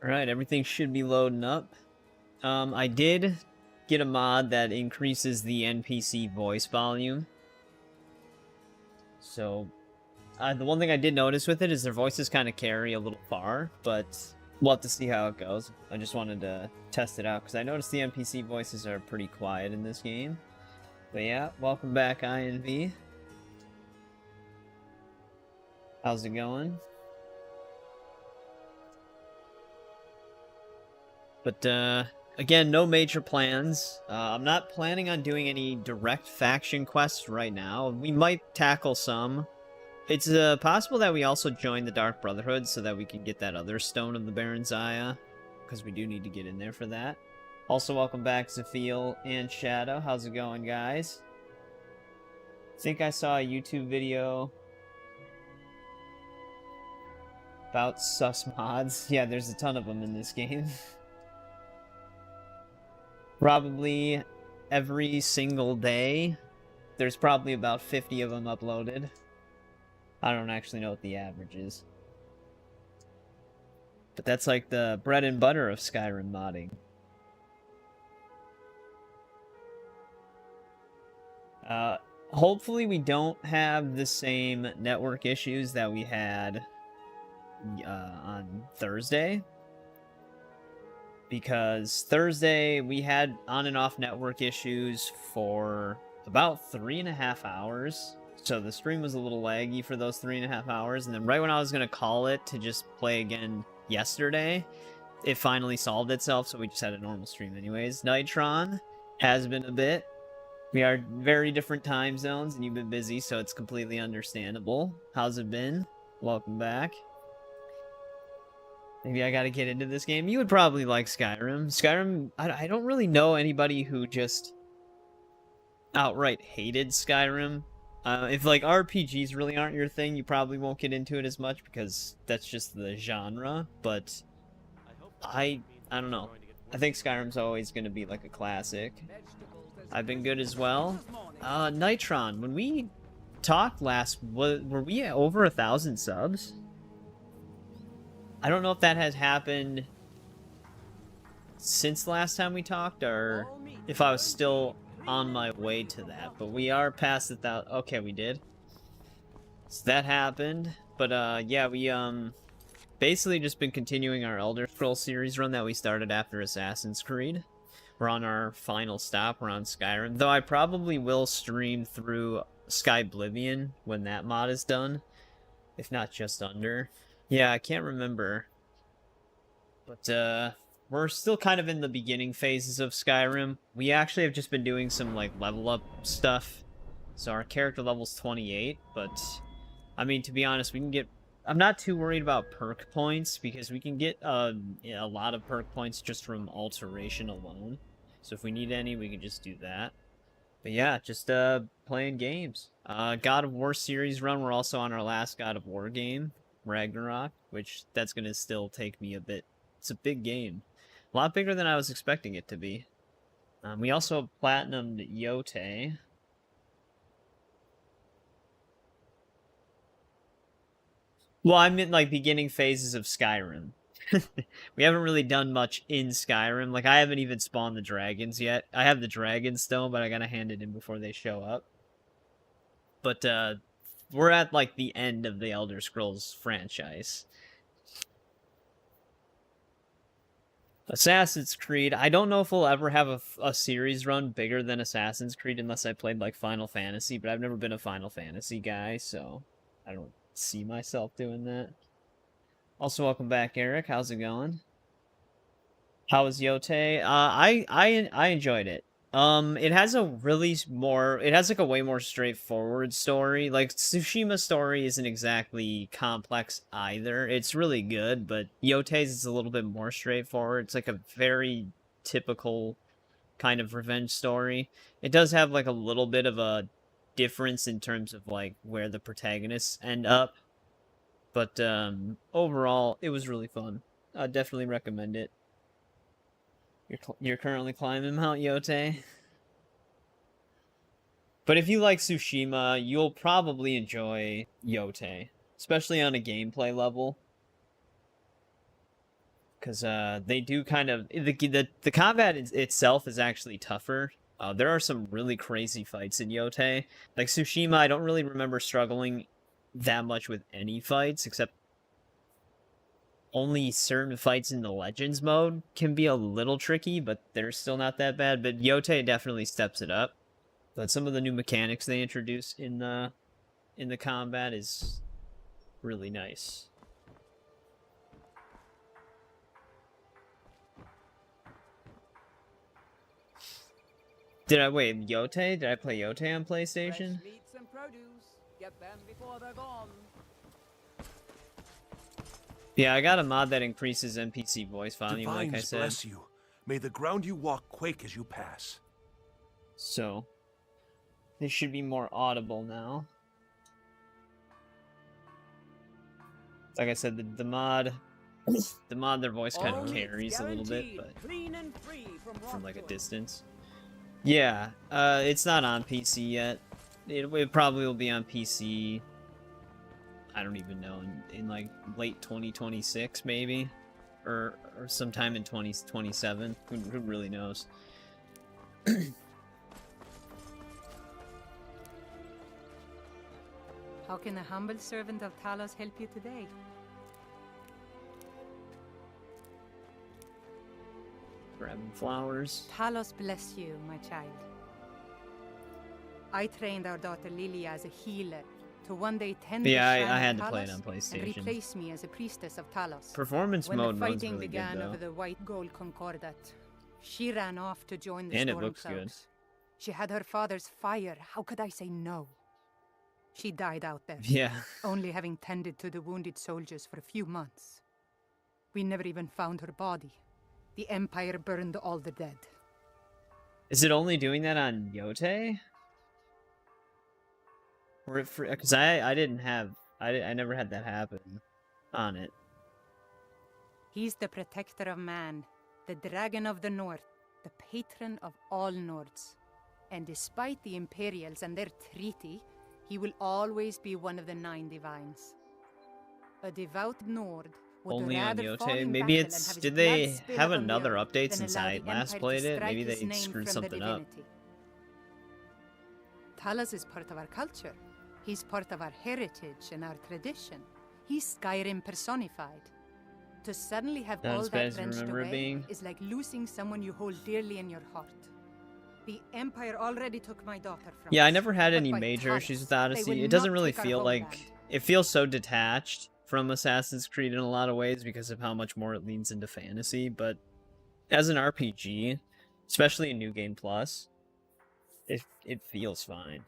Alright, everything should be loading up. I did get a mod that increases the NPC voice volume. So, the one thing I did notice with it is their voices kind of carry a little far, but we'll have to see how it goes. I just wanted to test it out, because I noticed the NPC voices are pretty quiet in this game. But yeah, welcome back, INV. How's it going? But, again, no major plans. I'm not planning on doing any direct faction quests right now. We might tackle some. It's possible that we also join the Dark Brotherhood so that we can get that other Stone of the Baron's Eye, because we do need to get in there for that. Also, welcome back, Zephiel and Shadow. How's it going, guys? I think I saw a YouTube video about sus mods. Yeah, there's a ton of them in this game. Probably every single day, there's probably about 50 of them uploaded. I don't actually know what the average is. But that's like the bread and butter of Skyrim modding. Hopefully we don't have the same network issues that we had on Thursday. Because Thursday we had on and off network issues for about 3.5 hours. So the stream was a little laggy for those 3.5 hours. And then right when I was going to call it to just play again yesterday, it finally solved itself. So we just had a normal stream anyways. Nitron has been a bit. We are very different time zones and you've been busy, so it's completely understandable. How's it been? Welcome back. Maybe I gotta get into this game. You would probably like Skyrim. Skyrim, I don't really know anybody who just outright hated Skyrim. If, like, RPGs really aren't your thing, you probably won't get into it as much because that's just the genre. But I don't know. I think Skyrim's always gonna be, like, a classic. I've been good as well. Nitron, when we talked last, were we at over 1,000 subs? I don't know if that has happened since last time we talked, or if I was still on my way to that. But we are past 1,000. Okay, we did. So that happened. But yeah, we basically just been continuing our Elder Scrolls series run that we started after Assassin's Creed. We're on our final stop. We're on Skyrim. Though I probably will stream through Skyblivion when that mod is done, if not just under. Yeah, I can't remember. But, we're still kind of in the beginning phases of Skyrim. We actually have just been doing some, like, level up stuff. So our character level's 28, but, I mean, to be honest, we can get... I'm not too worried about perk points, because we can get a lot of perk points just from alteration alone. So if we need any, we can just do that. But yeah, just, playing games. God of War series run, we're also on our last God of War game. Ragnarok, which that's gonna still take me a bit. It's a big game, a lot bigger than I was expecting it to be. We also platinumed Yote. Well, I'm in like beginning phases of Skyrim. We haven't really done much in Skyrim. Like, I haven't even spawned the dragons yet. I have the dragon stone, but I gotta hand it in before they show up. But we're at, like, the end of the Elder Scrolls franchise. Assassin's Creed, I don't know if we'll ever have a series run bigger than Assassin's Creed unless I played, like, Final Fantasy, but I've never been a Final Fantasy guy, so I don't see myself doing that. Also, welcome back, Eric. How's it going? How was Yote? I enjoyed it. It has it has like a way more straightforward story. Like, Tsushima's story isn't exactly complex either. It's really good, but Yote's is a little bit more straightforward. It's like a very typical kind of revenge story. It does have like a little bit of a difference in terms of like where the protagonists end up. But overall, it was really fun. I definitely recommend it. You're currently climbing Mount Yote. But if you like Tsushima, you'll probably enjoy Yote, especially on a gameplay level. because they do kind of the combat itself is actually tougher. There are some really crazy fights in Yotei. Like Tsushima, I don't really remember struggling that much with any fights, except only certain fights in the Legends mode can be a little tricky, but they're still not that bad. But Yotei definitely steps it up. But some of the new mechanics they introduce in the combat is really nice. Did I wait Yotei? Did I play Yotei on PlayStation? Fresh meats and produce. Get them before they're gone. Yeah, I got a mod that increases NPC voice volume, like I Divines said. bless you. May the ground you walk quake as you pass. So, they should be more audible now. Like I said, the mod, their voice kind of carries a little bit, but clean and free from like a distance. Yeah, it's not on PC yet. It probably will be on PC. I don't even know, in like late 2026 maybe, or sometime in 2027. Who really knows? How can a humble servant of Talos help you today? Grabbing flowers. Talos bless you, my child. I trained our daughter Lilia as a healer to one day tend Yeah, the shrine I had of to play it Talos on PlayStation. and replace me as a priestess of Talos. Performance When mode the mode's fighting really began good though. over the White Gold Concordat, she ran off to join the And it Storm looks good. Clouds. She had her father's fire. How could I say no? She died out there, Yeah. only having tended to the wounded soldiers for a few months. We never even found her body. The Empire burned all the dead. Is it only doing that on Yotei? Or because I never had that happen on it. He's the protector of man, the dragon of the north, the patron of all Nords. And despite the Imperials and their treaty, he will always be one of the 9 divines. A devout Nord would Only on rather fall Yotei? in Maybe battle and it's... have his Did blood they spill have upon the another earth update than since allow I the last Empire played to it? strike Maybe they his name screwed from the something up. divinity. Talos is part of our culture. He's part of our heritage and our tradition. He's Skyrim personified. To suddenly have Not all as bad that as you wrenched remember it away being. is like losing someone you hold dearly in your heart. The Empire already took my daughter from Yeah, I us, never had but any by major Talos, issues with they Odyssey. will It doesn't not really take our feel like... homeland. It feels so detached from Assassin's Creed in a lot of ways because of how much more it leans into fantasy, but as an RPG, especially in New Game Plus, it feels fine.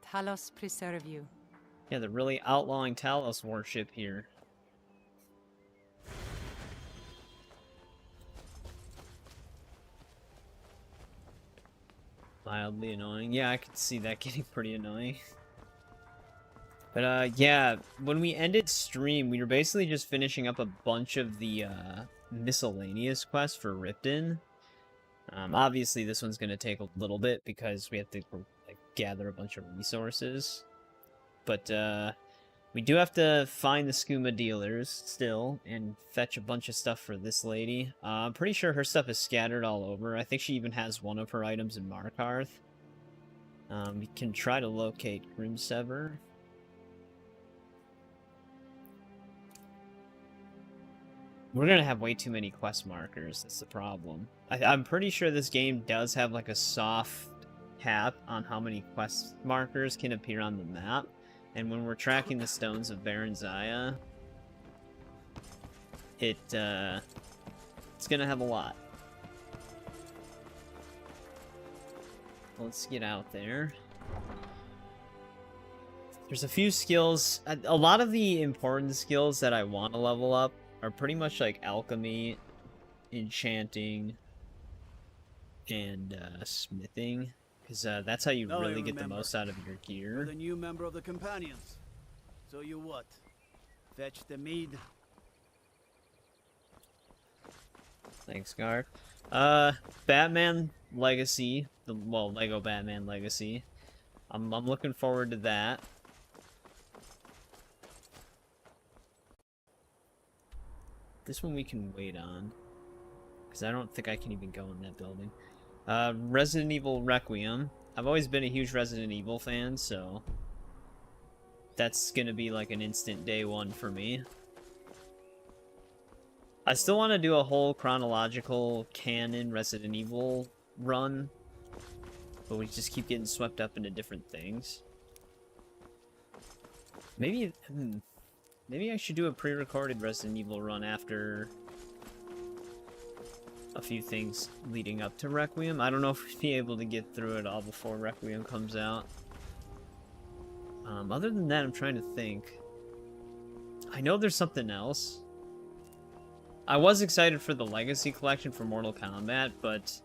Talos preserve you. Yeah, they're really outlawing Talos worship here. Mildly annoying. Yeah, I could see that getting pretty annoying. But yeah, when we ended stream, we were basically just finishing up a bunch of the miscellaneous quests for Ripton. Obviously, this one's gonna take a little bit because we have to like, gather a bunch of resources. But we do have to find the skooma dealers still and fetch a bunch of stuff for this lady. I'm pretty sure her stuff is scattered all over. I think she even has one of her items in Markarth. We can try to locate Grimsever. We're gonna have way too many quest markers, that's the problem. I'm pretty sure this game does have like a soft cap on how many quest markers can appear on the map. And when we're tracking the stones of Baron Zaya, it's gonna have a lot. Let's get out there. There's a few skills. A lot of the important skills that I want to level up are pretty much like alchemy, enchanting, and smithing. Because that's how you Now really I get the remember. most out of your You're gear. the new member of the companions. So you what? Fetch the mead? Thanks, Gar. Batman Legacy. Well, Lego Batman Legacy. I'm looking forward to that. This one we can wait on. Because I don't think I can even go in that building. Resident Evil Requiem. I've always been a huge Resident Evil fan, so... that's gonna be like an instant day one for me. I still want to do a whole chronological canon Resident Evil run. But we just keep getting swept up into different things. Maybe... maybe I should do a pre-recorded Resident Evil run after... a few things leading up to Requiem. I don't know if we'd be able to get through it all before Requiem comes out. Other than that, I'm trying to think. I know there's something else. I was excited for the Legacy Collection for Mortal Kombat, but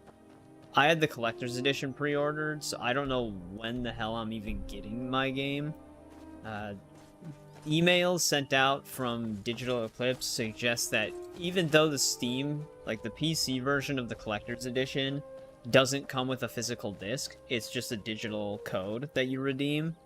I had the Collector's Edition pre-ordered, so I don't know when the hell I'm even getting my game. Emails sent out from Digital Eclipse suggest that even though the Steam, like the PC version of the Collector's Edition, doesn't come with a physical disc, it's just a digital code that you redeem.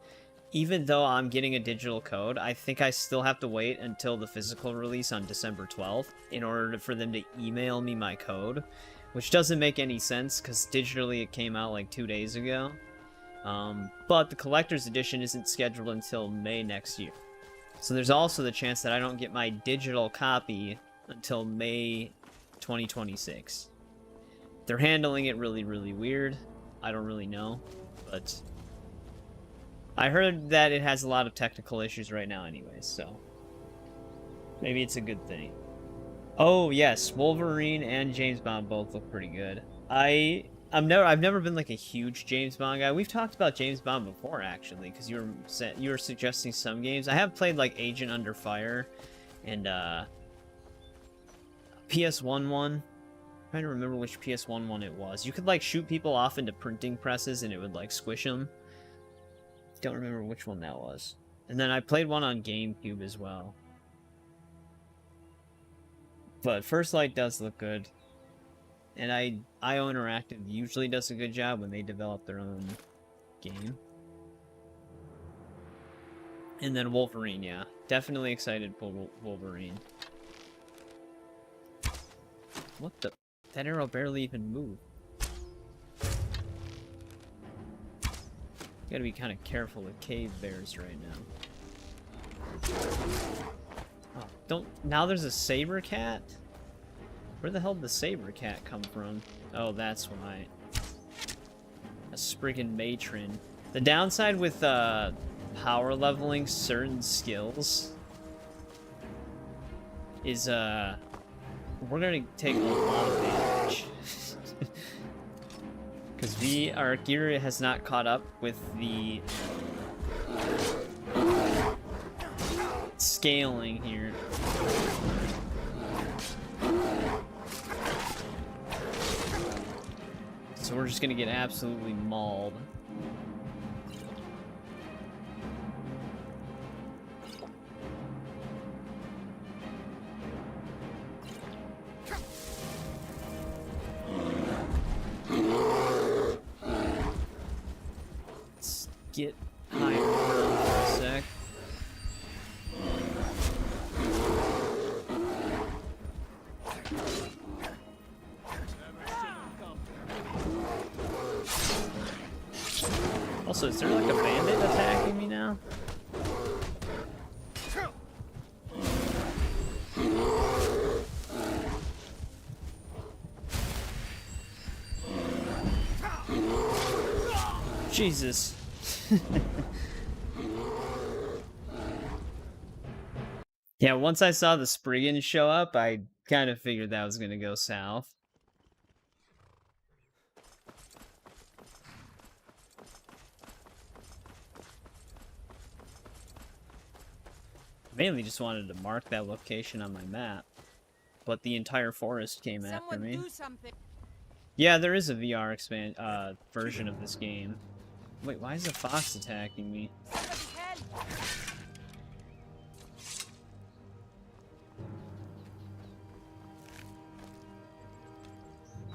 Even though I'm getting a digital code, I think I still have to wait until the physical release on December 12th in order for them to email me my code, which doesn't make any sense because digitally it came out like 2 days ago. But the Collector's Edition isn't scheduled until May next year. So there's also the chance that I don't get my digital copy until May 2026. They're handling it really, really weird. I don't really know, but I heard that it has a lot of technical issues right now anyways, so maybe it's a good thing. Oh yes, Wolverine and James Bond both look pretty good. I've never been like a huge James Bond guy. We've talked about James Bond before actually, because you were suggesting some games. I have played like Agent Under Fire and PS1 one. I'm trying to remember which PS1 one it was. You could like shoot people off into printing presses and it would like squish them. Don't remember which one that was. And then I played one on GameCube as well. But First Light does look good. And IO Interactive usually does a good job when they develop their own game. And then Wolverine, yeah. Definitely excited for Wolverine. What the? That arrow barely even moved. Gotta be kind of careful with cave bears right now. Oh, don't... Now there's a saber cat? Where the hell did the saber cat come from? Oh, that's why. A Spriggan matron. The downside with power leveling certain skills is we're gonna take a lot of damage. Because our gear has not caught up with the scaling here. So we're just gonna get absolutely mauled. Let's get higher for a sec. Also, is there like a bandit attacking me now? Jesus. Yeah, once I saw the Spriggan show up, I kind of figured that was going to go south. Mainly just wanted to mark that location on my map, but the entire forest came after me. Do something. Yeah, there is a VR version of this game. Wait, why is a fox attacking me?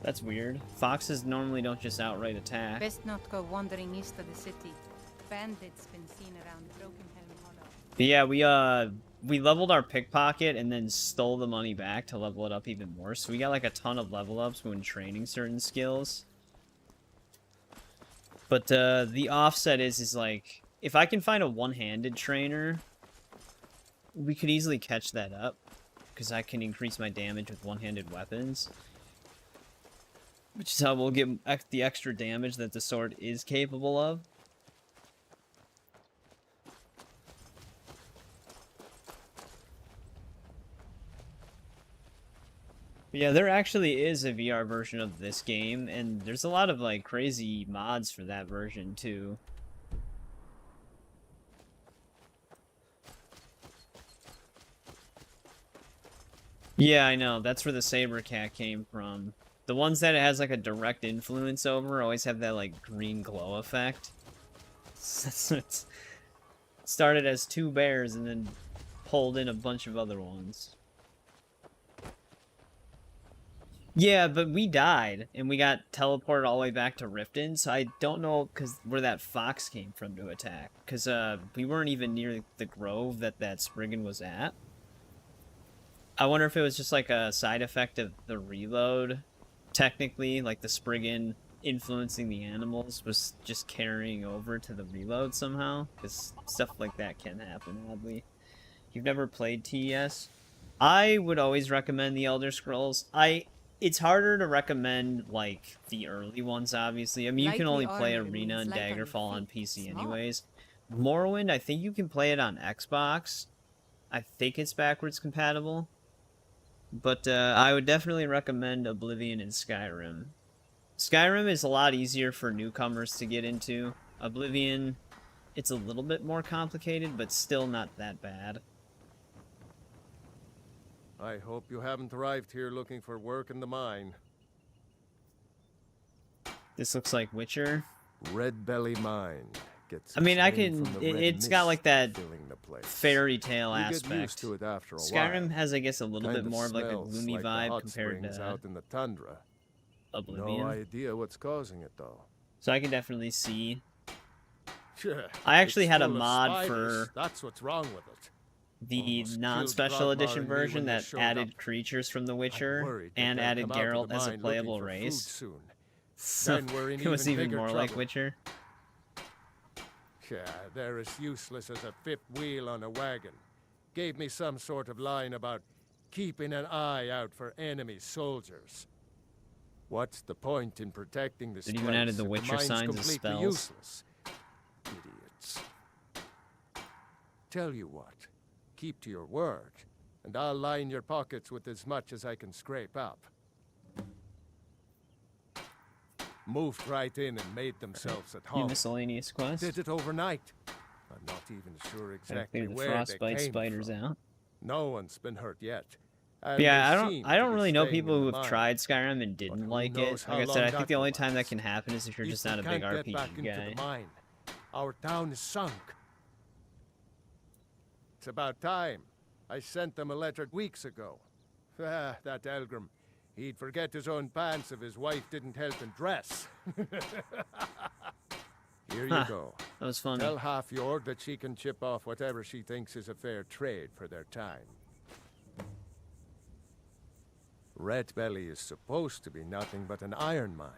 That's weird. Foxes normally don't just outright attack. Best not go wandering east of the city. Bandits been seen around Broken Helm Hollow. But yeah, we leveled our pickpocket and then stole the money back to level it up even more. So we got like a ton of level ups when training certain skills. But the offset is like, if I can find a one-handed trainer, we could easily catch that up, because I can increase my damage with one-handed weapons. Which is how we'll get the extra damage that the sword is capable of. But yeah, there actually is a VR version of this game, and there's a lot of like crazy mods for that version too. Yeah, I know. That's where the saber cat came from. The ones that it has like a direct influence over always have that like green glow effect. It started as 2 bears and then pulled in a bunch of other ones. Yeah, but we died and we got teleported all the way back to Riften, so I don't know where that fox came from to attack. Because we weren't even near the grove that Spriggan was at. I wonder if it was just like a side effect of the reload. Technically, like the Spriggan influencing the animals was just carrying over to the reload somehow. Because stuff like that can happen, oddly. You've never played TES? I would always recommend the Elder Scrolls. It's harder to recommend, like, the early ones, obviously. I mean, you can only play Arena and Daggerfall on PC anyways. Morrowind, I think you can play it on Xbox. I think it's backwards compatible. But I would definitely recommend Oblivion and Skyrim. Skyrim is a lot easier for newcomers to get into. Oblivion, it's a little bit more complicated, but still not that bad. I hope you haven't arrived here looking for work in the mine. This looks like Witcher. Red Belly Mine. I mean, it's got like that fairy tale aspect. To it after a Skyrim while. has, I guess, a little bit more of like a gloomy like vibe compared to out in the tundra. Oblivion. No idea what's causing it though. So I can definitely see. Sure, I actually had a full of mod spiders. for That's what's wrong with it. the Almost non-special killed edition Grogmar and me version when they that showed added up. creatures from The I'm Witcher worried that and they'll added come out of Geralt the as a mine playable looking for food race. soon. So Then we're in it was even bigger more like trouble. Witcher. Yeah, they're as useless as a fifth wheel on a wagon. Gave me some sort of line about keeping an eye out for enemy soldiers. What's the point in protecting this It place even added the if Witcher mine's signs as completely spells. useless? Idiots. Tell you what, keep to your word, and I'll line your pockets with as much as I can scrape up. Moved right in and made themselves at New home. miscellaneous quest. Did it overnight. I'm not even sure Gotta exactly clear the where they frostbite came spiders from. out. No one's been hurt yet. And Yeah, they I seem don't to be really know staying people in who the have mine. tried Skyrim and didn't who like it. knows how Like I said, long I think that the only will time that last. can happen is if you're If just we not a big can't get back RPG into guy. the mine, our town is sunk. It's about time. I sent them a letter weeks ago. Ah, that Elgrim. He'd forget his own pants if his wife didn't help him dress. Here you go. That was funny. Tell Half-Yord that she can chip off whatever she thinks is a fair trade for their time. Red Belly is supposed to be nothing but an iron mine.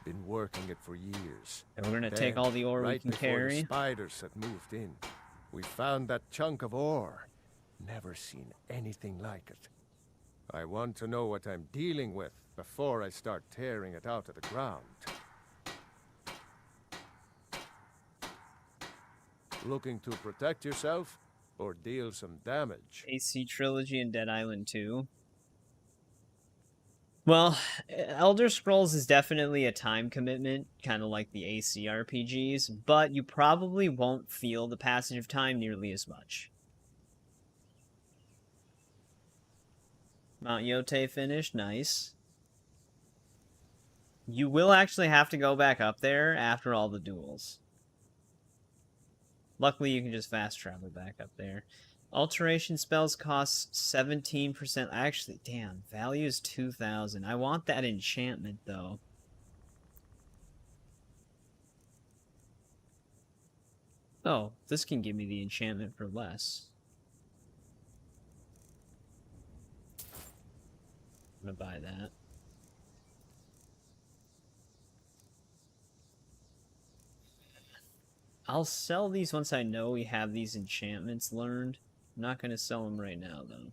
Been working it for years. And we're gonna Then, take all the ore right we can before carry. the spiders had moved in, we found that chunk of ore. Never seen anything like it. I want to know what I'm dealing with before I start tearing it out of the ground. Looking to protect yourself or deal some damage? AC Trilogy and Dead Island 2. Well, Elder Scrolls is definitely a time commitment, kind of like the AC RPGs, but you probably won't feel the passage of time nearly as much. Mount Yote finished, nice. You will actually have to go back up there after all the duels. Luckily, you can just fast travel back up there. Alteration spells cost 17%. Actually, damn, value is 2,000. I want that enchantment, though. Oh, this can give me the enchantment for less. I'm gonna buy that. I'll sell these once I know we have these enchantments learned. I'm not gonna sell them right now, though.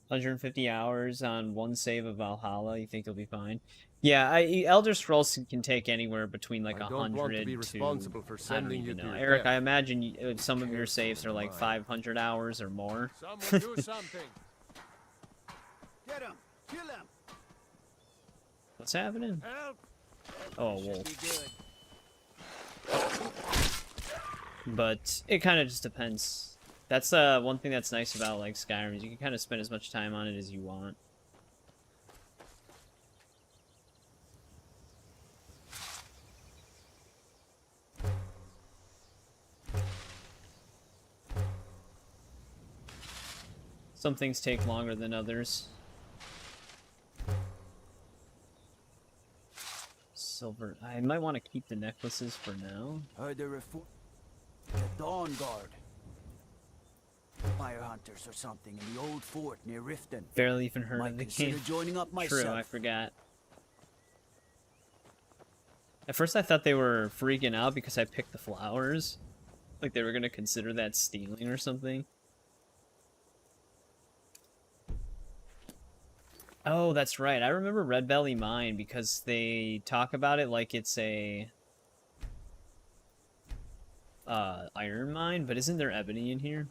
150 hours on one save of Valhalla. You think you'll be fine? Yeah, Elder Scrolls can take anywhere between like 100 don't want to be responsible for I don't sending even you know. to Eric, death. I imagine some of your saves are like 500 hours or more. Someone do something. Get him! Kill him! What's happening? Help! Oh, a Should wolf. be good. But it kind of just depends. That's one thing that's nice about like Skyrim is you can kind of spend as much time on it as you want. Some things take longer than others. Silver. I might want to keep the necklaces for now. Heard the Dawn Guard. Fire hunters or something in the old fort near Riften. Barely even heard Might of the consider game. joining up myself. True, I forgot. At first I thought they were freaking out because I picked the flowers. Like they were going to consider that stealing or something. Oh, that's right. I remember Red Belly Mine because they talk about it like it's a iron mine, but isn't there ebony in here?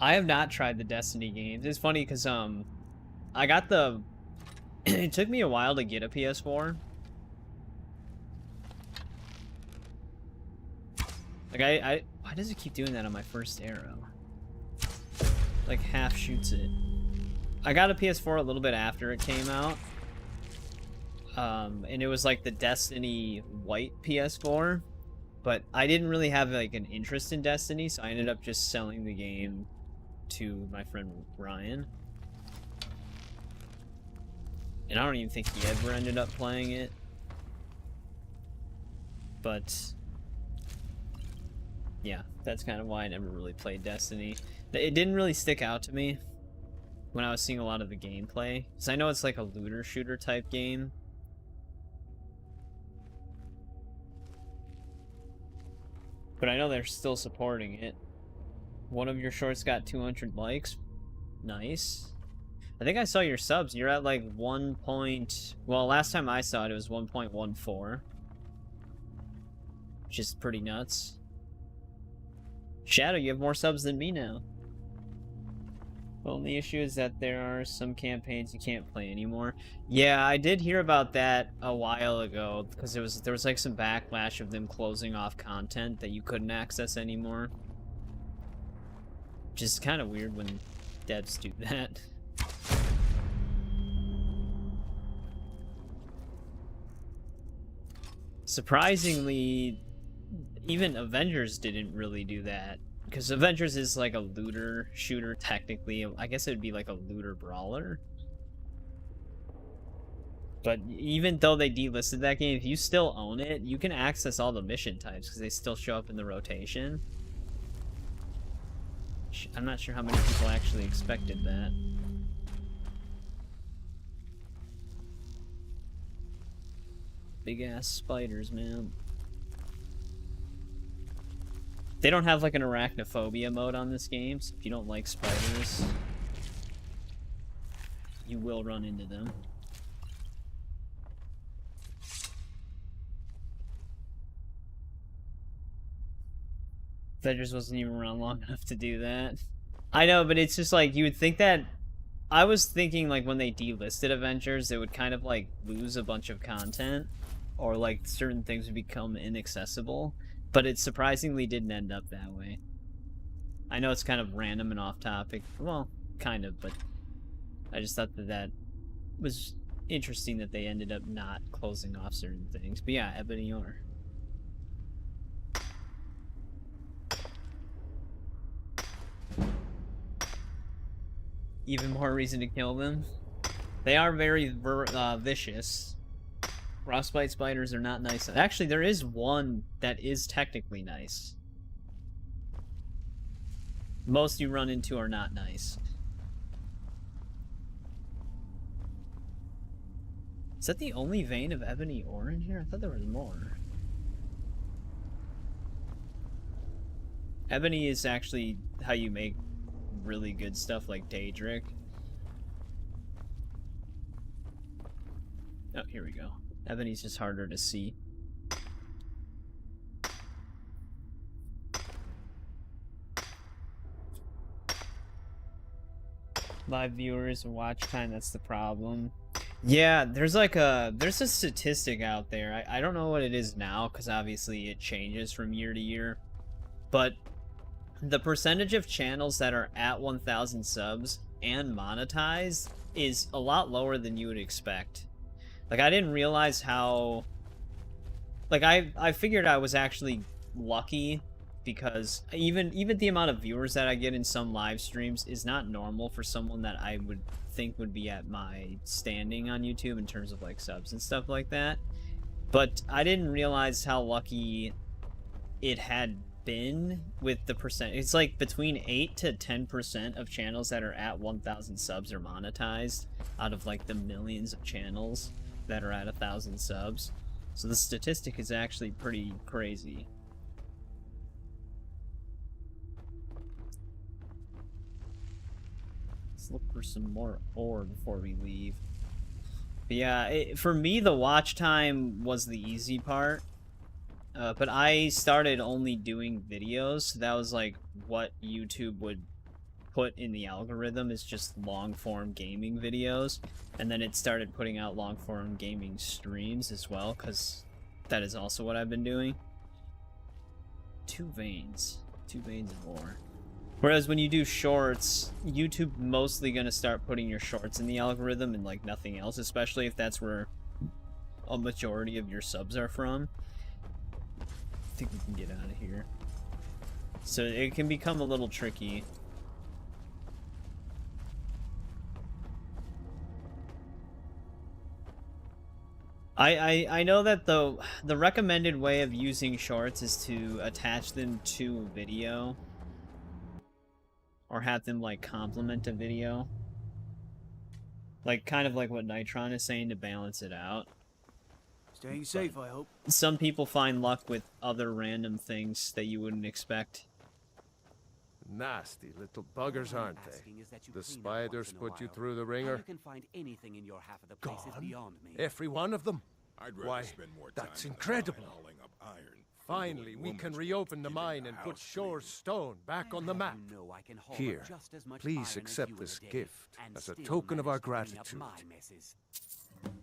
I have not tried the Destiny games. It's funny because I got the it took me a while to get a PS4. Like I why does it keep doing that on my first arrow? Like half shoots it. I got a PS4 a little bit after it came out. And it was like the Destiny white PS4, but I didn't really have like an interest in Destiny, so I ended up just selling the game to my friend Ryan. And I don't even think he ever ended up playing it. But yeah, that's kind of why I never really played Destiny. It didn't really stick out to me when I was seeing a lot of the gameplay, because I know it's like a looter shooter type game. But I know they're still supporting it. One of your shorts got 200 likes. Nice. I think I saw your subs. You're at like 1. Well, last time I saw it, it was 1.14. Which is pretty nuts. Shadow, you have more subs than me now. The only issue is that there are some campaigns you can't play anymore. Yeah, I did hear about that a while ago, because there was like some backlash of them closing off content that you couldn't access anymore. Which is kind of weird when devs do that. Surprisingly, even Avengers didn't really do that. Because Avengers is like a looter shooter, technically. I guess it would be like a looter brawler. But even though they delisted that game, if you still own it, you can access all the mission types because they still show up in the rotation. I'm not sure how many people actually expected that. Big ass spiders, man. They don't have like an arachnophobia mode on this game, so if you don't like spiders, you will run into them. Avengers wasn't even around long enough to do that. I know, but it's just like, you would think that... I was thinking like when they delisted Avengers, they would kind of like lose a bunch of content, or like certain things would become inaccessible. But it surprisingly didn't end up that way. I know it's kind of random and off topic. Well, kind of, but I just thought that that was interesting that they ended up not closing off certain things. But yeah, ebony ore. Even more reason to kill them. They are very vicious. Frostbite spiders are not nice. Actually, there is one that is technically nice. Most you run into are not nice. Is that the only vein of ebony ore in here? I thought there was more. Ebony is actually how you make really good stuff like Daedric. Oh, here we go. Ebony's just harder to see. Live viewers and watch time, that's the problem. Yeah, there's a statistic out there. I don't know what it is now, because obviously it changes from year to year. But the percentage of channels that are at 1,000 subs and monetized is a lot lower than you would expect. Like, I didn't realize how... Like, I figured I was actually lucky, because even the amount of viewers that I get in some live streams is not normal for someone that I would think would be at my standing on YouTube in terms of, like, subs and stuff like that. But I didn't realize how lucky it had been with the percent. It's like between 8 to 10% of channels that are at 1,000 subs are monetized out of, like, the millions of channels that are at 1,000 subs. So the statistic is actually pretty crazy. Let's look for some more ore before we leave. But yeah, for me, the watch time was the easy part. But I started only doing videos. So that was like what YouTube would put in the algorithm, is just long-form gaming videos. And then it started putting out long-form gaming streams as well, because that is also what I've been doing. Two veins of ore. Whereas when you do shorts, YouTube mostly gonna start putting your shorts in the algorithm and like nothing else, especially if that's where a majority of your subs are from. I think we can get out of here. So it can become a little tricky. I know that the recommended way of using shorts is to attach them to a video, or have them like complement a video, like kind of like what Nitron is saying, to balance it out. Staying safe, I hope. Some people find luck with other random things that you wouldn't expect. Nasty little buggers, aren't they? The spiders put you through the ringer. You can find anything in your half of the place is Gone? beyond me. Every one of them? I'd rather Why, spend more that's time incredible. hauling up iron. Finally, we can reopen the mine and put Shore's stone back on the map. You know I can haul Here, up just as much please iron as accept you in this a day, gift and as a still token of our manage to clean up gratitude. my messes.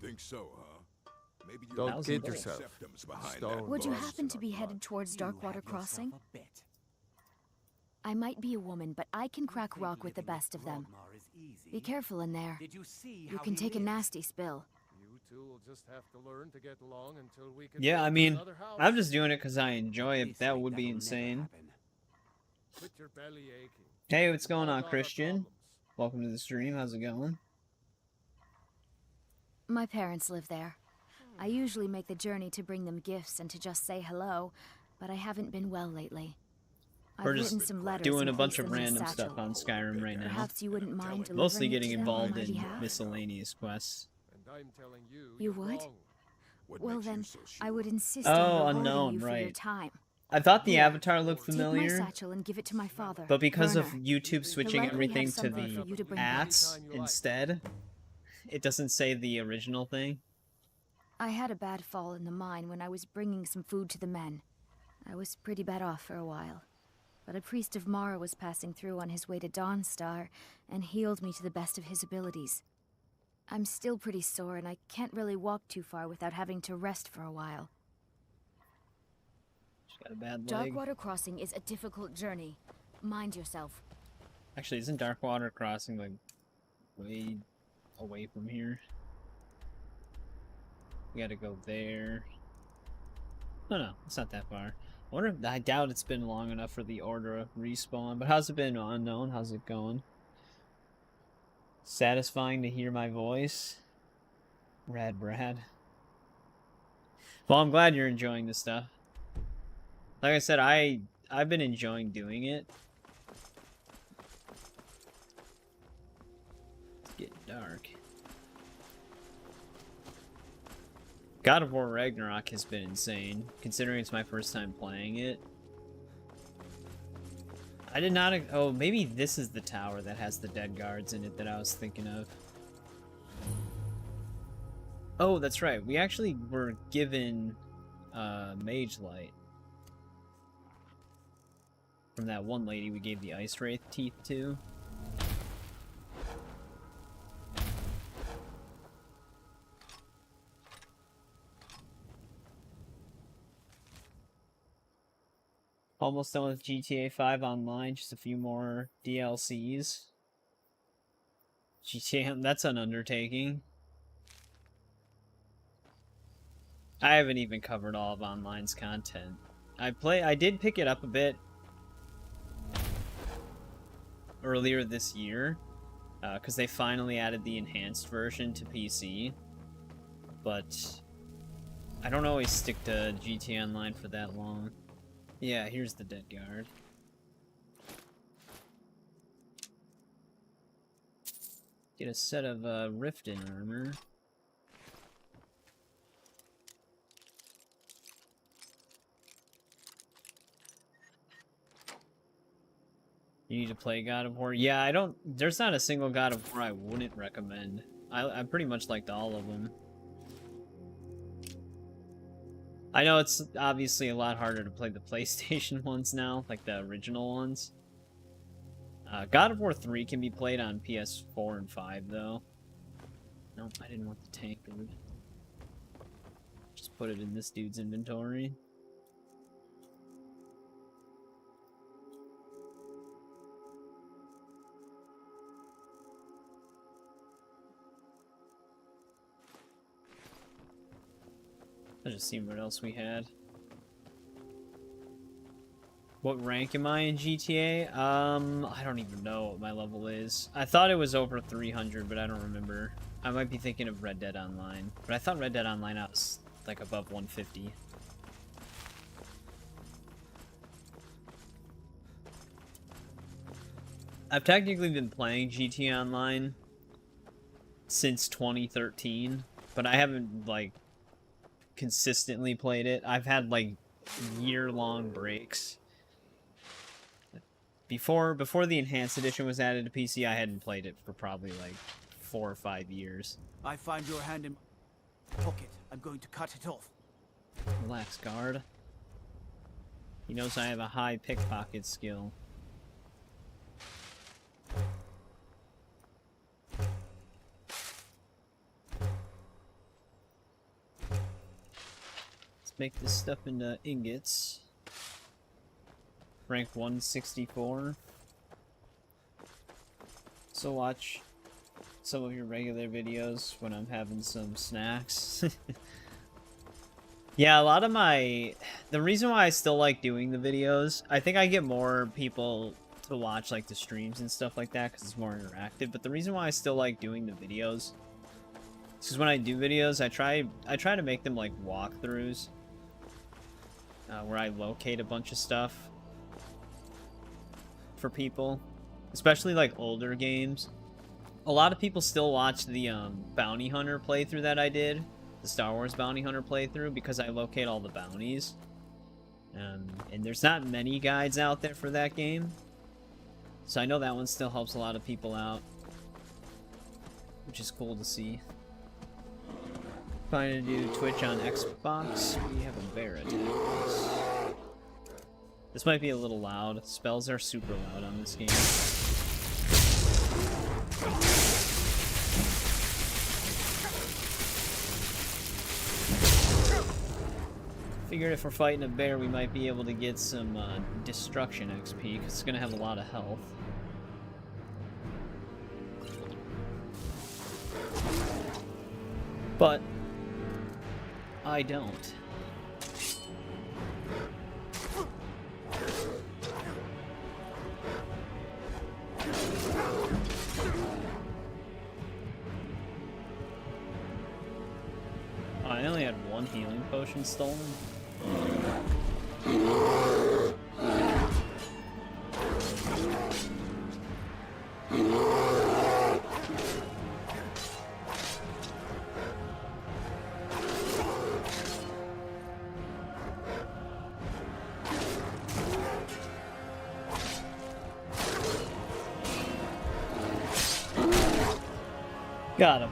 Think so, huh? Maybe you Don't Thousand kid gold. yourself. septums behind Stone that Would you boss. happen to be headed towards You Darkwater have Crossing? yourself a bet. I might be a woman, but I can crack Think rock with the living best of them. Grogmar is easy. Be careful in there. Did you see You how can he take a lives? nasty spill. You two will just have to learn to get along until we can Yeah, I build mean, another house. I'm just doing it because I enjoy They it. say That would be that'll never insane. happen. Quit your belly aching. Hey, what's going on, Solve our Christian? problems. Welcome to the stream. How's it going? My parents live there. I usually make the journey to bring them gifts and to just say hello, but I haven't been well lately. We're I've just written some letters doing and a bunch placed of them in random satchel. stuff on Skyrim right now. Perhaps you wouldn't mind delivering Mostly it getting to them involved on my in behalf? miscellaneous quests. And I'm telling you, You you're would? wrong. What Well makes you then, so I sure? would insist Oh, on rewarding unknown, you for your right. time. I thought the Here, avatar looked Take my familiar, satchel and give it to my father. but because of Werner. YouTube switching likely everything have to something for you to the bring back. ats instead, it doesn't say the original thing. I had a bad fall in the mine when I was bringing some food to the men. I was pretty bad off for a while. But a priest of Mara was passing through on his way to Dawnstar and healed me to the best of his abilities. I'm still pretty sore and I can't really walk too far without having to rest for a while. She's got a bad leg. Darkwater Crossing is a difficult journey. Mind yourself. Actually, isn't Darkwater Crossing like way away from here? We gotta go there. No, it's not that far. I doubt it's been long enough for the order of respawn. But how's it been, Unknown? How's it going? Satisfying to hear my voice. Rad Brad. Well, I'm glad you're enjoying this stuff. Like I said, I've been enjoying doing it. It's getting dark. God of War Ragnarok has been insane, considering it's my first time playing it. I did not... Oh, maybe this is the tower that has the dead guards in it that I was thinking of. Oh, that's right. We actually were given Mage Light. From that one lady we gave the Ice Wraith teeth to. Almost done with GTA 5 Online, just a few more DLCs. GTA, that's an undertaking. I haven't even covered all of Online's content. I did pick it up a bit earlier this year, because they finally added the enhanced version to PC, but I don't always stick to GTA Online for that long. Yeah, here's the dead guard. Get a set of Riften armor. You need to play God of War? Yeah, I don't... There's not a single God of War I wouldn't recommend. I pretty much liked all of them. I know it's obviously a lot harder to play the PlayStation ones now, like the original ones. God of War 3 can be played on PS4 and 5, though. Nope, I didn't want the tankard. Just put it in this dude's inventory. I'll just see what else we had. What rank am I in GTA? I don't even know what my level is. I thought it was over 300, but I don't remember. I might be thinking of Red Dead Online. But I thought Red Dead Online I was like above 150. I've technically been playing GTA Online since 2013, but I haven't like consistently played it. I've had like year-long breaks. Before the enhanced edition was added to PC, I hadn't played it for probably like 4 or 5 years. I find your hand in my pocket. I'm going to cut it off. Relax, guard. He knows I have a high pickpocket skill. Let's make this stuff into ingots. Rank 164. So watch some of your regular videos when I'm having some snacks. Yeah, a lot of the reason why I still like doing the videos, I think I get more people to watch like the streams and stuff like that because it's more interactive, but the reason why I still like doing the videos is because when I do videos, I try to make them like walkthroughs where I locate a bunch of stuff for people, especially like older games. A lot of people still watch the Bounty Hunter playthrough that I did, the Star Wars Bounty Hunter playthrough, because I locate all the bounties. And there's not many guides out there for that game, so I know that one still helps a lot of people out, which is cool to see. Trying to do Twitch on Xbox. We have a bear attack. This might be a little loud. Spells are super loud on this game. Figured if we're fighting a bear, we might be able to get some destruction XP, because it's going to have a lot of health. But I don't. I only had one healing potion stolen. Got him.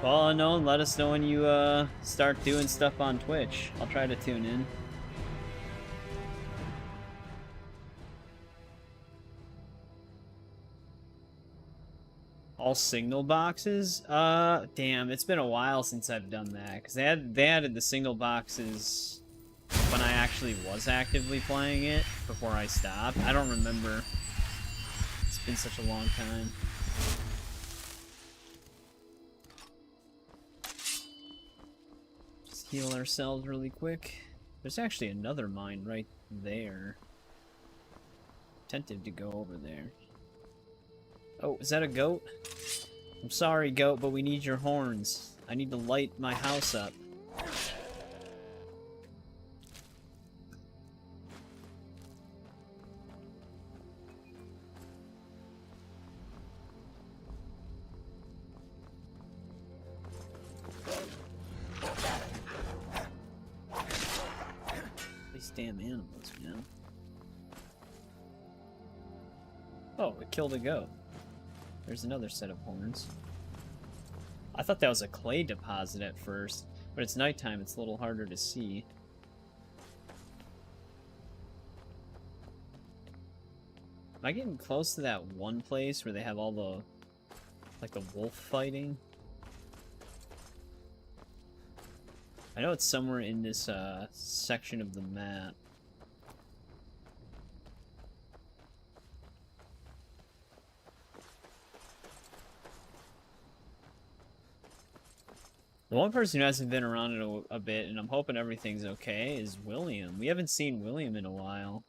Well, unknown, let us know when you start doing stuff on Twitch. I'll try to tune in. All signal boxes? Damn, it's been a while since I've done that. Because they added the signal boxes when I actually was actively playing it before I stopped. I don't remember. It's been such a long time. Just heal ourselves really quick. There's actually another mine right there. Tempted to go over there. Oh, is that a goat? I'm sorry, goat, but we need your horns. I need to light my house up. These damn animals, man. Oh, it killed a goat. There's another set of horns. I thought that was a clay deposit at first, but it's nighttime, it's a little harder to see. Am I getting close to that one place where they have all the, like, the wolf fighting? I know it's somewhere in this section of the map. The one person who hasn't been around in a bit, and I'm hoping everything's okay, is William. We haven't seen William in a while.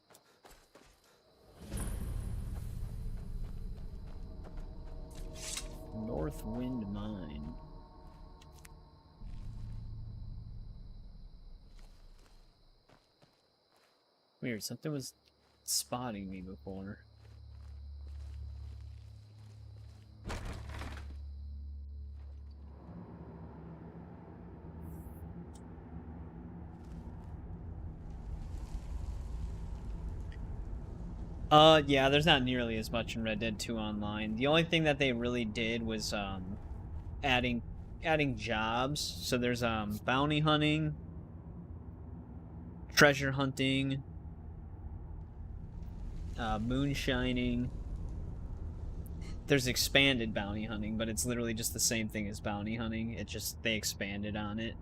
North Wind Mine. Weird, something was spotting me before. Yeah, there's not nearly as much in Red Dead 2 Online. The only thing that they really did was, adding jobs. So there's, bounty hunting, treasure hunting, moonshining. There's expanded bounty hunting, but it's literally just the same thing as bounty hunting. It just, they expanded on it.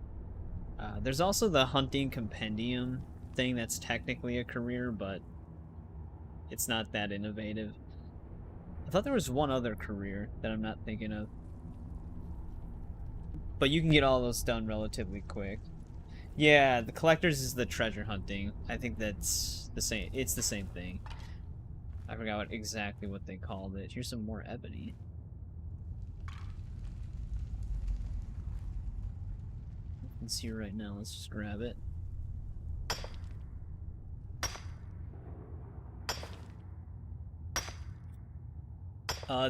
There's also the hunting compendium thing that's technically a career, but it's not that innovative. I thought there was one other career that I'm not thinking of. But you can get all those done relatively quick. Yeah, the collectors is the treasure hunting. I think that's the same. It's the same thing. I forgot exactly what they called it. Here's some more ebony. You can see it right now. Let's just grab it.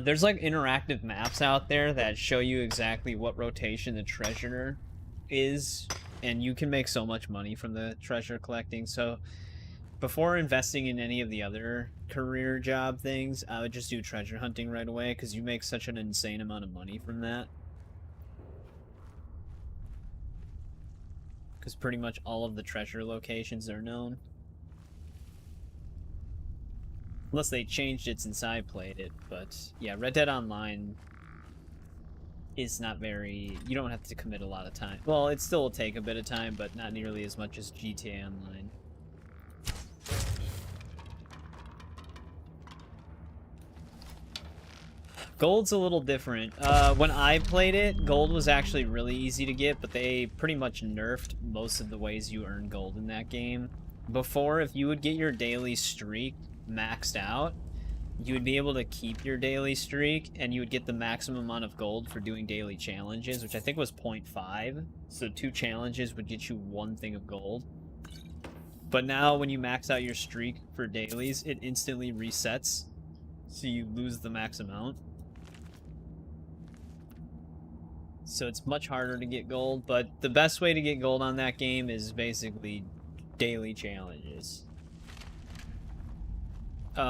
There's like interactive maps out there that show you exactly what rotation the treasure is, and you can make so much money from the treasure collecting. So before investing in any of the other career job things, I would just do treasure hunting right away, because you make such an insane amount of money from that. Because pretty much all of the treasure locations are known. Unless they changed it since I played it, but yeah, Red Dead Online is not very... You don't have to commit a lot of time. Well, it still will take a bit of time, but not nearly as much as GTA Online. Gold's a little different. When I played it, gold was actually really easy to get, but they pretty much nerfed most of the ways you earn gold in that game. Before, if you would get your daily streak maxed out, you would be able to keep your daily streak, and you would get the maximum amount of gold for doing daily challenges, which I think was 0.5. So 2 challenges would get you 1 thing of gold. But now when you max out your streak for dailies, it instantly resets, so you lose the max amount. So it's much harder to get gold, but the best way to get gold on that game is basically daily challenges.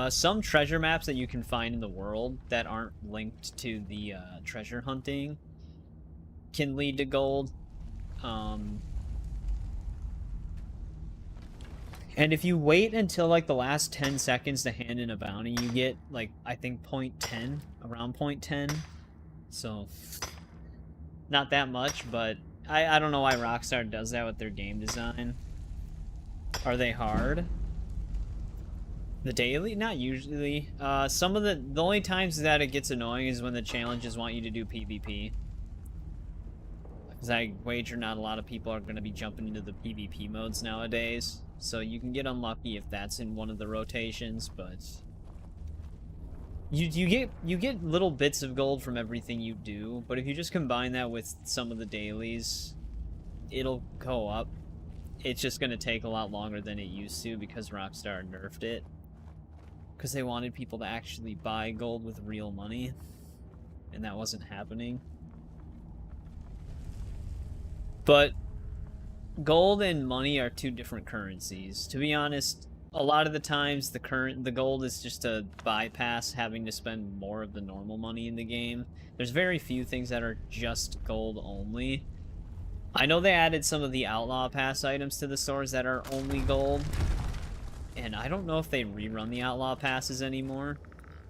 Some treasure maps that you can find in the world that aren't linked to the treasure hunting can lead to gold. And if you wait until like the last 10 seconds to hand in a bounty, you get like, I think 0.10, around 0.10. So not that much, but I don't know why Rockstar does that with their game design. Are they hard? The daily? Not usually. Some of the only times that it gets annoying is when the challenges want you to do PvP. Because I wager not a lot of people are going to be jumping into the PvP modes nowadays. So you can get unlucky if that's in one of the rotations, but you get little bits of gold from everything you do, but if you just combine that with some of the dailies, it'll go up. It's just going to take a lot longer than it used to because Rockstar nerfed it. Because they wanted people to actually buy gold with real money, and that wasn't happening. But gold and money are 2 different currencies. To be honest, a lot of the times the gold is just to bypass having to spend more of the normal money in the game. There's very few things that are just gold only. I know they added some of the Outlaw Pass items to the stores that are only gold. And I don't know if they rerun the Outlaw Passes anymore.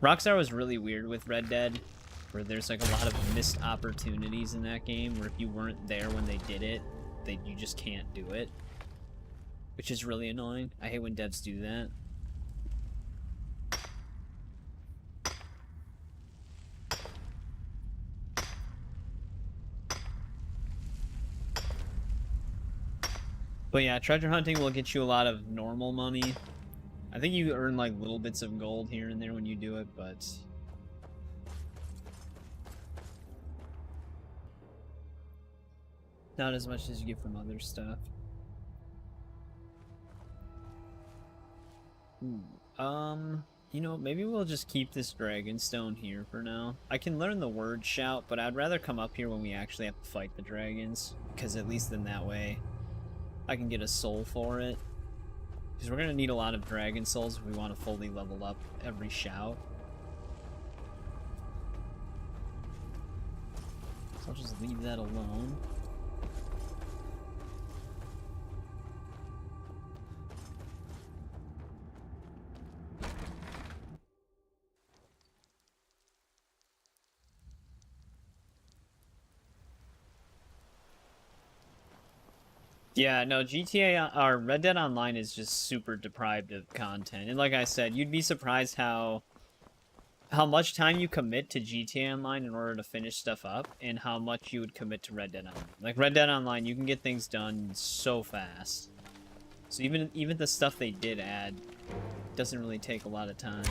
Rockstar was really weird with Red Dead, where there's like a lot of missed opportunities in that game, where if you weren't there when they did it, you just can't do it. Which is really annoying. I hate when devs do that. But yeah, treasure hunting will get you a lot of normal money. I think you earn like little bits of gold here and there when you do it, but not as much as you get from other stuff. You know, maybe we'll just keep this Dragonstone here for now. I can learn the word shout, but I'd rather come up here when we actually have to fight the dragons, because at least in that way I can get a soul for it. Because we're going to need a lot of dragon souls if we want to fully level up every shout. So I'll just leave that alone. Yeah, no, GTA, or Red Dead Online is just super deprived of content. And like I said, you'd be surprised how much time you commit to GTA Online in order to finish stuff up, and how much you would commit to Red Dead Online. Like, Red Dead Online, you can get things done so fast. So even the stuff they did add doesn't really take a lot of time.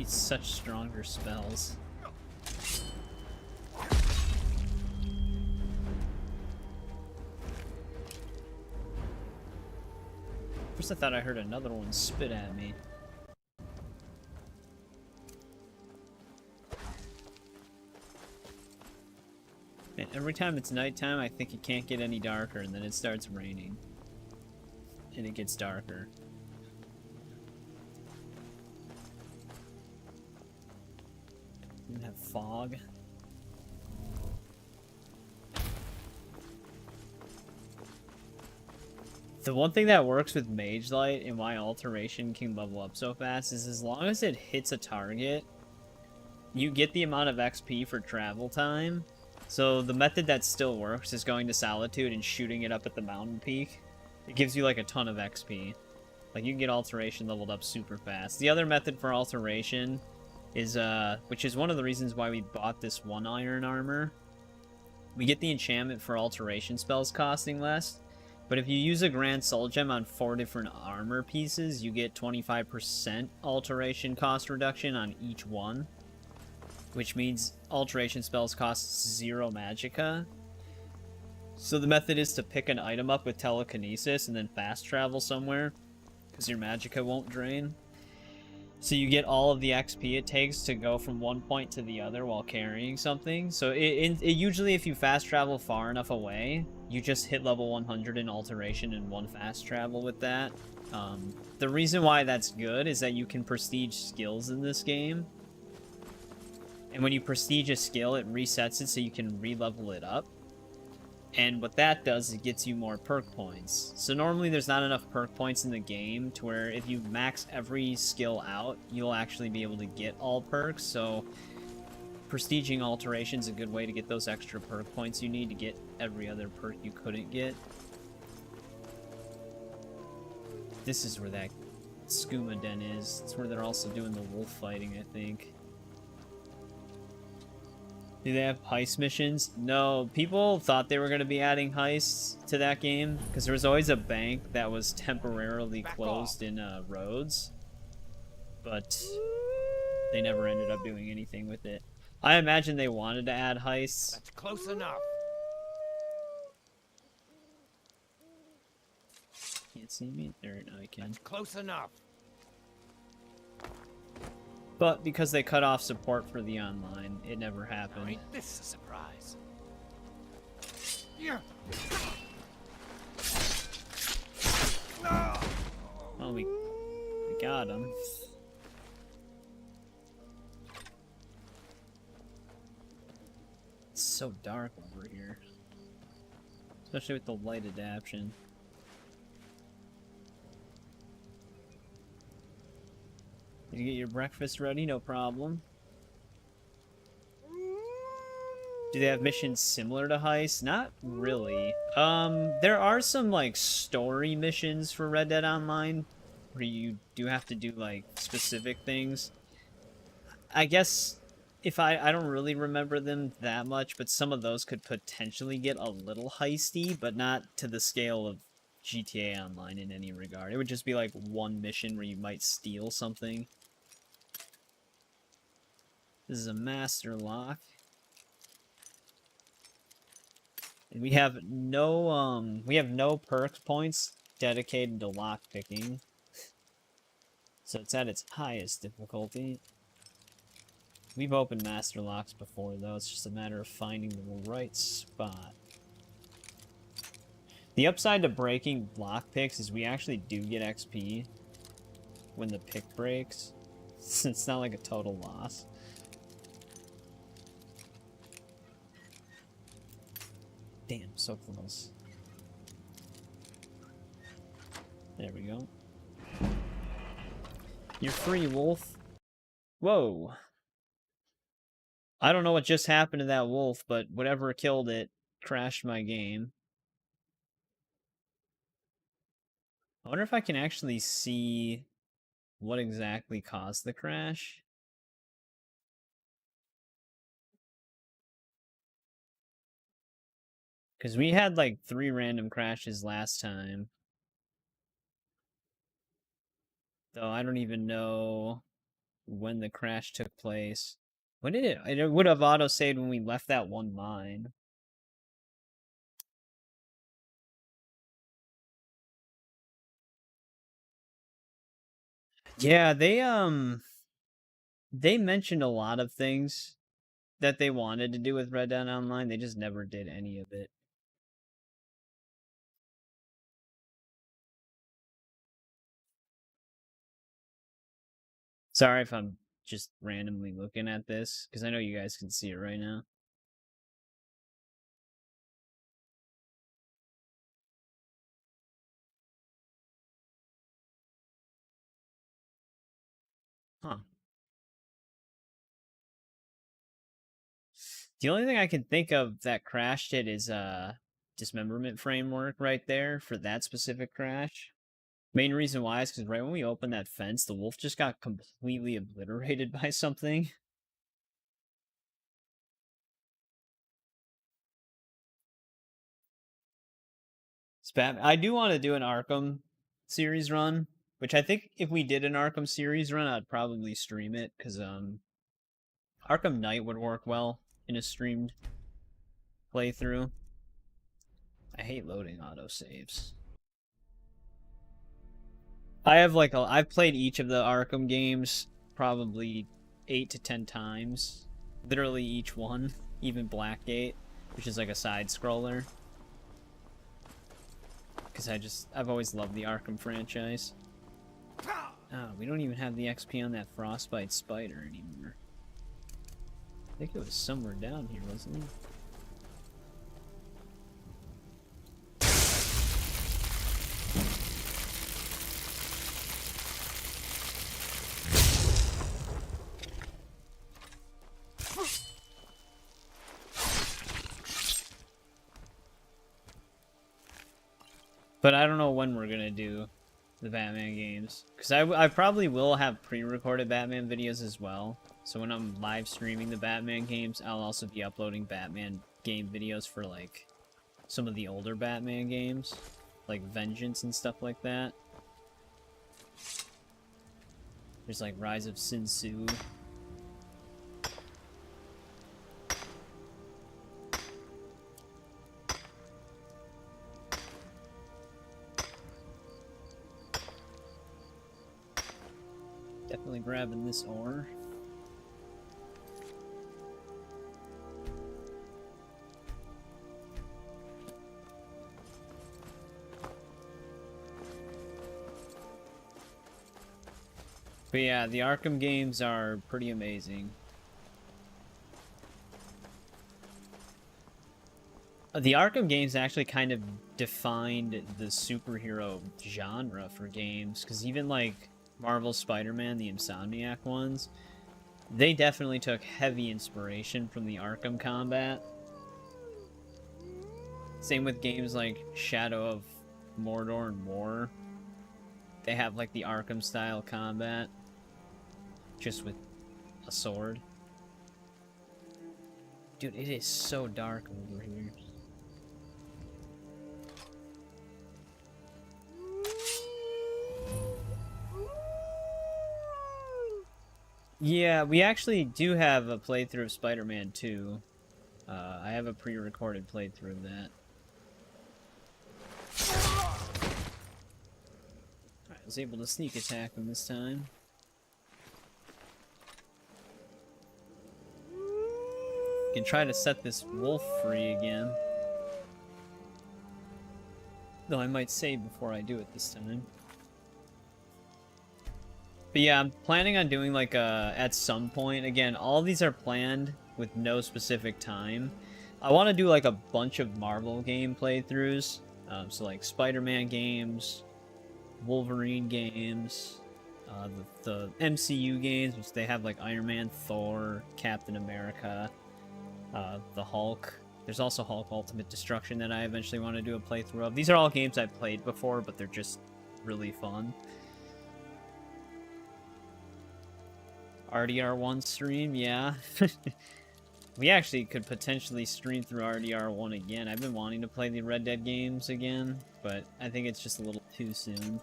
Such stronger spells. First I thought I heard another one spit at me. And every time it's nighttime, I think it can't get any darker, and then it starts raining. And it gets darker. We have fog. The one thing that works with Mage Light and why Alteration can level up so fast is as long as it hits a target, you get the amount of XP for travel time. So the method that still works is going to Solitude and shooting it up at the mountain peak. It gives you like a ton of XP. Like, you can get Alteration leveled up super fast. The other method for Alteration is, which is one of the reasons why we bought this 1 iron armor, we get the enchantment for alteration spells costing less. But if you use a Grand Soul Gem on 4 different armor pieces, you get 25% alteration cost reduction on each one. Which means alteration spells cost 0 magicka. So the method is to pick an item up with telekinesis and then fast travel somewhere, because your magicka won't drain. So you get all of the XP it takes to go from one point to the other while carrying something. So it usually, if you fast travel far enough away, you just hit level 100 in alteration in one fast travel with that. The reason why that's good is that you can prestige skills in this game. And when you prestige a skill, it resets it so you can re-level it up. And what that does, it gets you more perk points. So normally there's not enough perk points in the game to where if you max every skill out, you'll actually be able to get all perks. So prestiging alteration is a good way to get those extra perk points you need to get every other perk you couldn't get. This is where that skooma den is. It's where they're also doing the wolf fighting, I think. Do they have heist missions? No, people thought they were going to be adding heists to that game because there was always a bank that was temporarily closed in Rhodes, but they never ended up doing anything with it. I imagine they wanted to add heists. That's close enough. Can't see me? There, no, I can. Close enough. But because they cut off support for the online, it never happened. Ain't this a surprise? Yeah. Well, we got him. It's so dark over here. Especially with the light adaptation. Did you get your breakfast ready? No problem. Do they have missions similar to heists? Not really. There are some, like, story missions for Red Dead Online where you do have to do, like, specific things. I guess if I don't really remember them that much, but some of those could potentially get a little heisty, but not to the scale of GTA Online in any regard. It would just be, like, one mission where you might steal something. This is a master lock. And we have no perk points dedicated to lock picking. So it's at its highest difficulty. We've opened master locks before though, it's just a matter of finding the right spot. The upside to breaking lock picks is we actually do get XP when the pick breaks. It's not like a total loss. Damn, so close. There we go. You're free, wolf. Whoa. I don't know what just happened to that wolf, but whatever killed it crashed my game. I wonder if I can actually see what exactly caused the crash. Because we had like 3 random crashes last time. Though I don't even know when the crash took place. When did it? It would have auto-saved when we left that one mine. Yeah, they mentioned a lot of things that they wanted to do with Red Dead Online. They just never did any of it. Sorry if I'm just randomly looking at this, because I know you guys can see it right now. Huh. The only thing I can think of that crashed it is dismemberment framework right there for that specific crash. Main reason why is because right when we opened that fence, the wolf just got completely obliterated by something. It's Batman. I do want to do an Arkham series run, which I think if we did an Arkham series run, I'd probably stream it, because Arkham Knight would work well in a streamed playthrough. I hate loading autosaves. I've played each of the Arkham games probably 8 to 10 times. Literally each one, even Blackgate, which is like a side scroller. Because I've always loved the Arkham franchise. Oh, we don't even have the XP on that Frostbite Spider anymore. I think it was somewhere down here, wasn't it? But I don't know when we're gonna do the Batman games. Because I probably will have pre-recorded Batman videos as well. So when I'm live streaming the Batman games, I'll also be uploading Batman game videos for, like, some of the older Batman games. Like Vengeance and stuff like that. There's, like, Rise of Sin Tzu. Definitely grabbing this ore. But yeah, the Arkham games are pretty amazing. The Arkham games actually kind of defined the superhero genre for games, because even like Marvel's Spider-Man, the Insomniac ones, they definitely took heavy inspiration from the Arkham combat. Same with games like Shadow of Mordor and War. They have like the Arkham style combat, just with a sword. Dude, it is so dark over here. Yeah, we actually do have a playthrough of Spider-Man 2. I have a pre-recorded playthrough of that. I was able to sneak attack him this time. Can try to set this wolf free again. Though I might save before I do it this time. But yeah, I'm planning on doing like at some point, again, all these are planned with no specific time. I want to do like a bunch of Marvel game playthroughs. So like Spider-Man games, Wolverine games, the MCU games, which they have like Iron Man, Thor, Captain America, the Hulk. There's also Hulk Ultimate Destruction that I eventually want to do a playthrough of. These are all games I've played before, but they're just really fun. RDR1 stream, yeah. We actually could potentially stream through RDR1 again. I've been wanting to play the Red Dead games again, but I think it's just a little too soon.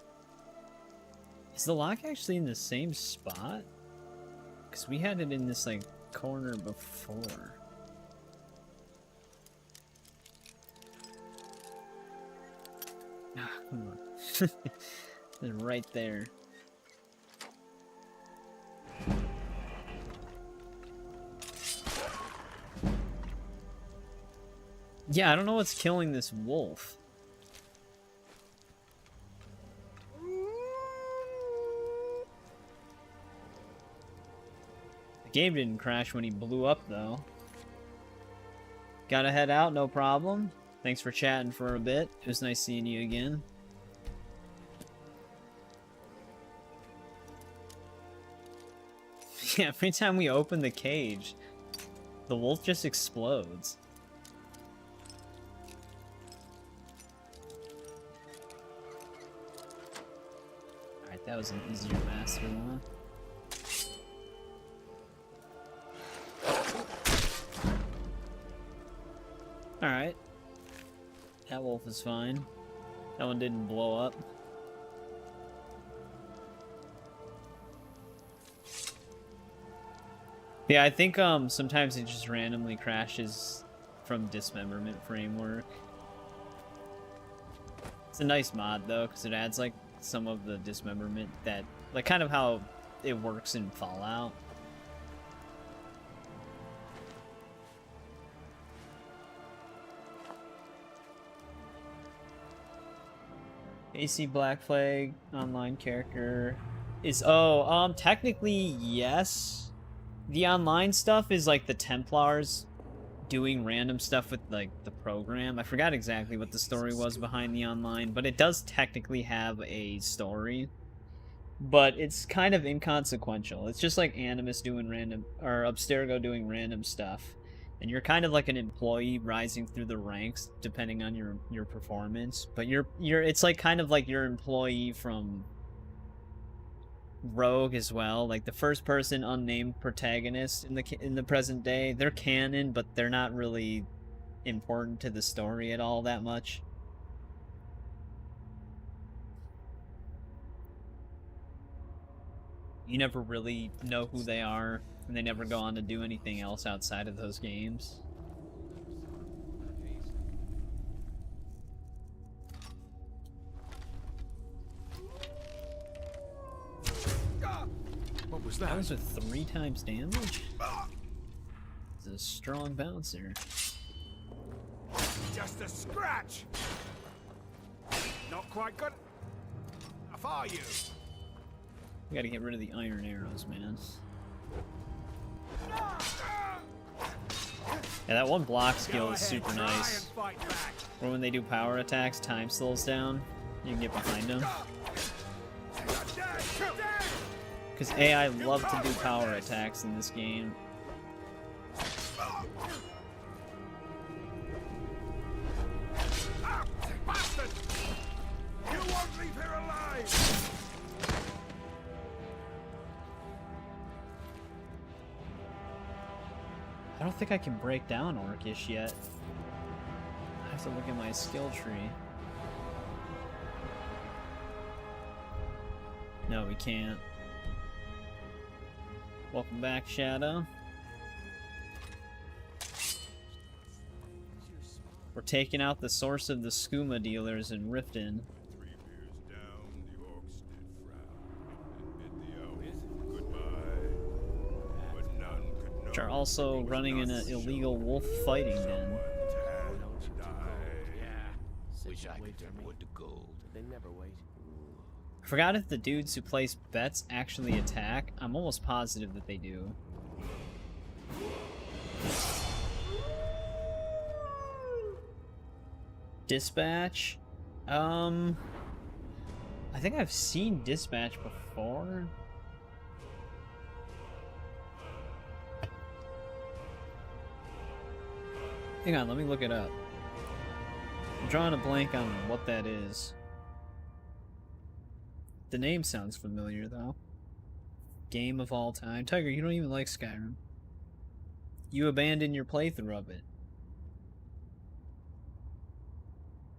Is the lock actually in the same spot? Because we had it in this, like, corner before. Ah, come on. It's right there. Yeah, I don't know what's killing this wolf. The game didn't crash when he blew up, though. Gotta head out, no problem. Thanks for chatting for a bit. It was nice seeing you again. Yeah, every time we open the cage, the wolf just explodes. Alright, that was an easier master one. Alright. That wolf is fine. That one didn't blow up. Yeah, I think sometimes it just randomly crashes from dismemberment framework. It's a nice mod though, because it adds like some of the dismemberment that, like, kind of how it works in Fallout. AC Black Flag online character is technically yes. The online stuff is like the Templars doing random stuff with like the program. I forgot exactly what the story was behind the online, but it does technically have a story. But it's kind of inconsequential. It's just like Animus doing random, or Abstergo doing random stuff. And you're kind of like an employee rising through the ranks depending on your performance. But it's like kind of like your employee from Rogue as well. Like the first person unnamed protagonist in the present day, they're canon, but they're not really important to the story at all that much. You never really know who they are, and they never go on to do anything else outside of those games. What was that? That was with 3 times damage? It's a strong bouncer. Just a scratch. Not quite good. How are you? We gotta get rid of the iron arrows, man. Yeah, that one block skill is super nice. Or when they do power attacks, time slows down. You can get behind them. Because AI love to do power attacks in this game. Bastard! You won't leave here alive! I don't think I can break down Orcish yet. I have to look at my skill tree. No, we can't. Welcome back, Shadow. We're taking out the source of the skooma dealers in Riften. 3 beers down, the orcs did frown and bid the elves goodbye. But none could know Which are also running in an illegal wolf fighting den. Wish I could turn wood to gold. They never wait. I forgot if the dudes who place bets actually attack. I'm almost positive that they do. Dispatch? I think I've seen Dispatch before. Hang on, let me look it up. I'm drawing a blank on what that is. The name sounds familiar, though. Game of all time. Tiger, you don't even like Skyrim. You abandoned your playthrough of it.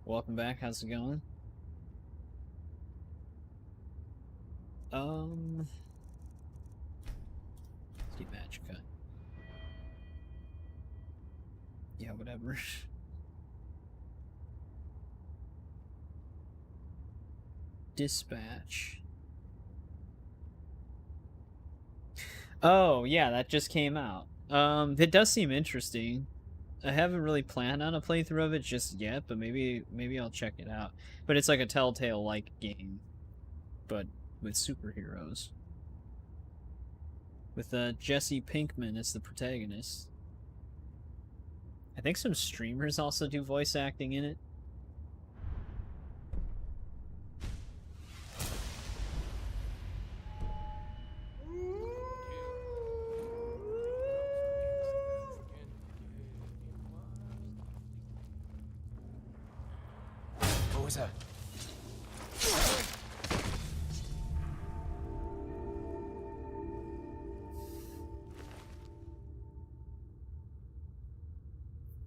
Welcome back, how's it going? Let's do match cut. Yeah, whatever. Dispatch. Oh, yeah, that just came out. It does seem interesting. I haven't really planned on a playthrough of it just yet, but maybe I'll check it out. But it's like a Telltale-like game, but with superheroes. With Jesse Pinkman as the protagonist. I think some streamers also do voice acting in it. What was that?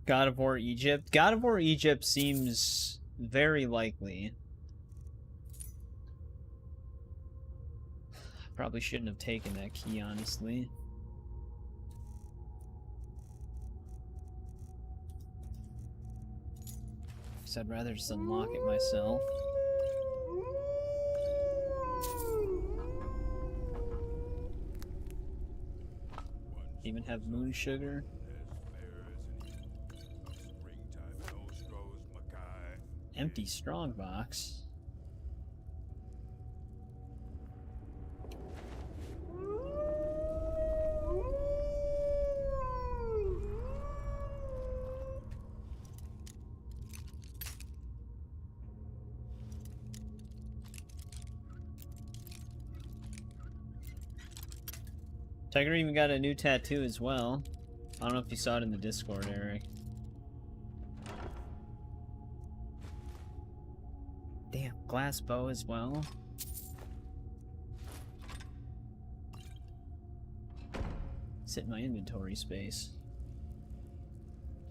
God of War Egypt. God of War Egypt seems very likely. Probably shouldn't have taken that key, honestly. Because I'd rather just unlock it myself. Even have moon sugar. Empty strongbox. Tiger even got a new tattoo as well. I don't know if you saw it in the Discord, Eric. Damn, glass bow as well. Sit in my inventory space.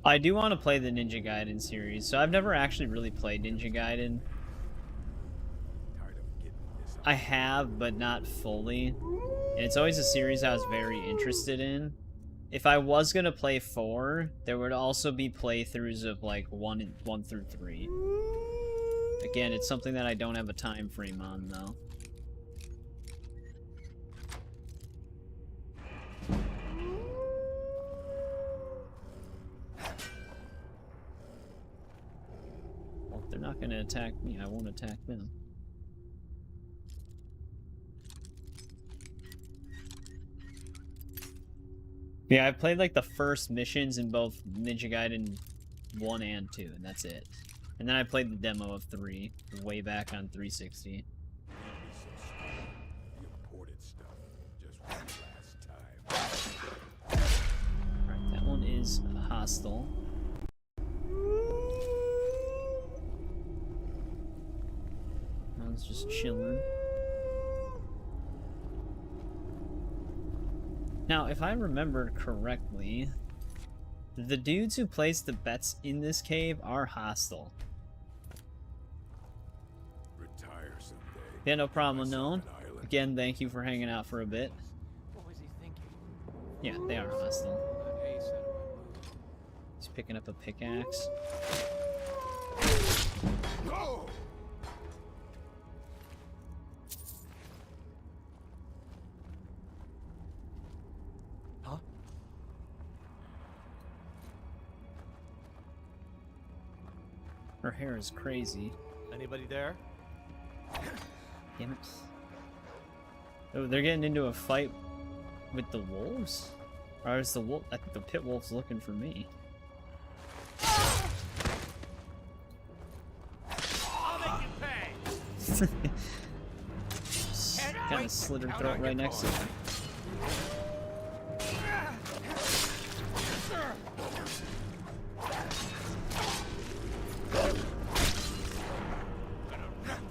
I do want to play the Ninja Gaiden series, so I've never actually really played Ninja Gaiden. I have, but not fully. And it's always a series I was very interested in. If I was gonna play 4, there would also be playthroughs of like 1 through 3. Again, it's something that I don't have a time frame on, though. Well, if they're not gonna attack me, I won't attack them. Yeah, I played like the first missions in both Ninja Gaiden 1 and 2, and that's it. And then I played the demo of 3 way back on 360. Right, that one is hostile. That one's just chilling. Now, if I remember correctly, the dudes who placed the bets in this cave are hostile. Retire someday. Yeah, no problem, Unknown. Again, thank you for hanging out for a bit. What was he thinking? Yeah, they are hostile. That ace out of my boot. He's picking up a pickaxe. No! Her hair is crazy. Anybody there? Damn it. Oh, they're getting into a fight with the wolves? Or is the wolf? I think the pit wolf's looking for me. I'll make you pay. Kind of slit her throat right next to her.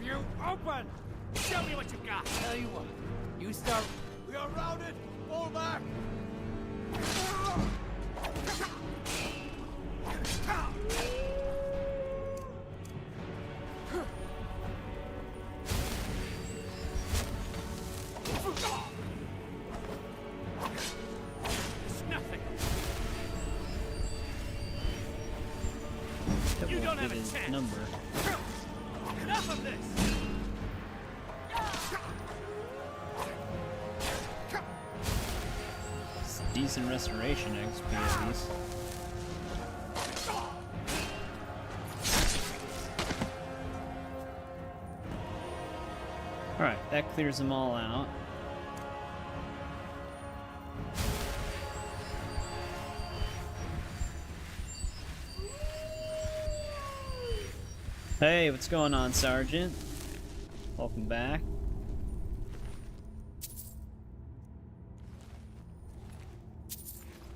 You open! Show me what you got! Tell you what, you start. We are routed! Fall back! It's nothing. Pit You wolf don't have did a his chance. number. Enough of this. It's decent restoration XP at least. Alright, that clears them all out. Hey, what's going on, Sergeant? Welcome back.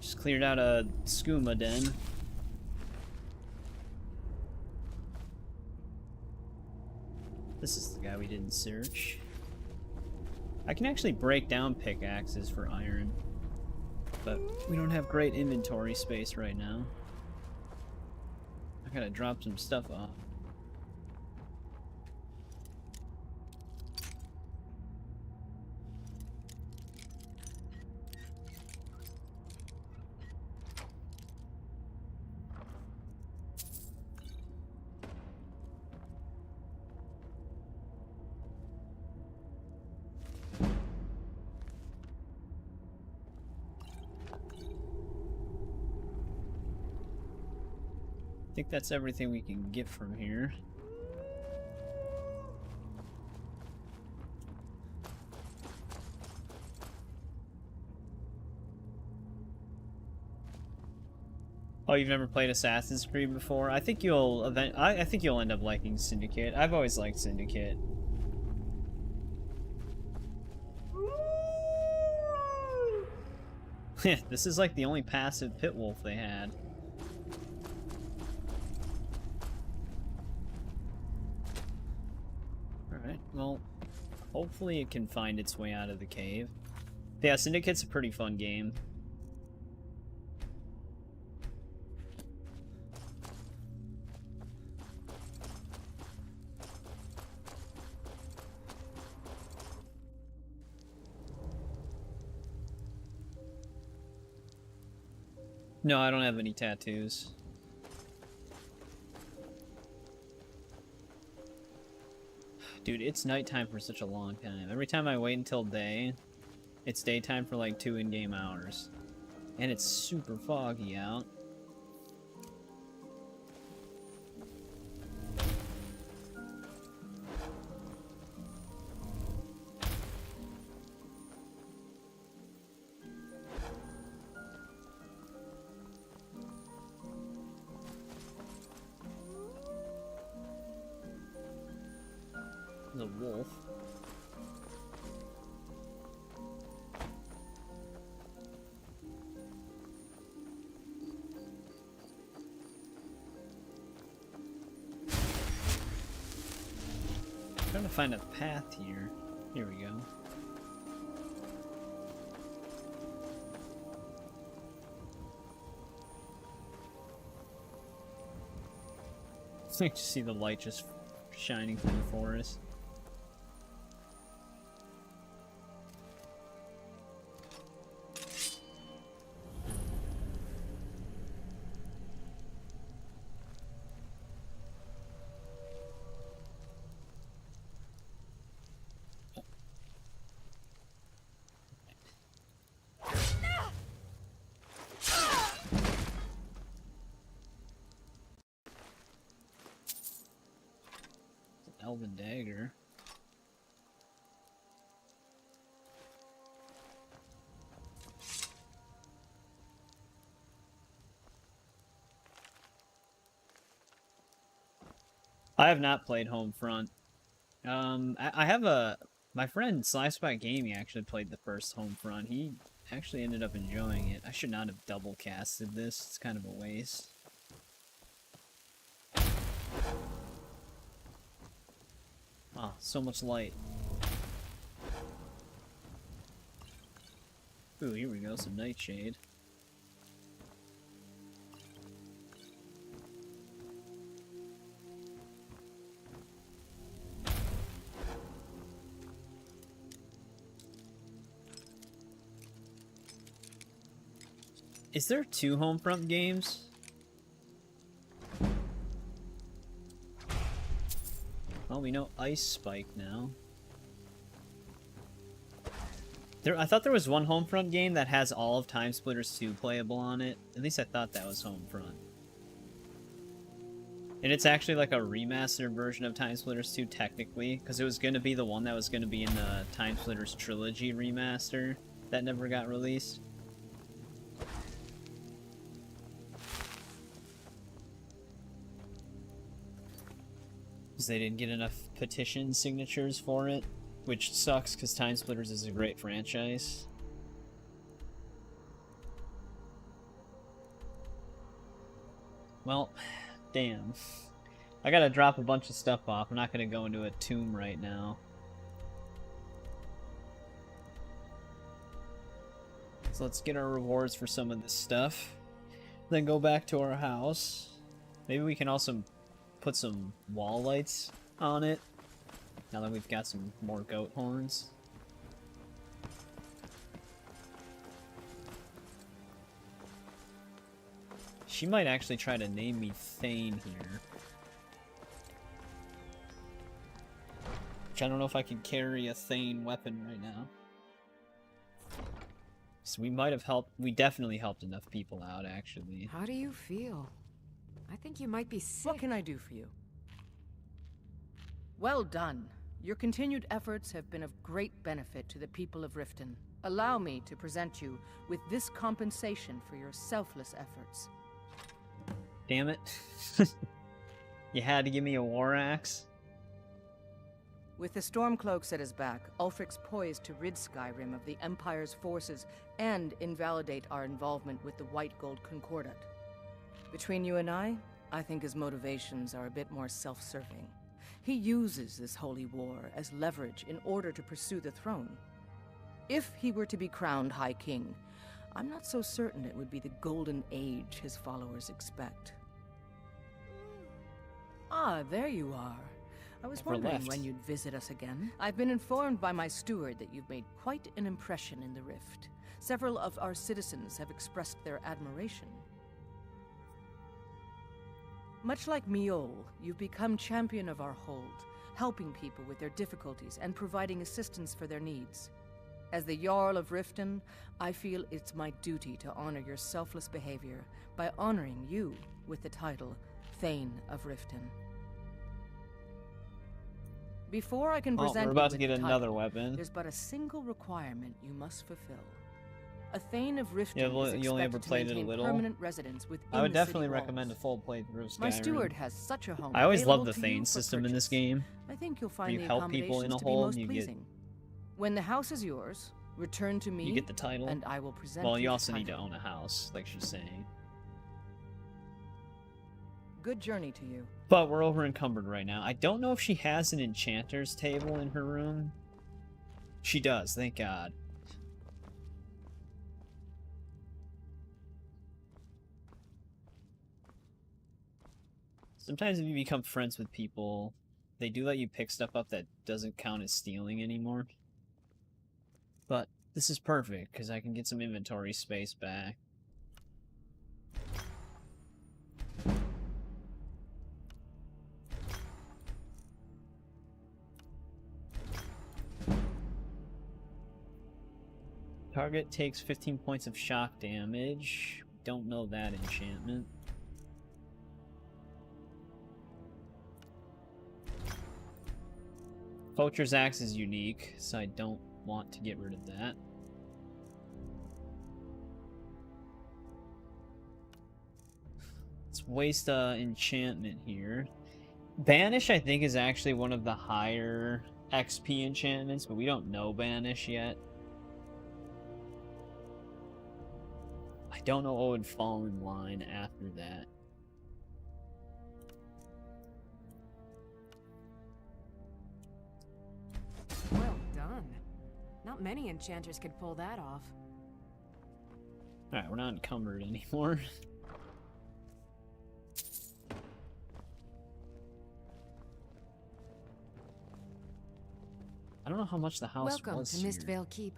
Just cleared out a skooma den. This is the guy we didn't search. I can actually break down pickaxes for iron, but we don't have great inventory space right now. I gotta drop some stuff off. I think that's everything we can get from here. Oh, you've never played Assassin's Creed before? I think you'll I think you'll end up liking Syndicate. I've always liked Syndicate. This is like the only passive pit wolf they had. Alright, well, hopefully it can find its way out of the cave. Yeah, Syndicate's a pretty fun game. No, I don't have any tattoos. Dude, it's nighttime for such a long time. Every time I wait until day, it's daytime for like 2 in-game hours. And it's super foggy out. The wolf. Trying to find a path here. Here we go. I can see the light just shining through the forest. Elven dagger. I have not played Homefront. I have my friend Sliceback Gaming actually played the first Homefront. He actually ended up enjoying it. I should not have double casted this. It's kind of a waste. Oh, so much light. Ooh, here we go, some nightshade. Is there 2 Homefront games? Well, we know Ice Spike now. I thought there was one Homefront game that has all of Time Splitters 2 playable on it. At least I thought that was Homefront. And it's actually like a remastered version of Time Splitters 2 technically, because it was going to be the one that was going to be in the Time Splitters Trilogy remaster that never got released. Because they didn't get enough petition signatures for it, which sucks because Time Splitters is a great franchise. Well, damn. I gotta drop a bunch of stuff off. I'm not gonna go into a tomb right now. So let's get our rewards for some of this stuff. Then go back to our house. Maybe we can also put some wall lights on it, now that we've got some more goat horns. She might actually try to name me Thane here. Which I don't know if I can carry a Thane weapon right now. So we might have helped, we definitely helped enough people out, actually. How do you feel? I think you might be sick. What can I do for you? Well done. Your continued efforts have been of great benefit to the people of Riften. Allow me to present you with this compensation for your selfless efforts. Damn it. You had to give me a war axe? With the Stormcloaks at his back, Ulfric's poised to rid Skyrim of the Empire's forces and invalidate our involvement with the White Gold Concordat. Between you and I think his motivations are a bit more self-serving. He uses this holy war as leverage in order to pursue the throne. If he were to be crowned High King, I'm not so certain it would be the golden age his followers expect. Ah, there you are. I was wondering when you'd visit us again. I've been informed by my steward that you've made quite an impression in the Rift. Several of our citizens have expressed their admiration. Much like Miol, you've become champion of our hold, helping people with their difficulties and providing assistance for their needs. As the Jarl of Riften, I feel it's my duty to honor your selfless behavior by honoring you with the title Thane of Riften. Before I can present we're about you to with get the another title, weapon. there's but a single requirement you must fulfill. A Thane of Riften Yeah, well, is you only ever expected to played it a maintain little. permanent residence within I would the city definitely walls. recommend a full playthrough of Skyrim. My steward has such a home. I always available love the to Thane you for system in this purchase. game. I think you'll Where find you the help people in accommodations a to be hole most and you pleasing. When the house is yours, return to me. You get the title. and I will present Well, you the also need to title. own a house, like she's saying. Good journey to you. But we're over encumbered right now. I don't know if she has an enchanter's table in her room. She does, thank God. Sometimes if you become friends with people, they do let you pick stuff up that doesn't count as stealing anymore. But this is perfect, because I can get some inventory space back. Target takes 15 points of shock damage. Don't know that enchantment. Poacher's Axe is unique, so I don't want to get rid of that. Let's waste enchantment here. Banish, I think, is actually one of the higher XP enchantments, but we don't know Banish yet. I don't know what would fall in line after that. Well done. Not many enchanters could pull that off. Alright, we're not encumbered anymore. I don't know how much the house Welcome was to here. Mistvale Keep.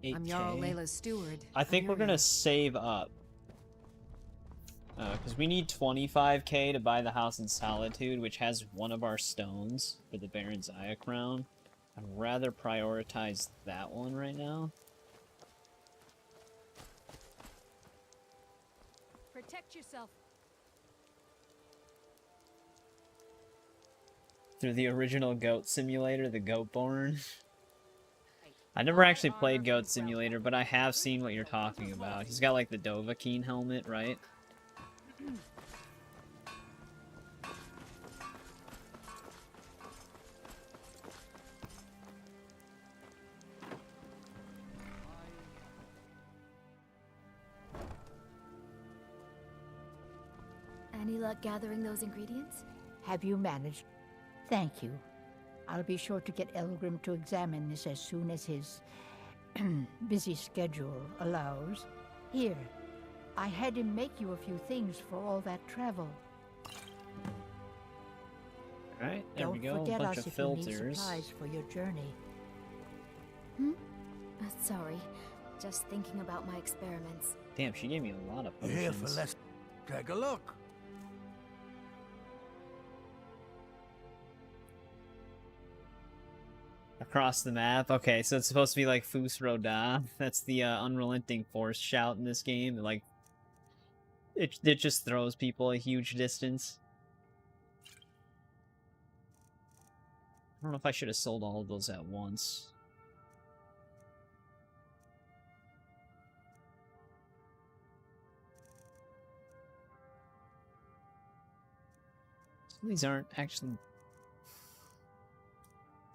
8K. I'm Jarl Layla's steward. I think I'm we're your gonna man. save up. Because we need 25k to buy the House in Solitude, which has one of our stones for the Baron's Eye Crown. I'd rather prioritize that one right now. Protect yourself. Through the original Goat Simulator, the Goatborn. I never actually played Goat Simulator, but I have seen what you're talking about. He's got like the Dovahkiin helmet, right? Any luck gathering those ingredients? Have you managed? Thank you. I'll be sure to get Elgrim to examine this as soon as his busy schedule allows. Here, I had him make you a few things for all that travel. Alright, there we go, a forget bunch us of if you need filters. supplies for your journey. Sorry, just thinking about my experiments. Damn, she gave me a lot of You're here for potions. less. Take a look. Across the map? Okay, so it's supposed to be like Fus Roda. That's the unrelenting force shout in this game. Like, It just throws people a huge distance. I don't know if I should have sold all of those at once. Some of these aren't actually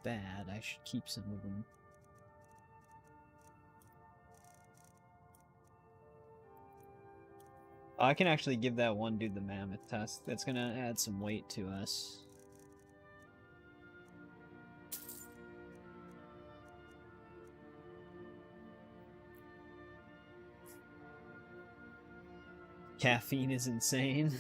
bad. I should keep some of them. I can actually give that one dude the mammoth tusk. That's gonna add some weight to us. Caffeine is insane.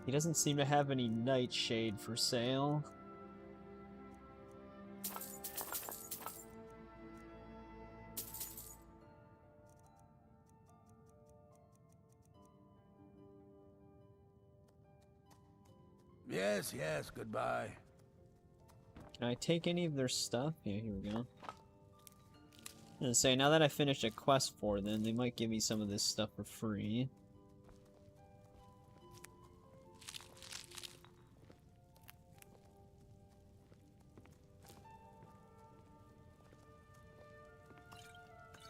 He doesn't seem to have any nightshade for sale. Yes, yes, goodbye. Can I take any of their stuff? Yeah, here we go. And say, now that I finished a quest for them, they might give me some of this stuff for free.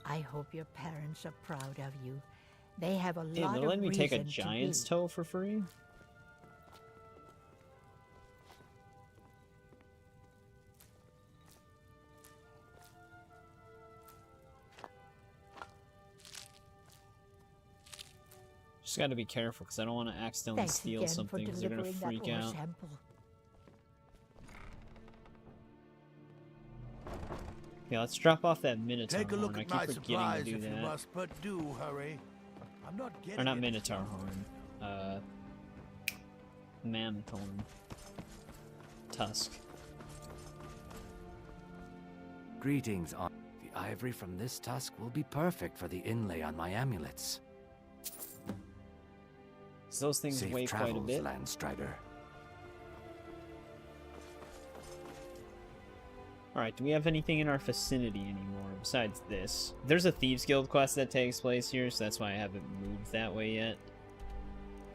I hope your parents are proud of you. They have a Damn, lot they're of letting me take a reason to giant's be. toe for free? Just gotta be careful, because I don't want to accidentally Thanks steal again for something, because they're gonna delivering that freak ore out. sample. Yeah, let's drop off that Minotaur Take a look horn. at I my keep forgetting supplies to do if you that. must, but do hurry. I'm not getting Or not it. Minotaur horn. Mammoth horn. Tusk. Greetings, on the ivory from this tusk will be perfect for the inlay on my amulets. So those things Safe weigh quite a travels, bit. Landstrider. Alright, do we have anything in our vicinity anymore besides this? There's a Thieves Guild quest that takes place here, so that's why I haven't moved that way yet.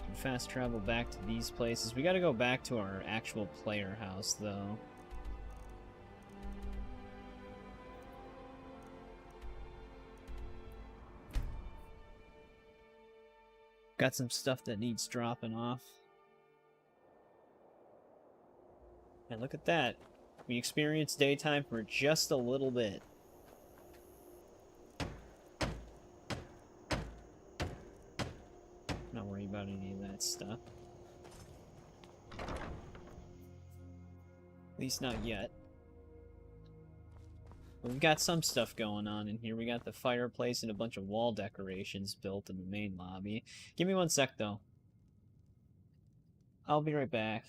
Can fast travel back to these places. We gotta go back to our actual player house, though. Got some stuff that needs dropping off. And look at that. We experienced daytime for just a little bit. Not worry about any of that stuff. At least not yet. But we've got some stuff going on in here. We got the fireplace and a bunch of wall decorations built in the main lobby. Give me one sec, though. I'll be right back.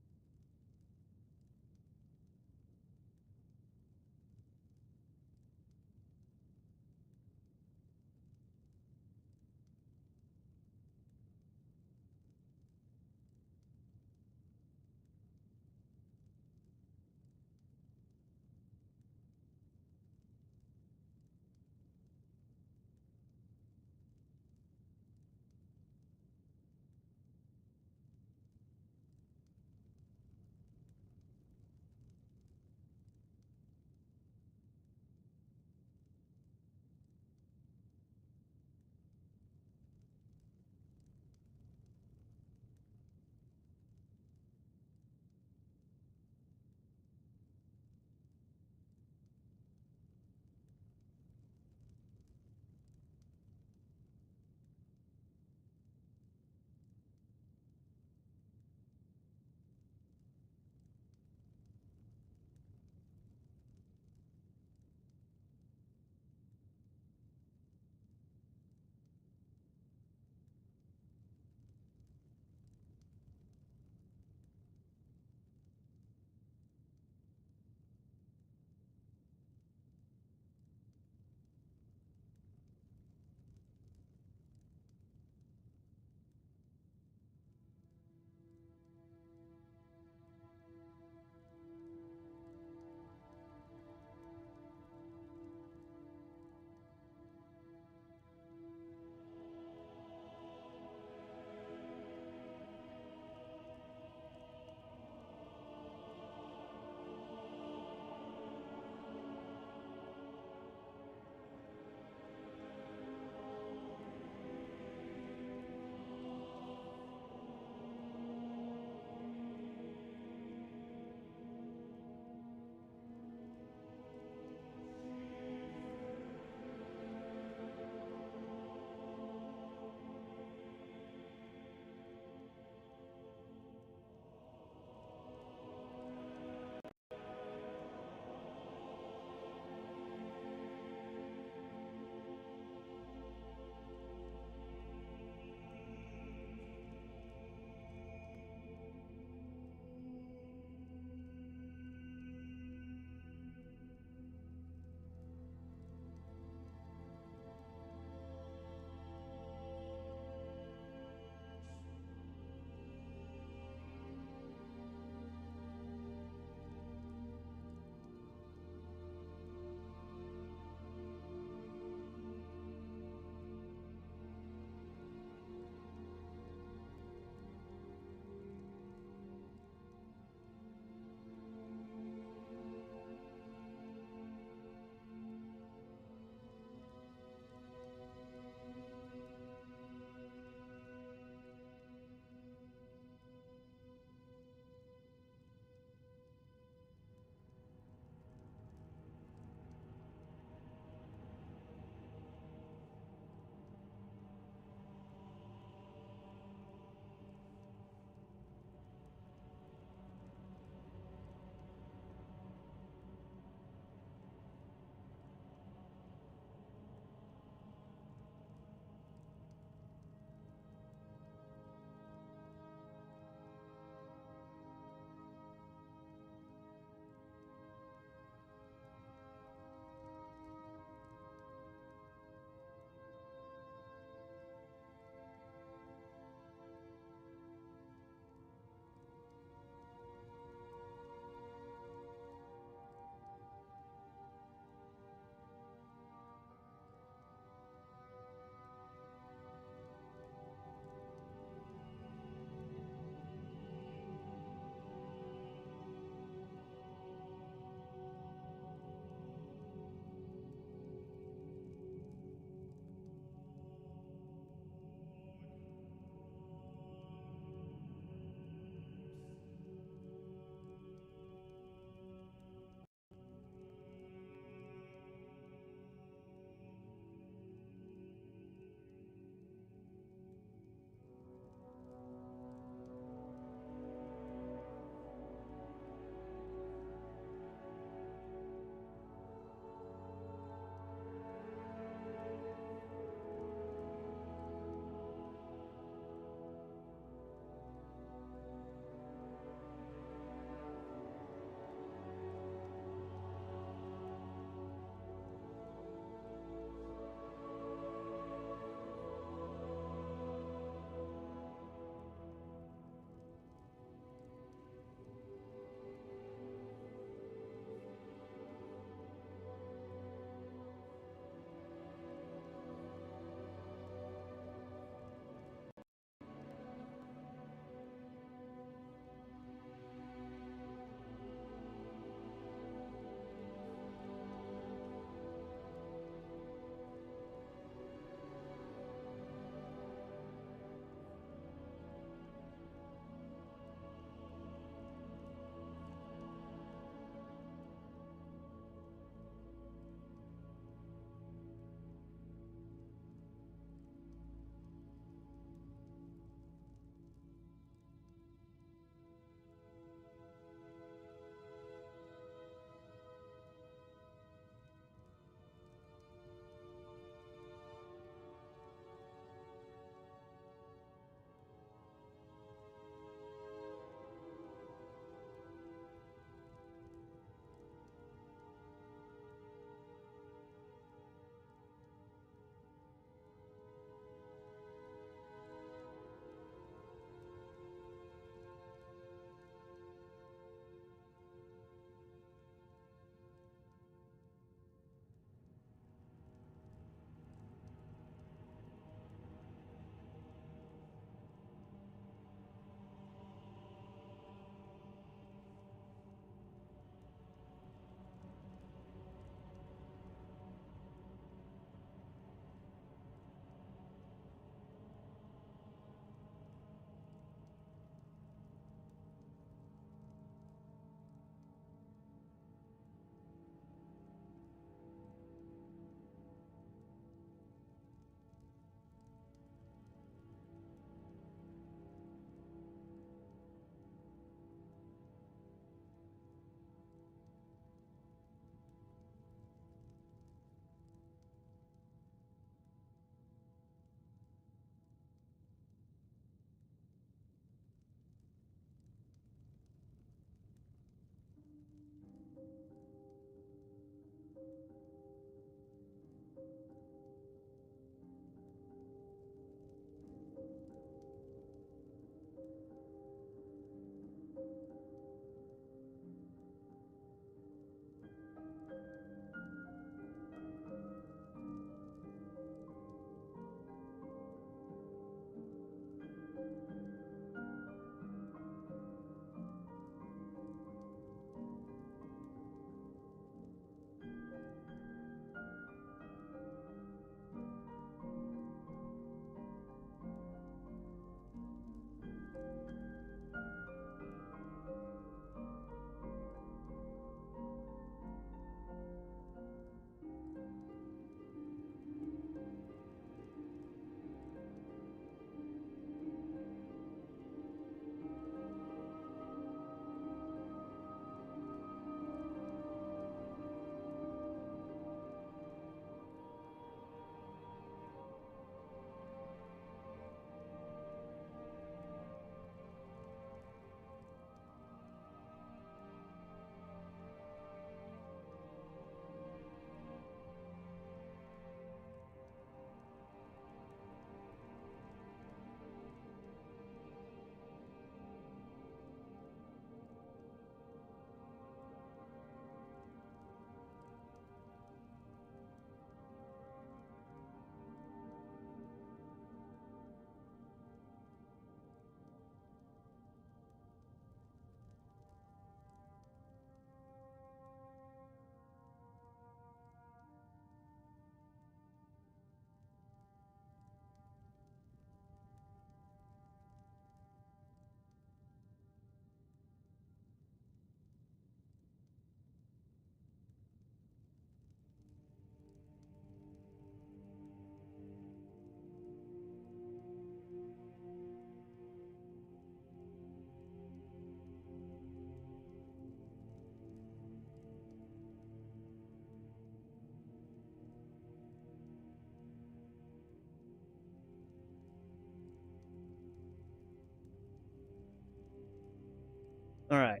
Alright,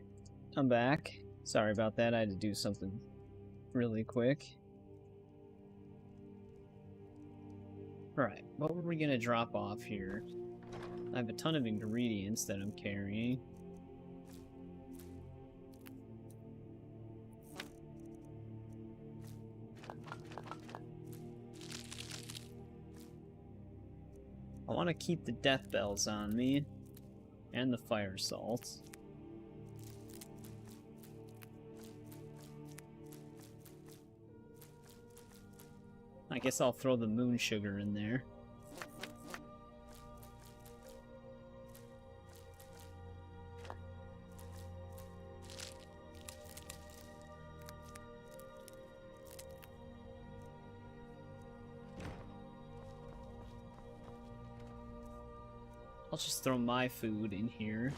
I'm back. Sorry about that, I had to do something really quick. Alright, what were we gonna drop off here? I have a ton of ingredients that I'm carrying. I want to keep the death bells on me, and the fire salts. I guess I'll throw the moon sugar in there. I'll just throw my food in here.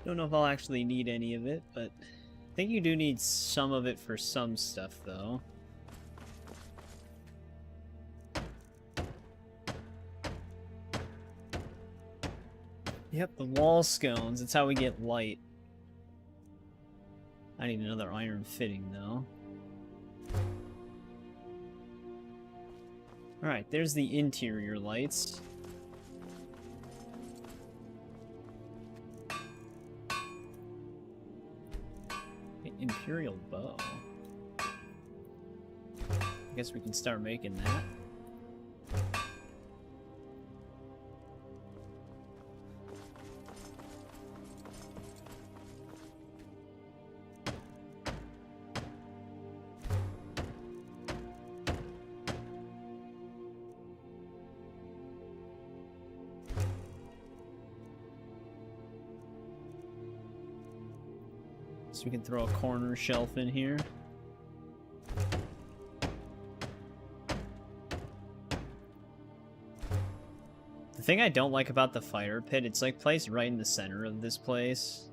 Don't know if I'll actually need any of it, but I think you do need some of it for some stuff, though. Yep, the wall scones. It's how we get light. I need another iron fitting, though. Alright, there's the interior lights. Imperial bow. I guess we can start making that. So we can throw a corner shelf in here. The thing I don't like about the fire pit, it's like placed right in the center of this place.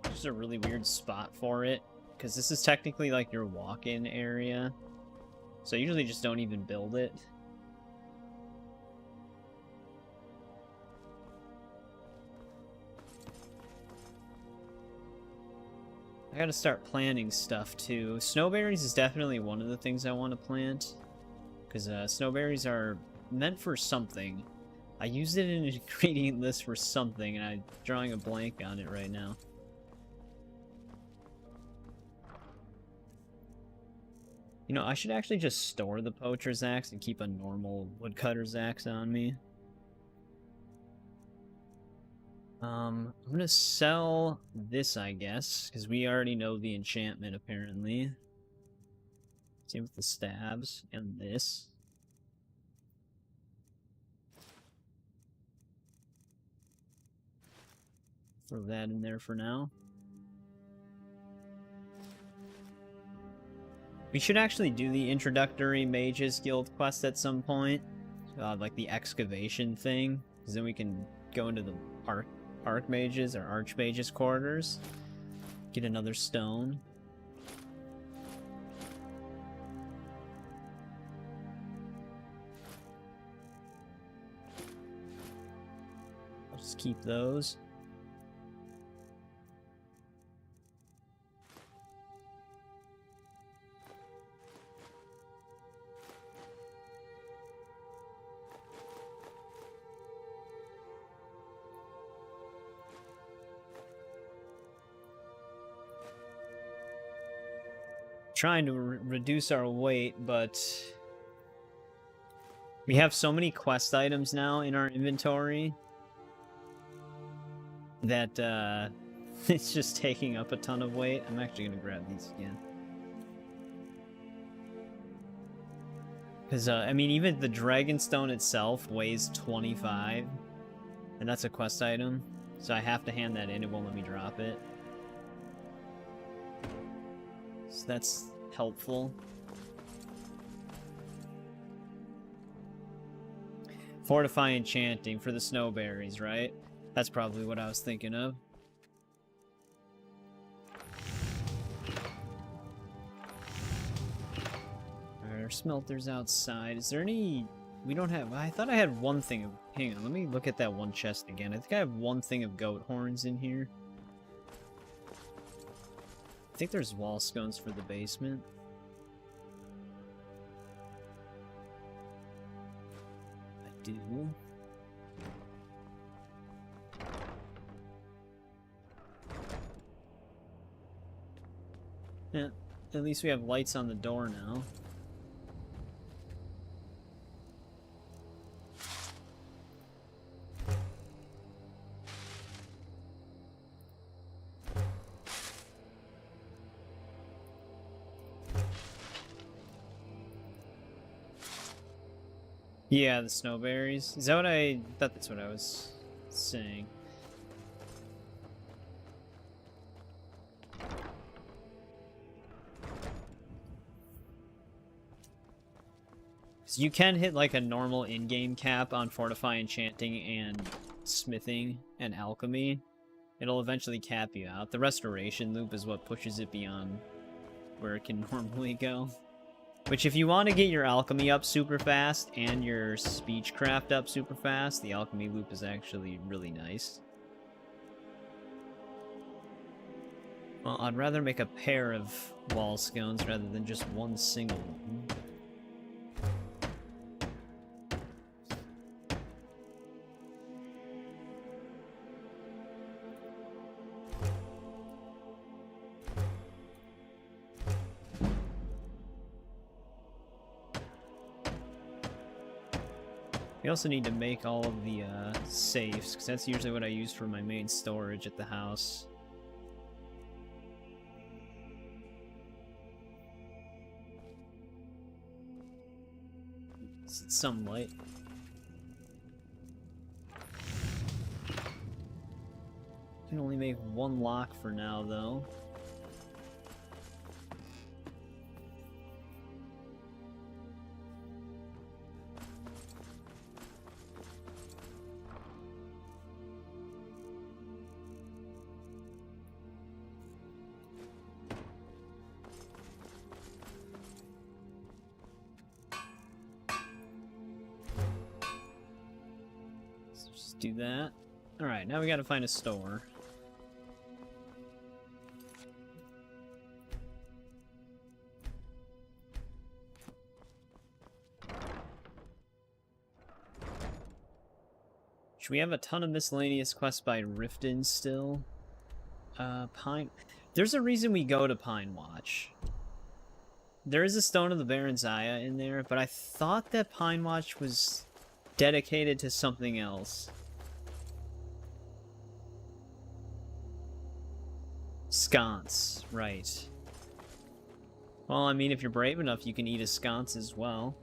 Just a really weird spot for it, because this is technically like your walk-in area. So I usually just don't even build it. I gotta start planting stuff too. Snowberries is definitely one of the things I want to plant. Because snowberries are meant for something. I used it in an ingredient list for something, and I'm drawing a blank on it right now. You know, I should actually just store the poacher's axe and keep a normal woodcutter's axe on me. I'm gonna sell this, I guess, because we already know the enchantment, apparently. Same with the stabs, and this. Throw that in there for now. We should actually do the introductory Mages Guild quest at some point. Like the excavation thing, because then we can go into the Archmages or Archmages quarters. Get another stone. I'll just keep those. Trying to reduce our weight, but we have so many quest items now in our inventory that it's just taking up a ton of weight. I'm actually going to grab these again. Because, I mean, even the Dragonstone itself weighs 25, and that's a quest item, so I have to hand that in. It won't let me drop it. So that's helpful. Fortify enchanting for the snowberries, right? That's probably what I was thinking of. Alright, our smelter's outside. Is there any We don't have... I thought I had one thing of... Hang on, let me look at that one chest again. I think I have one thing of goat horns in here. I think there's wall scones for the basement. I do. Yeah, at least we have lights on the door now. Yeah, the snowberries. Is that what I thought? That's what I was saying. So you can hit like a normal in-game cap on Fortify, Enchanting, and Smithing and Alchemy. It'll eventually cap you out. The Restoration loop is what pushes it beyond where it can normally go. Which, if you want to get your Alchemy up super fast and your Speechcraft up super fast, the Alchemy loop is actually really nice. Well, I'd rather make a pair of wall scones rather than just one single one. We also need to make all of the safes, because that's usually what I use for my main storage at the house. It's some light. Can only make one lock for now, though. Do that. Alright, now we gotta find a store. Should we have a ton of miscellaneous quests by Riften still? Pine... There's a reason we go to Pine Watch. There is a Stone of the Baron Zaya in there, but I thought that Pine Watch was dedicated to something else. Sconce, right. Well, I mean, if you're brave enough, you can eat a sconce as well.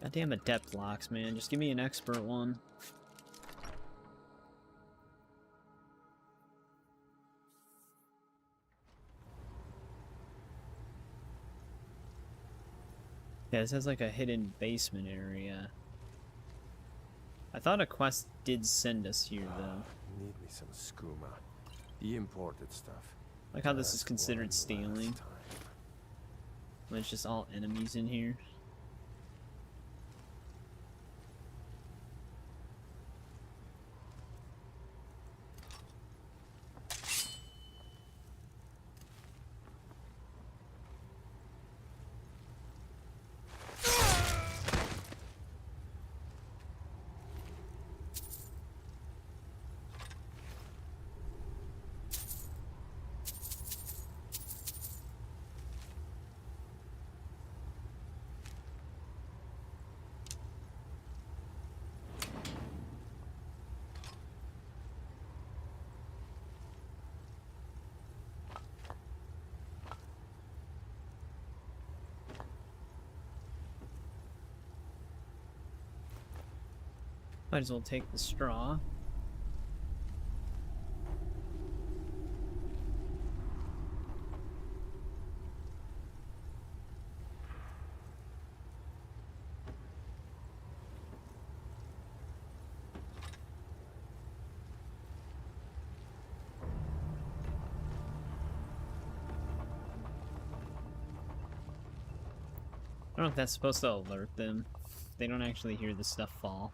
Goddamn adept locks, man. Just give me an expert one. Yeah, this has like a hidden basement area. I thought a quest did send us here, though. Need me some skooma. The imported stuff. Like how this is considered stealing. When it's just all enemies in here. Might as well take the straw. don't know if that's supposed to alert them. They don't actually hear the stuff fall.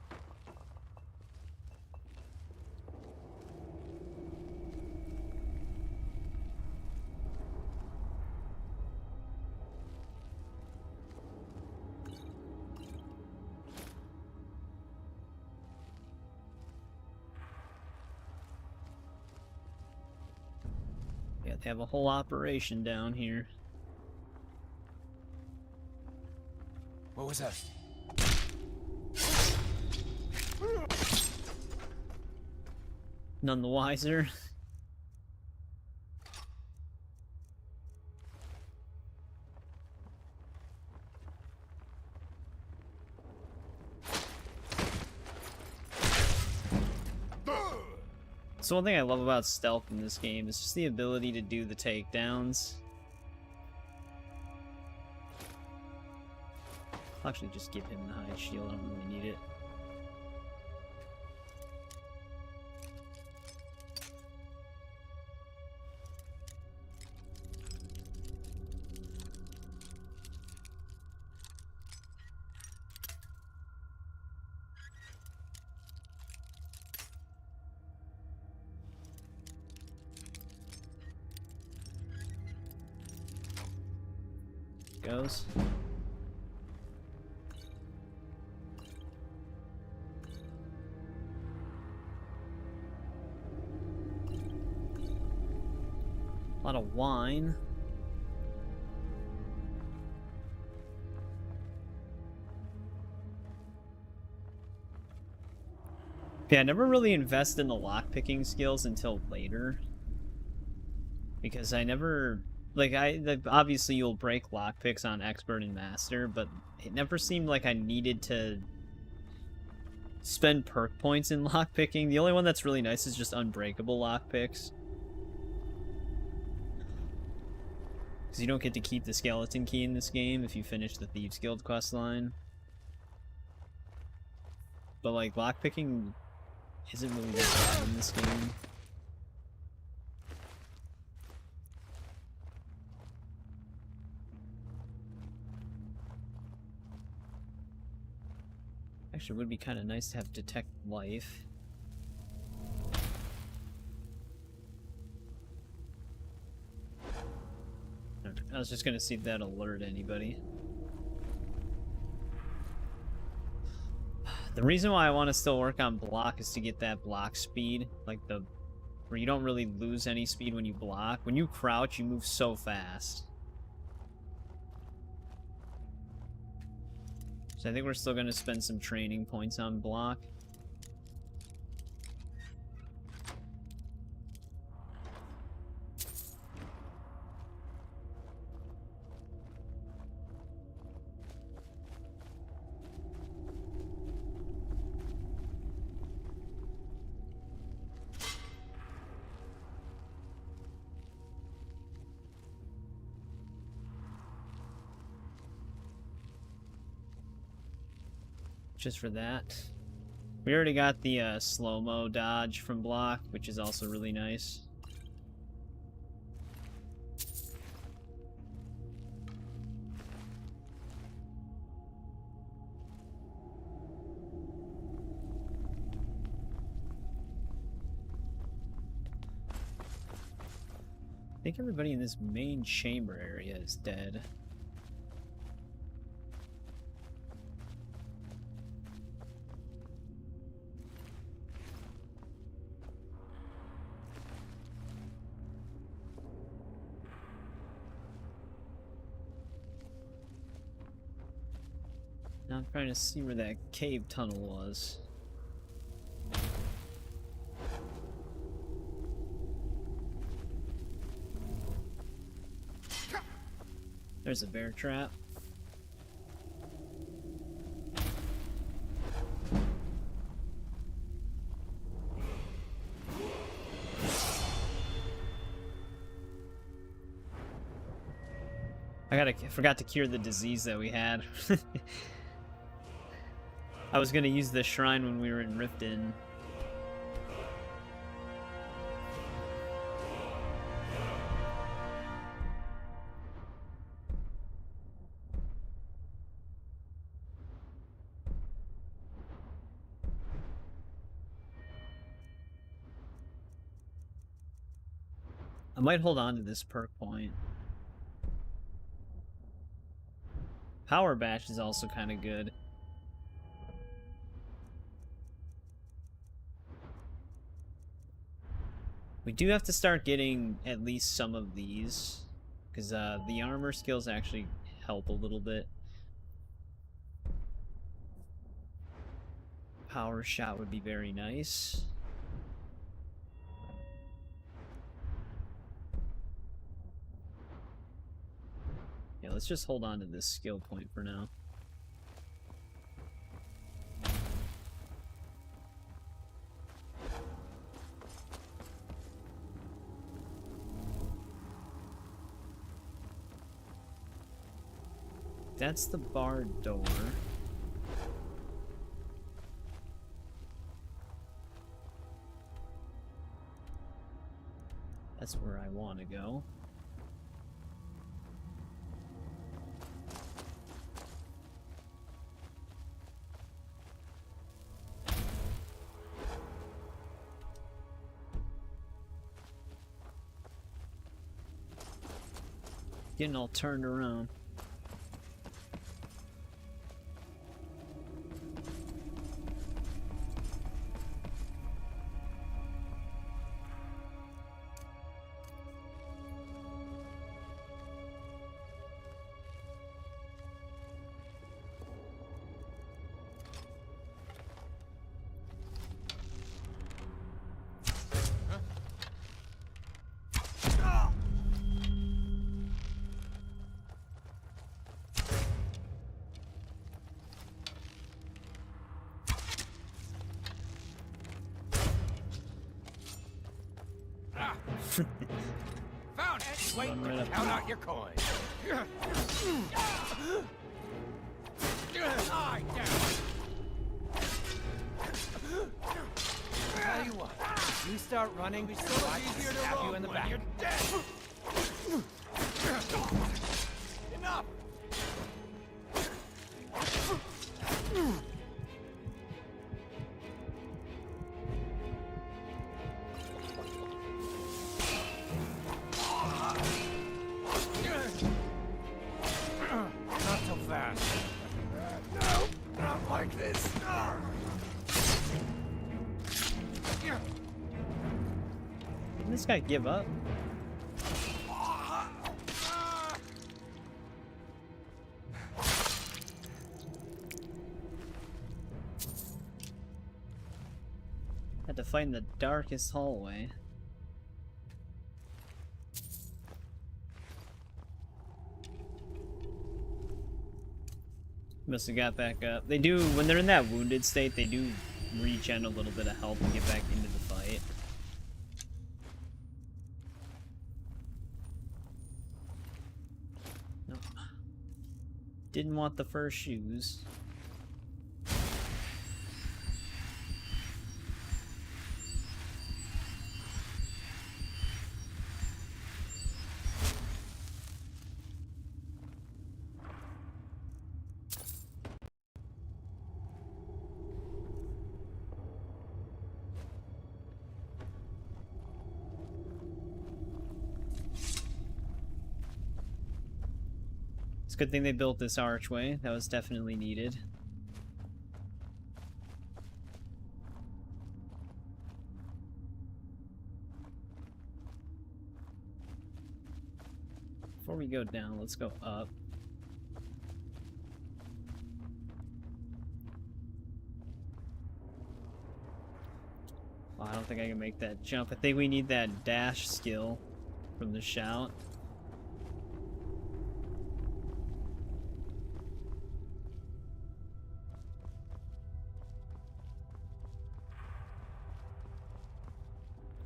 Yeah, they have a whole operation down here. What was that? None the wiser. So one thing I love about stealth in this game is just the ability to do the takedowns. I'll actually just give him the high shield, I don't really need it. Goes. A lot of wine. Yeah, I never really invested in the lockpicking skills until later. Because I never... Like, obviously you'll break lockpicks on Expert and Master, but it never seemed like I needed to spend perk points in lockpicking. The only one that's really nice is just unbreakable lockpicks. Because you don't get to keep the skeleton key in this game if you finish the Thieves Guild questline. But, like, lockpicking isn't really that bad in this game. Actually, it would be kind of nice to have Detect Life. I was just gonna see if that alert anybody. The reason why I want to still work on block is to get that block speed, like where you don't really lose any speed when you block. When you crouch, you move so fast. So I think we're still going to spend some training points on block. Just for that. We already got the slow-mo dodge from block, which is also really nice. I think everybody in this main chamber area is dead. Now I'm trying to see where that cave tunnel was. There's a bear trap. I forgot to cure the disease that we had. I was gonna use the shrine when we were in Riften. I might hold on to this perk point. Power Bash is also kind of good. We do have to start getting at least some of these, because the armor skills actually help a little bit. Power Shot would be very nice. Yeah, let's just hold on to this skill point for now. That's the barred door. That's where I want to go. Getting all turned around. Found it! Wait, Right up count out your coin. Lie down. Tell you what, you start running, so much easier to stab you in the back. You're dead. Enough. Not so fast. No, not like this. Didn't this guy give up? Had to find the darkest hallway. Must have got back up. They do, when they're in that wounded state, they do regen a little bit of health and get back into the fight. Nope. Didn't want the first shoes. It's a good thing they built this archway. That was definitely needed. Before we go down, let's go up. Well, I don't think I can make that jump. I think we need that dash skill from the shout.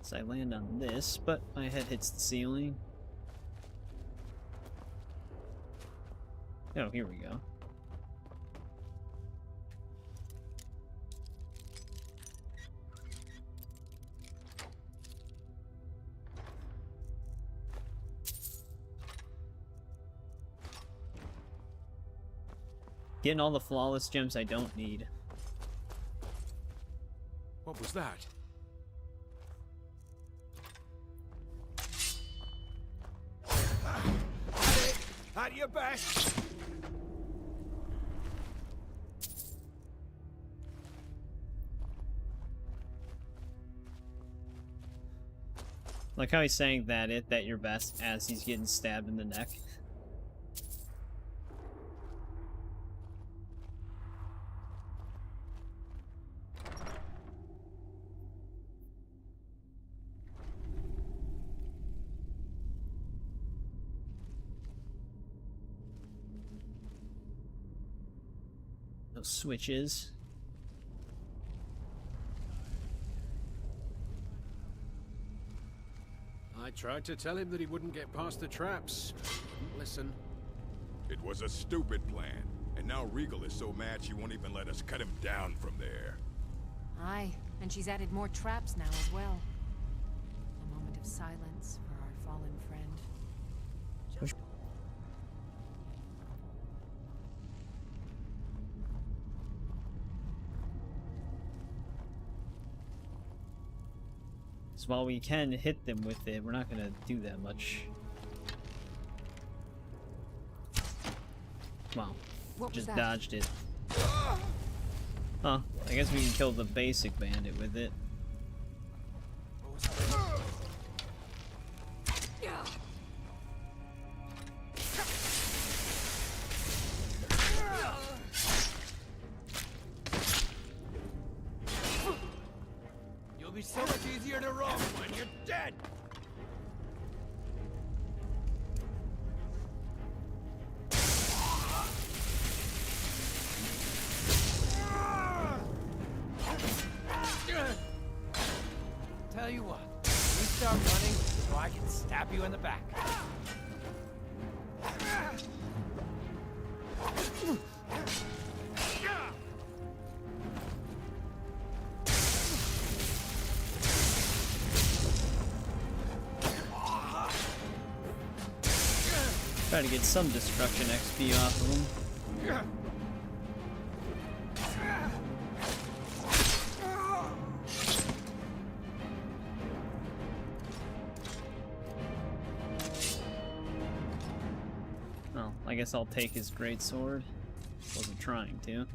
So I land on this, but my head hits the ceiling. Oh, here we go. Getting all the flawless gems I don't need. What was that? At your best. Like how he's saying that your best as he's getting stabbed in the neck. Those switches. I tried to tell him that he wouldn't get past the traps. Didn't listen. It was a stupid plan. And now Regal is so mad she won't even let us cut him down from there. Aye, and she's added more traps now as well. A moment of silence for our fallen friend. So while we can hit them with it, we're not gonna do that much. Wow, just dodged it. Huh, I guess we can kill the basic bandit with it. You'll be so much easier to roll when you're dead. Tell you what, you start running so I can stab you in the back. Try to get some destruction XP off of them. Well, I guess I'll take his greatsword. Wasn't trying to.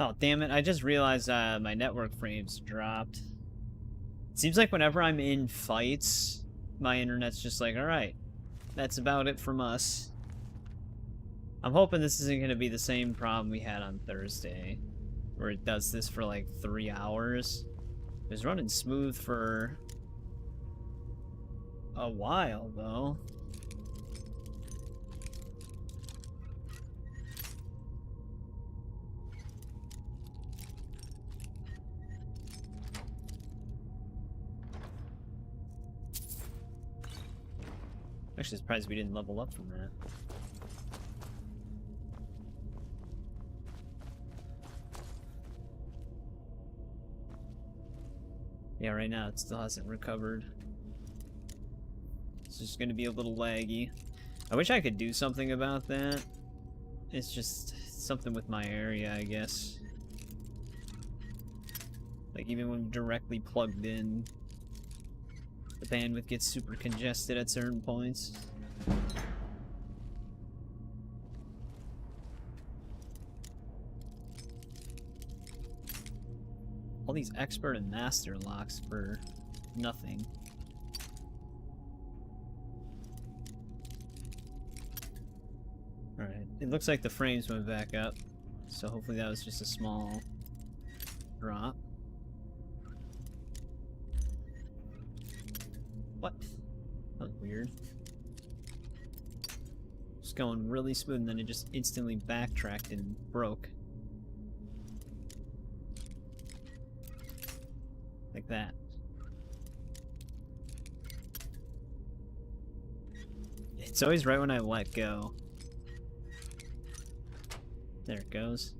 Oh, damn it. I just realized my network frames dropped. It seems like whenever I'm in fights, my internet's just like, alright, that's about it from us. I'm hoping this isn't going to be the same problem we had on Thursday, where it does this for like 3 hours. It was running smooth for a while, though. Actually surprised we didn't level up from that. Yeah, right now it still hasn't recovered. It's just gonna be a little laggy. I wish I could do something about that. It's just something with my area, I guess. Like even when directly plugged in, the bandwidth gets super congested at certain points. All these expert and master locks for nothing. Alright, it looks like the frames went back up, so hopefully that was just a small drop. What? That was weird. Just going really smooth and then it just instantly backtracked and broke. Like that. It's always right when I let go. There it goes.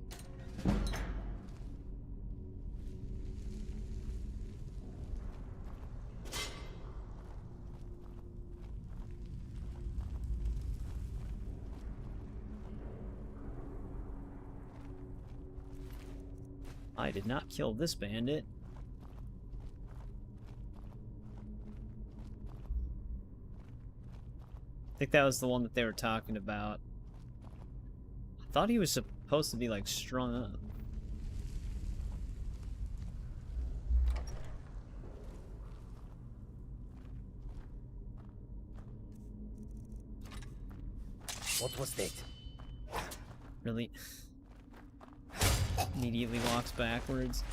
I did not kill this bandit. I think that was the one that they were talking about. I thought he was supposed to be, like, strung up. What was that? Really? Immediately walks backwards.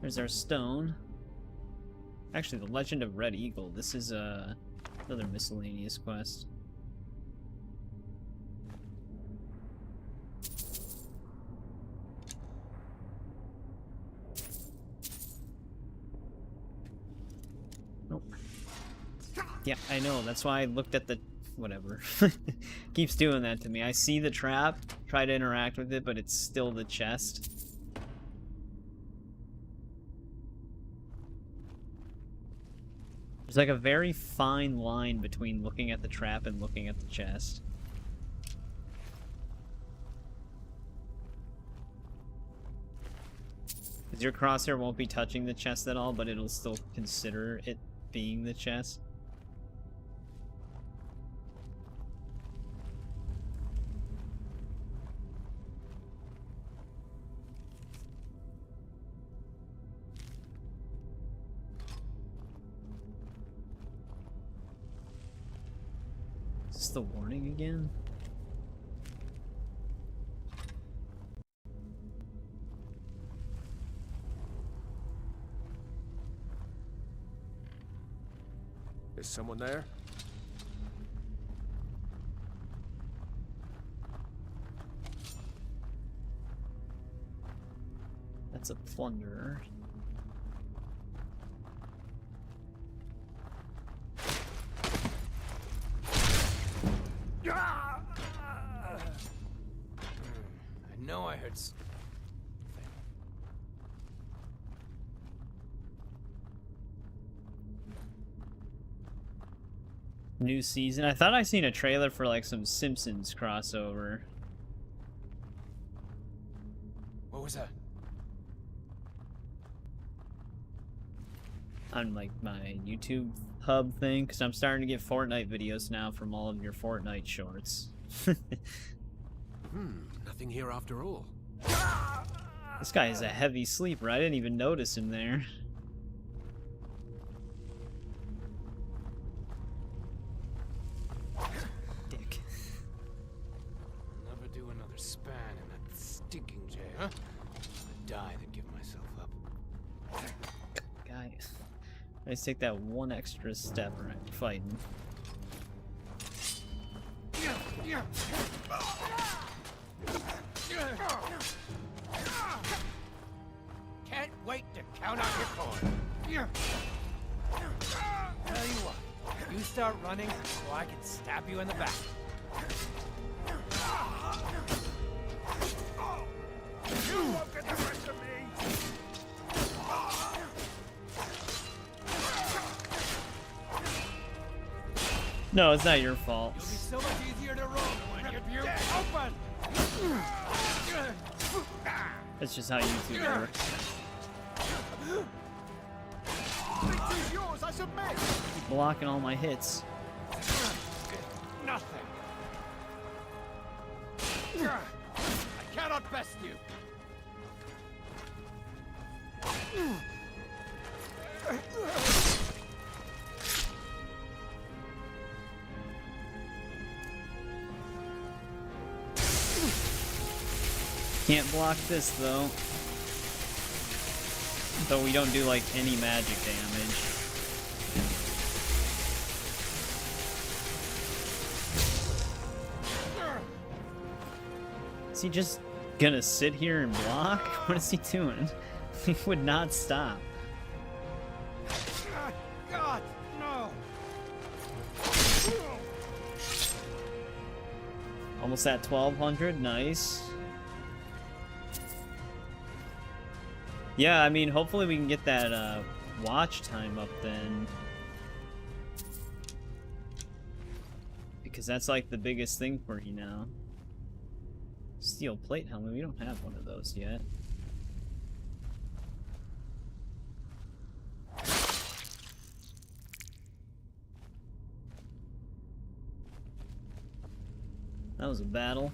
There's our stone. Actually, the Legend of Red Eagle. This is another miscellaneous quest. Nope. Yeah, I know. That's why I looked at the... whatever. Keeps doing that to me. I see the trap, try to interact with it, but it's still the chest. There's like a very fine line between looking at the trap and looking at the chest. Because your crosshair won't be touching the chest at all, but it'll still consider it being the chest. Is this the warning again? Is someone there? That's a plunderer. I know I heard New season. I thought I seen a trailer for like some Simpsons crossover. What was that? On like my YouTube hub thing, because I'm starting to get Fortnite videos now from all of your Fortnite shorts. Nothing here after all. This guy is a heavy sleeper. I didn't even notice him there. Dick. Never do another span in that stinking jail, huh? I'd die than give myself up. Guy. Let's take that one extra step right fighting. Can't wait to count out your coin. Tell you what, you start running so I can stab you in the back. You won't get the rest of me! No, it's not your fault. You'll be so much easier to roll when you're open! That's just how YouTube works. Victory's yours, I submit! Keep blocking all my hits. Nothing. I cannot best you. Can't block this though. Though we don't do like any magic damage. Is he just gonna sit here and block? What is he doing? He would not stop. God, no! Almost at 1200, nice. Yeah, I mean, hopefully we can get that watch time up then. Because that's like the biggest thing for you now. Steel plate helmet, we don't have one of those yet. That was a battle.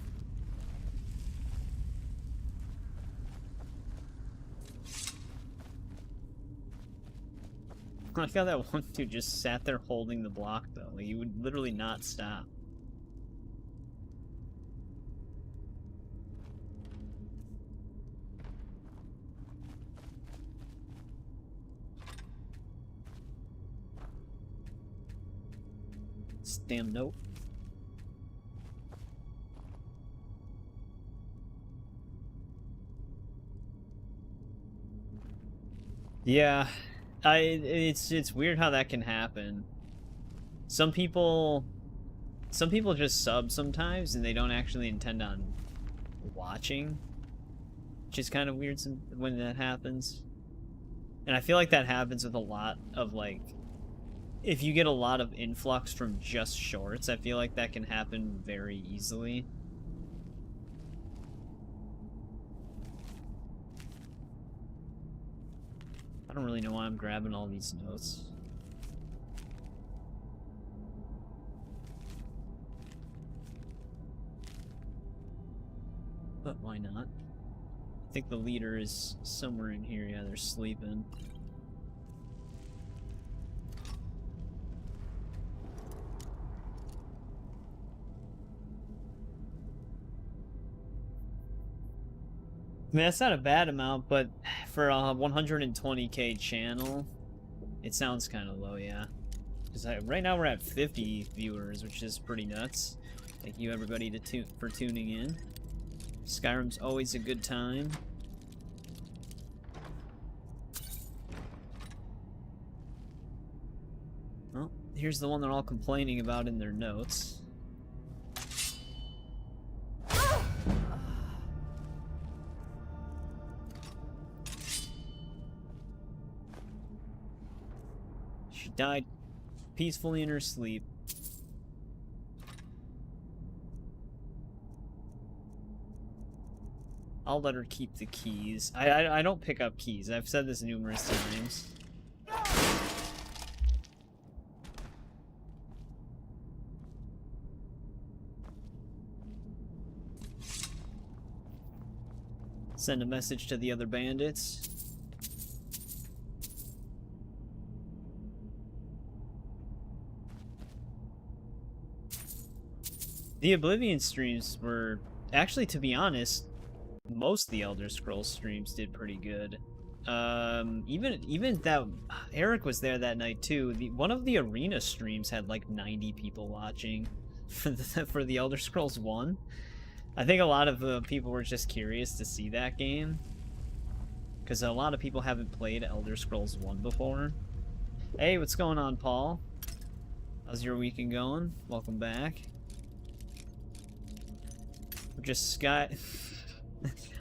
I like how that one dude just sat there holding the block though. Like, he would literally not stop. Damn note. Yeah, it's weird how that can happen. Some people just sub sometimes and they don't actually intend on watching, which is kind of weird when that happens. And I feel like that happens with a lot of, like, if you get a lot of influx from just shorts, I feel like that can happen very easily. I don't really know why I'm grabbing all these notes. But why not? I think the leader is somewhere in here. Yeah, they're sleeping. I mean, that's not a bad amount, but for a 120k channel, it sounds kind of low, yeah. Because right now we're at 50 viewers, which is pretty nuts. Thank you everybody for tuning in. Skyrim's always a good time. Well, here's the one they're all complaining about in their notes. She died peacefully in her sleep. I'll let her keep the keys. I don't pick up keys. I've said this numerous times. Send a message to the other bandits. The Oblivion streams were, actually, to be honest, most of the Elder Scrolls streams did pretty good. Even that Eric was there that night too. One of the arena streams had like 90 people watching for the Elder Scrolls 1. I think a lot of people were just curious to see that game, because a lot of people haven't played Elder Scrolls 1 before. Hey, what's going on, Paul? How's your weekend going? Welcome back. We're just I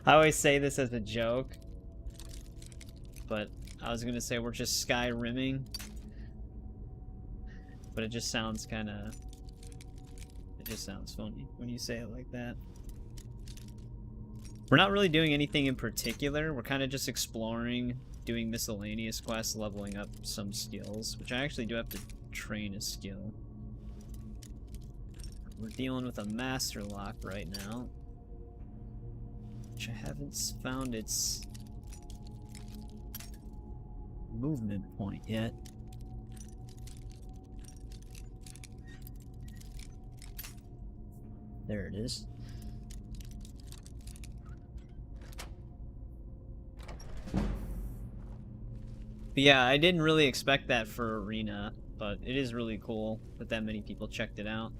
always say this as a joke, but I was gonna say we're just Skyrimming, but it just sounds kind of, it just sounds funny when you say it like that. We're not really doing anything in particular. We're kind of just exploring, doing miscellaneous quests, leveling up some skills, which I actually do have to train a skill. We're dealing with a master lock right now, which I haven't found its movement point yet. There it is. But yeah, I didn't really expect that for Arena, but it is really cool that many people checked it out.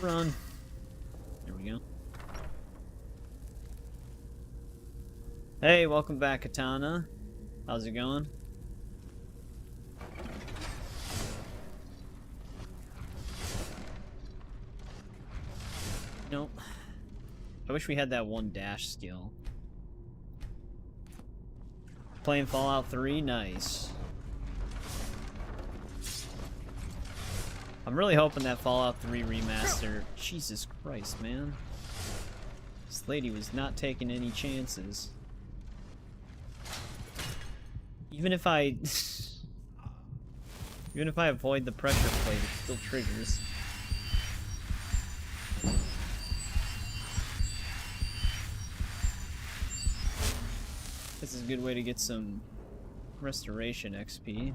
Run. There we go. Hey, welcome back, Katana. How's it going? Nope. I wish we had that one dash skill. Playing Fallout 3? Nice. I'm really hoping that Fallout 3 remaster... Jesus Christ, man. This lady was not taking any chances. Even if I... Even if I avoid the pressure plate, it still triggers. This is a good way to get some restoration XP.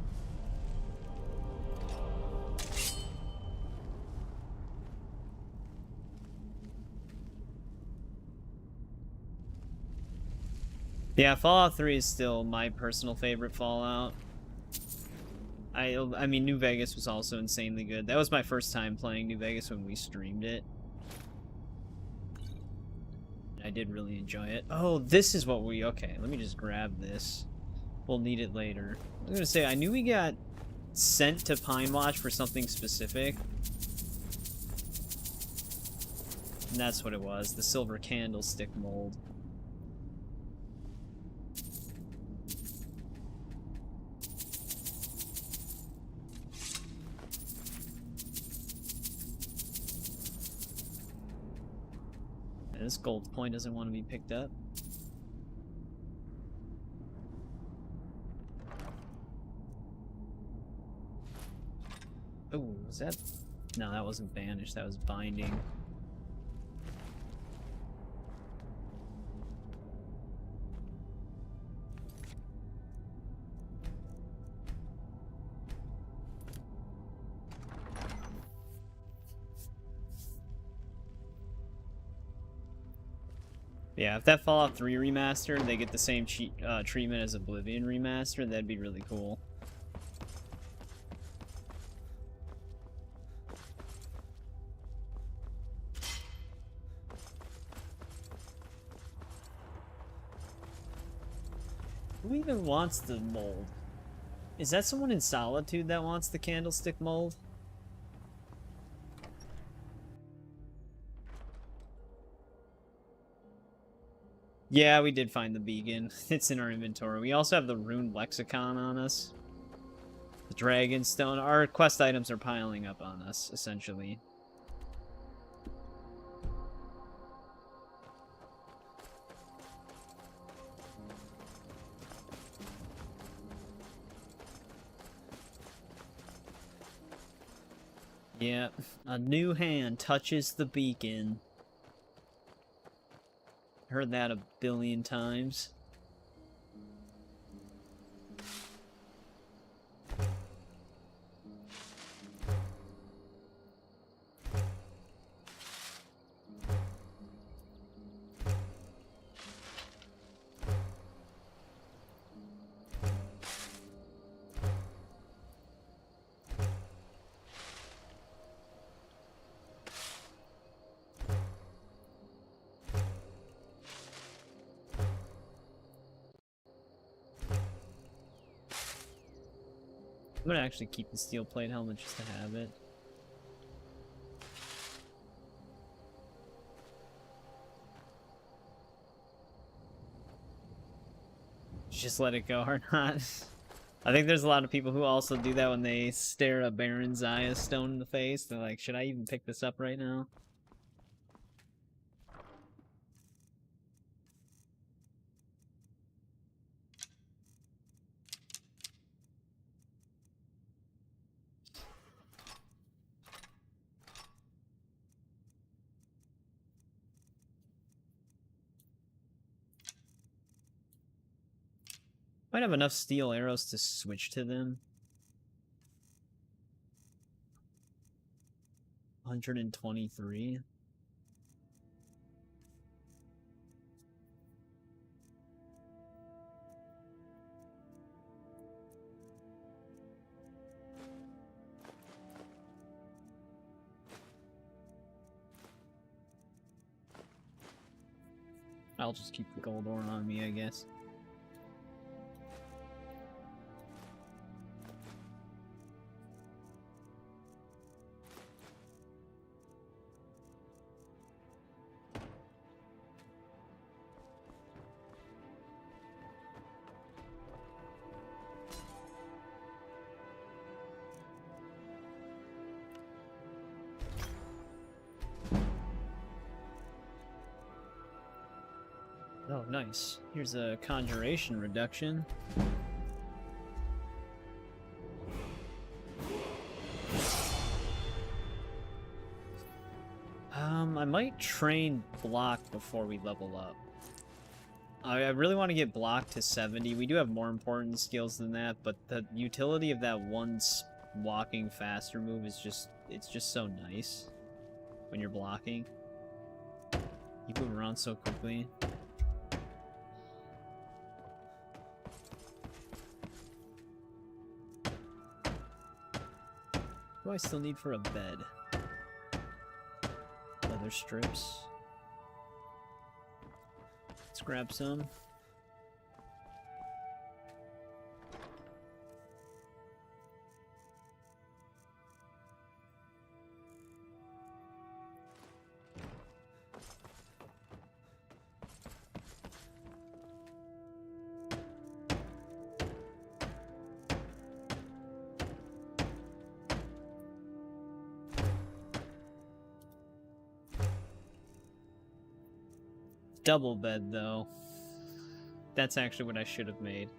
Yeah, Fallout 3 is still my personal favorite Fallout. I mean, New Vegas was also insanely good. That was my first time playing New Vegas when we streamed it. I did really enjoy it. Oh, this is what we... Okay, let me just grab this. We'll need it later. I was gonna say, I knew we got sent to Pine Watch for something specific. And that's what it was. The silver candlestick mold. This gold point doesn't want to be picked up. Oh, was that? No, that wasn't banished. That was binding. Yeah, if that Fallout 3 remaster, they get the same treatment as Oblivion remaster, that'd be really cool. Who even wants the mold? Is that someone in Solitude that wants the candlestick mold? Yeah, we did find the beacon. It's in our inventory. We also have the rune lexicon on us. The dragon stone. Our quest items are piling up on us, essentially. Yeah, a new hand touches the beacon. Heard that a billion times. I'm gonna actually keep the steel plate helmet just to have it. Just let it go or not. I think there's a lot of people who also do that when they stare a Baron's Eye stone in the face. They're like, should I even pick this up right now? Might have enough steel arrows to switch to them. 123. I'll just keep the gold ore on me, I guess. nice. Here's a conjuration reduction. I might train block before we level up. I really want to get block to 70. We do have more important skills than that, but the utility of that one walking faster move is just, it's just so nice when you're blocking. You move around so quickly. What do I still need for a bed? Leather strips. Let's grab some. Double bed, though. That's actually what I should have made.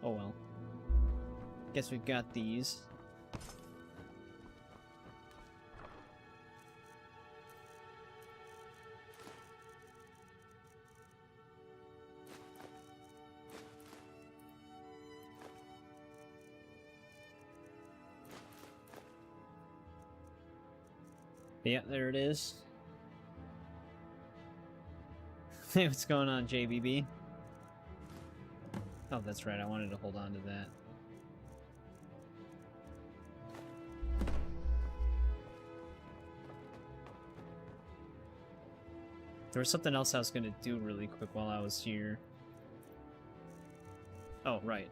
Oh well. Guess we've got these. Yeah, there it is. Hey, what's going on, JBB? Oh, that's right, I wanted to hold on to that. There was something else I was gonna do really quick while I was here. Oh, right.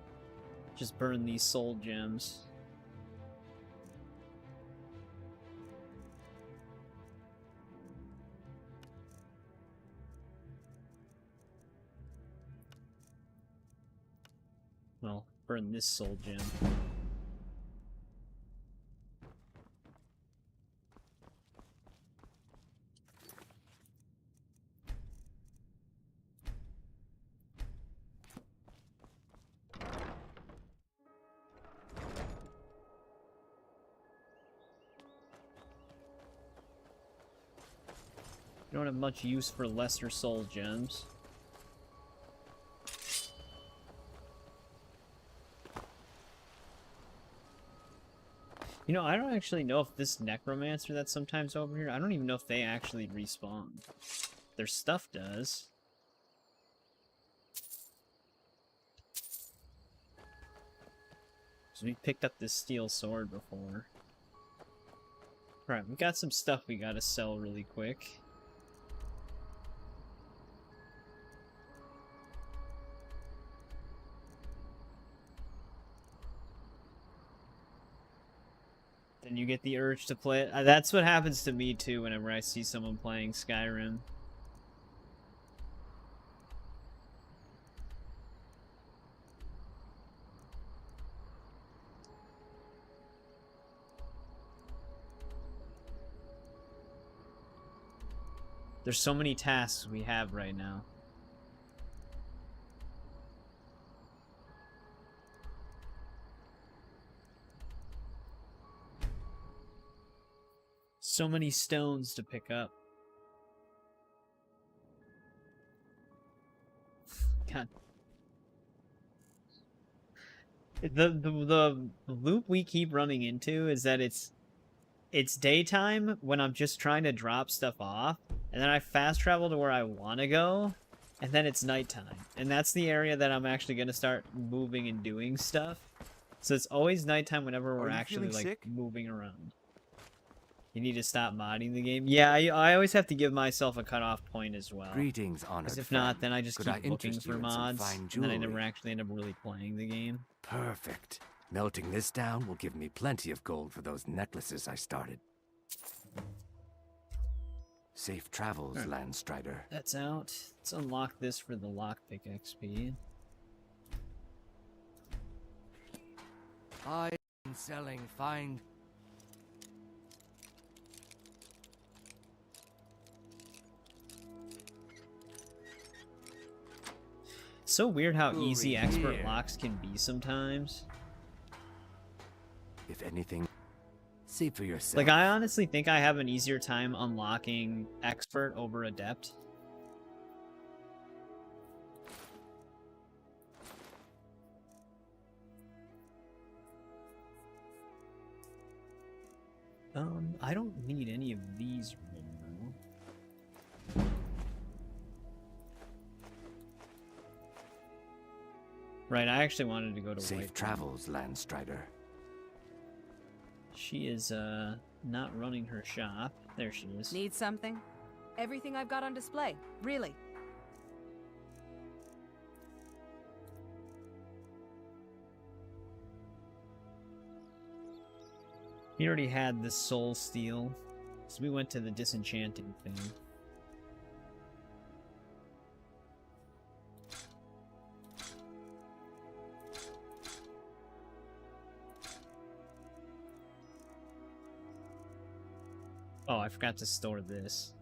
Just burn these soul gems. Well, burn this soul gem. You don't have much use for lesser soul gems. You know, I don't actually know if this necromancer that's sometimes over here, I don't even know if they actually respawn. Their stuff does. So we picked up this steel sword before. Alright, we got some stuff we gotta sell really quick. Then you get the urge to play it. That's what happens to me too whenever I see someone playing Skyrim. There's so many tasks we have right now. So many stones to pick up. God. The loop we keep running into is that it's daytime when I'm just trying to drop stuff off, and then I fast travel to where I want to go, and then it's nighttime. And that's the area that I'm actually going to start moving and doing stuff. So it's always nighttime whenever we're actually like moving around. You need to stop modding the game. Yeah, I always have to give myself a cutoff point as well. Greetings, honored Because if friend. not, then I just keep looking for mods, fine and then I never actually end up really playing the game. Perfect. Melting this down will give me plenty of gold for those necklaces I started. Safe travels, Landstrider. That's out. Let's unlock this for the lockpick XP. I am selling fine. It's so weird how easy expert locks can be sometimes. If anything, see for yourself. Like, I honestly think I have an easier time unlocking expert over adept. I don't need any of these right now. Right, I actually wanted to go to Safe White travels, Landstrider. She is, not running her shop. There she is. Need something? Everything I've got on display, really. We already had the soul steal, so we went to the disenchanting thing. Oh, I forgot to store this.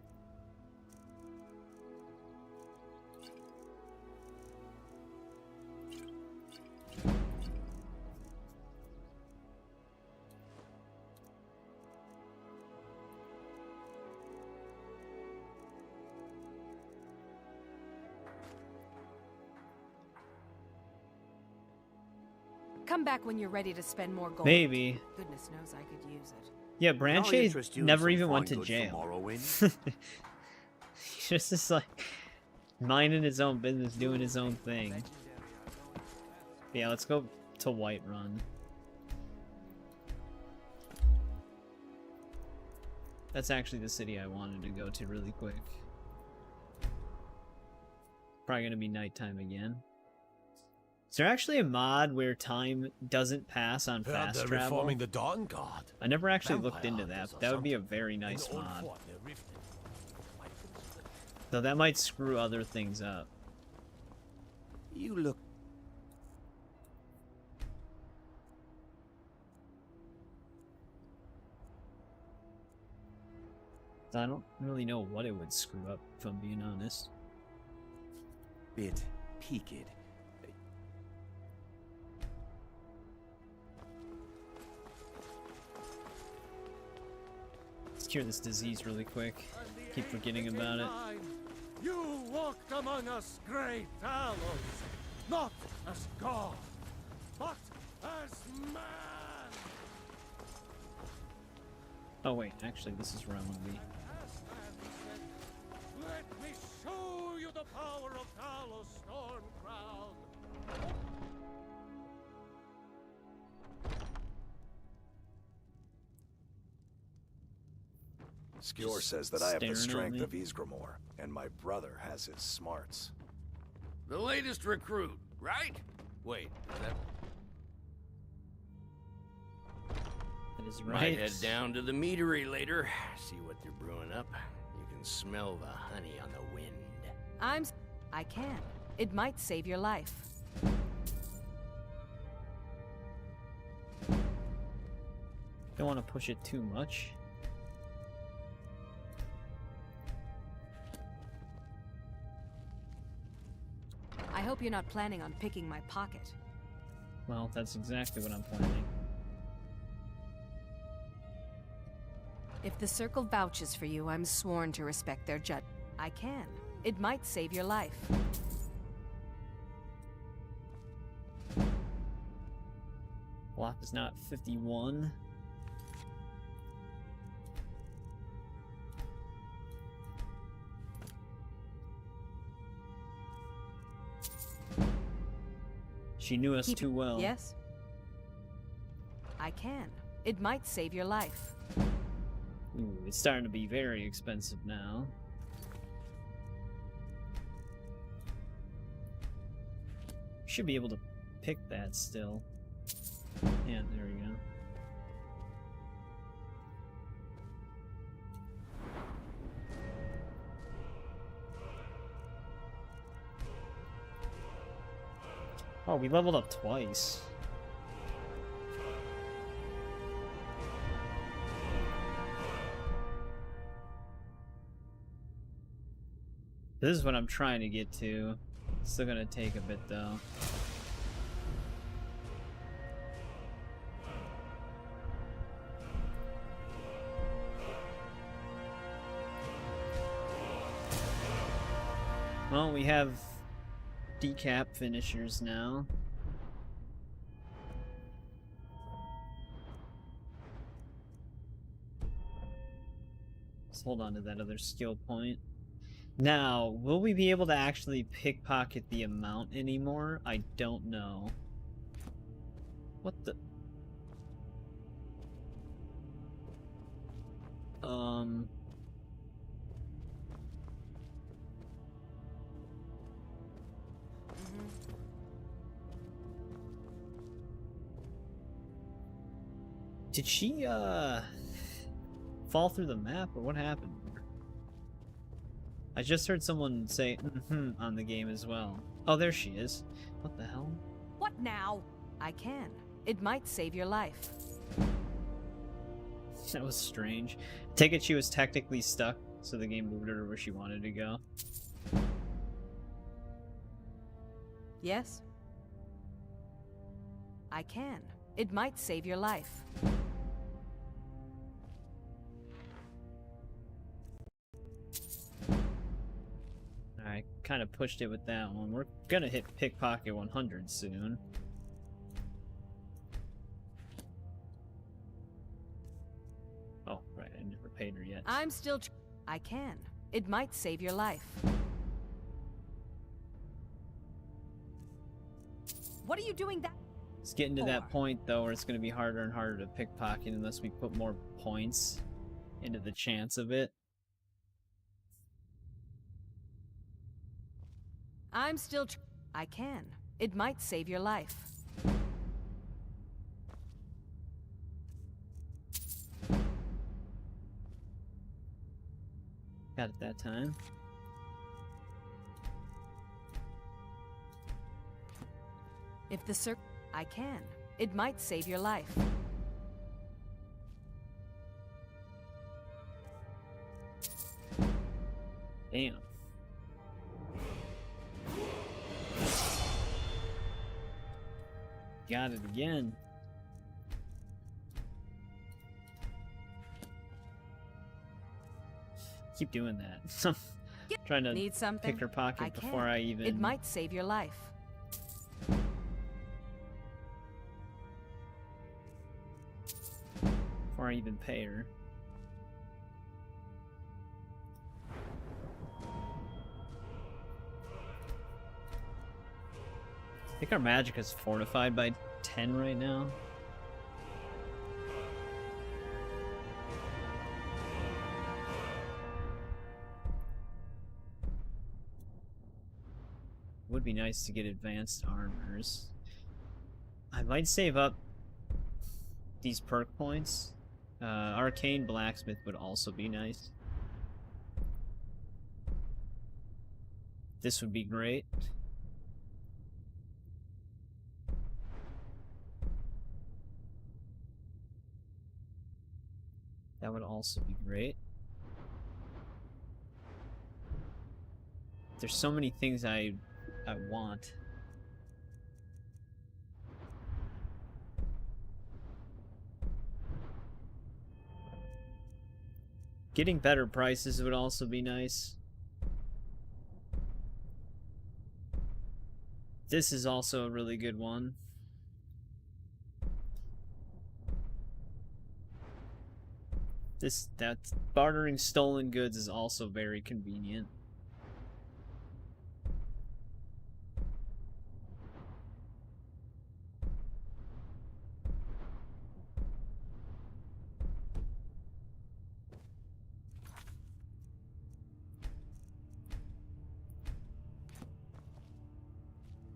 Come back when you're ready to spend more gold. Maybe. Goodness knows I could use it. Yeah, Branche never even went to jail. He's just like minding his own business, doing his own thing. Yeah, let's go to Whiterun. That's actually the city I wanted to go to really quick. Probably gonna be nighttime again. Is there actually a mod where time doesn't pass on fast they're travel? reforming the Dawn Guard. I never actually looked into that, but that would be a very nice mod. Though that might screw other things up. You look. I don't really know what it would screw up, if I'm being honest. Bit peaked. Let's cure this disease really quick. Keep forgetting about it. You walked among us, great Talos, not as God, but as man. Oh wait, actually this is where I want to be. Let me show you the power of Talos Stormcrown. Skjor says that I have the Staring at strength me. of Ysgramor, and my brother has his smarts. The latest recruit, right? Wait, is that... That is Might right. head down to the meadery later, see what they're brewing up. You can smell the honey on the wind. I can. It might save your life. Don't want to push it too much. I hope you're not planning on picking my pocket. Well, that's exactly what I'm planning. If the Circle vouches for you, I'm sworn to respect their judgment. I can. It might save your life. Block is not 51. She knew us too well. Yes? I can. It might save your life. Ooh, it's starting to be very expensive now. Should be able to pick that still. Yeah, there we go. Oh, we leveled up twice. This is what I'm trying to get to. Still gonna take a bit though. Well, we have decap finishers now. Let's hold on to that other skill point. Now, will we be able to actually pickpocket the amount anymore? I don't know. What the... Did she, fall through the map, or what happened? I just heard someone say mm-hmm on the game as well. Oh, there she is. What the hell? What now? I can. It might save your life. That was strange. Take it she was technically stuck, so the game moved her where she wanted to go. Yes? I can. It might save your life. I kind of pushed it with that one. We're gonna hit pickpocket 100 soon. Oh, right, I never paid her yet. I'm still I can. It might save your life. What are you doing that? It's getting to that point, though, where it's gonna be harder and harder to pickpocket unless we put more points into the chance of it. I'm still I can. It might save your life. Got it that time. If the circle I can. It might save your life. Damn. Got it again. Keep doing that. Trying to Need something? pick her pocket I before can. I even... It might save your life. Before I even pay her. I think our magic is fortified by 10 right now. Would be nice to get advanced armors. I might save up these perk points. Arcane Blacksmith would also be nice. This would be great. That would also be great. There's so many things I want. Getting better prices would also be nice. This is also a really good one. That bartering stolen goods is also very convenient.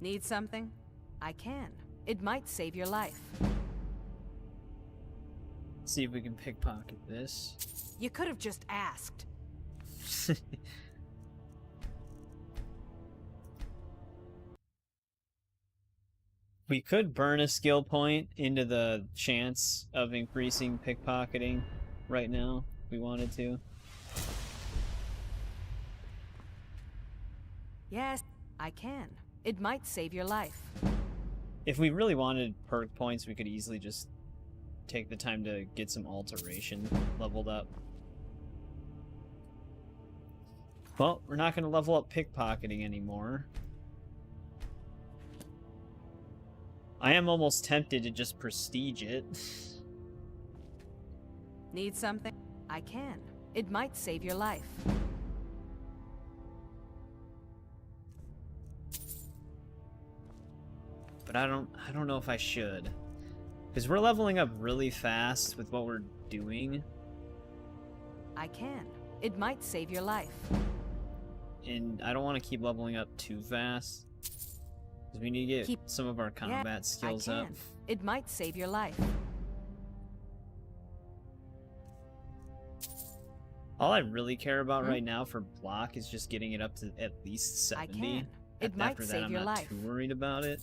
Need something? I can. It might save your life. See if we can pickpocket this. You could have just asked. We could burn a skill point into the chance of increasing pickpocketing right now if we wanted to. Yes. I can. It might save your life. If we really wanted perk points, we could easily just take the time to get some alteration leveled up. Well, we're not going to level up pickpocketing anymore. I am almost tempted to just prestige it. Need something? I can. It might save your life. But I don't know if I should. Because we're leveling up really fast with what we're doing. I can. It might save your life. And I don't want to keep leveling up too fast. Because we need to get some of our combat skills up. It might save your life. All I really care about right now for block is just getting it up to at least 70. I can. It might After that, save I'm your not life. too worried about it.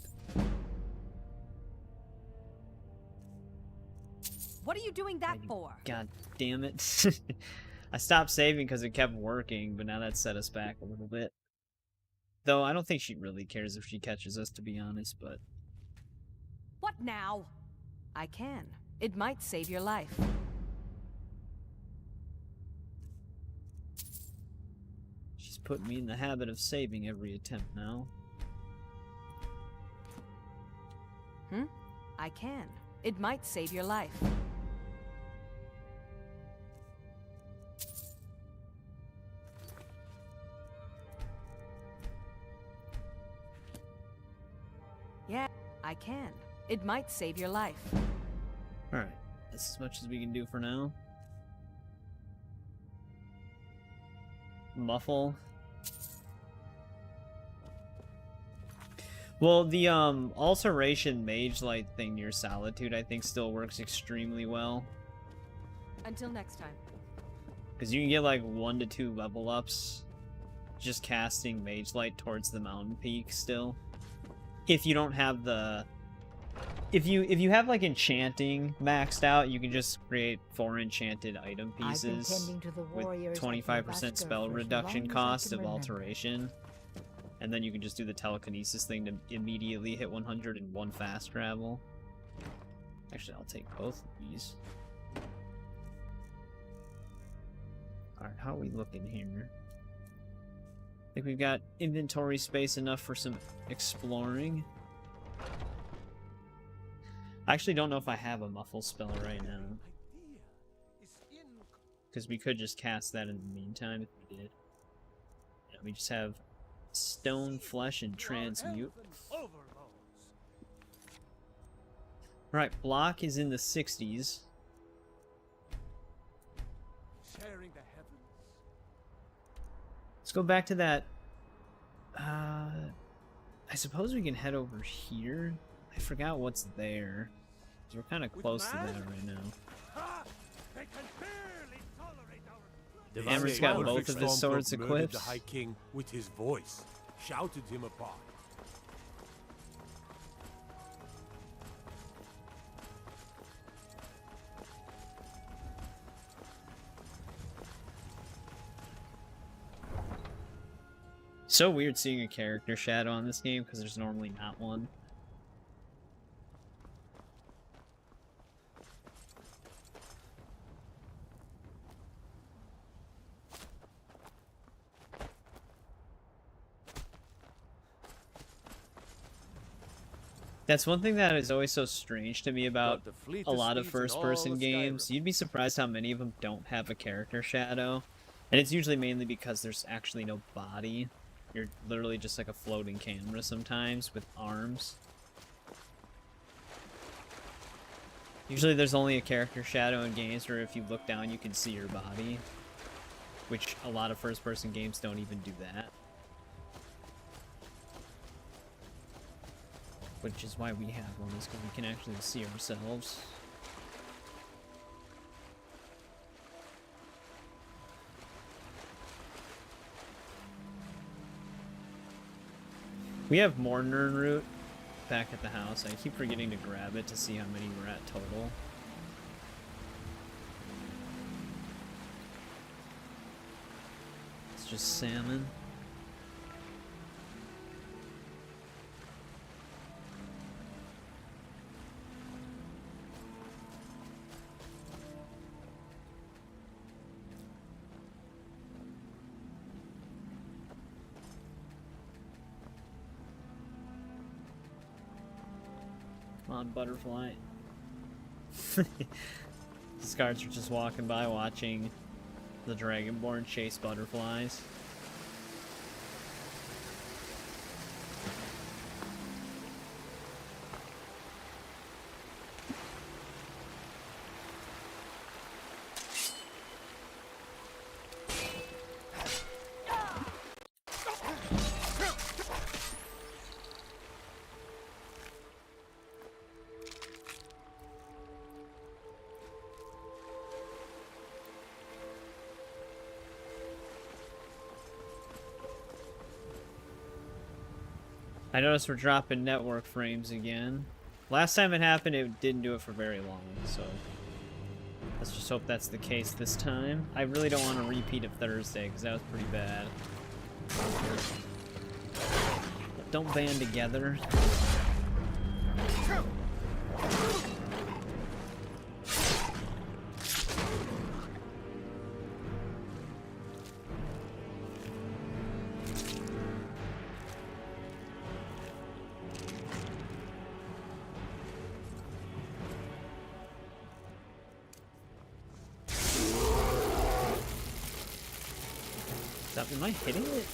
What are you doing that for? God damn it. I stopped saving because it kept working, but now that set us back a little bit. Though I don't think she really cares if she catches us, to be honest, but... What now? I can. It might save your life. She's put me in the habit of saving every attempt now. I can. It might save your life. Yeah, I can. It might save your life. Alright, that's as much as we can do for now. Muffle. Well, the alteration mage light thing near Solitude I think still works extremely well. Until next time. Because you can get like 1 to 2 level ups just casting mage light towards the mountain peak still. If you don't have the... If you have like enchanting maxed out, you can just create 4 enchanted item pieces with 25% spell reduction cost of alteration. And then you can just do the telekinesis thing to immediately hit 101 fast travel. Actually, I'll take both of these. Alright, how are we looking here? I think we've got inventory space enough for some exploring. I actually don't know if I have a muffle spell right now. Because we could just cast that in the meantime if we did. Yeah, we just have stone, flesh, and transmute. Right, block is in the 60s. Let's go back to that. I suppose we can head over here. I forgot what's there. 'Cause we're kind of close to that right now. Amber's got both of his swords equipped. The High King with his voice shouted him apart. So weird seeing a character shadow on this game because there's normally not one. That's one thing that is always so strange to me about a lot of first-person games. You'd be surprised how many of them don't have a character shadow. And it's usually mainly because there's actually no body. You're literally just like a floating camera sometimes with arms. Usually there's only a character shadow in games where if you look down you can see your body. Which a lot of first-person games don't even do that. Which is why we have one, is because we can actually see ourselves. We have more Nirnroot back at the house. I keep forgetting to grab it to see how many we're at total. It's just salmon. spawn butterfly. These guards are just walking by watching the Dragonborn chase butterflies. I noticed we're dropping network frames again. Last time it happened, it didn't do it for very long, so let's just hope that's the case this time. I really don't want a repeat of Thursday, because that was pretty bad. But don't band together. Am I hitting it?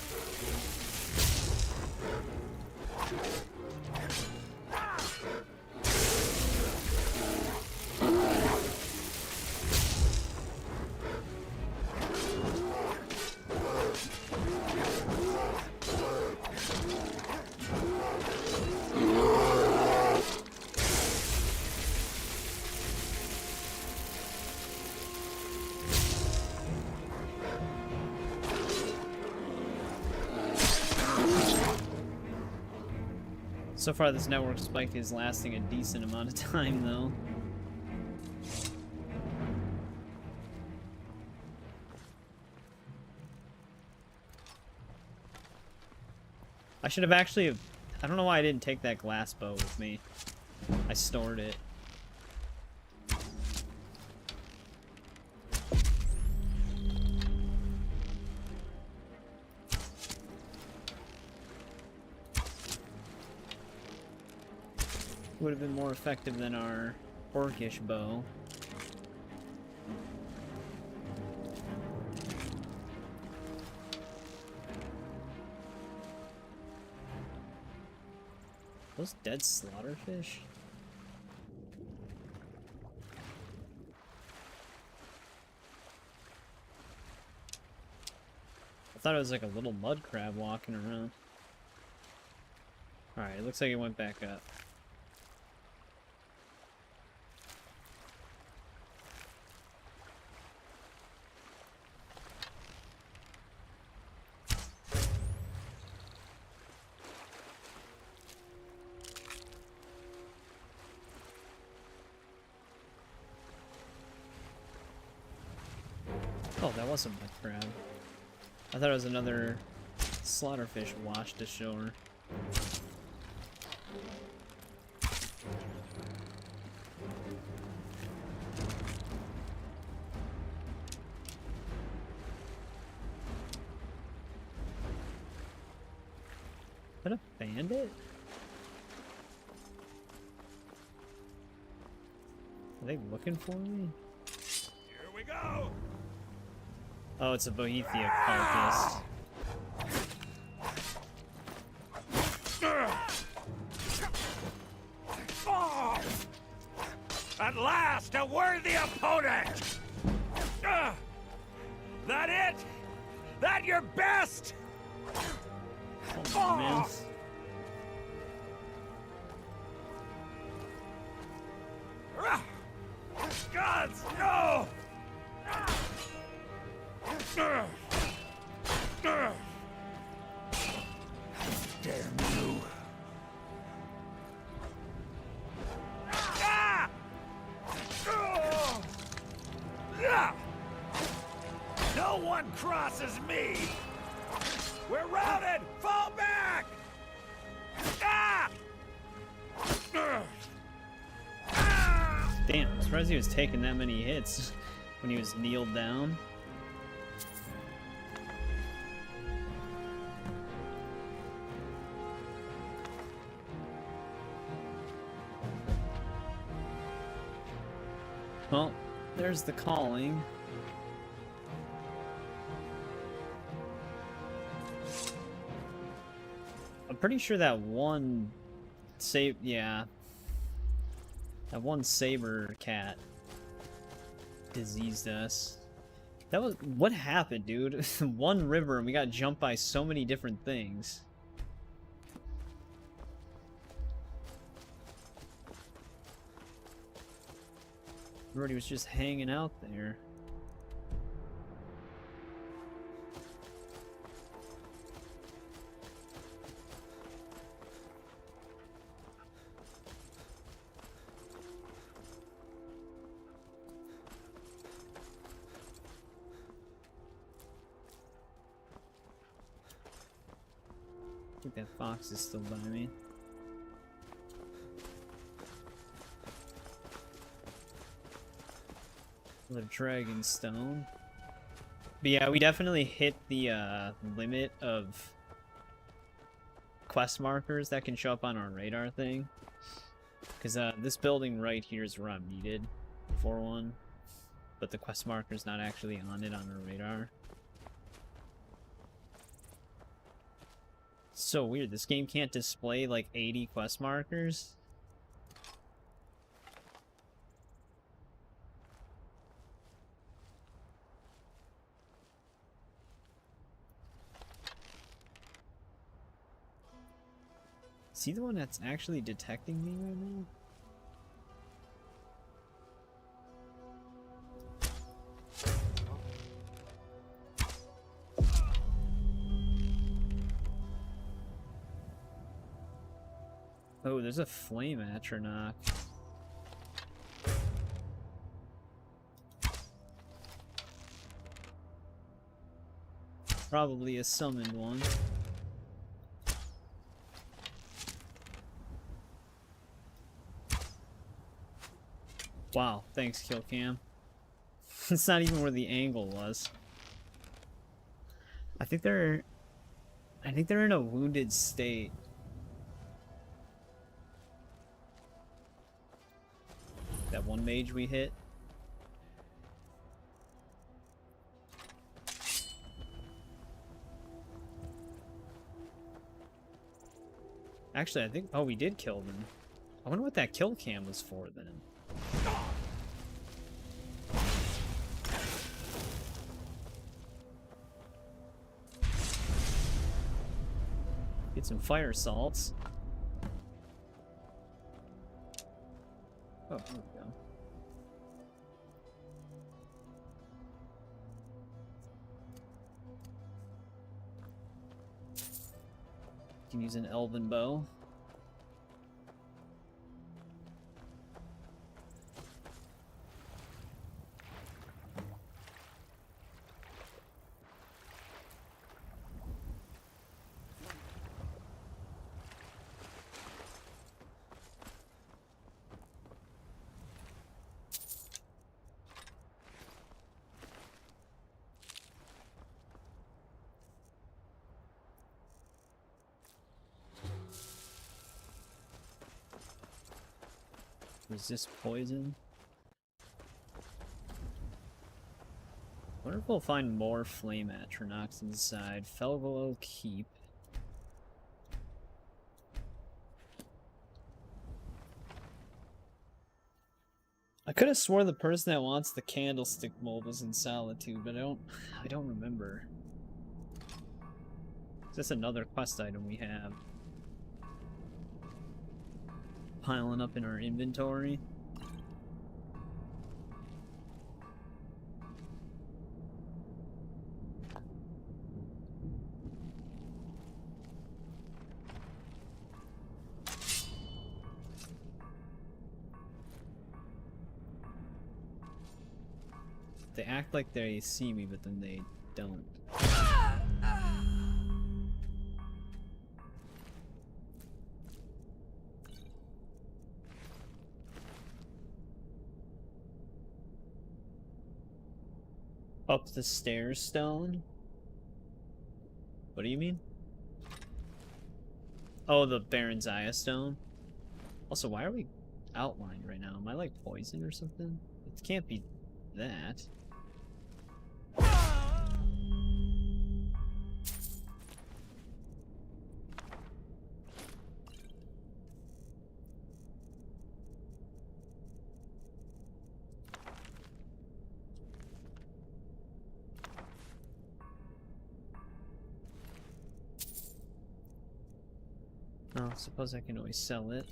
So far, this network spike is lasting a decent amount of time, though. I should have actually... I don't know why I didn't take that glass bow with me. I stored it. Would have been more effective than our orcish bow. Those dead slaughterfish? I thought it was like a little mud crab walking around. Alright, it looks like it went back up. Oh, that was a mud crab. I thought it was another slaughterfish washed ashore. Is that a bandit? Are they looking for me? Here we go. Oh, it's a Bohethia cultist. At last, a worthy opponent! That it? That your best? Oh, man. Gods, no! Damn you. No one crosses me! We're routed! Fall back! Damn, I'm surprised he was taking that many hits when he was kneeled down. Well, there's the calling. I'm pretty sure that one that one saber cat diseased us. That was what happened, dude. One river and we got jumped by so many different things. Everybody was just hanging out there. I think that fox is still by me. The dragon stone. But yeah, we definitely hit the limit of quest markers that can show up on our radar thing. Because this building right here is where I'm needed for one. But the quest marker's not actually on it on our radar. It's so weird. This game can't display like 80 quest markers. Is he the one that's actually detecting me right now? Oh, there's a flame atronach. Probably a summoned one. Wow, thanks, Killcam. It's not even where the angle was. I think they're in a wounded state. That one mage we hit. Actually, I think... Oh, we did kill them. I wonder what that kill cam was for then. Get some fire salts. Oh, there we go. You can use an elven bow. Resist poison. Wonder if we'll find more flame atronachs inside. Felglow Keep. I could have swore the person that wants the candlestick mold was in Solitude, but I don't remember. Is this another quest item we have? Piling up in our inventory. They act like they see me, but then they don't. Up the stairs stone? What do you mean? Oh, the Baron's Eye stone? Also, why are we outlined right now? Am I like poisoned or something? It can't be that. Oh, suppose I can always sell it.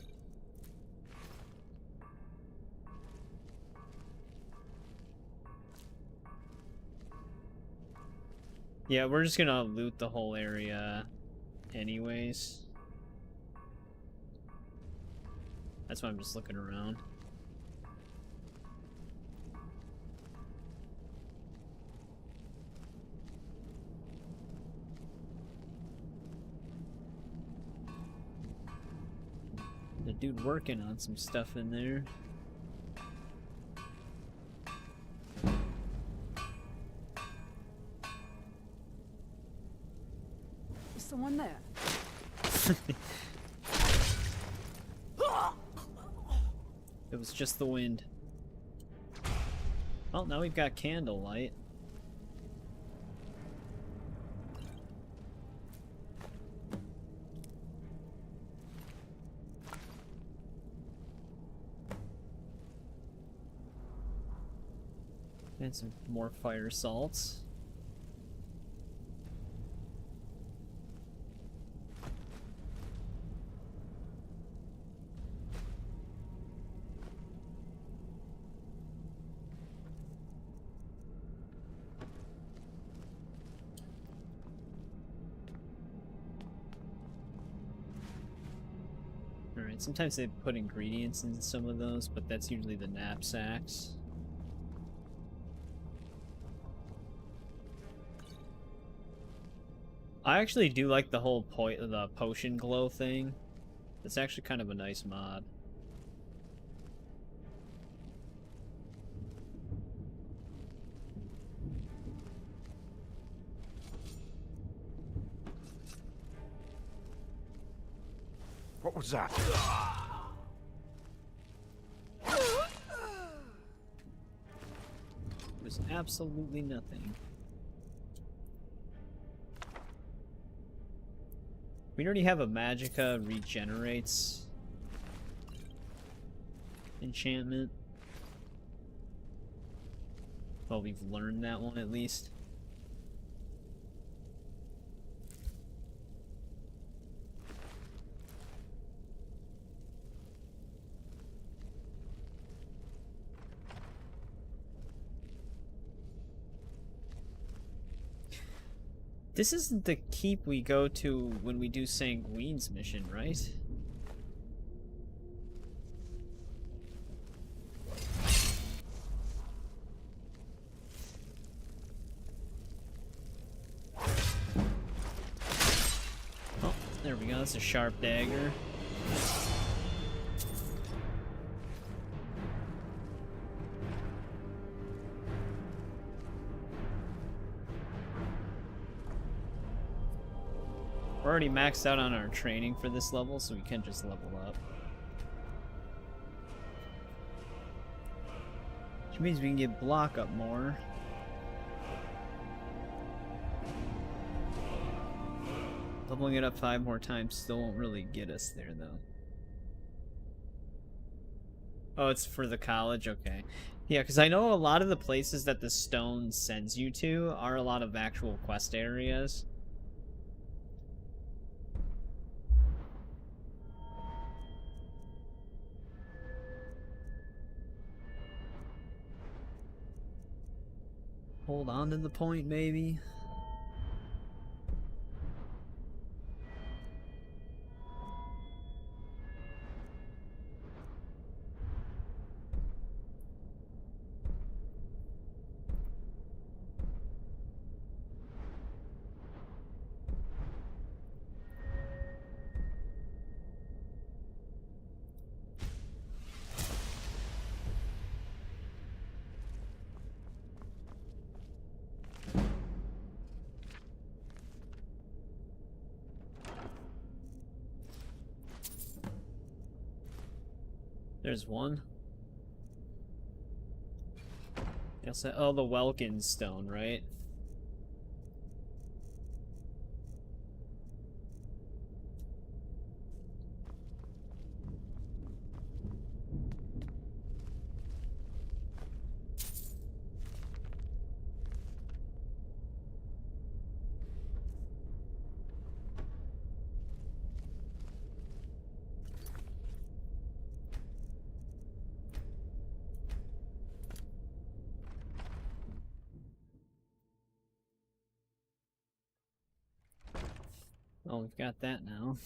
Yeah, we're just gonna loot the whole area anyways. That's why I'm just looking around. The dude working on some stuff in there. Is someone there? It was just the wind. Well, now we've got candlelight. And some more fire salts. Alright, sometimes they put ingredients in some of those, but that's usually the knapsacks. I actually do like the whole the potion glow thing. It's actually kind of a nice mod. What was that? It was absolutely nothing. We already have a Magicka regenerates enchantment. Well, we've learned that one at least. This isn't the keep we go to when we do Sanguine's mission, right? Oh, there we go. That's a sharp dagger. We're already maxed out on our training for this level, so we can just level up. Which means we can get block up more. Leveling it up 5 more times still won't really get us there, though. Oh, it's for the college? Okay. Yeah, because I know a lot of the places that the stone sends you to are a lot of actual quest areas. Hold on to the point, maybe. There's one. They'll say, oh, the Welkin stone, right? Oh, we've got that now.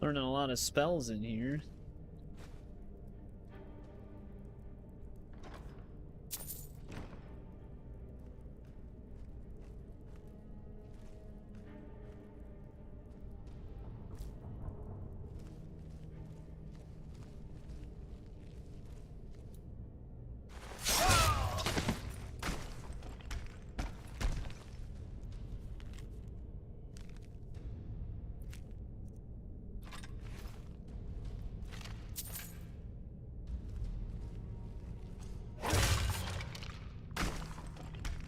Learning a lot of spells in here.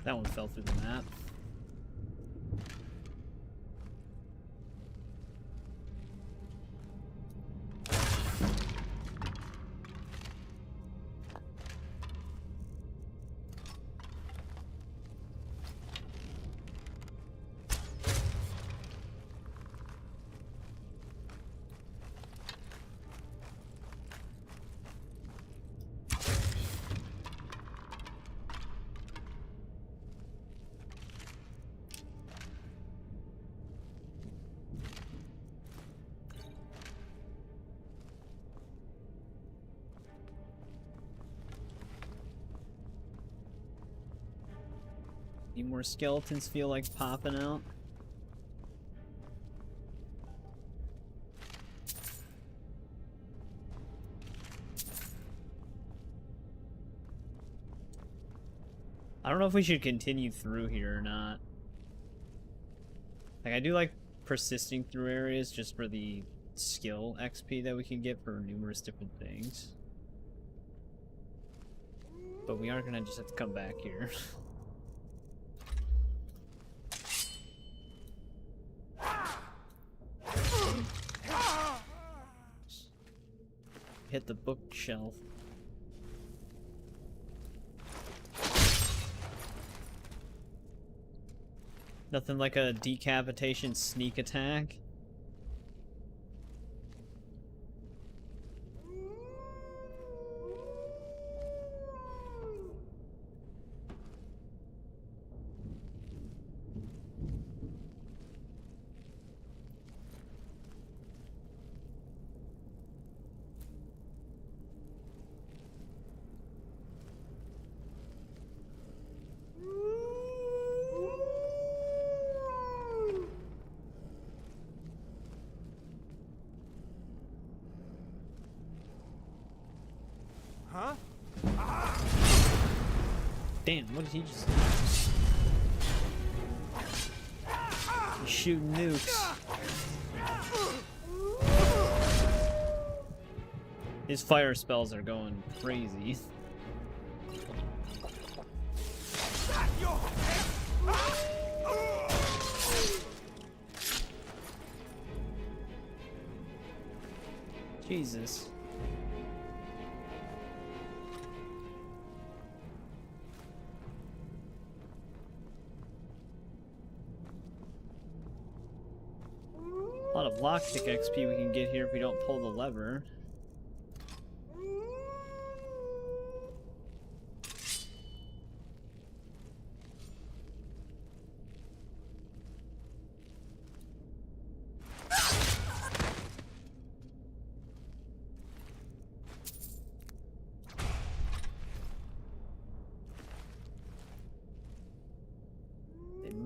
That one fell through the map. Any more skeletons feel like popping out? I don't know if we should continue through here or not. Like, I do like persisting through areas just for the skill XP that we can get for numerous different things. But we are gonna just have to come back here. Hit the bookshelf. Nothing like a decapitation sneak attack. Huh? Damn, what did he just do? He's shooting nukes. His fire spells are going crazy. Jesus. A lot of lockpick XP we can get here if we don't pull the lever.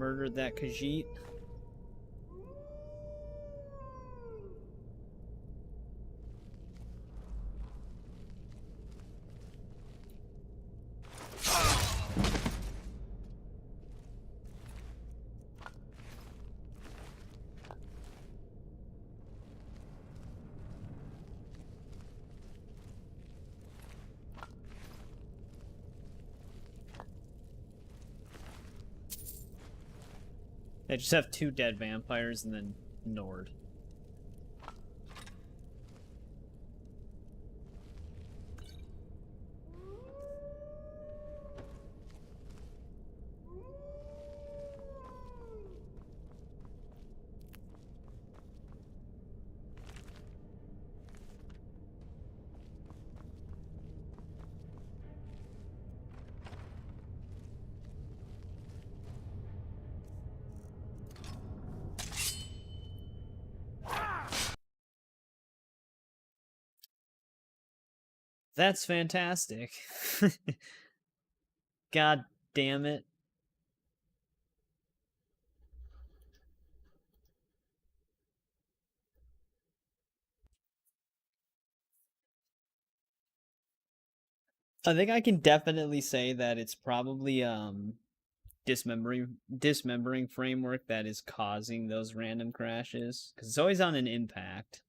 murdered that Khajiit. They just have 2 dead vampires and then Nord. That's fantastic. God damn it. I think I can definitely say that it's probably dismembering framework that is causing those random crashes, because it's always on an impact.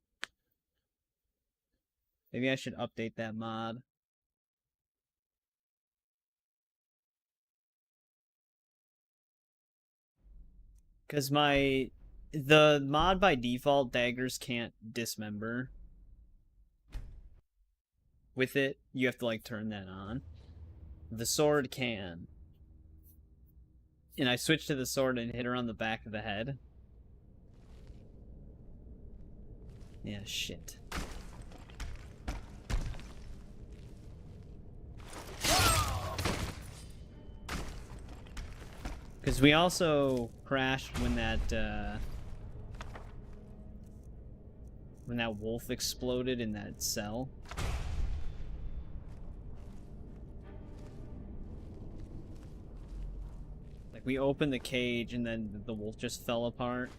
Maybe I should update that mod. Because the mod by default, daggers can't dismember. With it, you have to like turn that on. The sword can. And I switched to the sword and hit her on the back of the head. Yeah, shit. Because we also crashed when that wolf exploded in that cell. Like, we opened the cage and then the wolf just fell apart.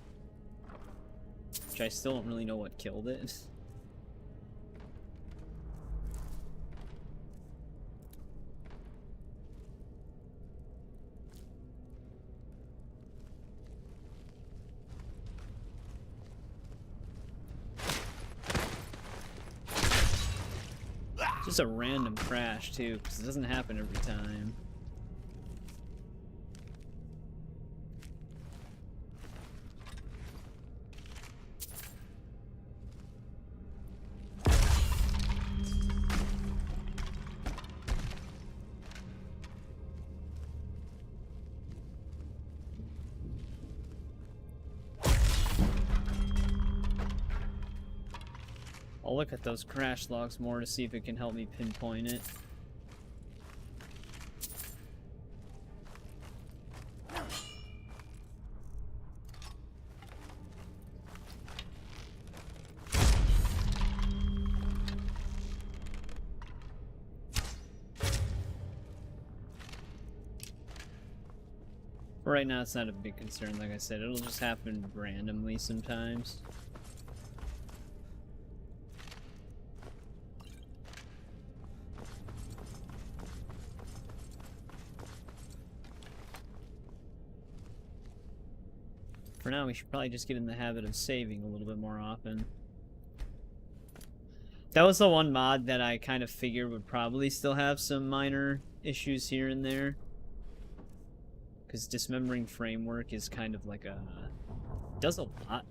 Which I still don't really know what killed it. Just a random crash too, because it doesn't happen every time. I'll look at those crash logs more to see if it can help me pinpoint it. For right now, it's not a big concern, like I said. It'll just happen randomly sometimes. For now, we should probably just get in the habit of saving a little bit more often. That was the one mod that I kind of figured would probably still have some minor issues here and there. Because dismembering framework is kind of like does a lot.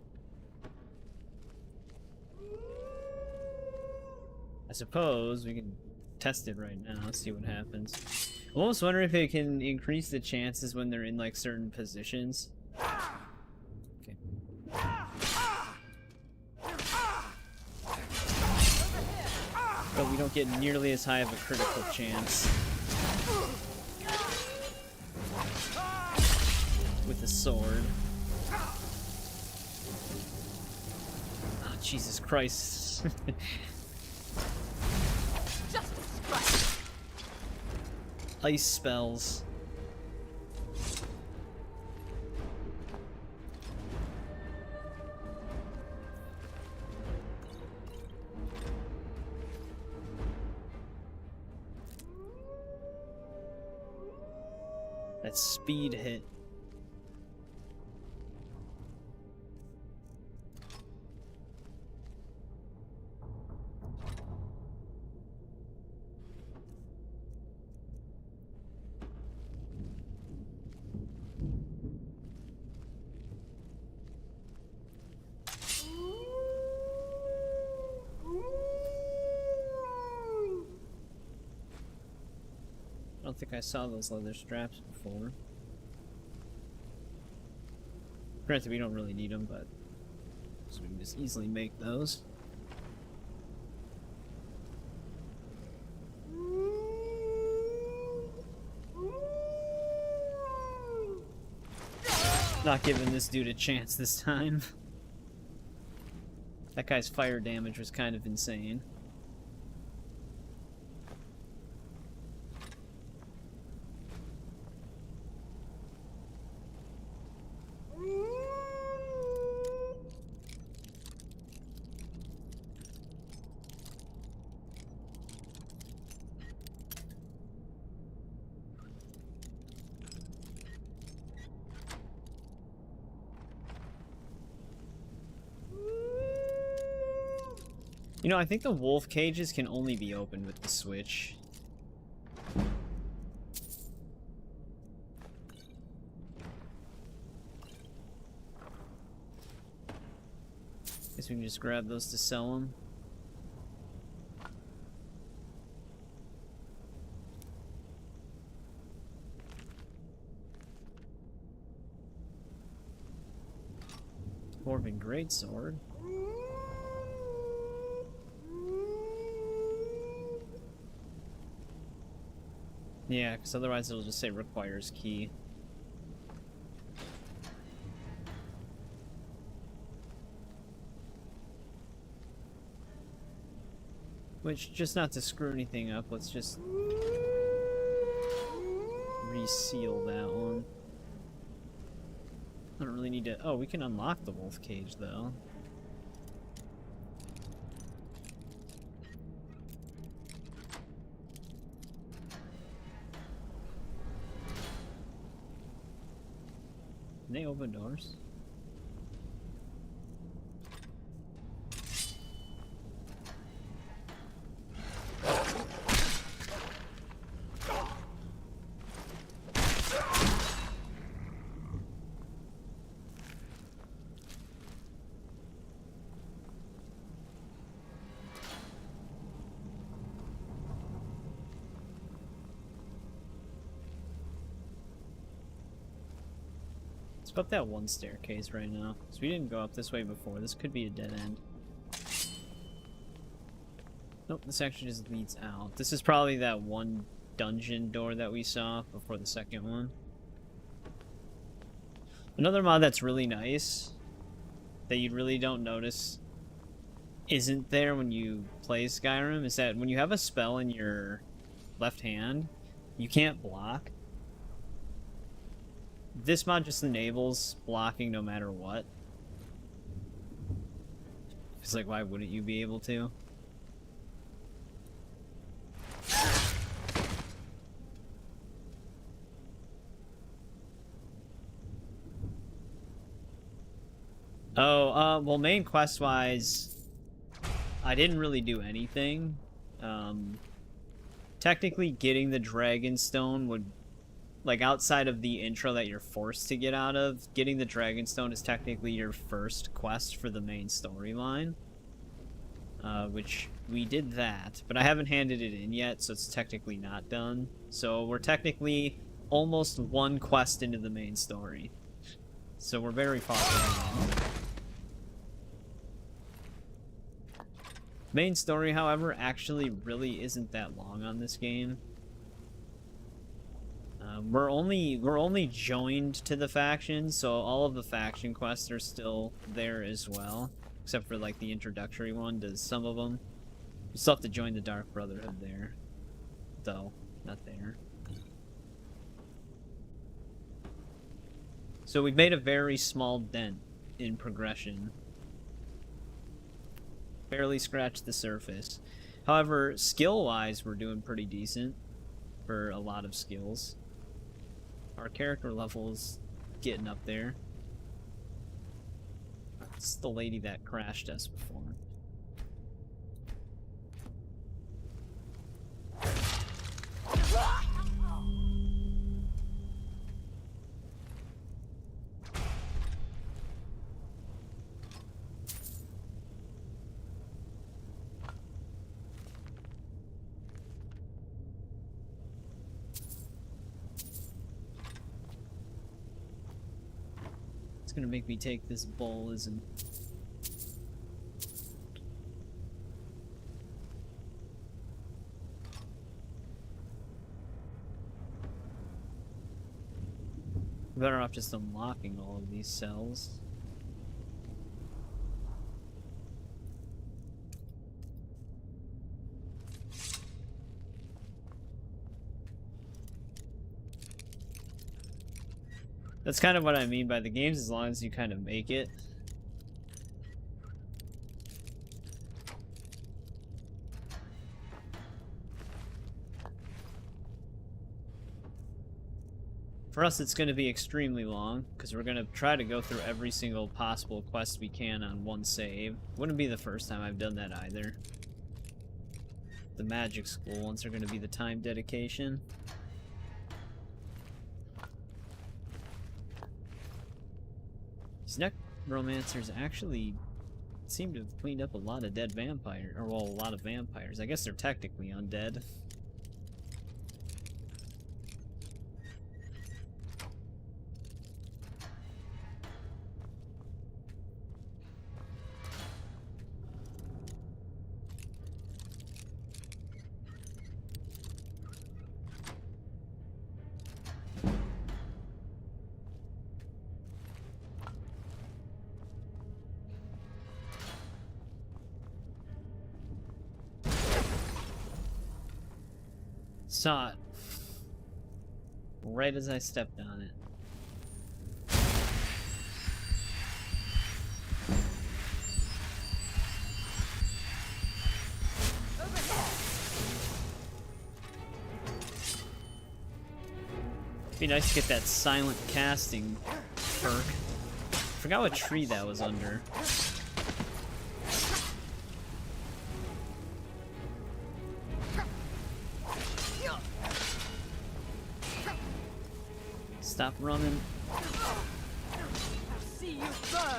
I suppose we can test it right now, see what happens. I almost wonder if it can increase the chances when they're in like certain positions. But we don't get nearly as high of a critical chance with the sword. Oh, Jesus Christ. Ice spells. That speed hit. I don't think I saw those leather straps before. Granted, we don't really need them, but so we can just easily make those. Not giving this dude a chance this time. That guy's fire damage was kind of insane. You know, I think the wolf cages can only be opened with the switch. Guess we can just grab those to sell them. Dwarven greatsword. Yeah, because otherwise it'll just say requires key. Which, just not to screw anything up, let's just reseal that one. I don't really need to... Oh, we can unlock the wolf cage, though. Can they open doors? Let's go up that one staircase right now. So we didn't go up this way before. This could be a dead end. Nope, this actually just leads out. This is probably that one dungeon door that we saw before the second one. Another mod that's really nice, that you really don't notice isn't there when you play Skyrim, is that when you have a spell in your left hand, you can't block. This mod just enables blocking no matter what. It's like, why wouldn't you be able to? Oh, well, main quest-wise, I didn't really do anything. Technically, getting the Dragonstone would... Like, outside of the intro that you're forced to get out of, getting the Dragonstone is technically your first quest for the main storyline. Which, we did that, but I haven't handed it in yet, so it's technically not done. So, we're technically almost one quest into the main story. So, we're very far from the end. Main story, however, actually really isn't that long on this game. We're only joined to the factions, so all of the faction quests are still there as well, except for like the introductory one does some of them. You still have to join the Dark Brotherhood there, though, not there. So we've made a very small dent in progression. Barely scratched the surface. However, skill-wise, we're doing pretty decent for a lot of skills. Our character level is getting up there. It's the lady that crashed us before. It's gonna make me take this bowl, isn't it? Better off just unlocking all of these cells. That's kind of what I mean by the games, as long as you kind of make it. For us, it's going to be extremely long, because we're going to try to go through every single possible quest we can on one save. Wouldn't be the first time I've done that either. The magic school ones are going to be the time dedication. These necromancers actually seem to have cleaned up a lot of dead vampires, or well, a lot of vampires. I guess they're technically undead. Saw it. Right as I stepped on it. Be nice to get that silent casting perk. Forgot what tree that was under. Stop running. See you burn.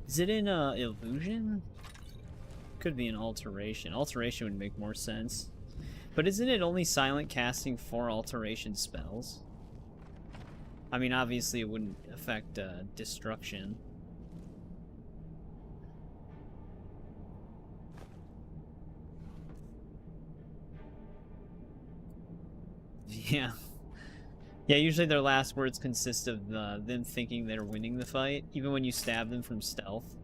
Is it in illusion? Could be an alteration. Alteration would make more sense. But isn't it only silent casting for alteration spells? I mean, obviously it wouldn't affect destruction. Yeah. Yeah, usually their last words consist of them thinking they're winning the fight, even when you stab them from stealth.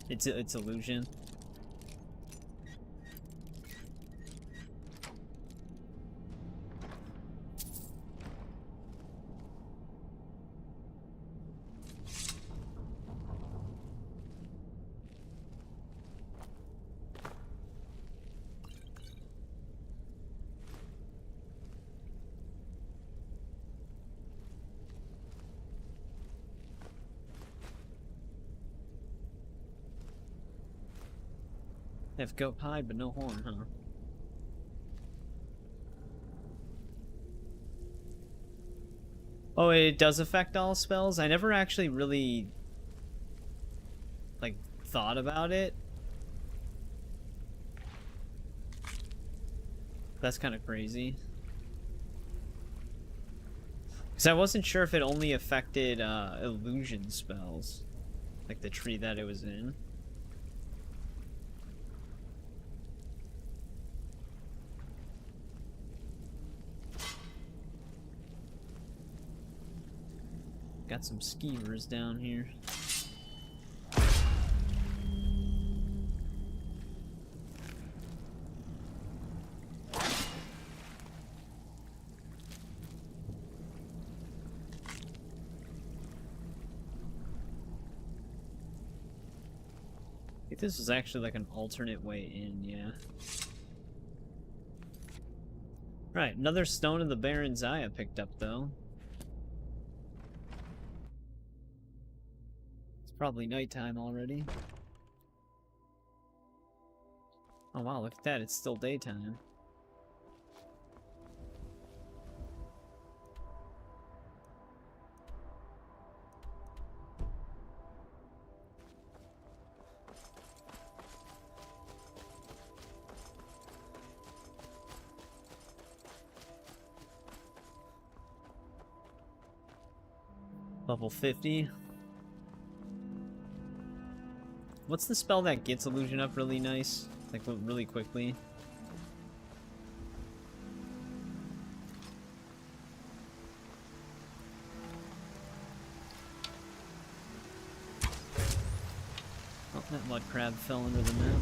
It's illusion. They have goat hide, but no horn, huh? Oh, it does affect all spells? I never actually really, like, thought about it. That's kind of crazy. Because I wasn't sure if it only affected illusion spells. Like the tree that it was in. Got some skeevers down here. think this is actually like an alternate way in, yeah. Right, another stone of the Baron's Eye I picked up, though. It's probably nighttime already. Oh wow, look at that, it's still daytime. Level 50. What's the spell that gets illusion up really nice? Like, really quickly? Oh, that mud crab fell under the map.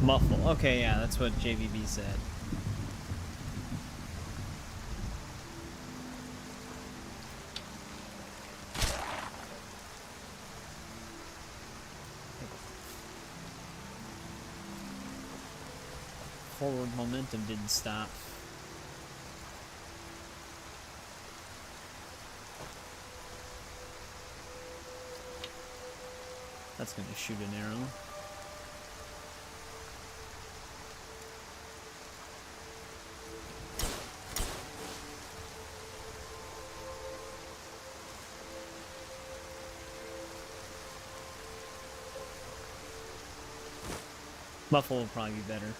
Muffle. Okay, yeah, that's what JVB said. Forward momentum didn't stop. That's gonna shoot an arrow. Muffle will probably be better.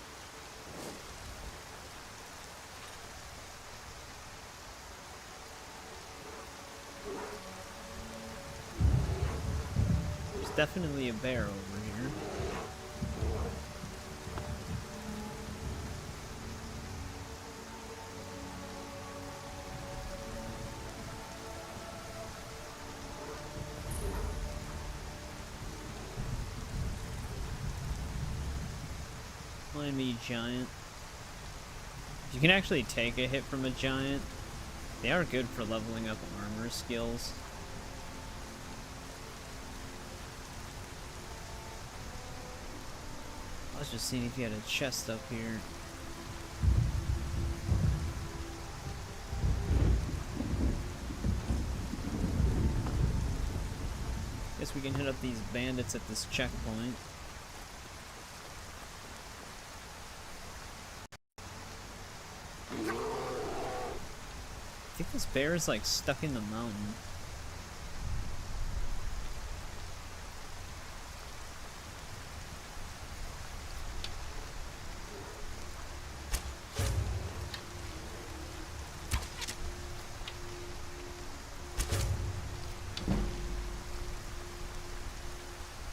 There's definitely a bear over here. Me giant. You can actually take a hit from a giant. They are good for leveling up armor skills. I was just seeing if you had a chest up here. Guess we can hit up these bandits at this checkpoint. I think this bear is like stuck in the mountain.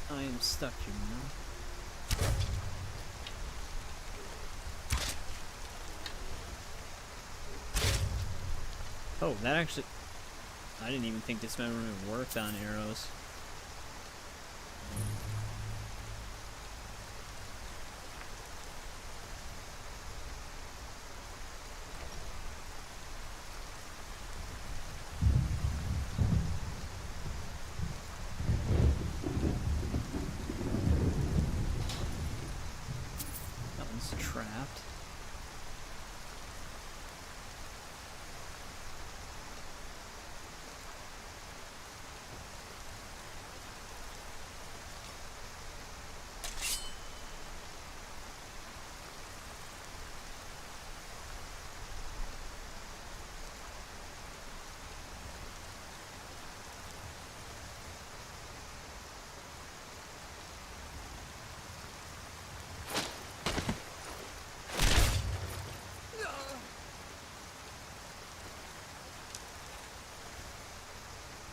I am stuck here now. Oh, that actually... I didn't even think dismemberment worked on arrows. That one's trapped.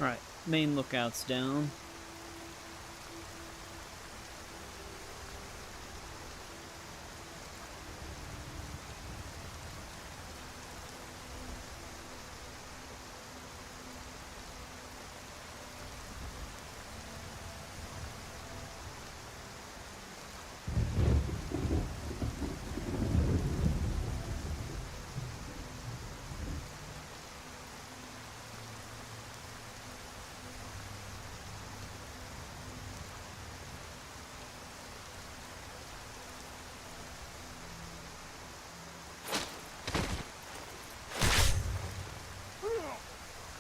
Alright, main lookout's down.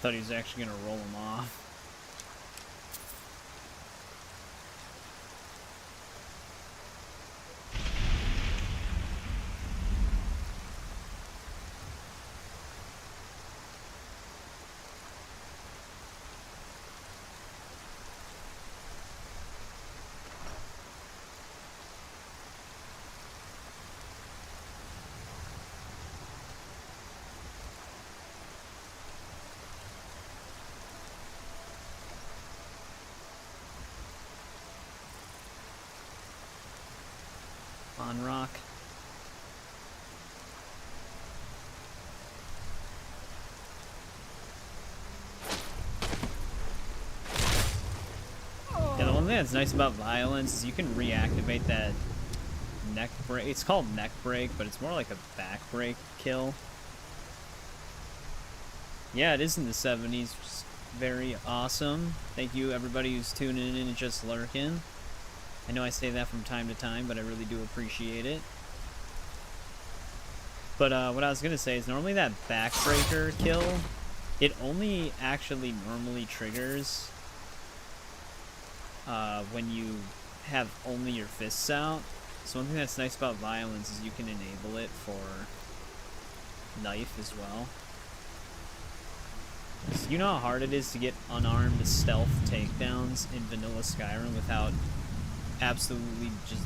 Thought he was actually gonna roll him off. On rock. Yeah, the one thing that's nice about violence is you can reactivate that neck break. It's called neck break, but it's more like a back break kill. Yeah, it is in the 70s. Just very awesome. Thank you everybody who's tuning in and just lurking. I know I say that from time to time, but I really do appreciate it. But what I was going to say is normally that backbreaker kill, it only actually normally triggers when you have only your fists out. So one thing that's nice about violence is you can enable it for knife as well. So you know how hard it is to get unarmed stealth takedowns in vanilla Skyrim without absolutely just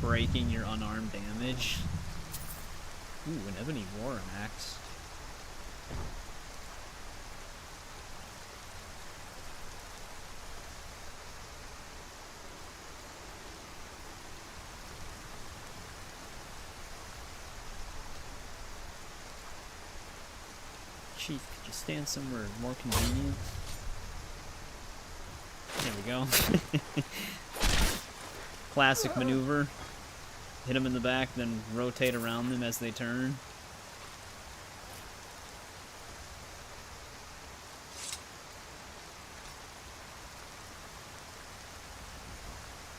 breaking your unarmed damage. Ooh, an ebony war axe. Chief, could you stand somewhere more convenient? There we go. Classic maneuver. Hit them in the back, then rotate around them as they turn.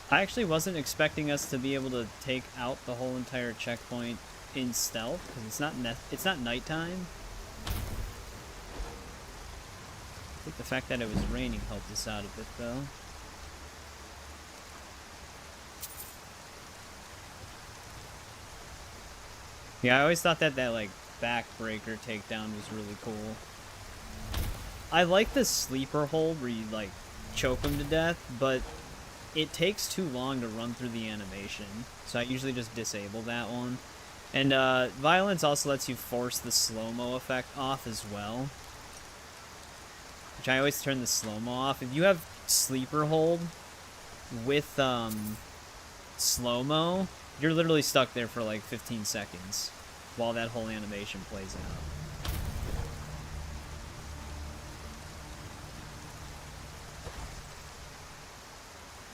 I actually wasn't expecting us to be able to take out the whole entire checkpoint in stealth, because it's not nighttime. I think the fact that it was raining helped us out a bit, though. Yeah, I always thought that like backbreaker takedown was really cool. I like the sleeper hold where you like choke them to death, but it takes too long to run through the animation, so I usually just disable that one. And violence also lets you force the slow-mo effect off as well, which I always turn the slow-mo off. If you have sleeper hold with slow-mo, you're literally stuck there for like 15 seconds while that whole animation plays out.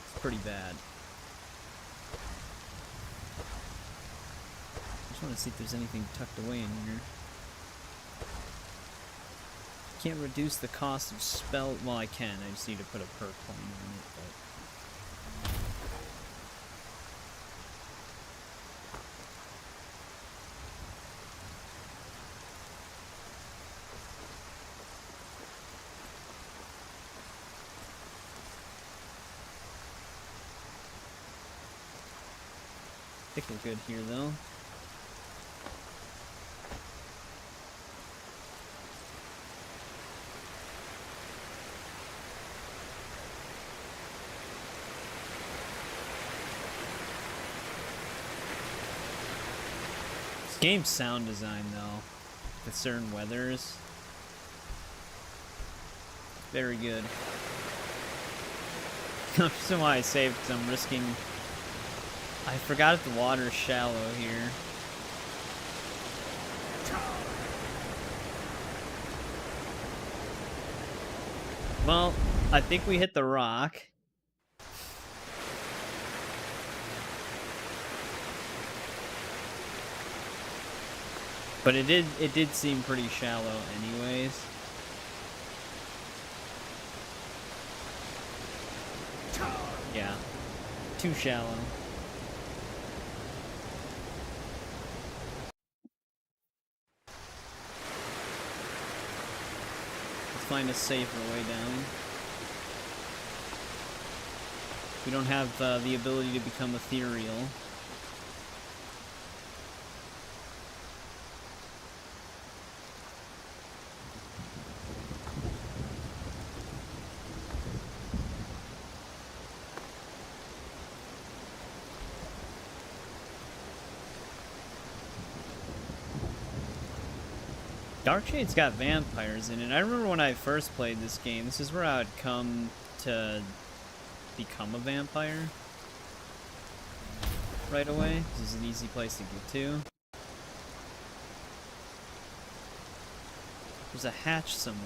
It's pretty bad. I just want to see if there's anything tucked away in here. Can't reduce the cost of spell. Well, I can. I just need to put a perk point on it. But I think we're good here, though. This game's sound design, though, with certain weathers, very good. The reason why I saved, because I'm risking... I forgot if the water's shallow here. Well, I think we hit the rock. But it did seem pretty shallow anyways. Yeah. Too shallow. find a safer way down. We don't have the ability to become ethereal. Darkshade's got vampires in it. I remember when I first played this game, this is where I would come to become a vampire right away. This is an easy place to get to. There's a hatch somewhere.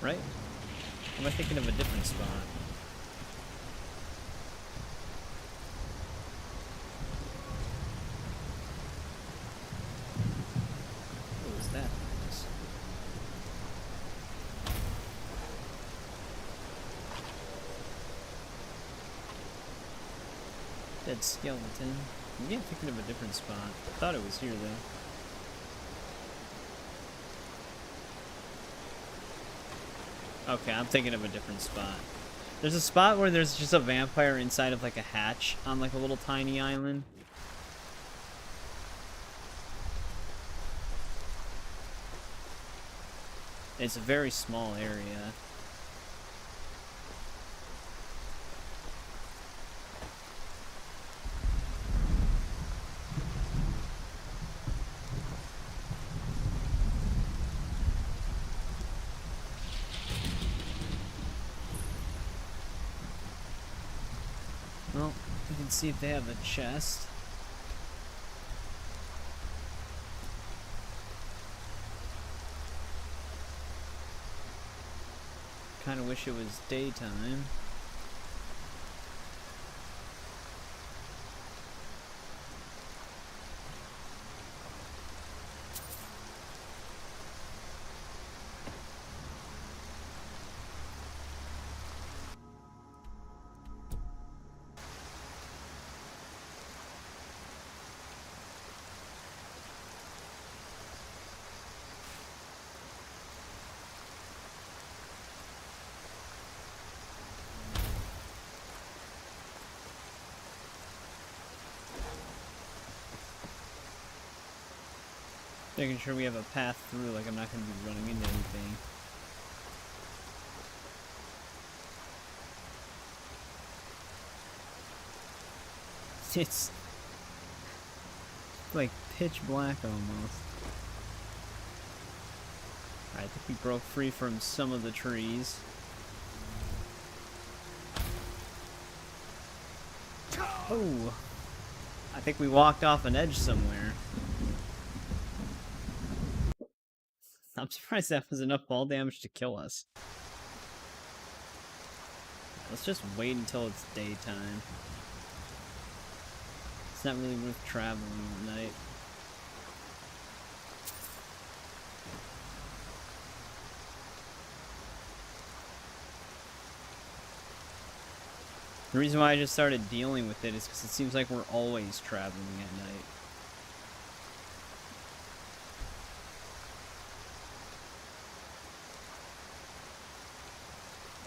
Right? Or am I thinking of a different spot? What was that? Dead skeleton. Yeah, thinking of a different spot. I thought it was here though. Okay, I'm thinking of a different spot. There's a spot where there's just a vampire inside of like a hatch on like a little tiny island. It's a very small area. Well, we can see if they have a chest. Kind of wish it was daytime. Making sure we have a path through, like I'm not going to be running into anything. It's like pitch black almost. Alright, I think we broke free from some of the trees. Oh! I think we walked off an edge somewhere. I'm surprised that was enough fall damage to kill us. Let's just wait until it's daytime. It's not really worth traveling at night. The reason why I just started dealing with it is because it seems like we're always traveling at night.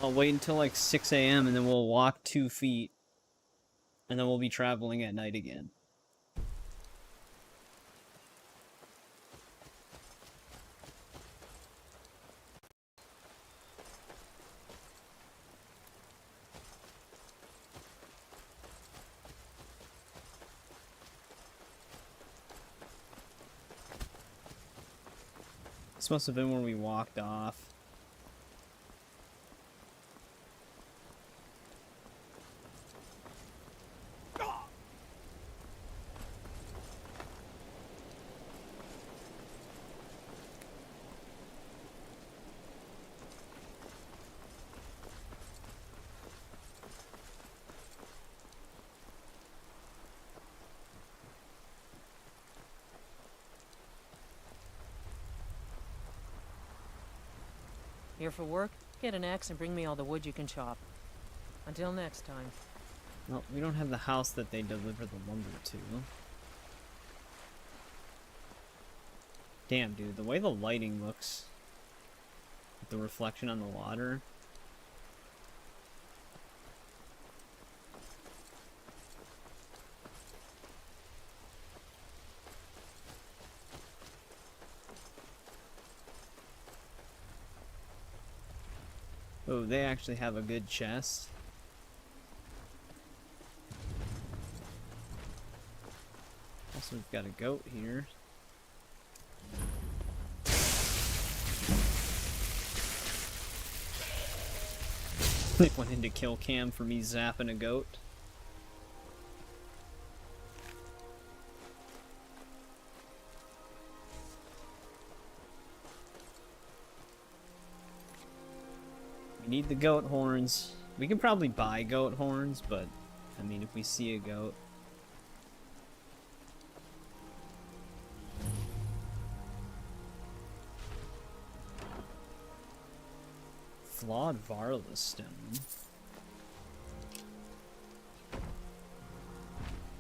I'll wait until like 6 AM and then we'll walk 2 feet. And then we'll be traveling at night again. This must have been when we walked off. Here for work? Get an axe and bring me all the wood you can chop. Until next time. Well, we don't have the house that they deliver the lumber to. Damn, dude, the way the lighting looks, with the reflection on the water. Oh, they actually have a good chest. Also, we've got a goat here. They went into kill cam for me zapping a goat. We need the goat horns. We can probably buy goat horns, but I mean, if we see a goat. Flawed Varla stone.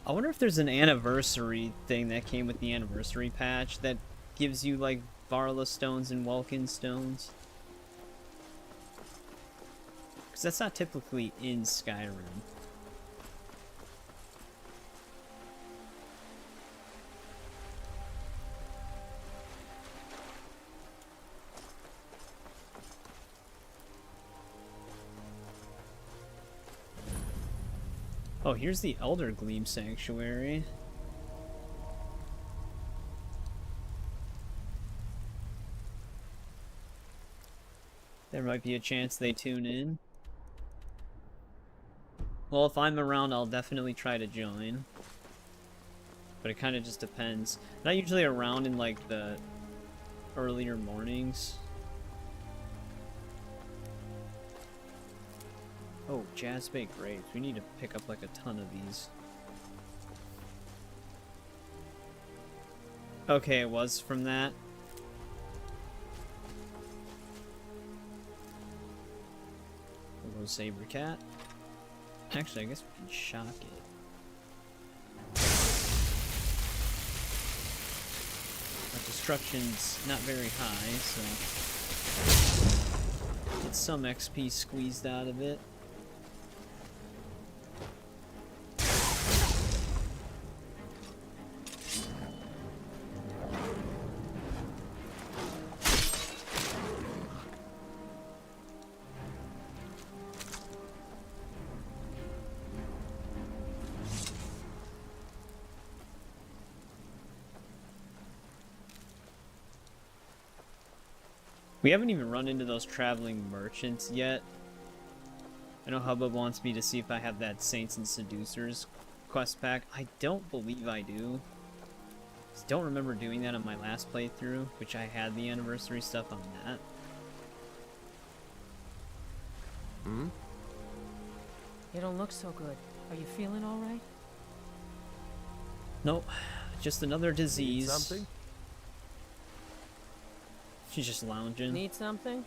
I wonder if there's an anniversary thing that came with the anniversary patch that gives you like Varla stones and Welkin stones. Because that's not typically in Skyrim. Oh, here's the Elder Gleam Sanctuary. There might be a chance they tune in. Well, if I'm around, I'll definitely try to join. But it kind of just depends. Not usually around in like the earlier mornings. Oh, Jazzbait grapes. We need to pick up like a ton of these. Okay, it was from that. Hello, Saber Cat. Actually, I guess we can shock it. Our destruction's not very high, so get some XP squeezed out of it. We haven't even run into those traveling merchants yet. I know Hubbub wants me to see if I have that Saints and Seducers quest pack. I don't believe I do. I don't remember doing that on my last playthrough, which I had the anniversary stuff on that. Hmm? You don't look so good. Are you feeling all right? Nope. Just another disease. Need something? She's just lounging. Need something?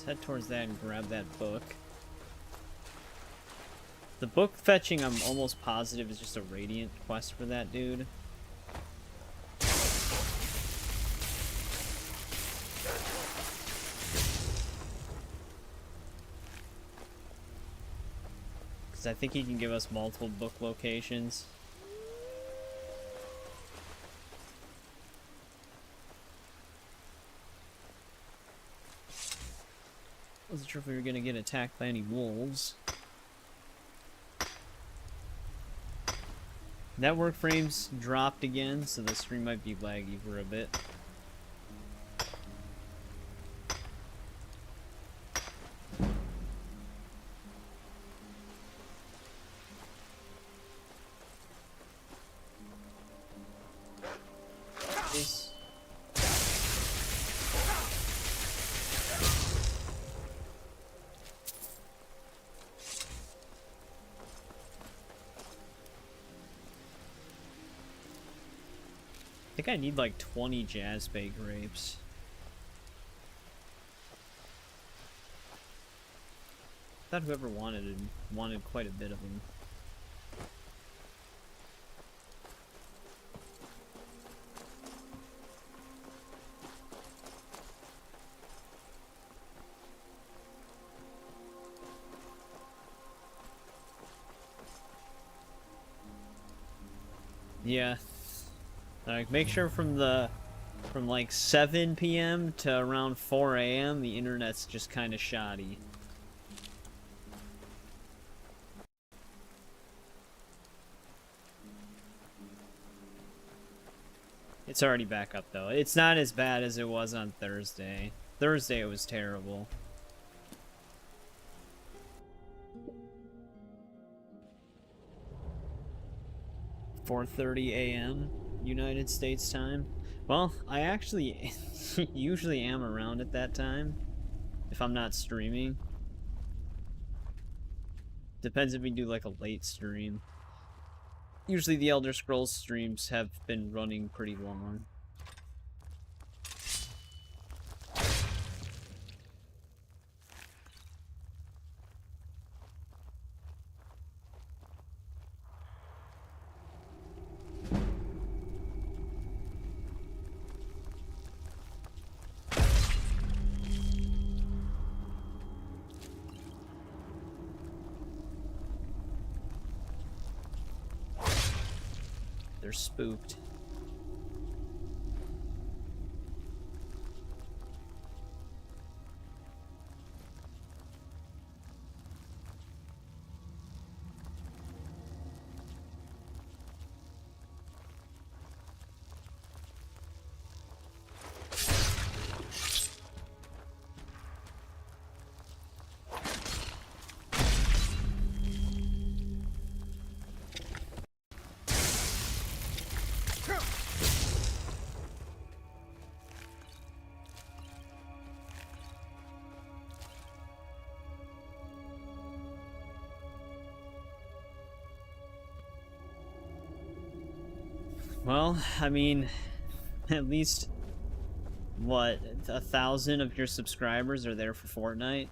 Head towards that and grab that book. The book fetching, I'm almost positive, is just a Radiant quest for that dude. Because I think he can give us multiple book locations. Wasn't sure if we were gonna get attacked by any wolves. Network frames dropped again, so the stream might be laggy for a bit. is. I think I need like 20 Jazzbay grapes. I thought whoever wanted quite a bit of them. Yeah. Like, make sure from like 7 p.m. to around 4 a.m. the internet's just kind of shoddy. It's already back up though. It's not as bad as it was on Thursday. Thursday it was terrible. "4:30 a.m. United States time." Well, I actually usually am around at that time if I'm not streaming. Depends if we do like a late stream. Usually the Elder Scrolls streams have been running pretty long. They're spooked. Well, I mean, at least, what, 1,000 of your subscribers are there for Fortnite?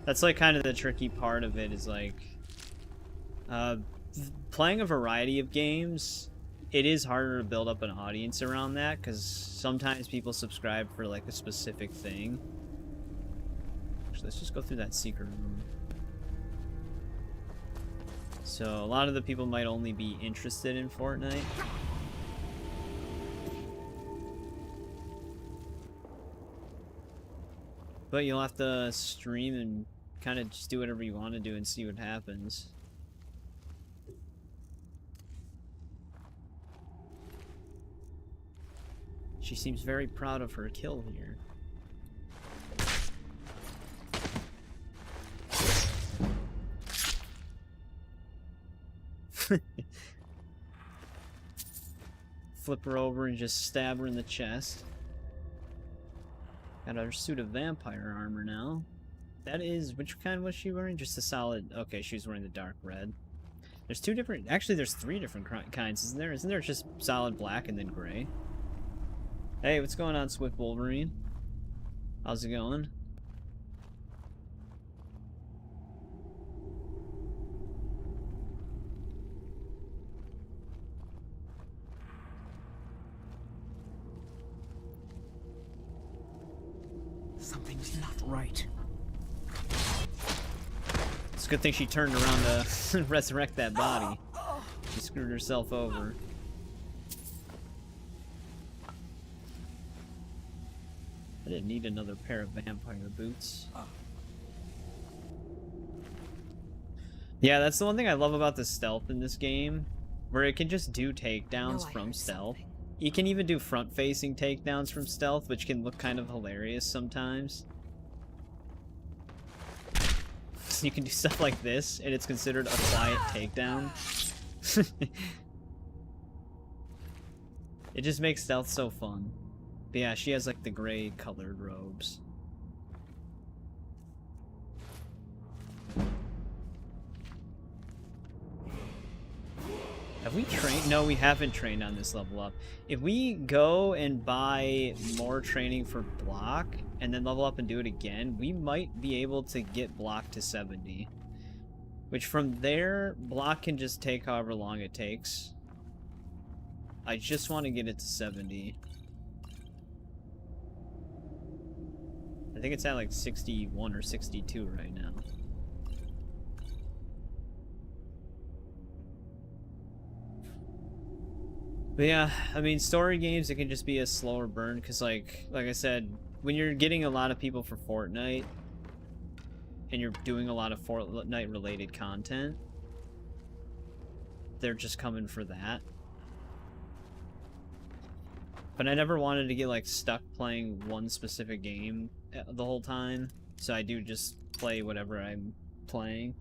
That's like kind of the tricky part of it, is like, playing a variety of games, it is harder to build up an audience around that, because sometimes people subscribe for like a specific thing. Actually, let's just go through that secret room. So, a lot of the people might only be interested in Fortnite. But you'll have to stream and kind of just do whatever you want to do and see what happens. She seems very proud of her kill here. Flip her over and just stab her in the chest. Got her suit of vampire armor now. That is, which kind was she wearing? Just a solid, okay, she was wearing the dark red. There's two different, actually there's 3 different kinds, isn't there? Isn't there just solid black and then gray? Hey, what's going on, Swift Wolverine? How's it going? Something's not right. It's a good thing she turned around to resurrect that body. She screwed herself over. I didn't need another pair of vampire boots. Yeah, that's the one thing I love about the stealth in this game, where it can just do takedowns from stealth. You can even do front-facing takedowns from stealth, which can look kind of hilarious sometimes. You can do stuff like this, and it's considered a quiet takedown. It just makes stealth so fun. But yeah, she has like the gray colored robes. Have we trained? No, we haven't trained on this level up. If we go and buy more training for block and then level up and do it again, we might be able to get block to 70. Which from there, block can just take however long it takes. I just want to get it to 70. I think it's at like 61 or 62 right now. But yeah, I mean, story games, it can just be a slower burn, because like I said, when you're getting a lot of people for Fortnite, and you're doing a lot of Fortnite-related content, they're just coming for that. But I never wanted to get, like, stuck playing one specific game the whole time, so I do just play whatever I'm playing.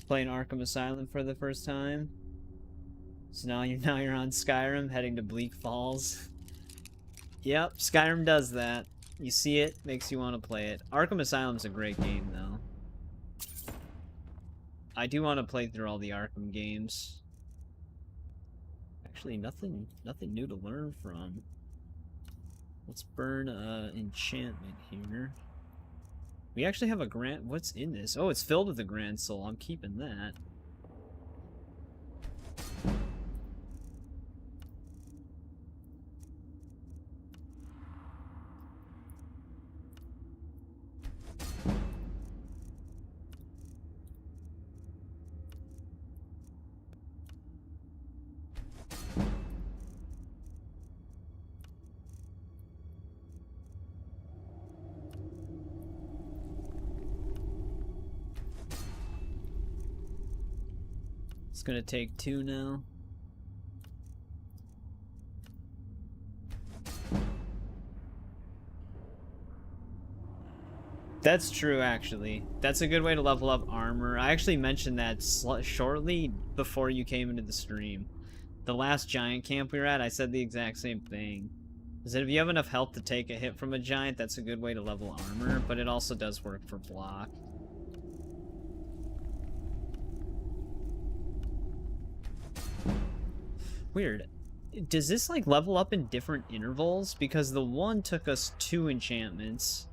Playing Arkham Asylum for the first time. So now you're on Skyrim, heading to Bleak Falls. Yep, Skyrim does that. You see it, makes you want to play it. Arkham Asylum's a great game, though. I do want to play through all the Arkham games. Actually, nothing new to learn from. Let's burn enchantment here. We actually have a grand. What's in this? Oh, it's filled with a grand soul. I'm keeping that. It's gonna take 2 now. That's true, actually. That's a good way to level up armor. I actually mentioned that shortly before you came into the stream. The last giant camp we were at, I said the exact same thing. Is that if you have enough health to take a hit from a giant, that's a good way to level armor, but it also does work for block. Weird. Does this, like, level up in different intervals? Because the one took us 2 enchantments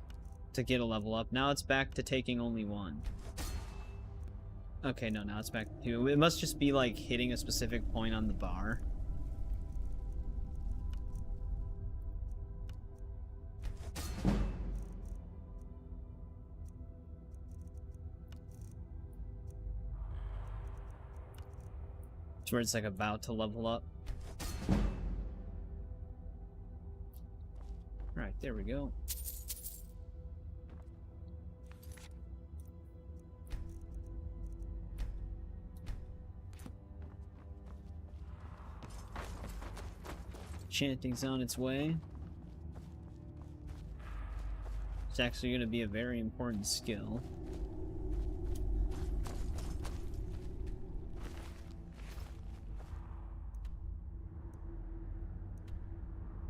to get a level up. Now it's back to taking only 1. Okay, no, now it's back to 2. It must just be, like, hitting a specific point on the bar. It's where it's, like, about to level up. Right, there we go. Chanting's on its way. It's actually going to be a very important skill.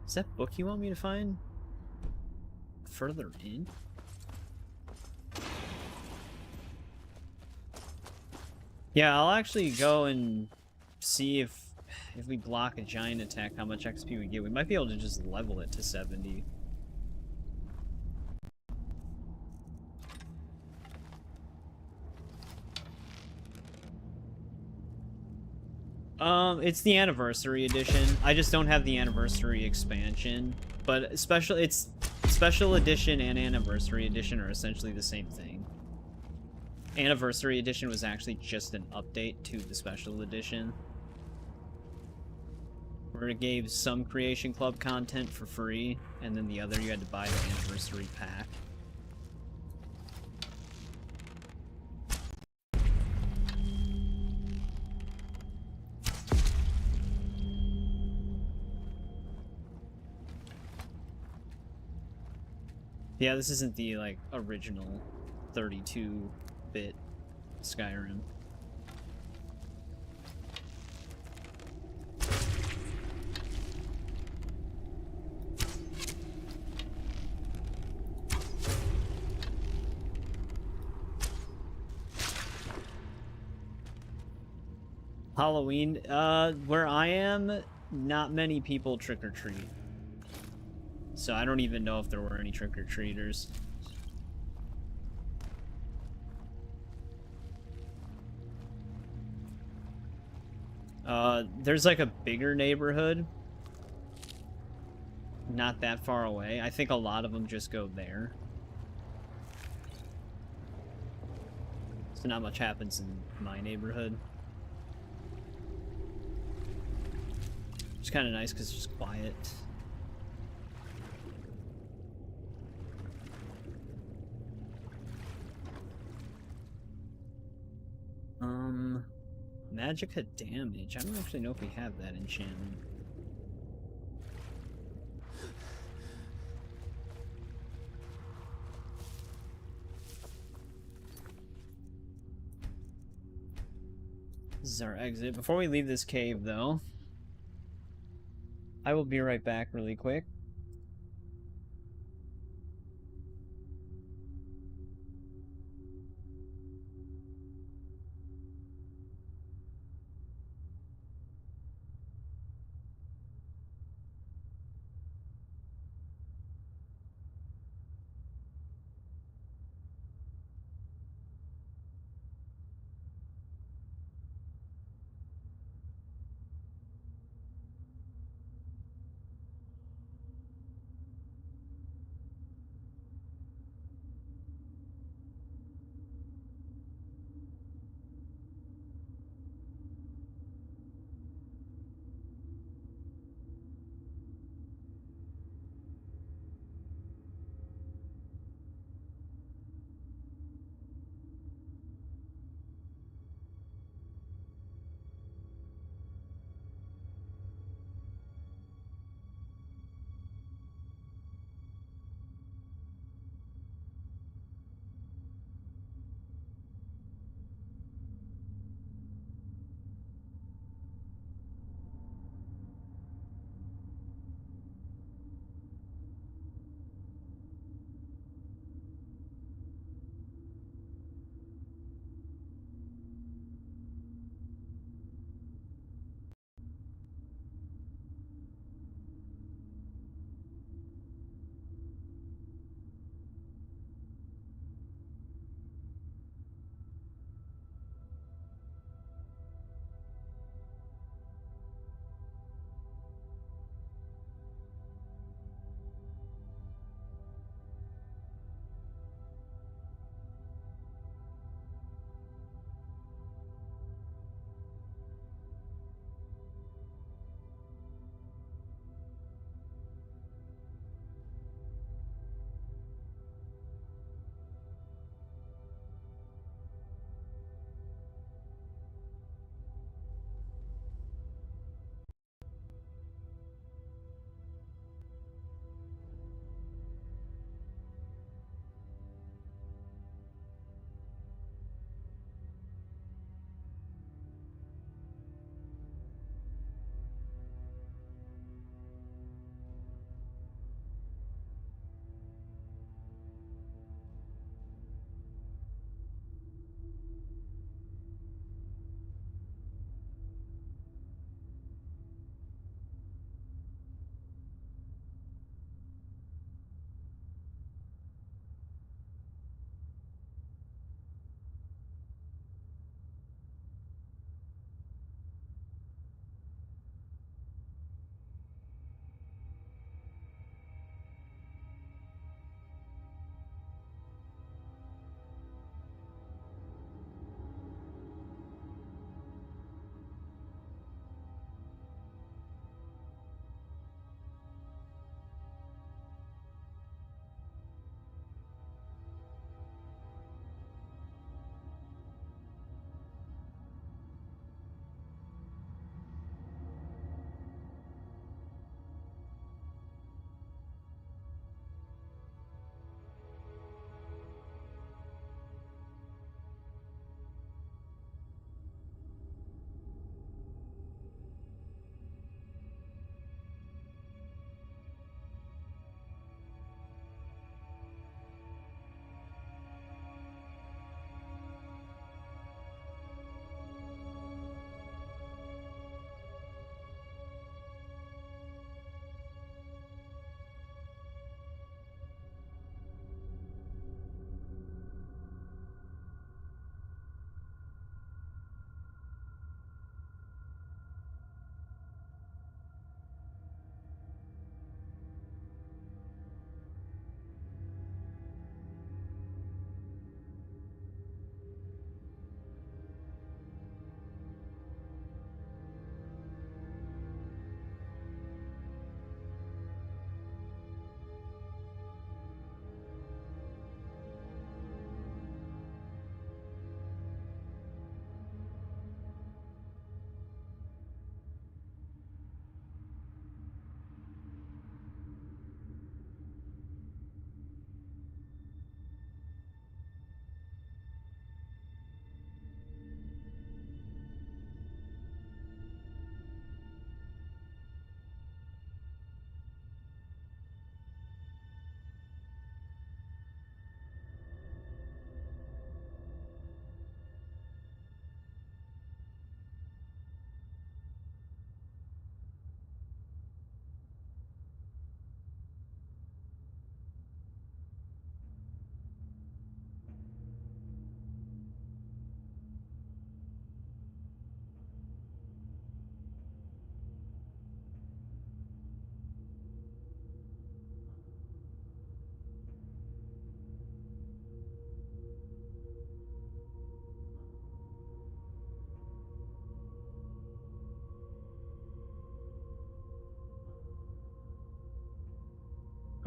Is that book you want me to find further in? Yeah, I'll actually go and see if we block a giant attack, how much XP we get. We might be able to just level it to 70. It's the anniversary edition. I just don't have the anniversary expansion, but special edition and anniversary edition are essentially the same thing. Anniversary edition was actually just an update to the special edition, where it gave some Creation Club content for free, and then the other you had to buy the anniversary pack. Yeah, this isn't the, like, original 32-bit Skyrim. Halloween, where I am, not many people trick-or-treat. So I don't even know if there were any trick-or-treaters. There's like a bigger neighborhood. Not that far away. I think a lot of them just go there. So not much happens in my neighborhood. It's kind of nice because it's just quiet. Magicka damage. I don't actually know if we have that enchantment. This is our exit. Before we leave this cave, though, I will be right back really quick.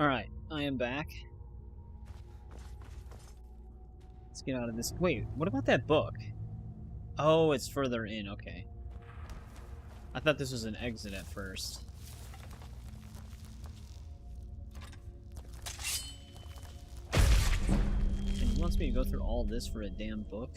Alright, I am back. Let's get out of this. Wait, what about that book? Oh, it's further in, okay. I thought this was an exit at first. And he wants me to go through all this for a damn book?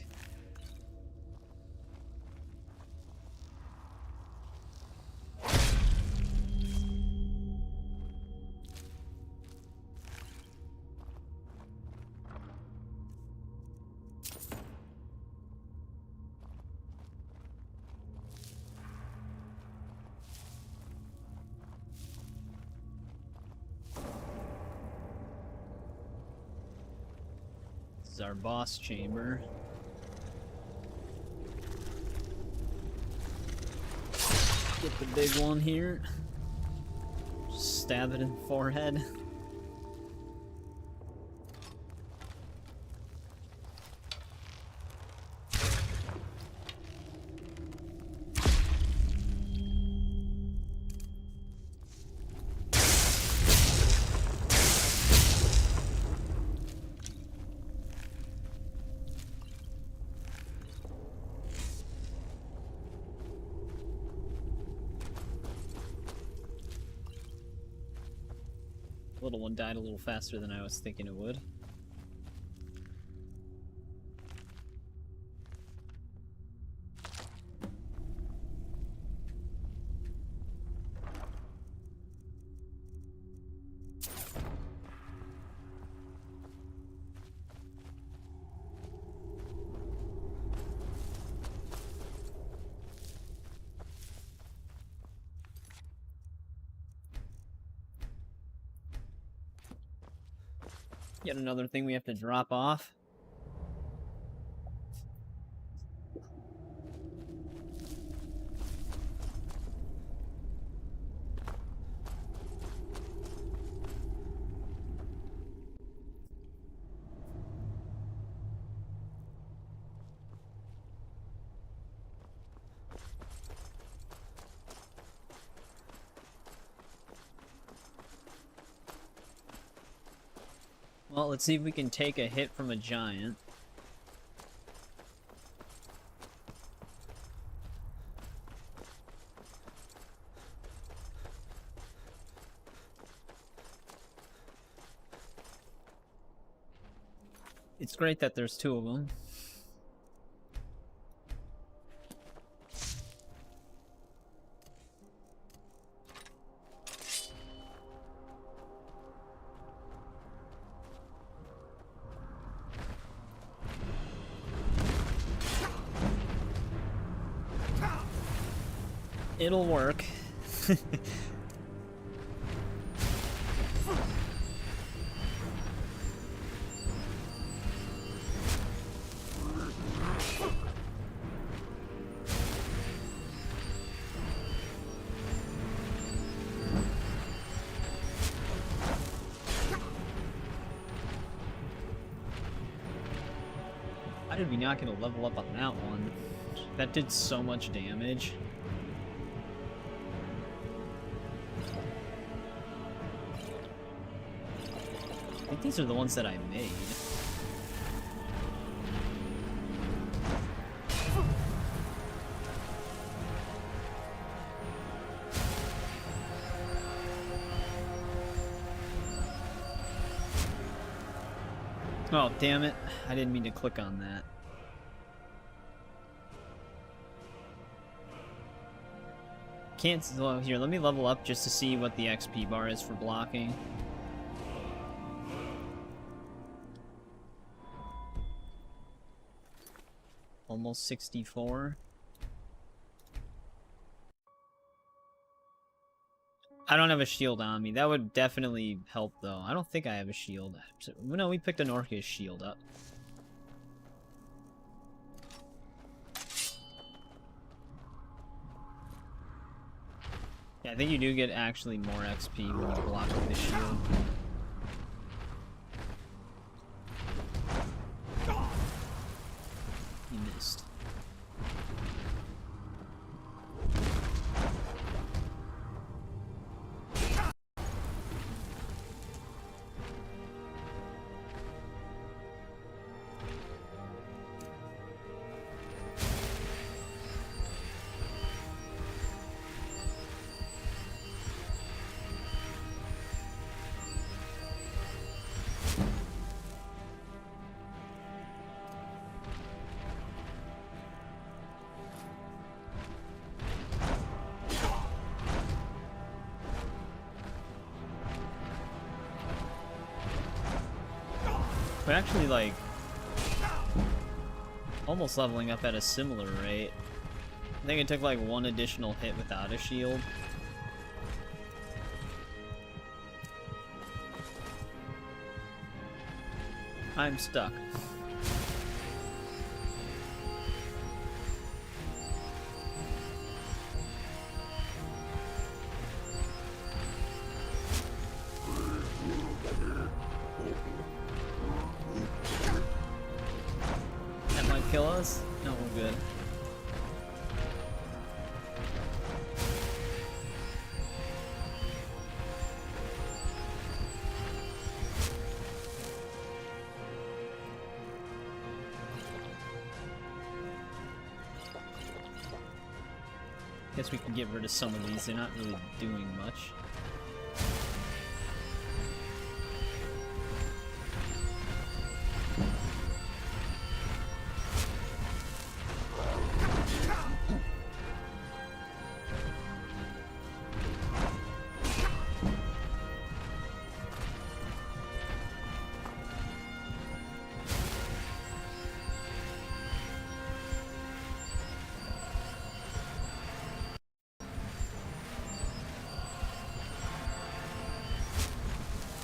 This is our boss chamber. Get the big one here. Just stab it in the forehead. Little one died a little faster than I was thinking it would. Yet another thing we have to drop off. Well, let's see if we can take a hit from a giant. It's great that there's two of them. It'll work. How did we not get a level up on that one? That did so much damage. I think these are the ones that I made. Oh, damn it. I didn't mean to click on that. Can't... Well, here, let me level up just to see what the XP bar is for blocking. Almost 64. I don't have a shield on me. That would definitely help, though. I don't think I have a shield. No, we picked an Orcish shield up. Yeah, I think you do get actually more XP when you block with the shield. You missed. We're actually, like, almost leveling up at a similar rate. I think it took, like, one additional hit without a shield. I'm stuck. That might kill us? No, we're good. Guess we can get rid of some of these. They're not really doing much.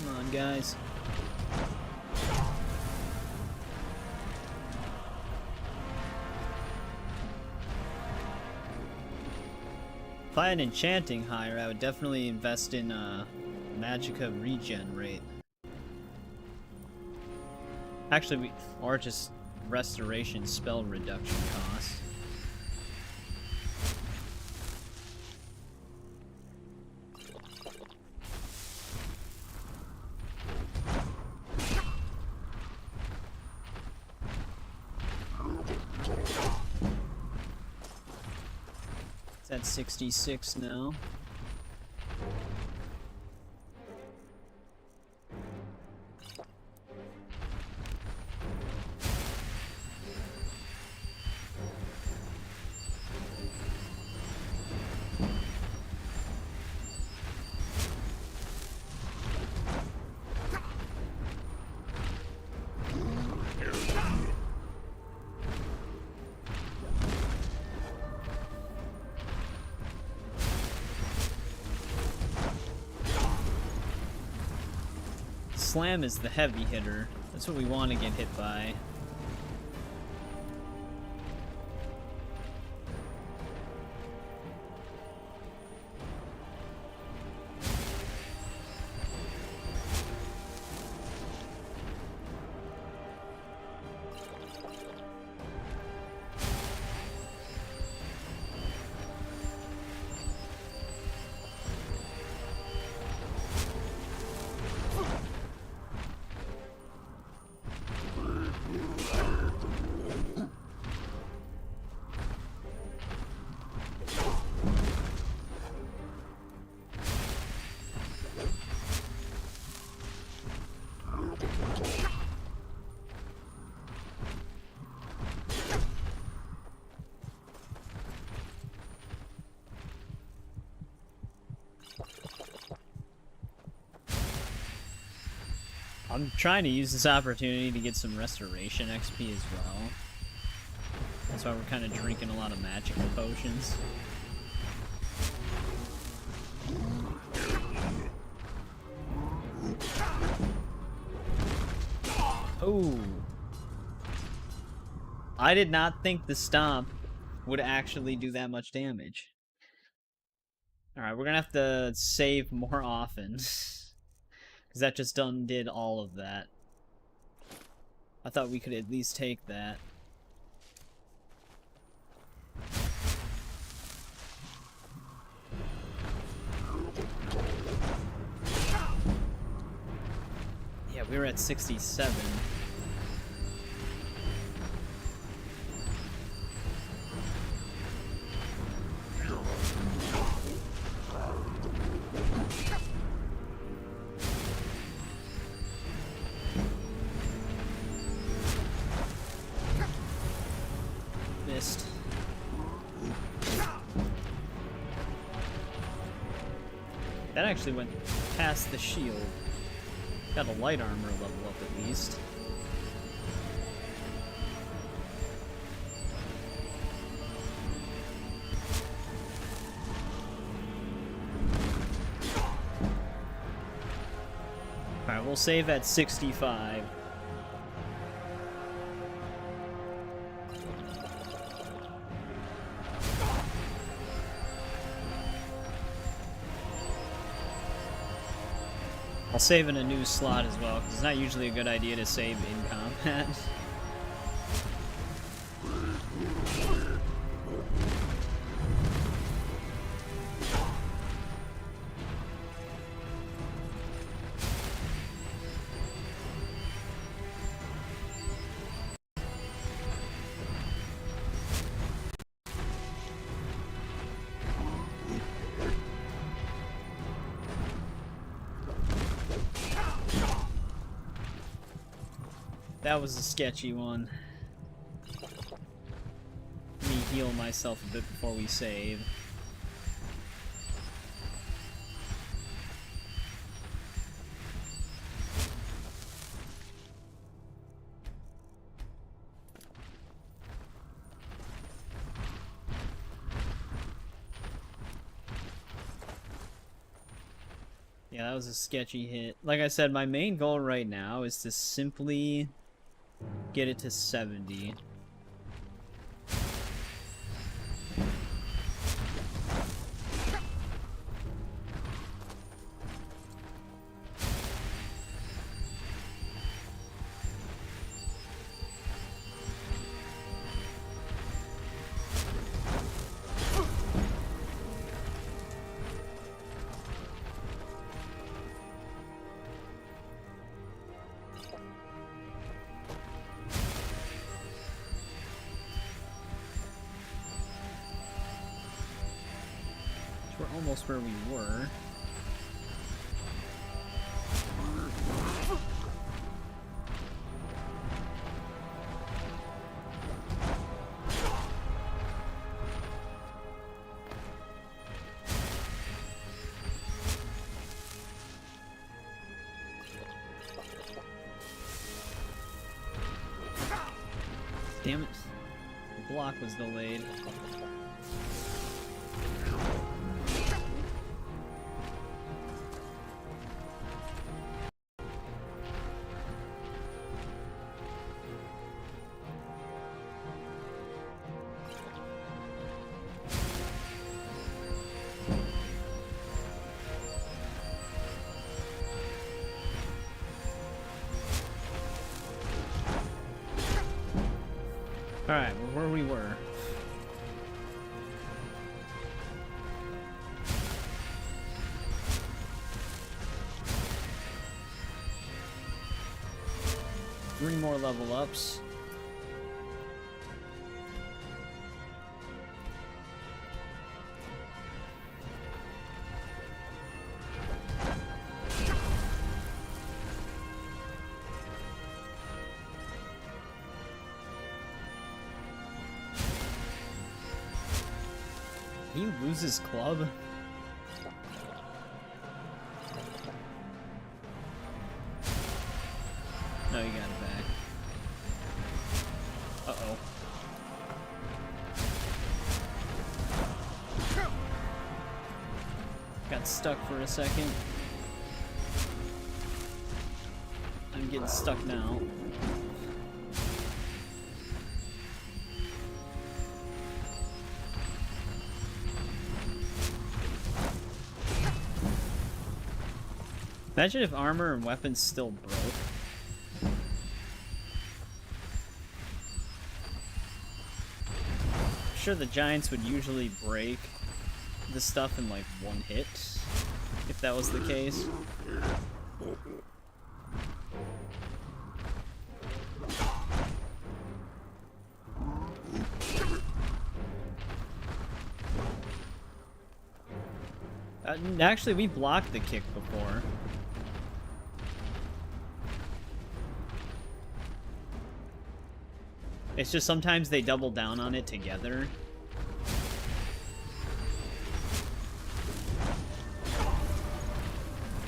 Come on, guys. If I had enchanting higher, I would definitely invest in Magicka regen rate. Actually, or just restoration spell reduction cost. It's at 66 now. Slam is the heavy hitter. That's what we want to get hit by. I'm trying to use this opportunity to get some restoration XP as well. That's why we're kind of drinking a lot of magical potions. Oh. I did not think the stomp would actually do that much damage. Alright, we're gonna have to save more often. Because that just undid all of that. I thought we could at least take that. Yeah, we were at 67. Missed. That actually went past the shield. Got a light armor level up at least. we'll save at 65. I'll save in a new slot as well, because it's not usually a good idea to save in combat. That was a sketchy one. Let me heal myself a bit before we save. Yeah, that was a sketchy hit. Like I said, my main goal right now is to simply get it to 70. We're almost where we were. Damn it. The block was delayed. Alright, we're where we were. Three more level ups. He loses club. No, you got it back. Uh-oh. Got stuck for a second. I'm getting stuck now. Imagine if armor and weapons still broke. I'm sure the giants would usually break the stuff in like one hit, if that was the case. Actually, we blocked the kick before. It's just sometimes they double down on it together.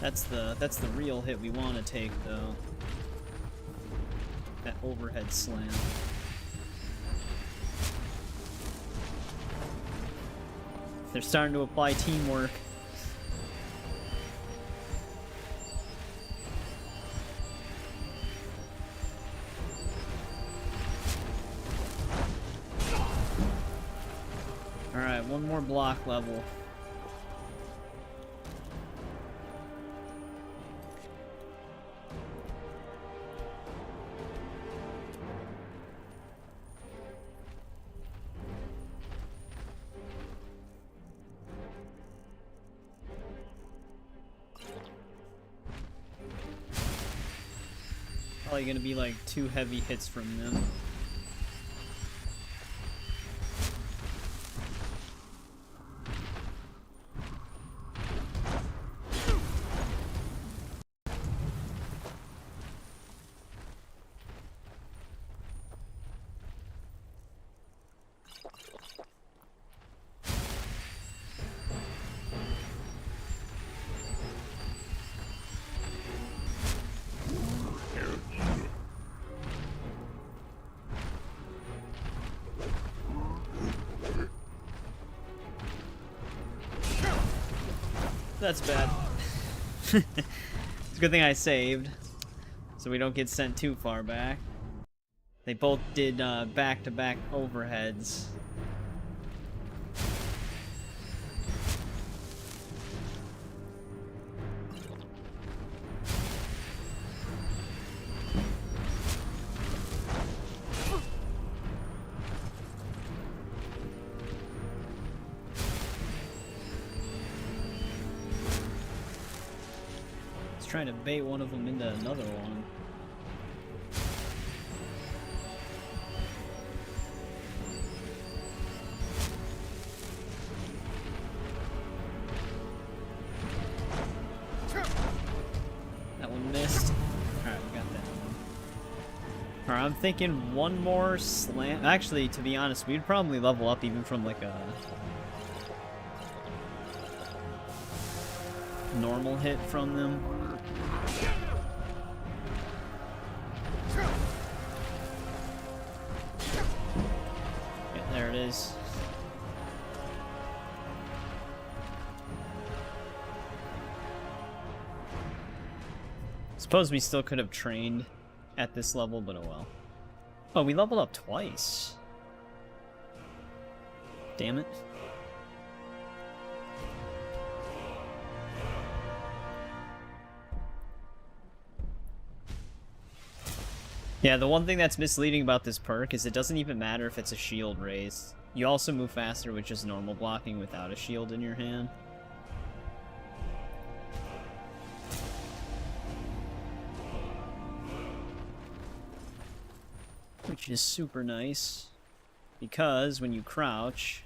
That's the real hit we want to take, though. That overhead slam. They're starting to apply teamwork. one more block level. Probably gonna be like 2 heavy hits from them. That's bad. It's a good thing I saved, so we don't get sent too far back. They both did back-to-back overheads. Trying to bait one of them into another one. That one missed. Alright, we got that one. Alright, I'm thinking one more slam. Actually, to be honest, we'd probably level up even from like a normal hit from them. Yeah, there it is. Suppose we still could have trained at this level, but oh well. Oh, we leveled up twice. Damn it. Yeah, the one thing that's misleading about this perk is it doesn't even matter if it's a shield raised. You also move faster with just normal blocking without a shield in your hand. Which is super nice, because when you crouch,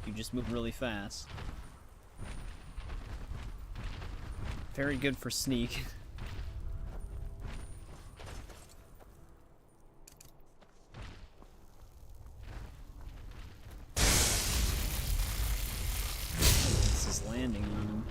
you just move really fast. Very good for sneak. Landing on him.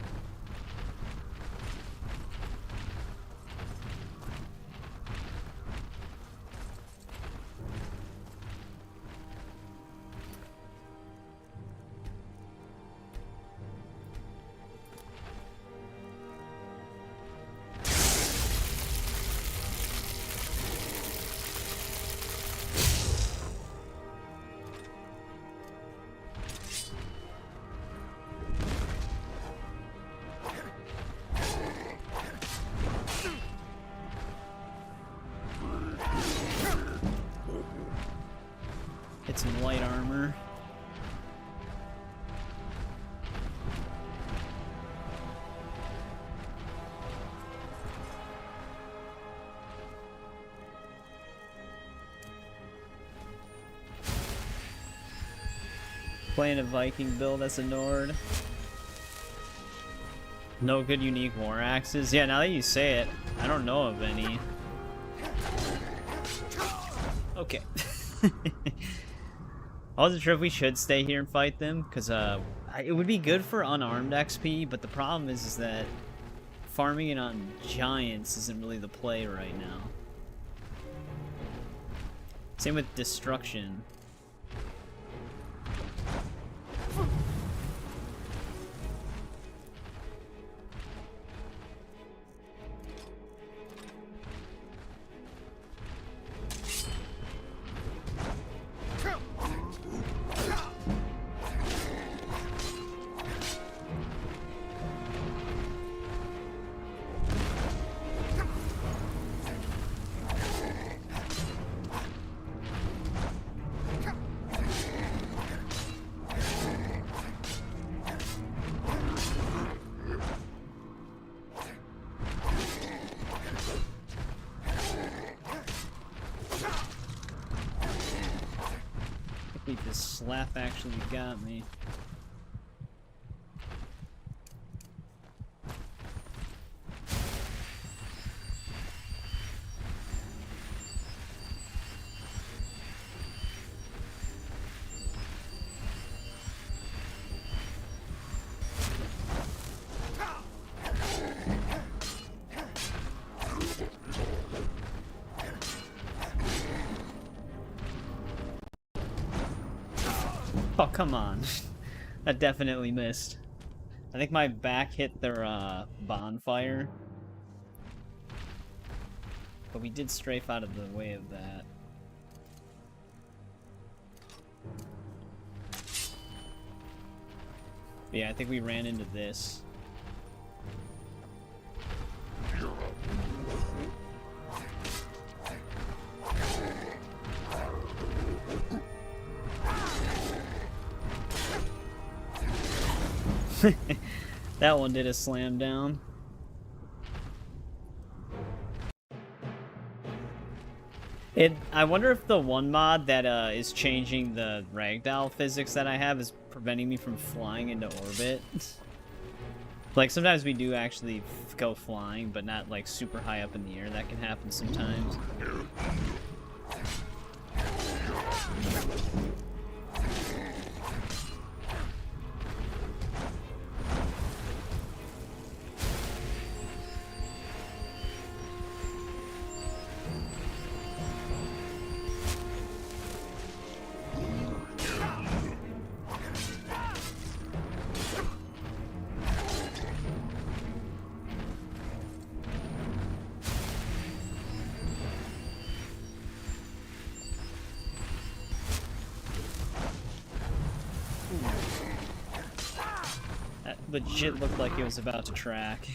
Hit some light armor. Playing a Viking build as a Nord. No good unique war axes. Yeah, now that you say it, I don't know of any. Okay. I wasn't sure if we should stay here and fight them, because it would be good for unarmed XP, but the problem is that farming it on giants isn't really the play right now. Same with destruction. exactly if this slap actually got me. Oh, come on. That definitely missed. I think my back hit their bonfire. But we did strafe out of the way of that. But yeah, I think we ran into this. That one did a slam down. I wonder if the one mod that is changing the ragdoll physics that I have is preventing me from flying into orbit. Like, sometimes we do actually go flying, but not like super high up in the air. That can happen sometimes. Legit looked like it was about to track.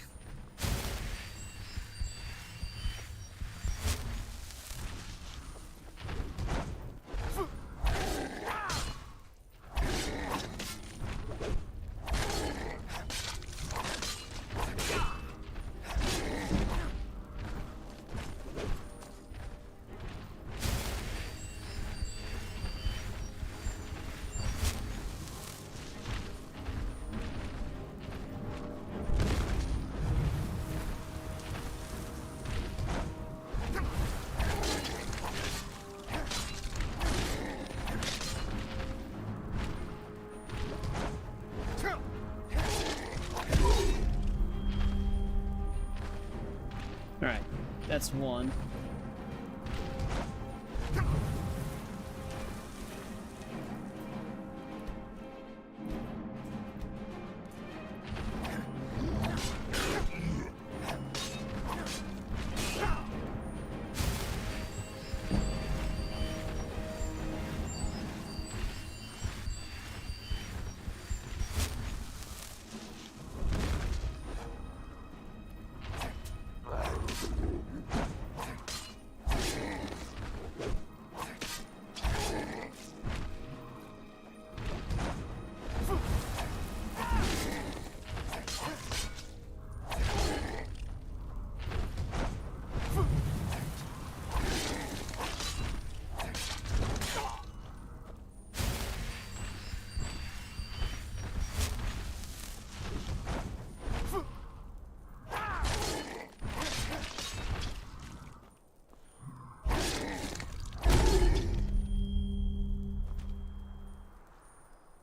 Alright, that's one.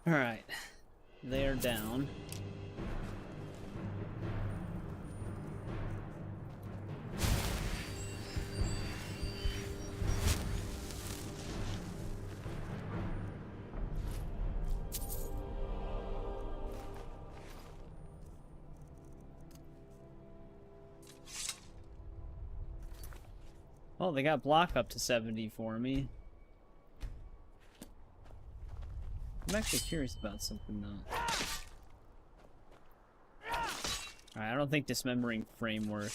Alright, they're down. Oh, they got block up to 70 for me. I'm actually curious about something, though. Alright, I don't think dismembering framework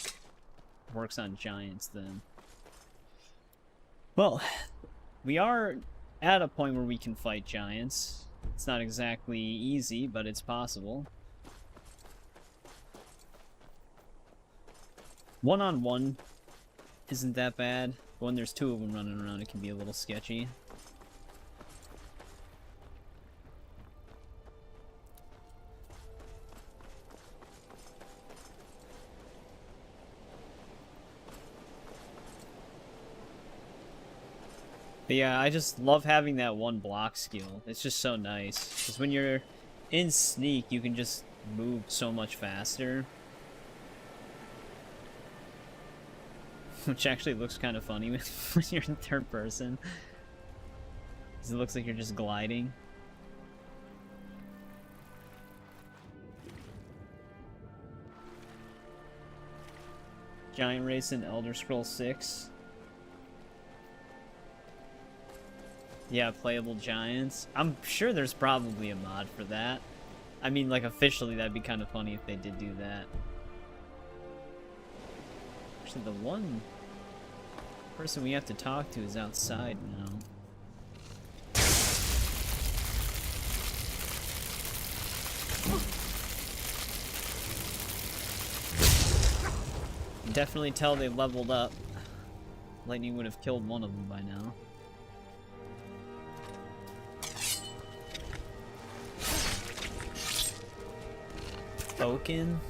works on giants, then. Well, we are at a point where we can fight giants. It's not exactly easy, but it's possible. One-on-one isn't that bad, but when there's two of them running around, it can be a little sketchy. But yeah, I just love having that one block skill. It's just so nice. Because when you're in sneak, you can just move so much faster. Which actually looks kind of funny when you're in third person. Because it looks like you're just gliding. Giant race in Elder Scrolls 6. Yeah, playable giants. I'm sure there's probably a mod for that. I mean, like, officially, that'd be kind of funny if they did do that. Actually, the one person we have to talk to is outside now. You can definitely tell they leveled up. Lightning would have killed one of them by now. Spoken.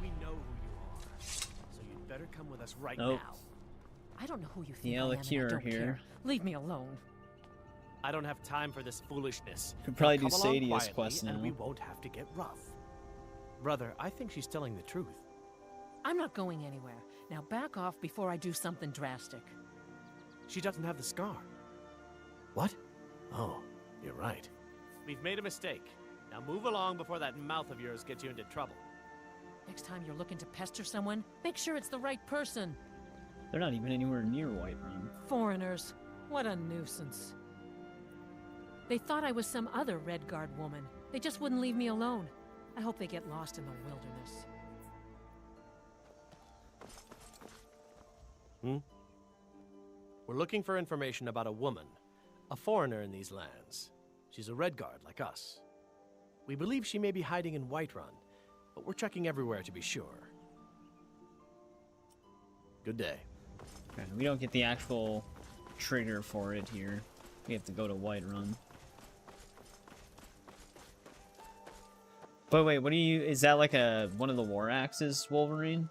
We know who you are, so you'd better come with us right Nope. now. I don't know who you think The I am, and I Alakir don't here. care. Leave me alone. I don't have time for this foolishness. Could probably Now do come along Sadia's quietly, quest and now. we won't have to get rough. Brother, I think she's telling the truth. I'm not going anywhere. Now back off before I do something drastic. She doesn't have the scar. What? Oh, you're right. We've made a mistake. Now move along before that mouth of yours gets you into trouble. Next time you're looking to pester someone, make sure it's the right person. They're not even anywhere near Whiterun. Foreigners. What a nuisance. They thought I was some other Redguard woman. They just wouldn't leave me alone. I hope they get lost in the wilderness. We're looking for information about a woman, a foreigner in these lands. She's a Redguard like us. We believe she may be hiding in Whiterun, but we're checking everywhere to be sure. Good day. Okay, we don't get the actual trigger for it here. We have to go to Whiterun. But wait, what do you... Is that like one of the War Axes, Wolverine?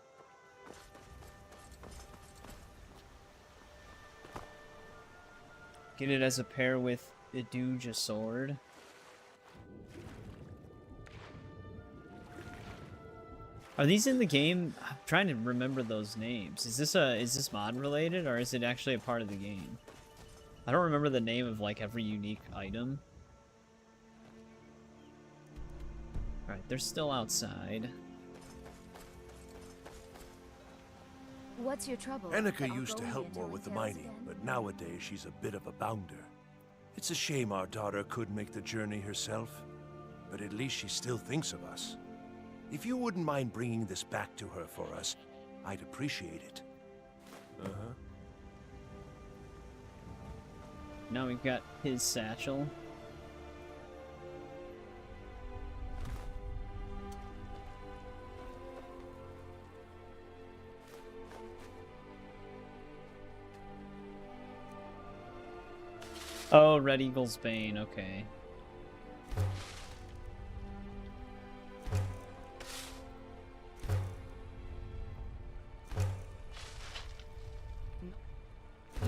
Get it as a pair with Iduja sword. Are these in the game? I'm trying to remember those names. Is this mod related, or is it actually a part of the game? I don't remember the name of like every unique item. Alright, they're still outside. What's your trouble? Annika used to help more with the mining, but nowadays she's a bit of a bounder. It's a shame our daughter couldn't make the journey herself, but at least she still thinks of us. If you wouldn't mind bringing this back to her for us, I'd appreciate it. Now we've got his satchel. Oh, Red Eagle's Bane, okay.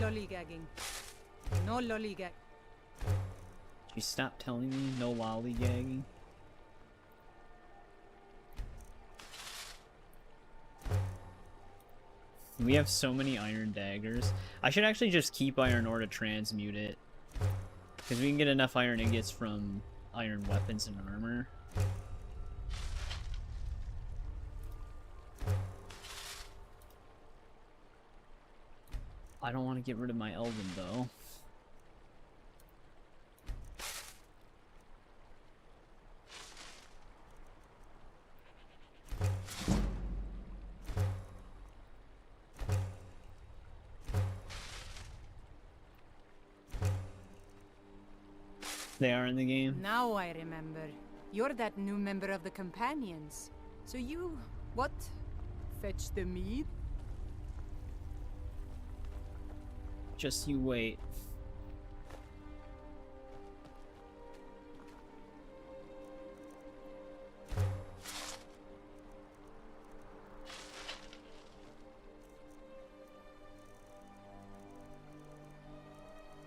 Lollygagging. No lollygag. You stop telling me no lollygagging? We have so many iron daggers. I should actually just keep iron ore to transmute it. Because we can get enough iron ingots from iron weapons and armor. I don't want to get rid of my Elven though. They are in the game. Now I remember. You're that new member of the Companions. So you... what? Fetch the mead? Just you wait.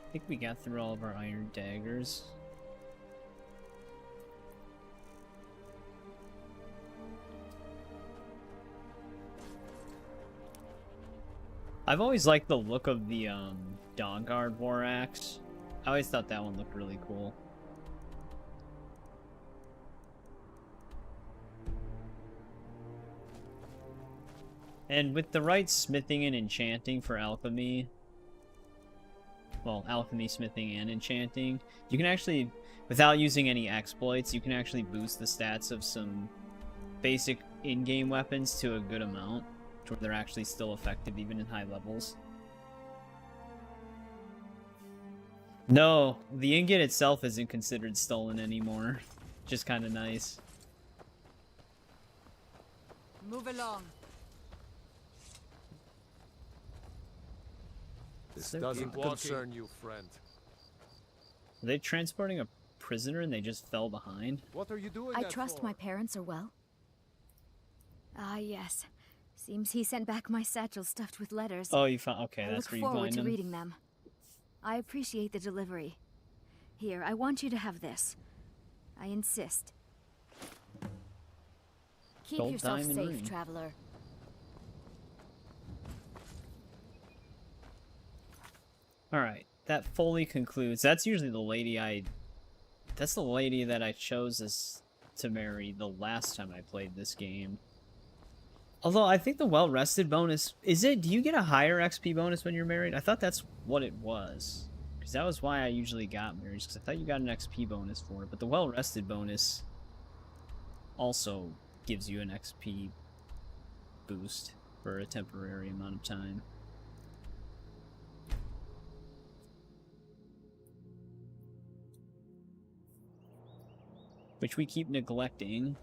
I think we got through all of our iron daggers. I've always liked the look of the Dawnguard War Axe. I always thought that one looked really cool. And with the right smithing and enchanting for alchemy, well, alchemy, smithing, and enchanting, you can actually, without using any exploits, you can actually boost the stats of some basic in-game weapons to a good amount, to where they're actually still effective even in high levels. No, the ingot itself isn't considered stolen anymore. Just kind of nice. Move along. This doesn't concern you, friend. Are they transporting a prisoner and they just fell behind? What are you doing? I trust my parents are well. Ah, yes. Seems he sent back my satchel stuffed with letters. Oh, you found... Okay, that's where you find them. I look forward to reading them. I appreciate the delivery. Here, I want you to have this. I insist. Keep Gold, yourself diamond safe, ring. traveler. Alright, that fully concludes. That's usually the lady I... That's the lady that I chose as to marry the last time I played this game. Although, I think the well-rested bonus... Is it... Do you get a higher XP bonus when you're married? I thought that's what it was. Because that was why I usually got married. Because I thought you got an XP bonus for it. But the well-rested bonus also gives you an XP boost for a temporary amount of time. Which we keep neglecting.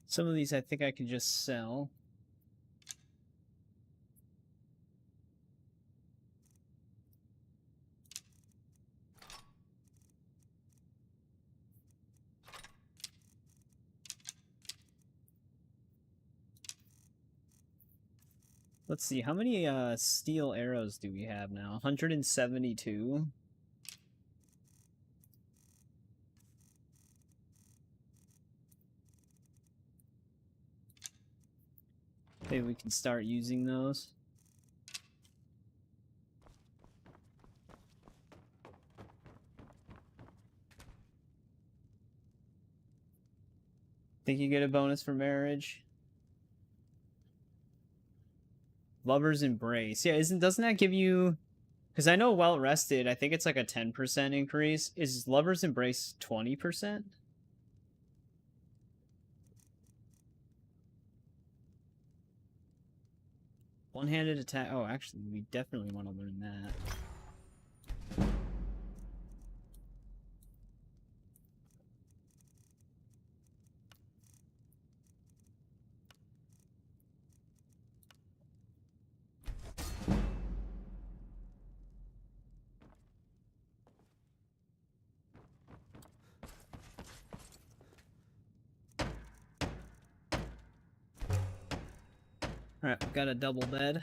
Some of these I think I can just sell. Let's see, how many steel arrows do we have now? 172. Maybe we can start using those. Think you get a bonus for marriage? Lover's Embrace. Yeah, doesn't that give you... Because I know Well Rested, I think it's like a 10% increase. Is Lover's Embrace 20%? One-handed attack. Oh, actually, we definitely want to learn that. Alright, we've got a double bed.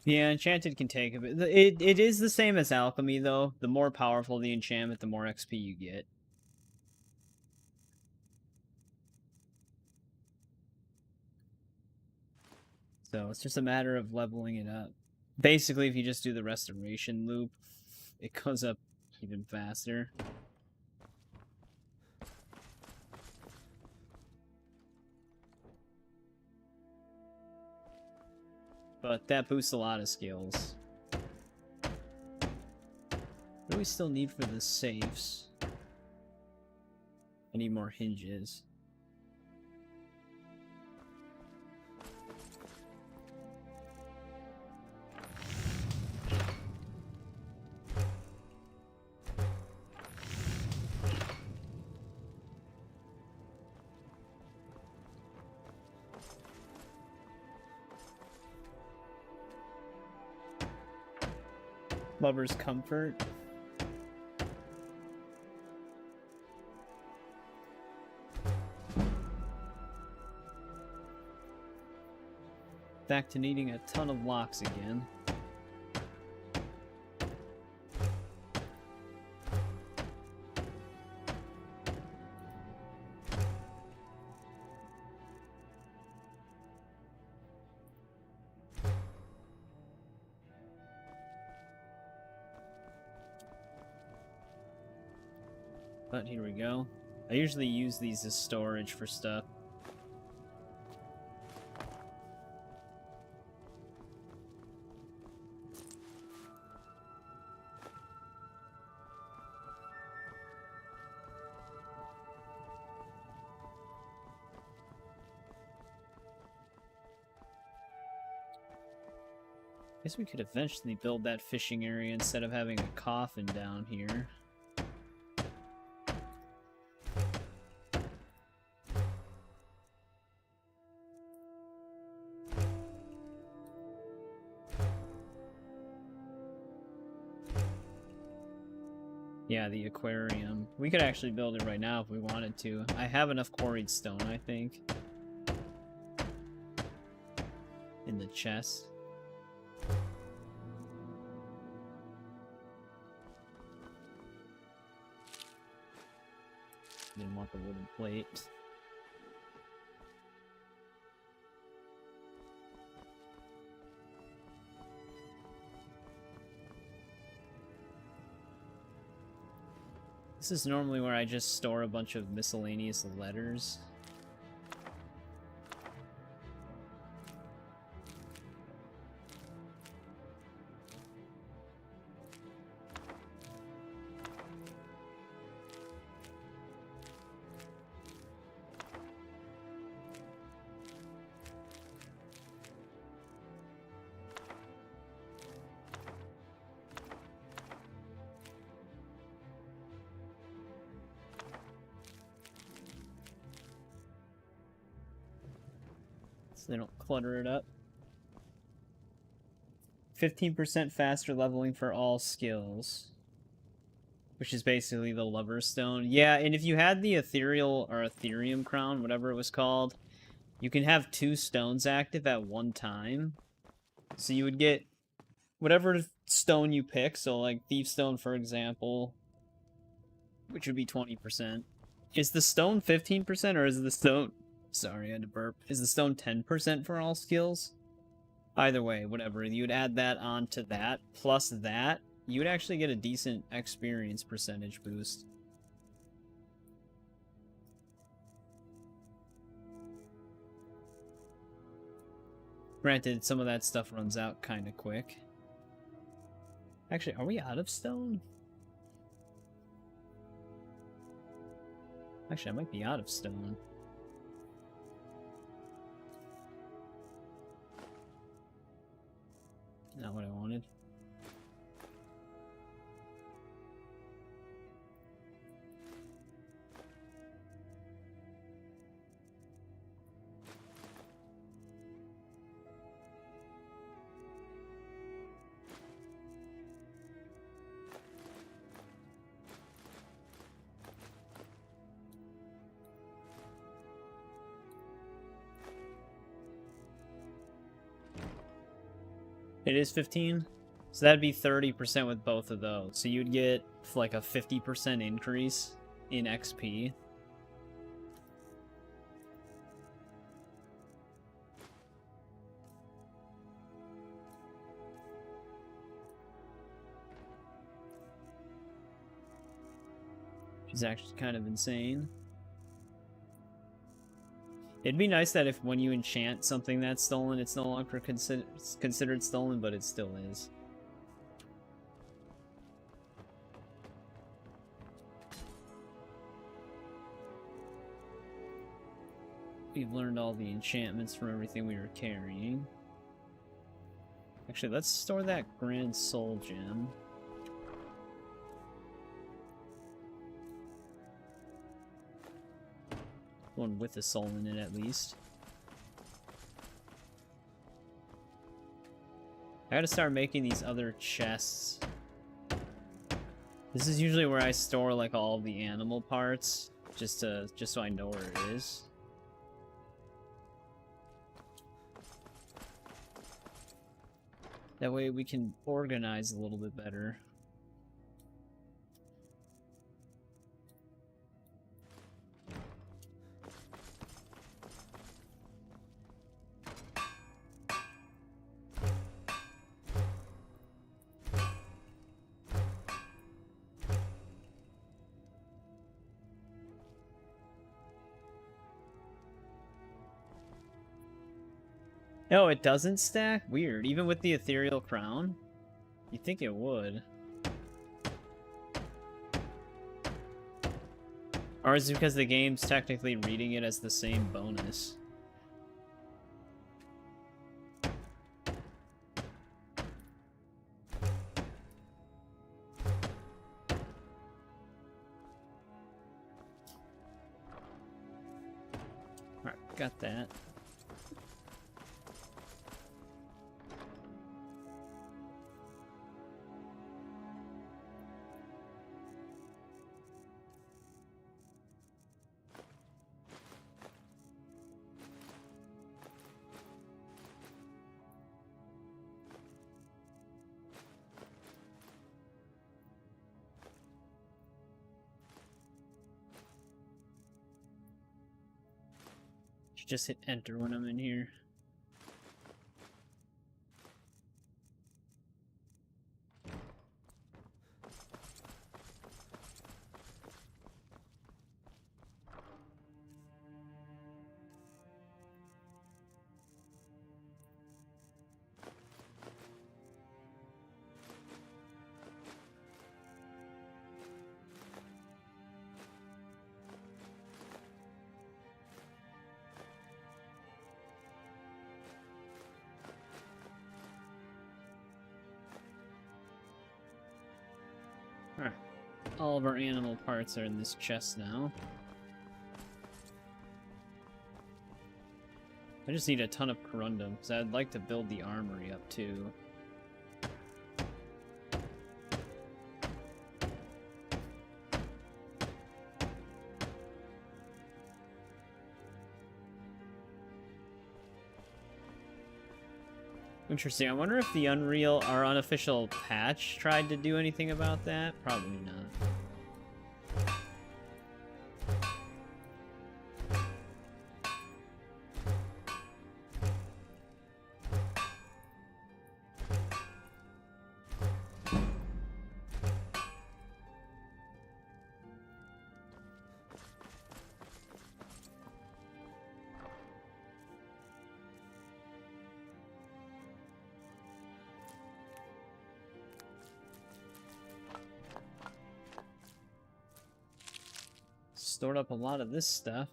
Yeah, enchanted can take a bit. It is the same as alchemy, though. The more powerful the enchantment, the more XP you get. So it's just a matter of leveling it up. Basically, if you just do the restoration loop, it goes up even faster. But that boosts a lot of skills. What do we still need for the safes? I need more hinges. Lover's comfort. Back to needing a ton of locks again. But here we go. I usually use these as storage for stuff. Guess we could eventually build that fishing area instead of having a coffin down here. Yeah, the aquarium. We could actually build it right now if we wanted to. I have enough quarried stone, I think. In the chest. Didn't want the wooden plate. This is normally where I just store a bunch of miscellaneous letters. So they don't clutter it up. 15% faster leveling for all skills. Which is basically the Lover's Stone. Yeah, and if you had the Ethereal or Ethereum Crown, whatever it was called, you can have 2 stones active at one time. So you would get whatever stone you pick. So like Thief Stone, for example, which would be 20%. Is the stone 15% or is the stone... Sorry, I had to burp. Is the stone 10% for all skills? Either way, whatever. You would add that onto that, plus that, you would actually get a decent experience percentage boost. Granted, some of that stuff runs out kind of quick. Actually, are we out of stone? Actually, I might be out of stone. Not what I wanted. It is 15? So that'd be 30% with both of those. So you'd get like a 50% increase in XP. Which is actually kind of insane. It'd be nice that if when you enchant something that's stolen, it's no longer considered stolen, but it still is. We've learned all the enchantments from everything we were carrying. Actually, let's store that Grand Soul Gem. One with a soul in it, at least. I gotta start making these other chests. This is usually where I store like all the animal parts, just so I know where it is. That way we can organize a little bit better. No, it doesn't stack? Weird. Even with the ethereal crown? You'd think it would. Or is it because the game's technically reading it as the same bonus? Alright, got that. Just hit enter when I'm in here. Alright, all of our animal parts are in this chest now. I just need a ton of corundum, because I'd like to build the armory up too. Interesting. I wonder if the Unreal, our unofficial patch, tried to do anything about that? Probably not. Stored up a lot of this stuff.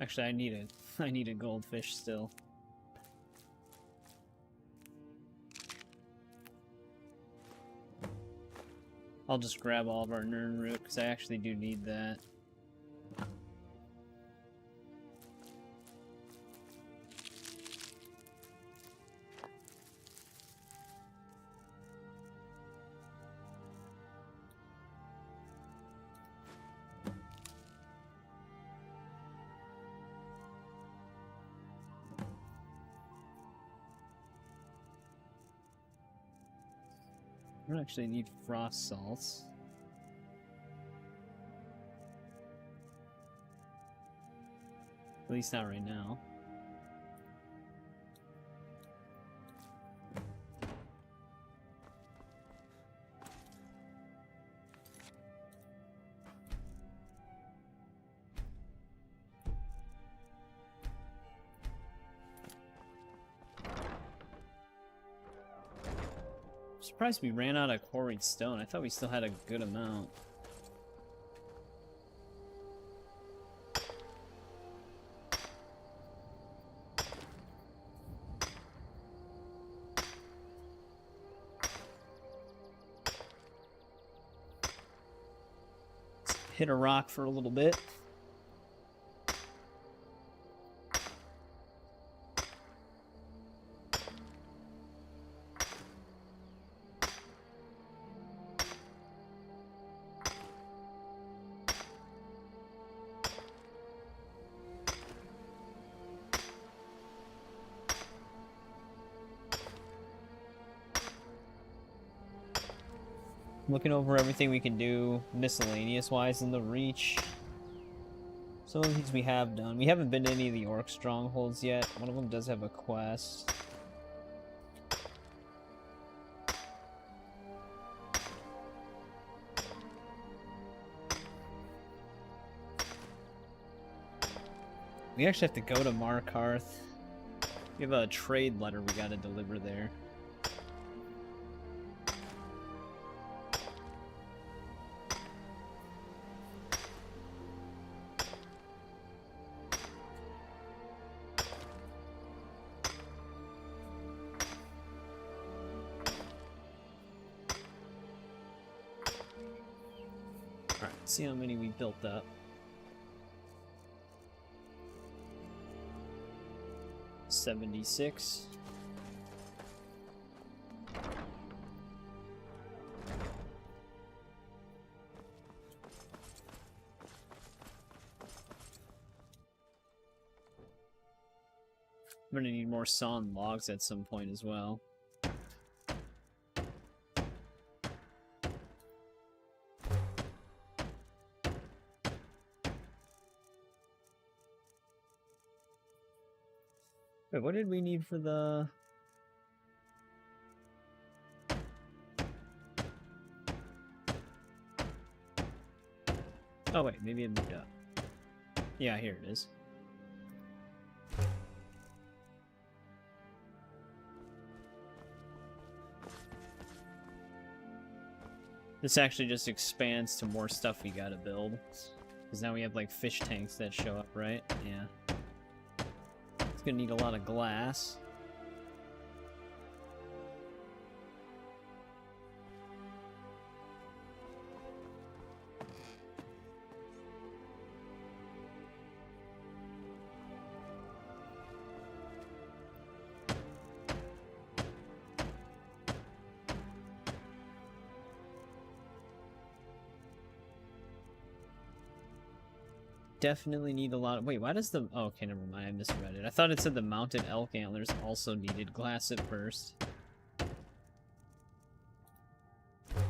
Actually, I need a goldfish still. I'll just grab all of our Nern root because I actually do need that. I don't actually need frost salts. At least not right now. Surprised we ran out of quarried stone. I thought we still had a good amount. Let's hit a rock for a little bit. Looking over everything we can do miscellaneous-wise in the Reach. Some of these we have done. We haven't been to any of the Orc strongholds yet. One of them does have a quest. We actually have to go to Markarth. We have a trade letter we gotta deliver there. See how many we built up. $76. I'm gonna need more sawn logs at some point as well. Wait, what did we need for the... Oh wait, maybe it moved up. Yeah, here it is. This actually just expands to more stuff we gotta build. Because now we have like fish tanks that show up, right? Yeah. It's gonna need a lot of glass. Definitely need a lot of... Wait, why does the... Oh, okay, never mind. I misread it. I thought it said the mounted elk antlers also needed glass at first. There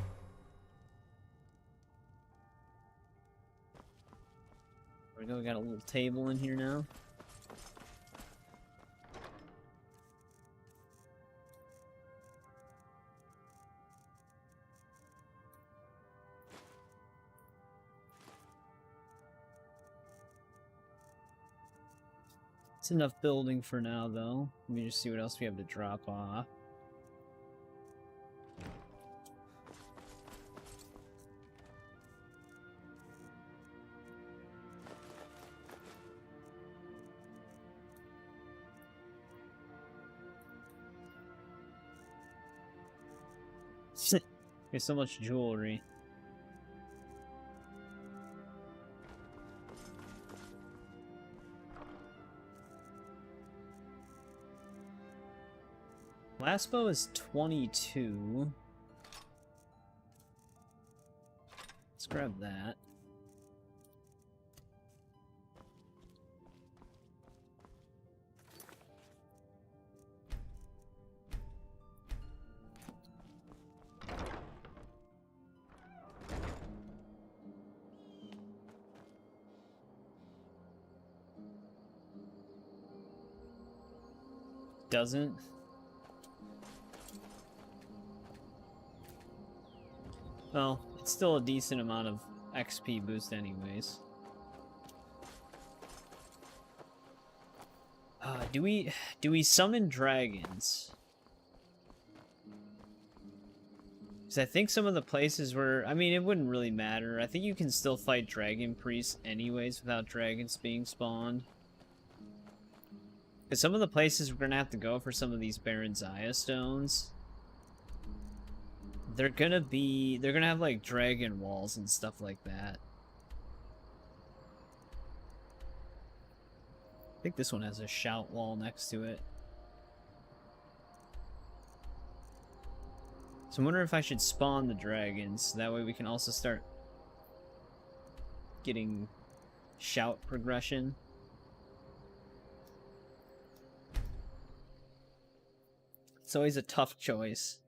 we go. We got a little table in here now. It's enough building for now, though. Let me just see what else we have to drop off. There's so much jewelry. Last bow is 22. Let's grab that. doesn't. Well, it's still a decent amount of XP boost anyways. Do we summon dragons? Because I think some of the places where, I mean, it wouldn't really matter. I think you can still fight dragon priests anyways without dragons being spawned. Because some of the places we're gonna have to go for some of these Baron Zaya stones, they're gonna have like dragon walls and stuff like that. I think this one has a shout wall next to it. So I wonder if I should spawn the dragons. That way we can also start getting shout progression. It's always a tough choice,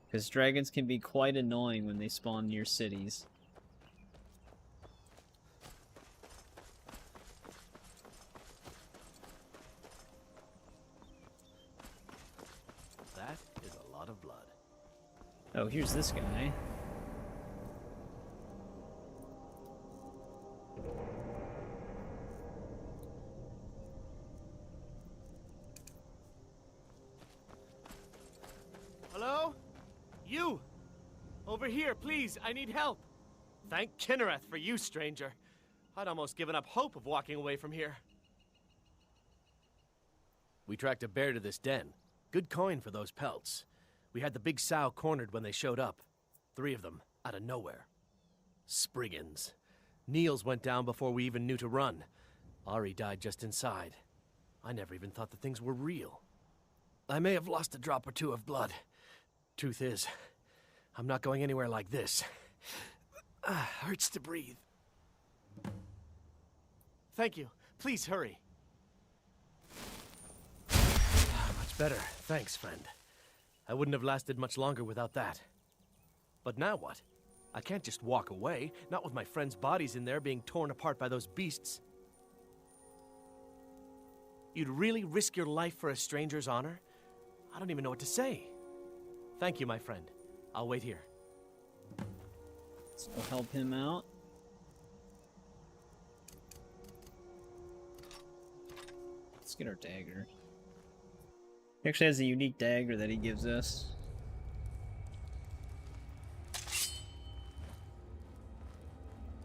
because dragons can be quite annoying when they spawn near cities. That is a lot of blood. Oh, here's this guy. Hello? You! Over here, please, I need help! Thank Kinnereth for you, stranger. I'd almost given up hope of walking away from here. We tracked a bear to this den. Good coin for those pelts. We had the big sow cornered when they showed up. 3 of them, out of nowhere. Spriggans. Niels went down before we even knew to run. Ari died just inside. I never even thought the things were real. I may have lost a drop or 2 of blood. Truth is, I'm not going anywhere like this. Hurts to breathe. Thank you. Please hurry. Much better. Thanks, friend. I wouldn't have lasted much longer without that. But now what? I can't just walk away, not with my friends' bodies in there being torn apart by those beasts. You'd really risk your life for a stranger's honor? I don't even know what to say. Thank you, my friend. I'll wait here. Let's go help him out. Let's get our dagger. He actually has a unique dagger that he gives us.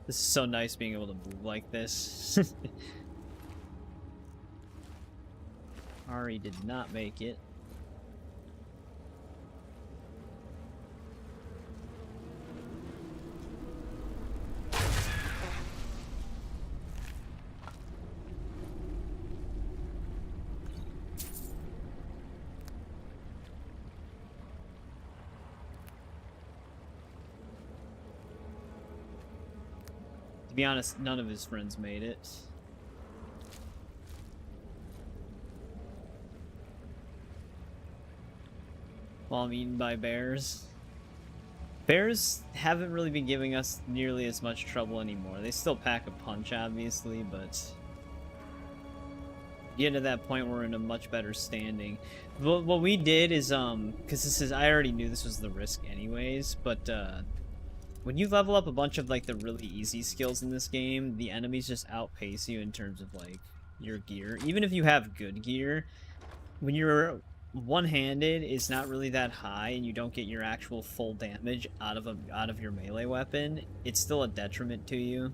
This is so nice being able to move like this. Ari did not make it. To be honest, none of his friends made it. While I'm eaten by bears. Bears haven't really been giving us nearly as much trouble anymore. They still pack a punch, obviously, but get to that point we're in a much better standing. What we did is, because I already knew this was the risk anyways, but when you level up a bunch of like the really easy skills in this game, the enemies just outpace you in terms of like your gear. Even if you have good gear, when you're one-handed, it's not really that high and you don't get your actual full damage out of your melee weapon. It's still a detriment to you,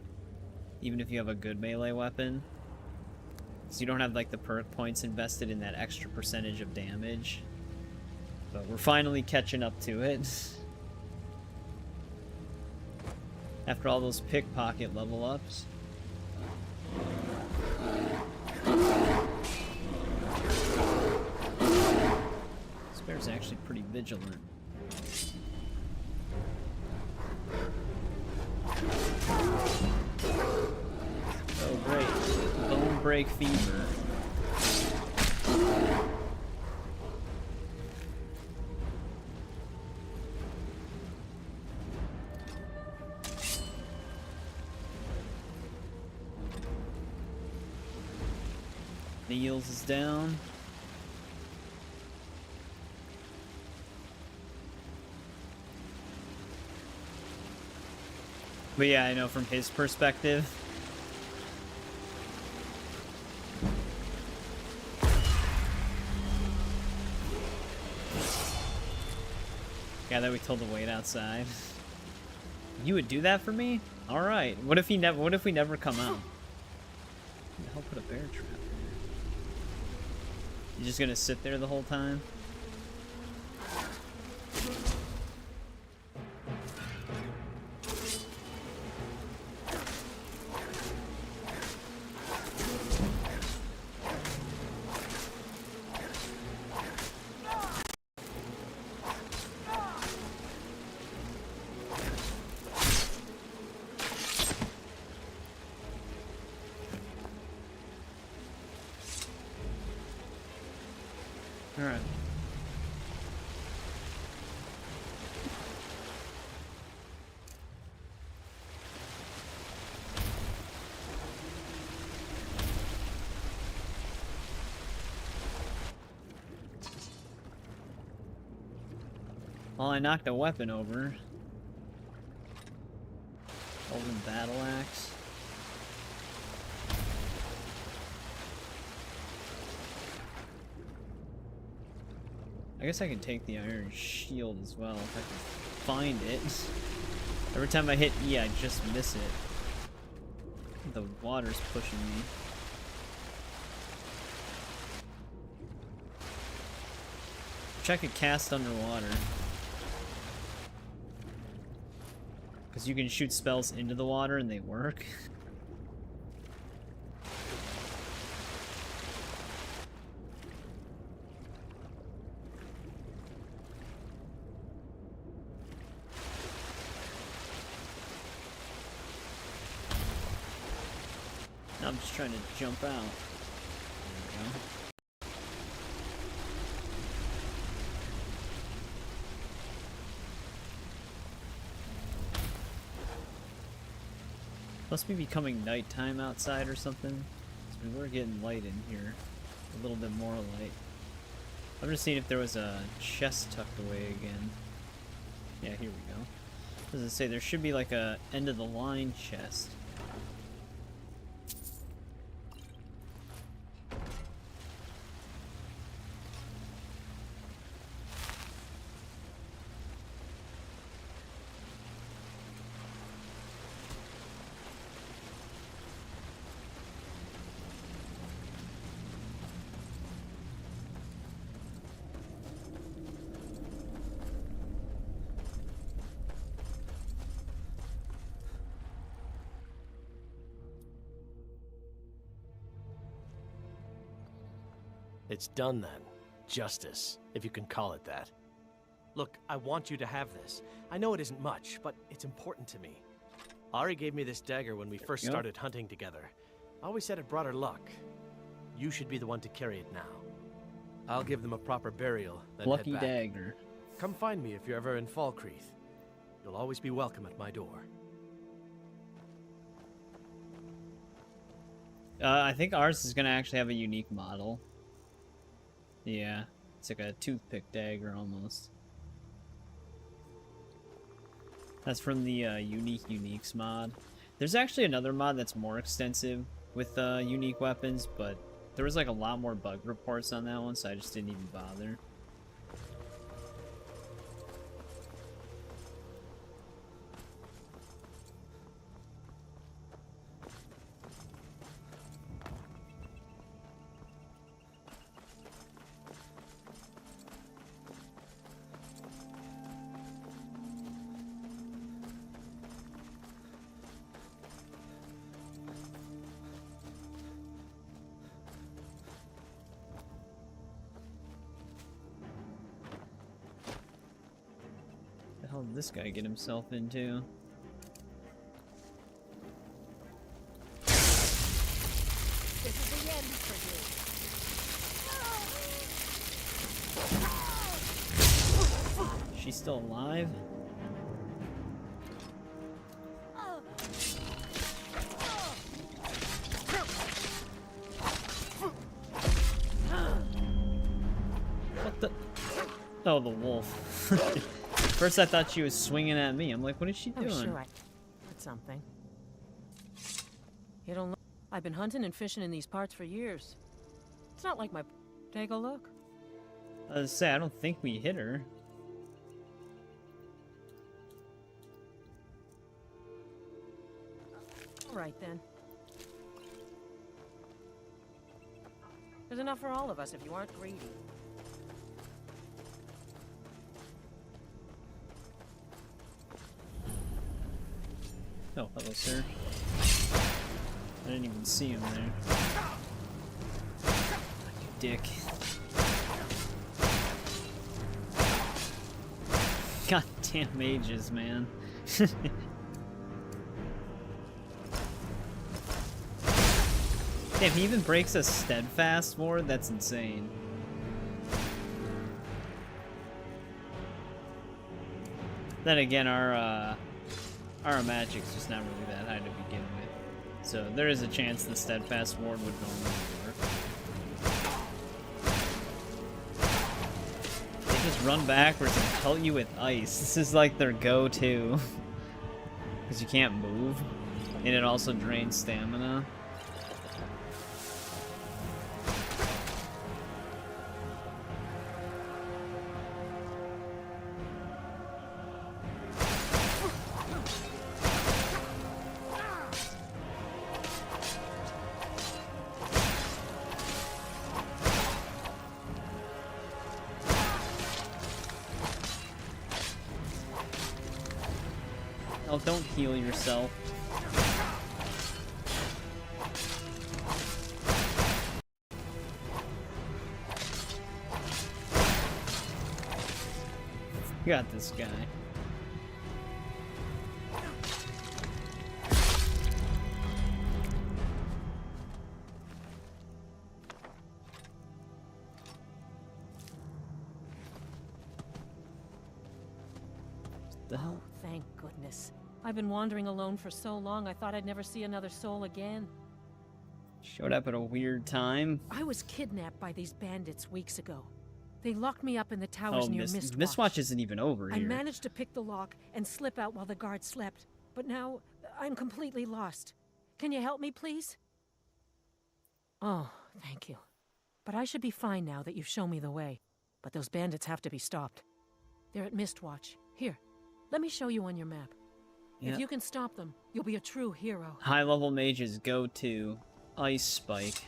even if you have a good melee weapon. So you don't have like the perk points invested in that extra percentage of damage. But we're finally catching up to it. After all those pickpocket level ups. This bear's actually pretty vigilant. Oh great. Bone break fever. Niels is down. But yeah, I know from his perspective. Yeah, that we told to wait outside. You would do that for me? All right. What if he never? What if we never come out? Who the hell put a bear trap there? You just gonna sit there the whole time? Alright. Well, I knocked a weapon over. Golden battle axe. I guess I can take the iron shield as well if I can find it. Every time I hit E, I just miss it. The water's pushing me. Check a cast underwater. Because you can shoot spells into the water and they work. I'm just trying to jump out. There we go. Must be becoming nighttime outside or something. 'Cause we were getting light in here. A little bit more light. I'm just seeing if there was a chest tucked away again. Yeah, here we go. As I say, there should be like a end of the line chest. It's done then. Justice, if you can call it that. Look, I want you to have this. I know it isn't much, but it's important to me. Ari gave me this dagger when we first started hunting together. I always said it brought her luck. You should be the one to carry it now. I'll give them a proper burial, then Lucky head back. dagger. Come find me if you're ever in Falkreath. You'll always be welcome at my door. I think ours is gonna actually have a unique model. Yeah, it's like a toothpick dagger almost. That's from the Uniques mod. There's actually another mod that's more extensive with unique weapons, but there was like a lot more bug reports on that one, so I just didn't even bother. The hell did this guy get himself into? This is the end for you. She's still alive? What the? Oh, the wolf. First I thought she was swinging at me. I'm like, what is she doing? Oh, sure, something. You don't look... I've been hunting and fishing in these parts for years. It's not like my... Take a look. I was say, I don't think we hit her. All right, then. There's enough for all of us if you aren't greedy. Oh, hello, sir. I didn't even see him there. You dick. Goddamn mages, man. Damn, he even breaks a steadfast ward? That's insane. Then again, our magic's just not really that high to begin with. So there is a chance the steadfast ward would normally work. They just run backwards and pelt you with ice. This is like their go-to. Because you can't move. And it also drains stamina. Oh, don't heal yourself. You got this guy. What the hell? Thank goodness. I've been wandering alone for so long, I thought I'd never see another soul again. Showed up at a weird time. I was kidnapped by these bandits weeks ago. They locked me up in the towers Oh, near Mistwatch. Mistwatch isn't even over I here. managed to pick the lock and slip out while the guard slept, but now I'm completely lost. Can you help me, please? Oh, thank you. But I should be fine now that you've shown me the way. But those bandits have to be stopped. They're at Mistwatch. Here, let me show you on your map. Yep. If you can stop them, you'll be a true hero. High-level mages go to Ice Spike.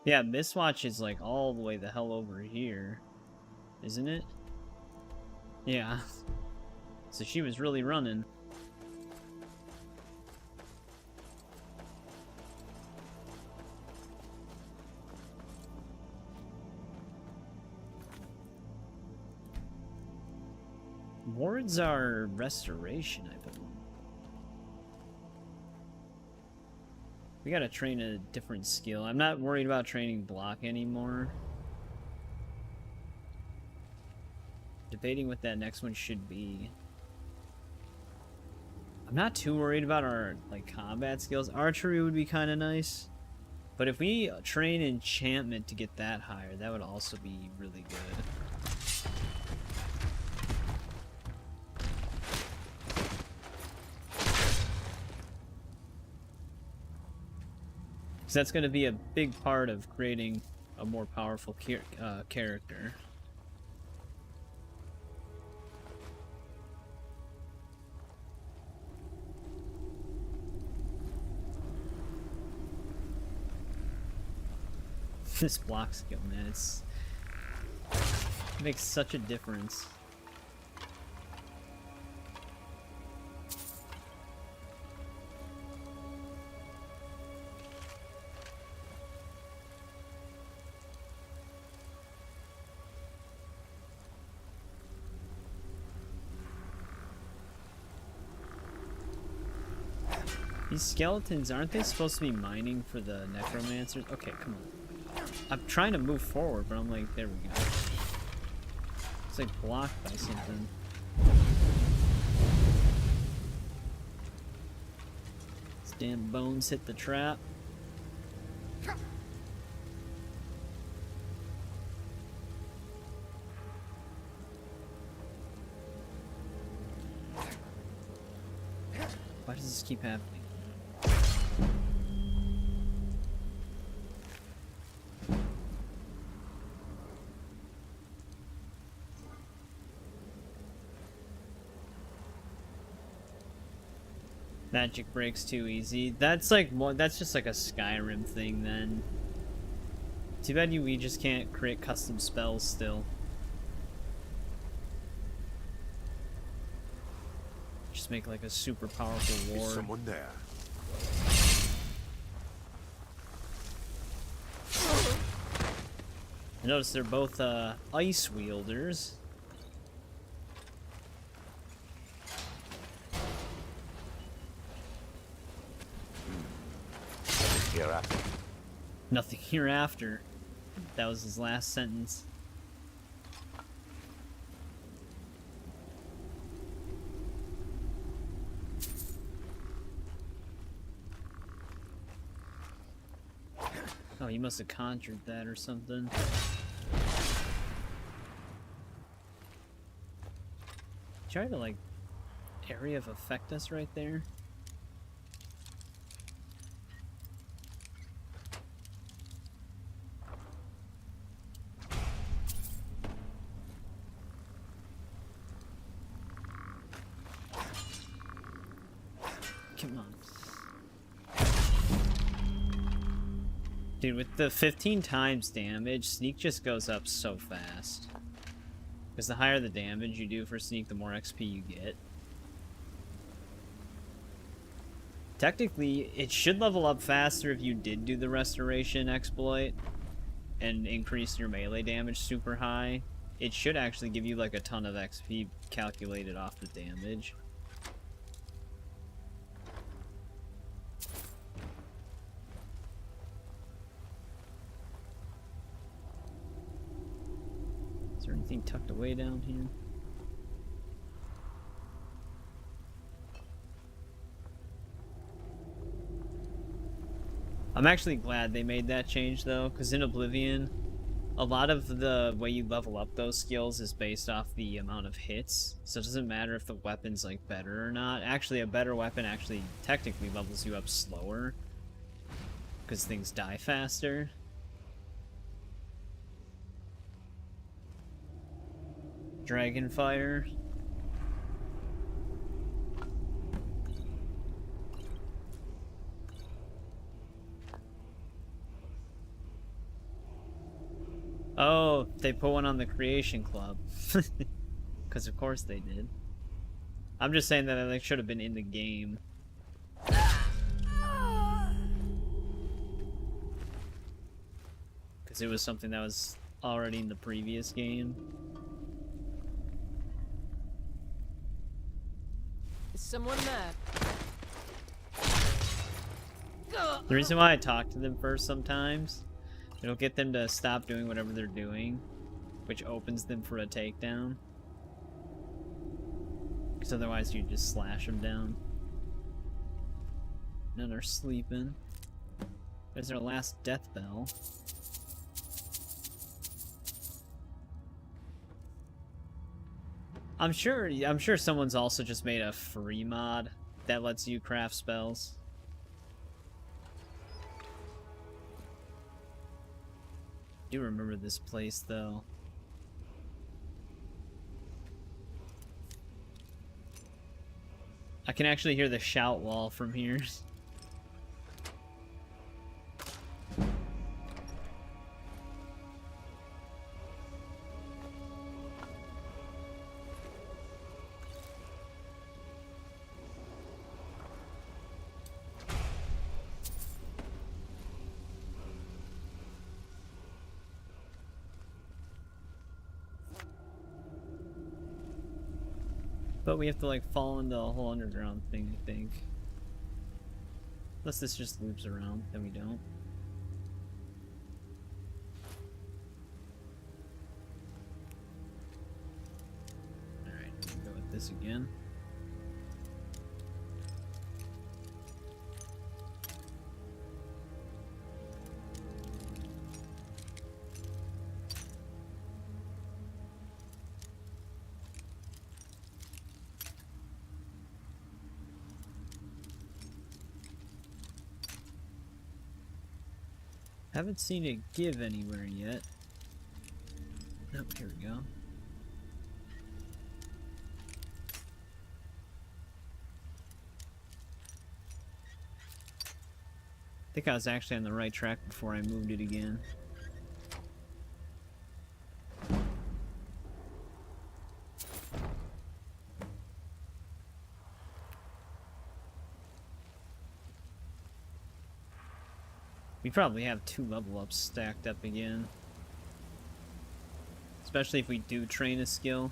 Yeah, Mistwatch is like all the way the hell over here, isn't it? Yeah. So she was really running. Wards are restoration, I believe. We gotta train a different skill. I'm not worried about training block anymore. Debating what that next one should be. I'm not too worried about our like combat skills. Archery would be kind of nice. But if we train enchantment to get that higher, that would also be really good. That's going to be a big part of creating a more powerful character. This block skill, man, it makes such a difference. These skeletons, aren't they supposed to be mining for the necromancers? Okay, come on. I'm trying to move forward, but I'm like, there we go. It's like blocked by something. These damn bones hit the trap. Why does this keep happening? Magic breaks too easy. That's like more. That's just like a Skyrim thing then. Too bad we just can't create custom spells still. Just make like a super powerful ward. Is someone there? I notice they're both ice wielders. Hereafter. Nothing hereafter. That was his last sentence. Oh, he must have conjured that or something. Try to like area of effect us right there. Come on. Dude, with the 15 times damage, Sneak just goes up so fast. Because the higher the damage you do for Sneak, the more XP you get. Technically, it should level up faster if you did do the Restoration exploit and increase your melee damage super high. It should actually give you like a ton of XP calculated off the damage. Is there anything tucked away down here? I'm actually glad they made that change though, because in Oblivion, a lot of the way you level up those skills is based off the amount of hits. So it doesn't matter if the weapon's like better or not. Actually, a better weapon actually technically levels you up slower, because things die faster. Dragonfire. Oh, they put one on the Creation Club. Because of course they did. I'm just saying that they should have been in the game. Because it was something that was already in the previous game. Is someone there? The reason why I talk to them first sometimes, it'll get them to stop doing whatever they're doing, which opens them for a takedown. Because otherwise you just slash them down. None are sleeping. There's our last death bell. I'm sure someone's also just made a free mod that lets you craft spells. I do remember this place though. I can actually hear the shout wall from here. But we have to like fall into a whole underground thing, I think. Unless this just loops around, then we don't. Alright, go with this again. haven't seen it give anywhere yet. Oh, here we go. I think I was actually on the right track before I moved it again. We probably have 2 level ups stacked up again. Especially if we do train a skill.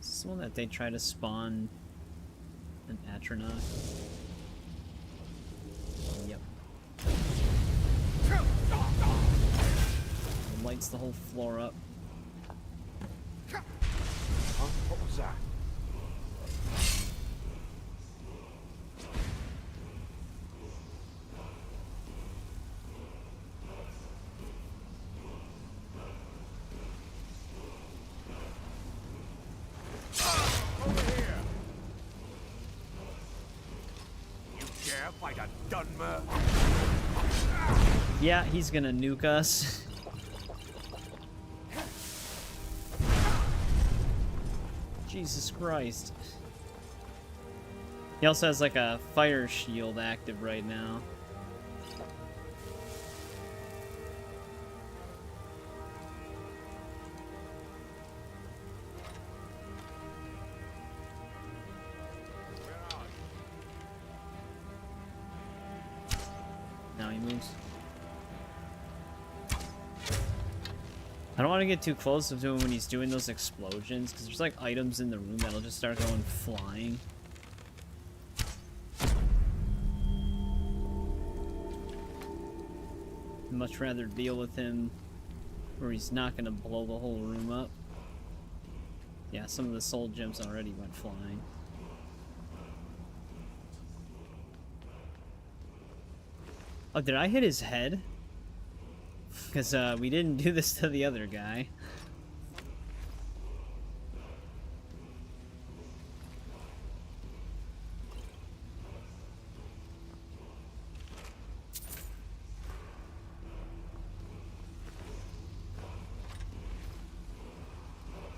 Is this the one that they try to spawn an Atronach? Yep. It lights the whole floor up. What was that? Over here! You dare fight a Dunmer? Yeah, he's gonna nuke us. Jesus Christ. He also has like a fire shield active right now. Now he moves. I don't want to get too close to him when he's doing those explosions, because there's like items in the room that'll just start going flying. I'd much rather deal with him where he's not going to blow the whole room up. Yeah, some of the soul gems already went flying. Oh, did I hit his head? Because we didn't do this to the other guy.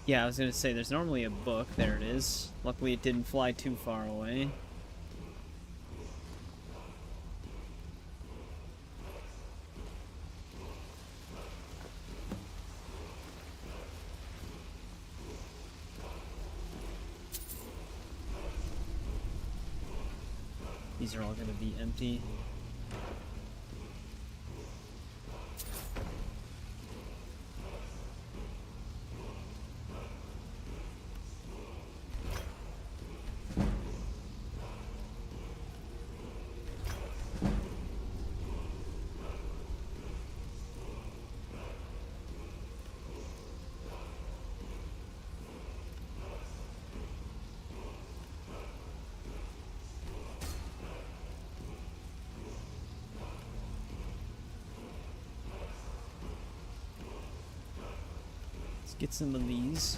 Yeah, I was gonna say, there's normally a book. There it is. Luckily it didn't fly too far away. These are all going to be empty. Get some of these.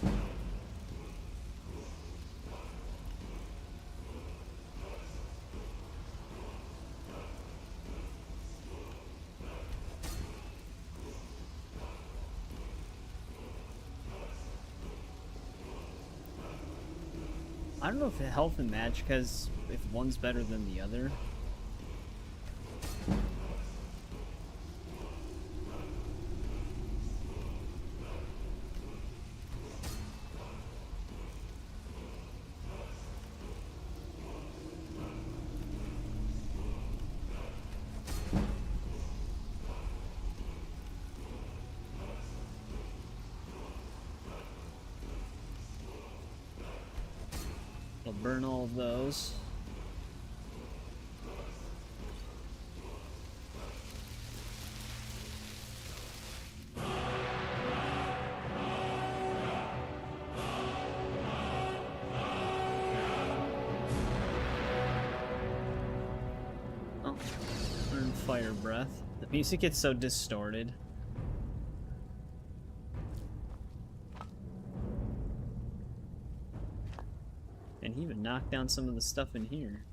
I don't know if health and magic, because if one's better than the other. Burn all of those. Oh, burn fire breath. The music gets so distorted. And he even knocked down some of the stuff in here.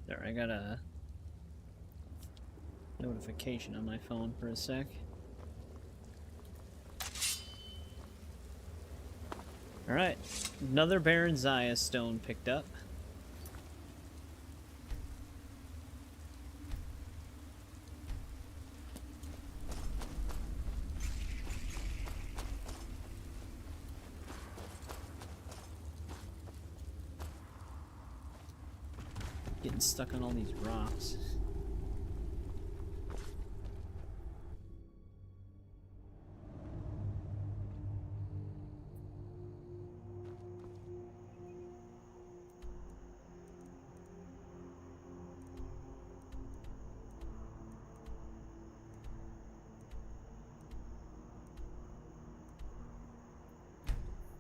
There, I got a notification on my phone for a sec. Alright, another Baron Zaya stone picked up. Getting stuck on all these rocks.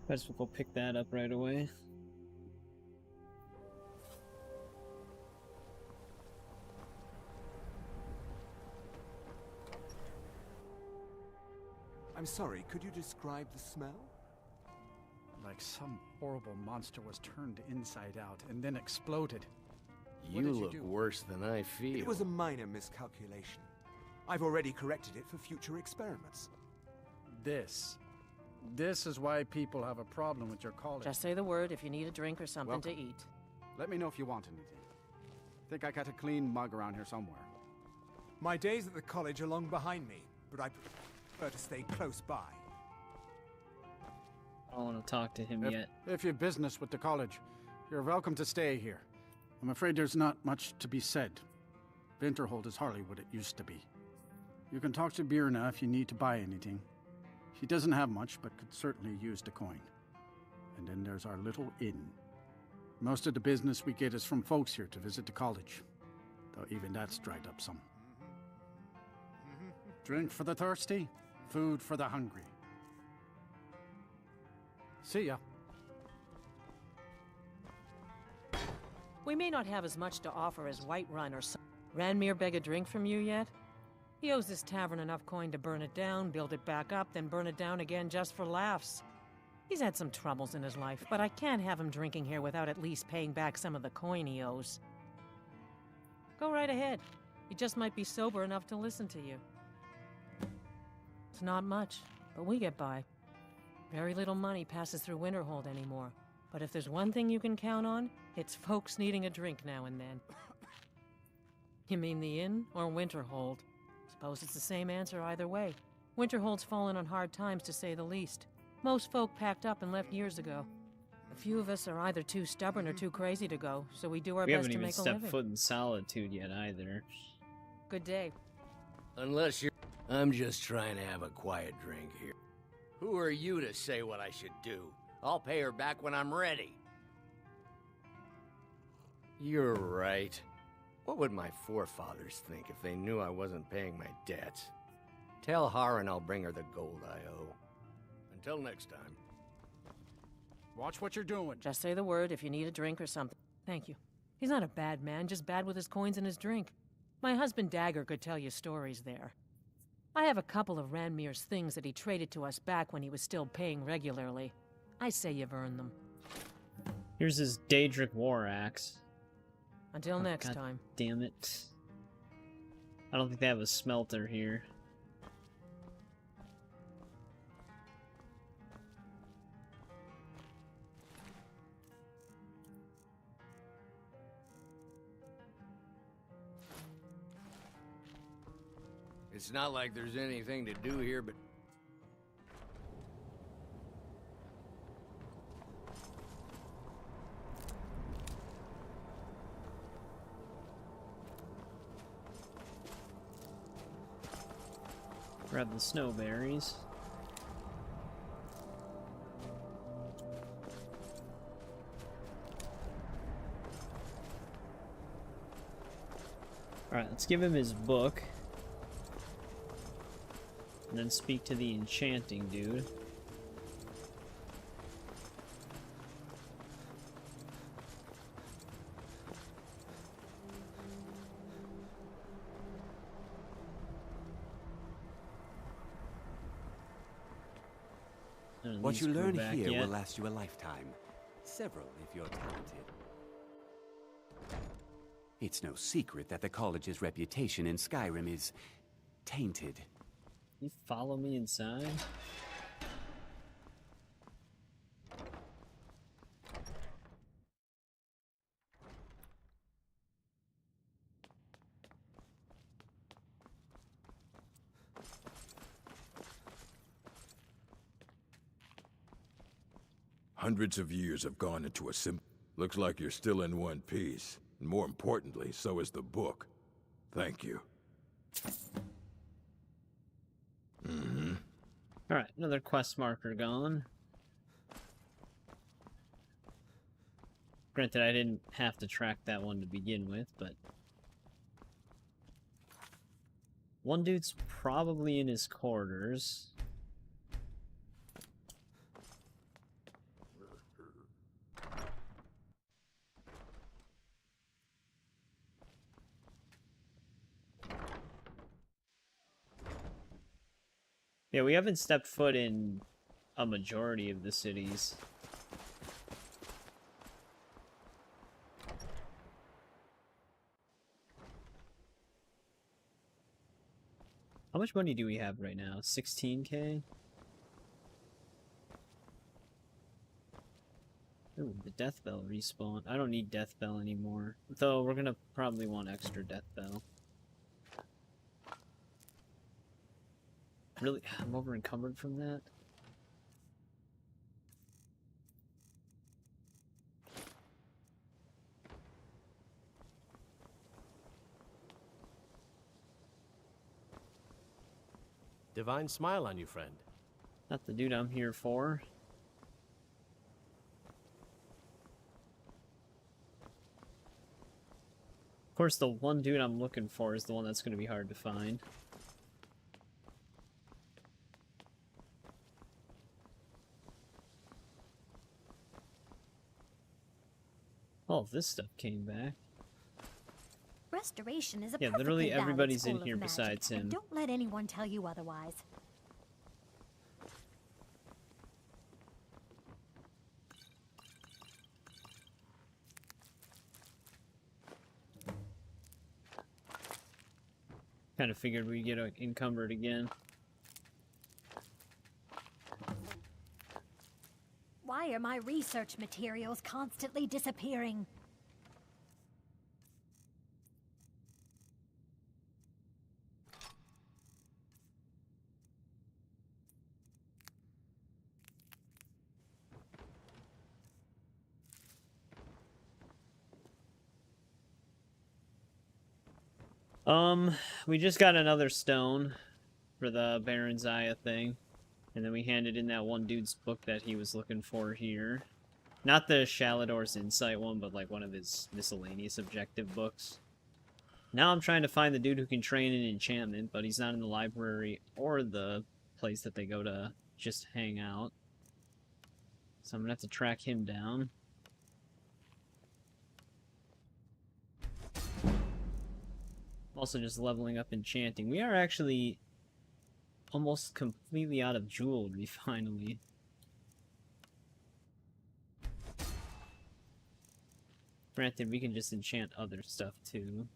Might as well go pick that up right away. I'm sorry, could you describe the smell? Like some horrible monster was turned inside out and then exploded. You look worse than I feel. It was a minor miscalculation. I've already corrected it for future experiments. This is why people have a problem with your college. Just say the word if you need a drink or something to eat. Let me know if you want anything. Think I got a clean mug around here somewhere. My days at the college are long behind me, but I prefer to stay close by. I don't want to talk to him yet. If you've business with the college, you're welcome to stay here. I'm afraid there's not much to be said. Winterhold is hardly what it used to be. You can talk to Birna if you need to buy anything. She doesn't have much, but could certainly use the coin. And then there's our little inn. Most of the business we get is from folks here to visit the college, though even that's dried up some. Drink for the thirsty, food for the hungry. See ya. We may not have as much to offer as Whiterun or some. Ranmir beg a drink from you yet? He owes this tavern enough coin to burn it down, build it back up, then burn it down again just for laughs. He's had some troubles in his life, but I can't have him drinking here without at least paying back some of the coin he owes. Go right ahead. He just might be sober enough to listen to you. It's not much, but we get by. Very little money passes through Winterhold anymore, but if there's one thing you can count on, it's folks needing a drink now and then. You mean the inn or Winterhold? Suppose it's the same answer either way. Winterhold's fallen on hard times, to say the least. Most folk packed up and left years ago. A few of us are either too stubborn or too crazy to go, so we do our best to make a living. We haven't even stepped foot in Solitude yet either. Good day. Unless you're... I'm just trying to have a quiet drink here. Who are you to say what I should do? I'll pay her back when I'm ready. You're right. What would my forefathers think if they knew I wasn't paying my debts? Tell Harren I'll bring her the gold I owe. Until next time. Watch what you're doing. Just say the word if you need a drink or something. Thank you. He's not a bad man, just bad with his coins and his drink. My husband Dagger could tell you stories there. I have a couple of Ranmir's things that he traded to us back when he was still paying regularly. I say you've earned them. Here's his Daedric War Axe. Until next time. Damn it. I don't think they have a smelter here. It's not like there's anything to do here, but... Grab the snowberries. Alright, let's give him his book. And then speak to the enchanting dude. What you learn here will last you a lifetime. Several, if you're talented. It's no secret that the college's reputation in Skyrim is tainted. You follow me inside? Hundreds of years have gone into a Looks like you're still in one piece. And more importantly, so is the book. Thank you. Alright, another quest marker gone. Granted, I didn't have to track that one to begin with, but... One dude's probably in his quarters. Yeah, we haven't stepped foot in a majority of the cities. How much money do we have right now? 16K? Ooh, the death bell respawn. I don't need death bell anymore. Though we're gonna probably want extra death bell. Really? I'm over encumbered from that? Divine smile on you, friend. Not the dude I'm here for. Of course, the one dude I'm looking for is the one that's going to be hard to find. All of this stuff came back. Restoration is a Yeah, perfectly literally valid everybody's in school of here magic, besides and him. don't let anyone tell you otherwise. Kind of figured we'd get encumbered again. Why are my research materials constantly disappearing? We just got another stone for the Baron's Aya thing. And then we handed in that one dude's book that he was looking for here. Not the Shalador's Insight one, but like one of his miscellaneous objective books. Now I'm trying to find the dude who can train in enchantment, but he's not in the library or the place that they go to just hang out. So I'm gonna have to track him down. Also just leveling up enchanting. We are actually almost completely out of jewelry, finally. Granted, we can just enchant other stuff, too.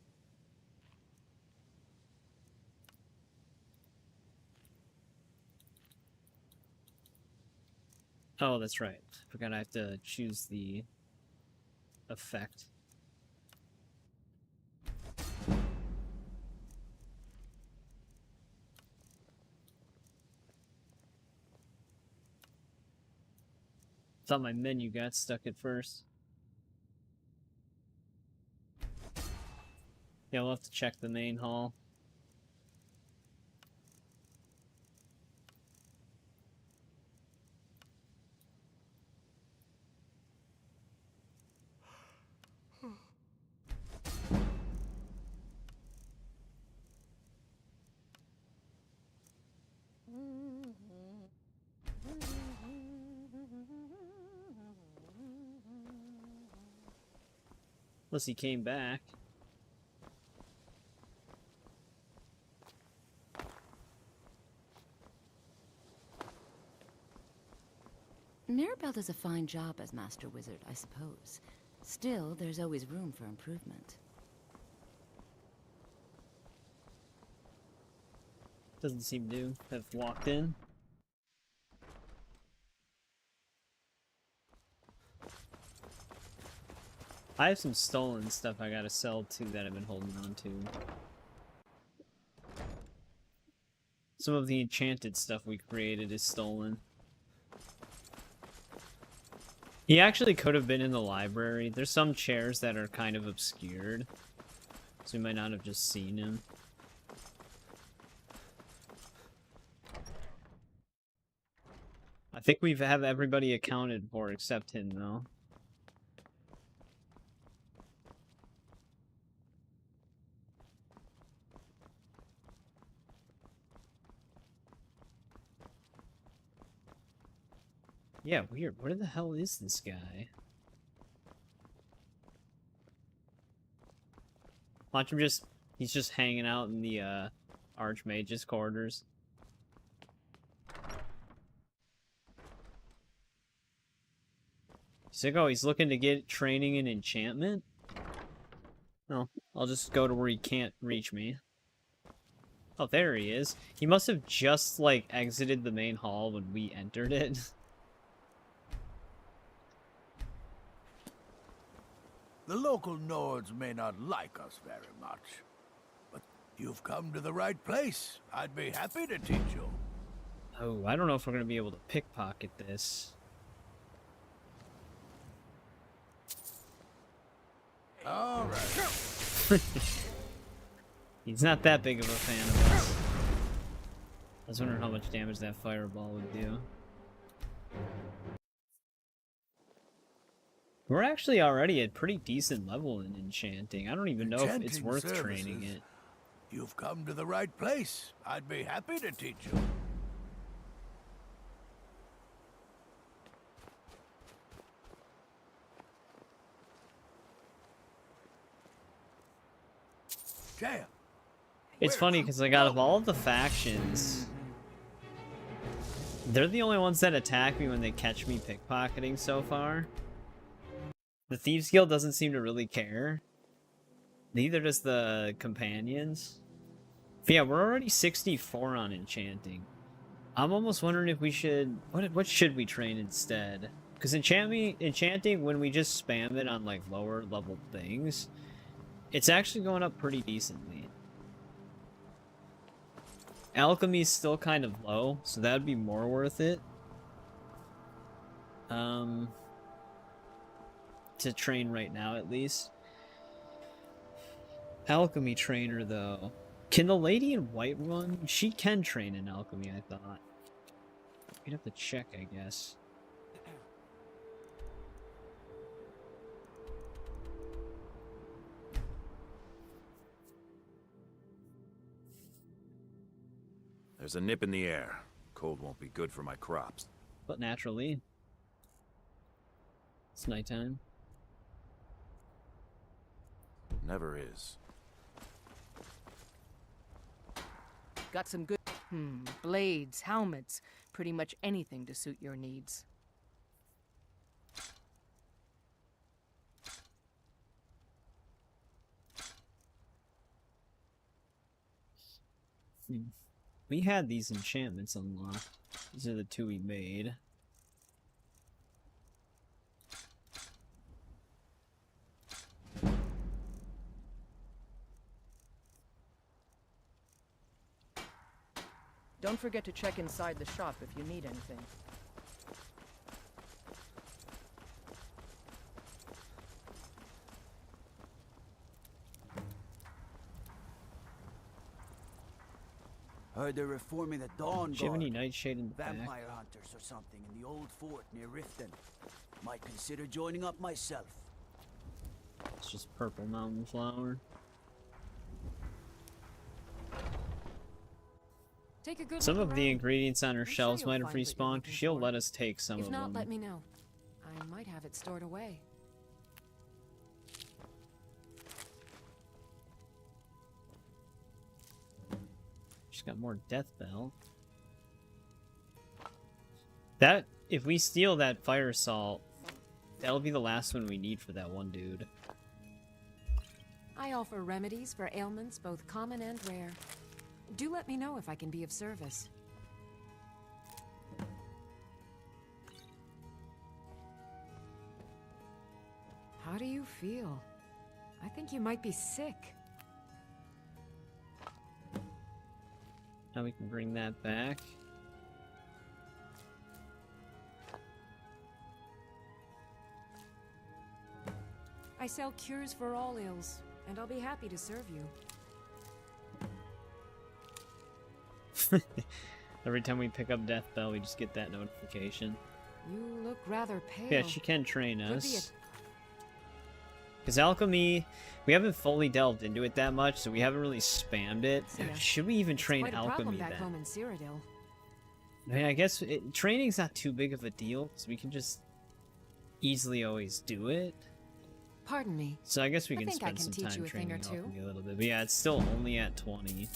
Oh, that's right. Forgot I have to choose the effect. Thought my menu got stuck at first. Yeah, we'll have to check the main hall. Plus he came back. Mirabelle does a fine job as Master Wizard, I suppose. Still, there's always room for improvement. Doesn't seem to have walked in. I have some stolen stuff I gotta sell too that I've been holding on to. Some of the enchanted stuff we created is stolen. He actually could have been in the library. There's some chairs that are kind of obscured, so we might not have just seen him. I think we have everybody accounted for except him, though. Yeah, weird. Where the hell is this guy? Watch him just... He's just hanging out in the, Archmage's quarters. He's like, oh, he's looking to get training in enchantment? No, I'll just go to where he can't reach me. Oh, there he is. He must have just, like, exited the main hall when we entered it. The local Nords may not like us very much, but you've come to the right place. I'd be happy to teach you. Oh, I don't know if we're going to be able to pickpocket this. All right. He's not that big of a fan of us. I was wondering how much damage that fireball would do. We're actually already at pretty decent level in enchanting. I don't even know if it's worth training it. You've come to the right place. I'd be happy to teach you. Damn. It's funny because like out of all of the factions, they're the only ones that attack me when they catch me pickpocketing so far. The Thieves Guild doesn't seem to really care. Neither does the Companions. But yeah, we're already 64 on enchanting. I'm almost wondering if we should... What should we train instead? Because enchanting, when we just spam it on like lower level things, it's actually going up pretty decently. Alchemy's still kind of low, so that'd be more worth it. To train right now, at least. Alchemy trainer, though. Can the lady in Whiterun? She can train in alchemy, I thought. We'd have to check, I guess. There's a nip in the air. Cold won't be good for my crops. But naturally. It's nighttime. Never is. Got some good... blades, helmets, pretty much anything to suit your needs. We had these enchantments unlocked. These are the two we made. Don't forget to check inside the shop if you need anything. Heard they're reforming the Dawn Do you have any Guard. Nightshade in the back? Vampire hunters or something in the old fort near Riften. Might consider joining up myself. It's just purple mountain flower. Take a good Some look of the around. ingredients on her I'm sure shelves you'll might have find what you're respawned. looking She'll for. let us take some If of not, them. let me know. I might have it stored away. She's got more death bell. That, if we steal that fire salt, that'll be the last one we need for that one dude. I offer remedies for ailments both common and rare. Do let me know if I can be of service. How do you feel? I think you might be sick. Now we can bring that back. I sell cures for all ills, and I'll be happy to serve you. Every time we pick up Death Bell, we just get that notification. You look rather pale. Yeah, she can train Could be us. Because alchemy, we haven't fully delved into it that much, so we haven't really spammed it. Should we even train quite a problem alchemy back then? home in Cyrodiil. I mean, I guess training's not too big of a deal, because we can just easily always do it. Pardon me. So I guess we I can think I spend can some teach time you a thing training or two. alchemy a little bit. But yeah, it's still only at 20.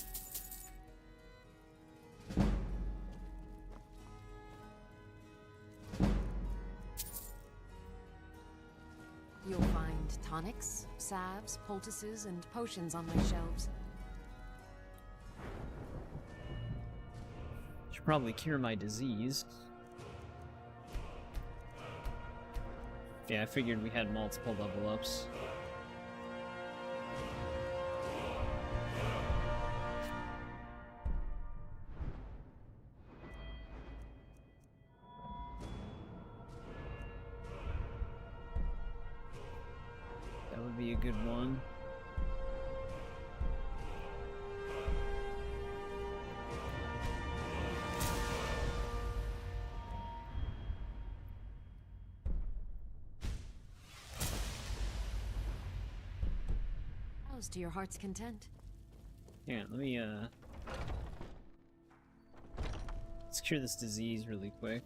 You'll find tonics, salves, poultices, and potions on my shelves. Should probably cure my disease. Yeah, I figured we had multiple level ups. That would be a good one. How's to your heart's content? Yeah, let me let's cure this disease really quick.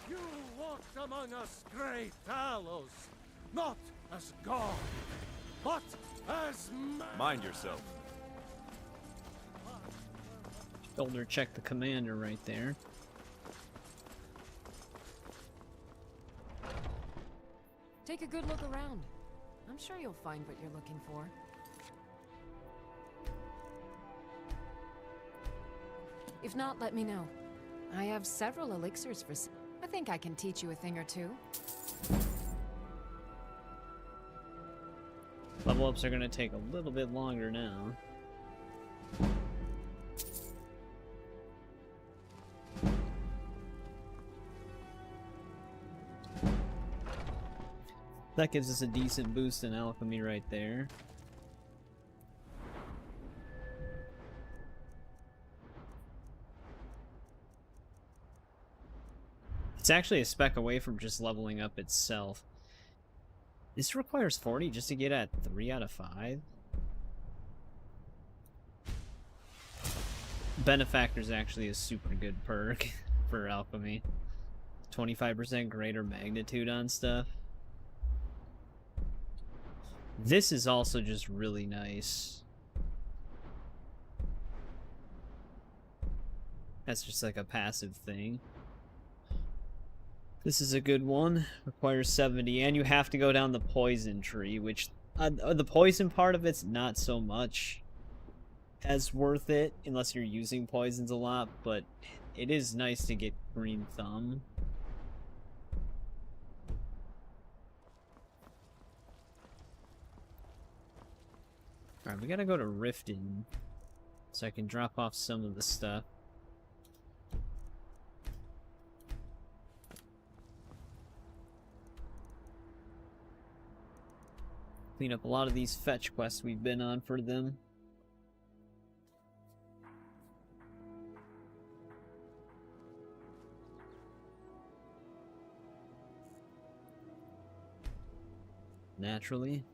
You walked among us, great Talos, not as God, but as man. Mind yourself. Shoulder check the commander right there. Take a good look around. I'm sure you'll find what you're looking for. If not, let me know. I have several elixirs for sale. I think I can teach you a thing or two. Level ups are gonna take a little bit longer now. That gives us a decent boost in alchemy right there. It's actually a spec away from just leveling up itself. This requires 40 just to get at 3 out of 5. Benefactor's actually a super good perk for alchemy. 25% greater magnitude on stuff. This is also just really nice. That's just like a passive thing. This is a good one. Requires 70, and you have to go down the poison tree, which the poison part of it's not so much as worth it unless you're using poisons a lot, but it is nice to get green thumb. Alright, we gotta go to Riften so I can drop off some of the stuff. Clean up a lot of these fetch quests we've been on for them. Naturally.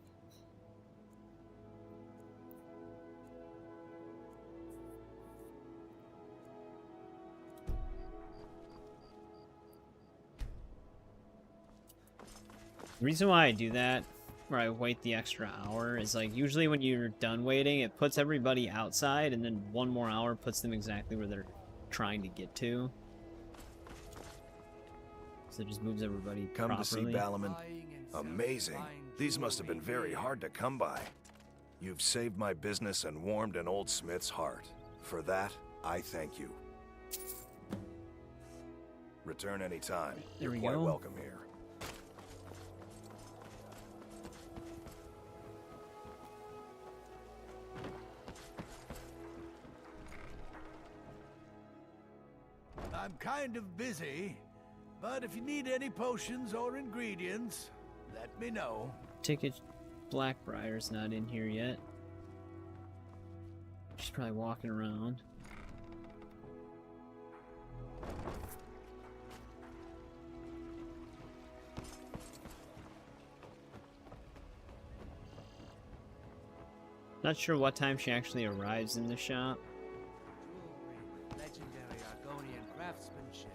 The reason why I do that where I wait the extra hour is like usually when you're done waiting, it puts everybody outside, and then 1 more hour puts them exactly where they're trying to get to. So it just moves everybody Come properly. to see Balaman? Amazing. These must have been very hard to come by. You've saved my business and warmed an old smith's heart. For that, I thank you. Return anytime. There You're we quite go. welcome here. I'm kind of busy, but if you need any potions or ingredients, let me know. Ticket Blackbriar's not in here yet. She's probably walking around. Not sure what time she actually arrives in the shop. Legendary Argonian craftsmanship.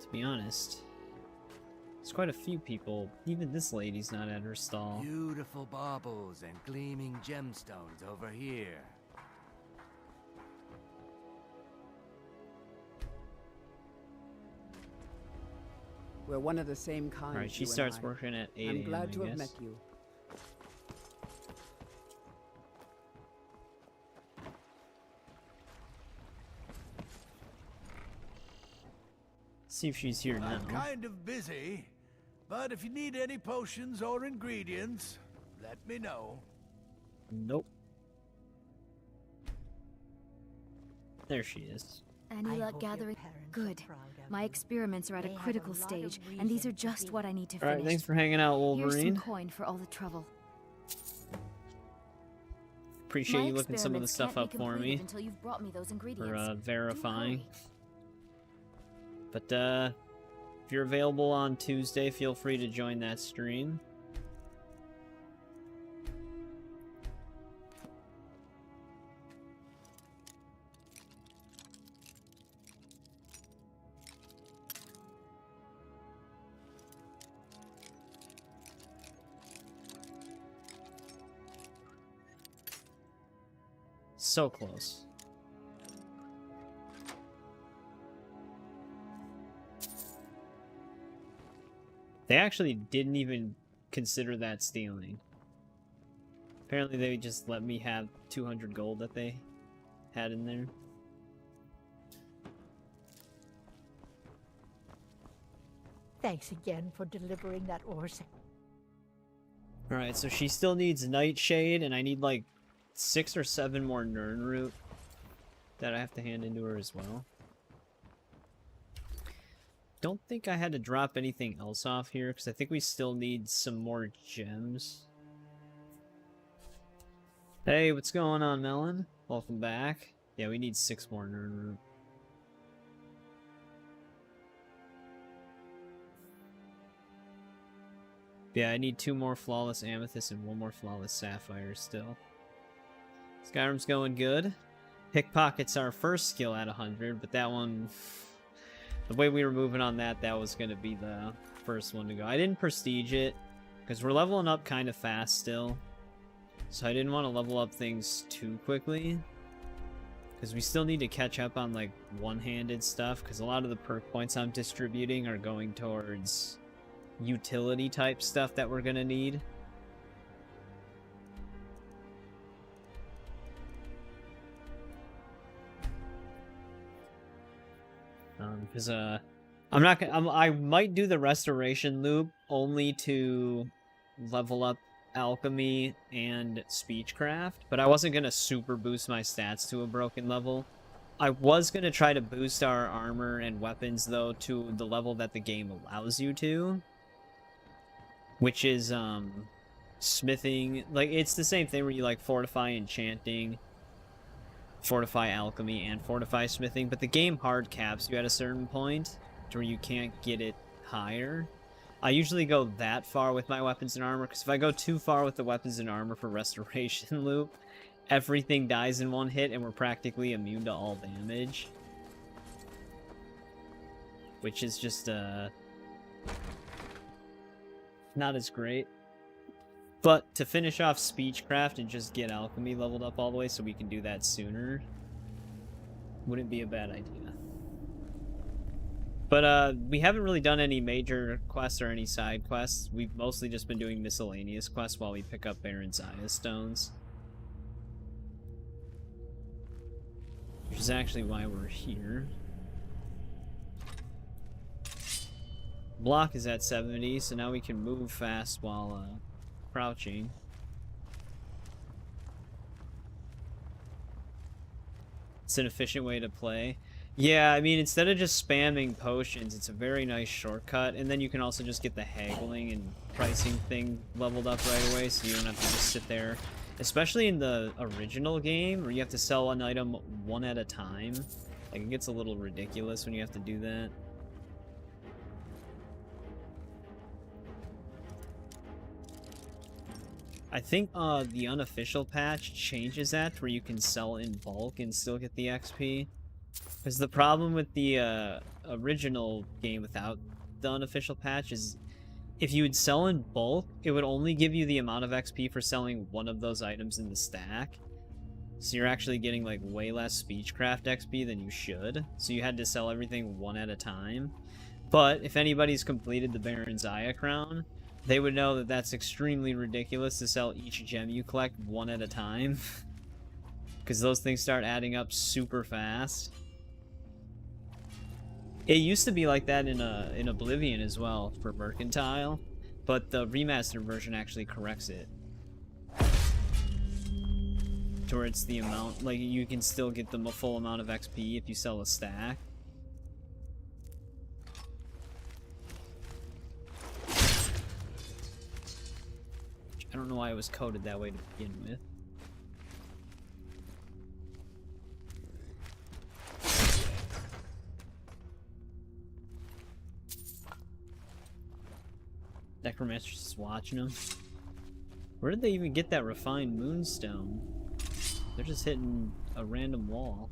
To be honest, there's quite a few people. Even this lady's not at her stall. Beautiful baubles and gleaming gemstones over here. We're one of the same kind. Alright, she you and starts I. working at 8 I'm a.m., glad to I have guess. met you. See if she's here now. I'm kind of busy, but if you need any potions or ingredients, let me know. Nope. There she is. Any luck gathering? Good. My experiments are at a critical stage, and these are just what I need to finish. Alright, thanks for hanging out, Here's Wolverine. some coin for all the trouble. Appreciate My you looking some of the experiments stuff can't up be for completed me. until you've brought me those ingredients. For Do verifying. hurry. But if you're available on Tuesday, feel free to join that stream. So close. They actually didn't even consider that stealing. Apparently they just let me have 200 gold that they had in there. Thanks again for delivering that ore. Alright, so she still needs Nightshade, and I need like 6 or 7 more Nirnroot that I have to hand into her as well. Don't think I had to drop anything else off here, because I think we still need some more gems. Hey, what's going on, Melon? Welcome back. Yeah, we need 6 more Nirnroot. Yeah, I need 2 more Flawless Amethyst and 1 more Flawless Sapphire still. Skyrim's going good. Pickpocket's our first skill at 100, but that one... The way we were moving on that was going to be the first one to go. I didn't prestige it, because we're leveling up kind of fast still. So I didn't want to level up things too quickly. Because we still need to catch up on, like, one-handed stuff, because a lot of the perk points I'm distributing are going towards utility-type stuff that we're going to need. Because I'm not gonna. I might do the restoration loop only to level up alchemy and speechcraft, but I wasn't gonna super boost my stats to a broken level. I was gonna try to boost our armor and weapons though to the level that the game allows you to, which is smithing. Like it's the same thing where you like fortify enchanting, fortify alchemy, and fortify smithing, but the game hard caps you at a certain point to where you can't get it higher. I usually go that far with my weapons and armor, because if I go too far with the weapons and armor for restoration loop, everything dies in one hit and we're practically immune to all damage. which is just not as great. But to finish off Speechcraft and just get Alchemy leveled up all the way so we can do that sooner wouldn't be a bad idea. But we haven't really done any major quests or any side quests. We've mostly just been doing miscellaneous quests while we pick up Baron Zaya stones. Which is actually why we're here. Block is at 70, so now we can move fast while crouching. It's an efficient way to play. Yeah, I mean, instead of just spamming potions, it's a very nice shortcut, and then you can also just get the haggling and pricing thing leveled up right away, so you don't have to just sit there. Especially in the original game, where you have to sell an item one at a time. Like, it gets a little ridiculous when you have to do that. I think the unofficial patch changes that, where you can sell in bulk and still get the XP. Because the problem with the original game without the unofficial patch is if you would sell in bulk, it would only give you the amount of XP for selling one of those items in the stack. So you're actually getting like way less Speechcraft XP than you should. So you had to sell everything one at a time. But if anybody's completed the Baron Zaya crown, they would know that that's extremely ridiculous to sell each gem you collect one at a time. Because those things start adding up super fast. It used to be like that in Oblivion as well for Mercantile, but the remastered version actually corrects it. To where it's the amount, like you can still get the full amount of XP if you sell a stack. I don't know why it was coded that way to begin with. Necromancer's just watching them. Where did they even get that refined moonstone? They're just hitting a random wall.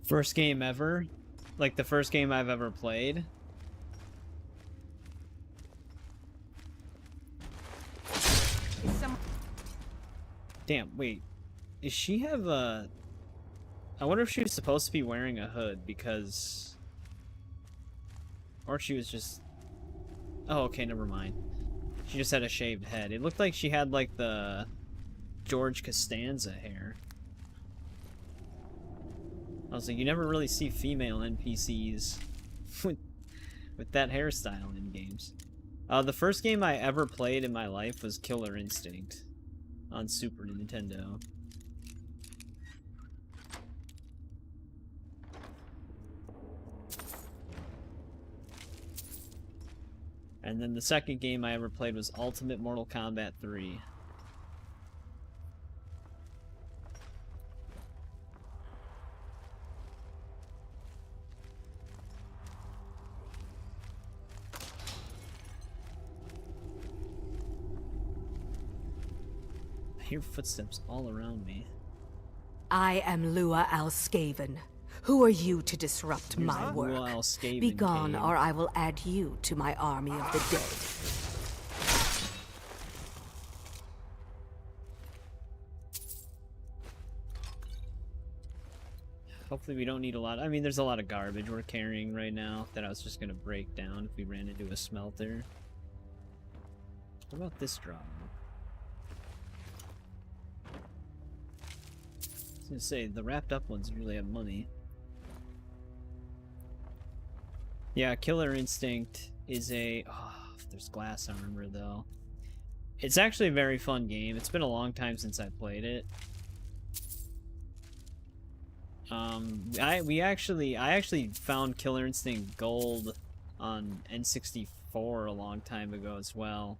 First game ever? Like the first game I've ever played? Damn, wait. Does she have a... I wonder if she was supposed to be wearing a hood because... Or she was just... Oh, okay, never mind. She just had a shaved head. It looked like she had like the George Costanza hair. I was like, you never really see female NPCs with that hairstyle in games. The first game I ever played in my life was Killer Instinct on Super Nintendo. And then the second game I ever played was Ultimate Mortal Kombat 3. I hear footsteps all around me. I am Lua Alskaven. Who are you to disrupt my work? Be gone, or I will add you to my army of the dead. Hopefully we don't need a lot. I mean, there's a lot of garbage we're carrying right now that I was just gonna break down if we ran into a smelter. What about this drop? I was gonna say, the wrapped up ones usually have money. Yeah, Killer Instinct is a... Oh, there's glass armor, though. It's actually a very fun game. It's been a long time since I played it. I actually found Killer Instinct Gold on N64 a long time ago as well.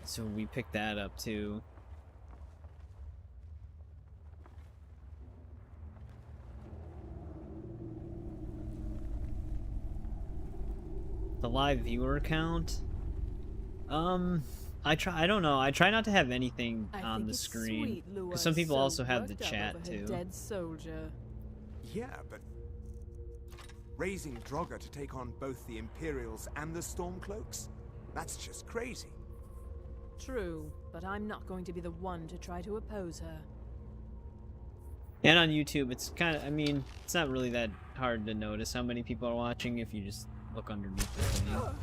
So we picked that up too. The live viewer count? I don't know. I try not to have anything on the screen. Because some people also have the chat too. Dead soldier. Yeah, but raising Draugr to take on both the Imperials and the Stormcloaks? That's just crazy. True, but I'm not going to be the one to try to oppose her. And on YouTube, it's kind of, I mean, it's not really that hard to notice how many people are watching if you just look underneath the thing.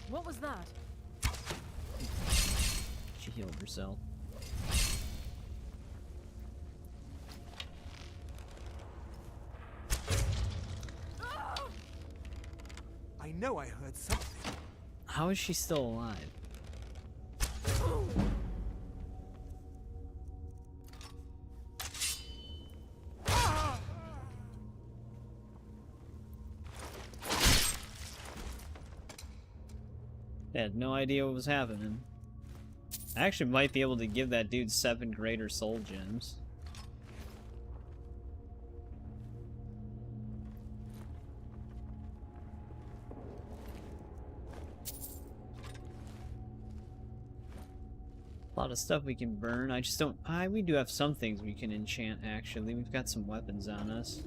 What was that? She healed herself. I know I heard something. How is she still alive? I had no idea what was happening. I actually might be able to give that dude 7 greater soul gems. A lot of stuff we can burn. I just don't... we do have some things we can enchant, actually. We've got some weapons on us.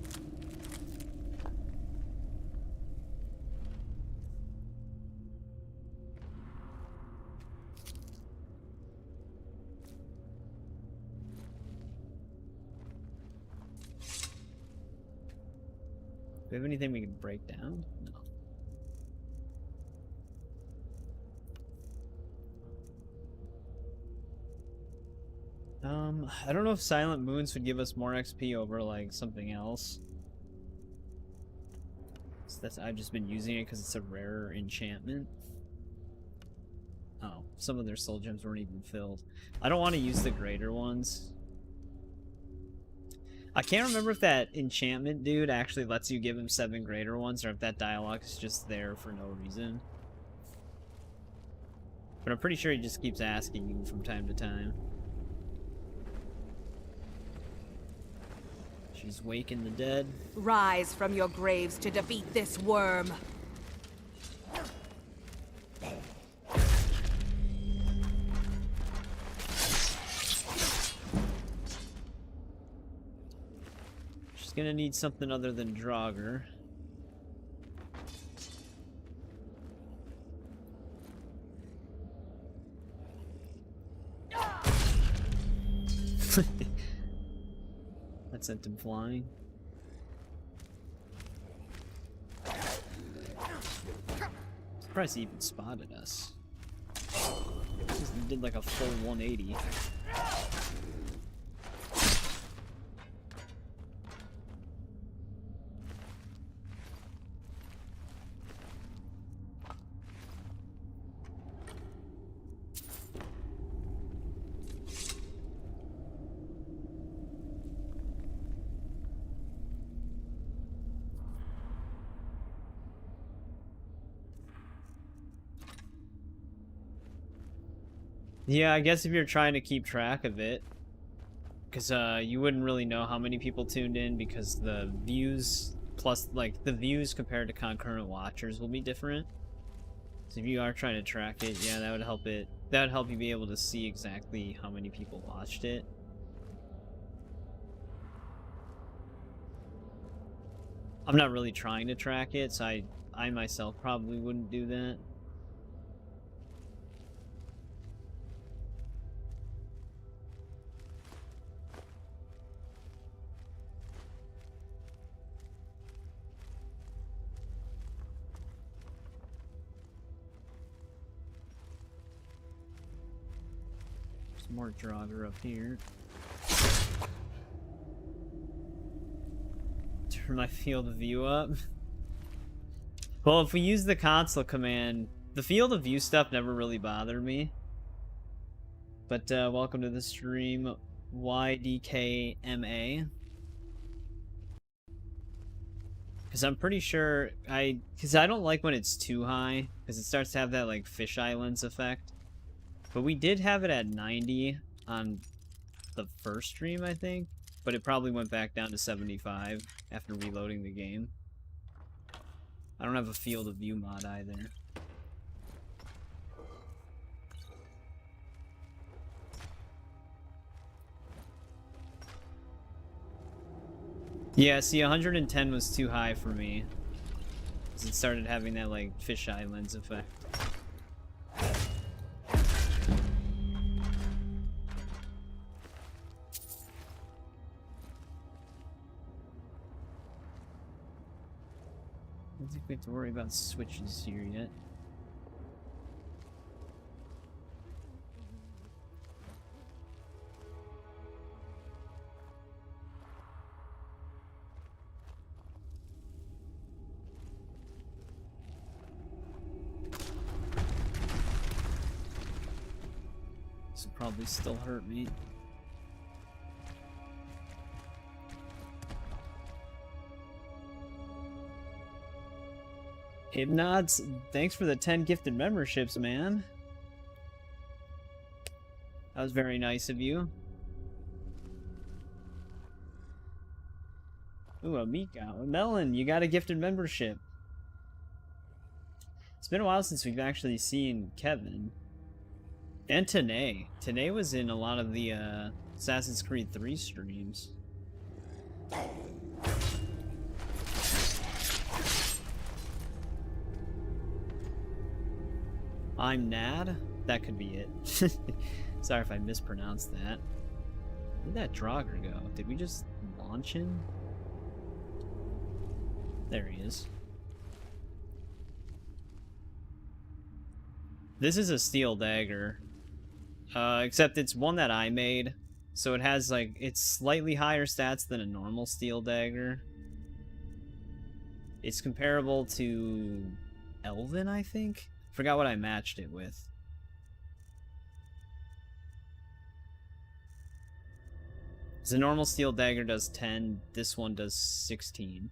Do we have anything we can break down? No. I don't know if Silent Moons would give us more XP over, like, something else. So I've just been using it because it's a rarer enchantment. Oh, some of their soul gems weren't even filled. I don't want to use the greater ones. I can't remember if that enchantment dude actually lets you give him 7 greater ones, or if that dialogue is just there for no reason. But I'm pretty sure he just keeps asking you from time to time. She's waking the dead. Rise from your graves to defeat this worm. She's gonna need something other than Draugr. That sent him flying. Surprised he even spotted us. He did like a full 180. Yeah, I guess if you're trying to keep track of it, because you wouldn't really know how many people tuned in, because the views plus, like, the views compared to concurrent watchers will be different. So if you are trying to track it, yeah, that would help it. That would help you be able to see exactly how many people watched it. I'm not really trying to track it, so I myself probably wouldn't do that. More Draugr up here. Turn my field of view up. Well, if we use the console command, the field of view stuff never really bothered me. But welcome to the stream, YDKMA. Because I'm pretty sure because I don't like when it's too high, because it starts to have that like Fish Islands effect. But we did have it at 90 on the first stream, I think. But it probably went back down to 75 after reloading the game. I don't have a field of view mod either. Yeah, see, 110 was too high for me. Because it started having that, like, Fish Islands effect. I don't think we have to worry about switches here yet. This will probably still hurt me. Hypnods, thanks for the 10 gifted memberships, man. That was very nice of you. Ooh, Amika. Melon, you got a gifted membership. It's been a while since we've actually seen Kevin. And Tanae. Tanae was in a lot of the Assassin's Creed 3 streams. I'm Nad? That could be it. Sorry if I mispronounced that. Where'd that Draugr go? Did we just launch him? There he is. This is a steel dagger. Except it's one that I made. So it has, like, it's slightly higher stats than a normal steel dagger. It's comparable to Elven, I think? Forgot what I matched it with. The normal steel dagger does 10, this one does 16.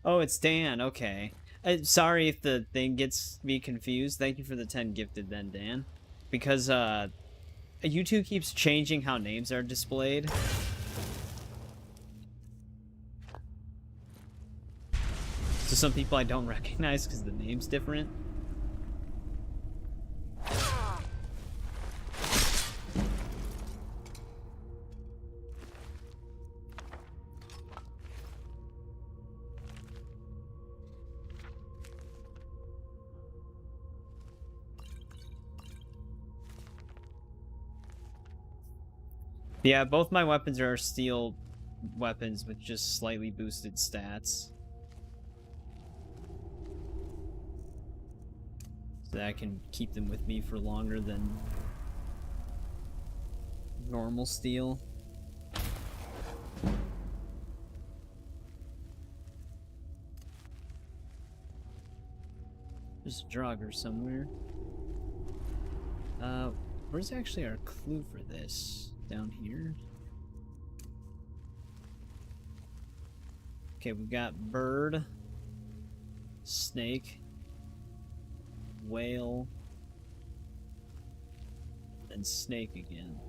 Oh, it's Dan, okay. Sorry if the thing gets me confused. Thank you for the 10 gifted then, Dan. Because, YouTube keeps changing how names are displayed. So some people I don't recognize because the name's different. Yeah, both my weapons are steel weapons with just slightly boosted stats. So that I can keep them with me for longer than normal steel. There's a Draugr somewhere. Where's actually our clue for this? Down here. Okay, we've got bird, snake, whale, and snake again.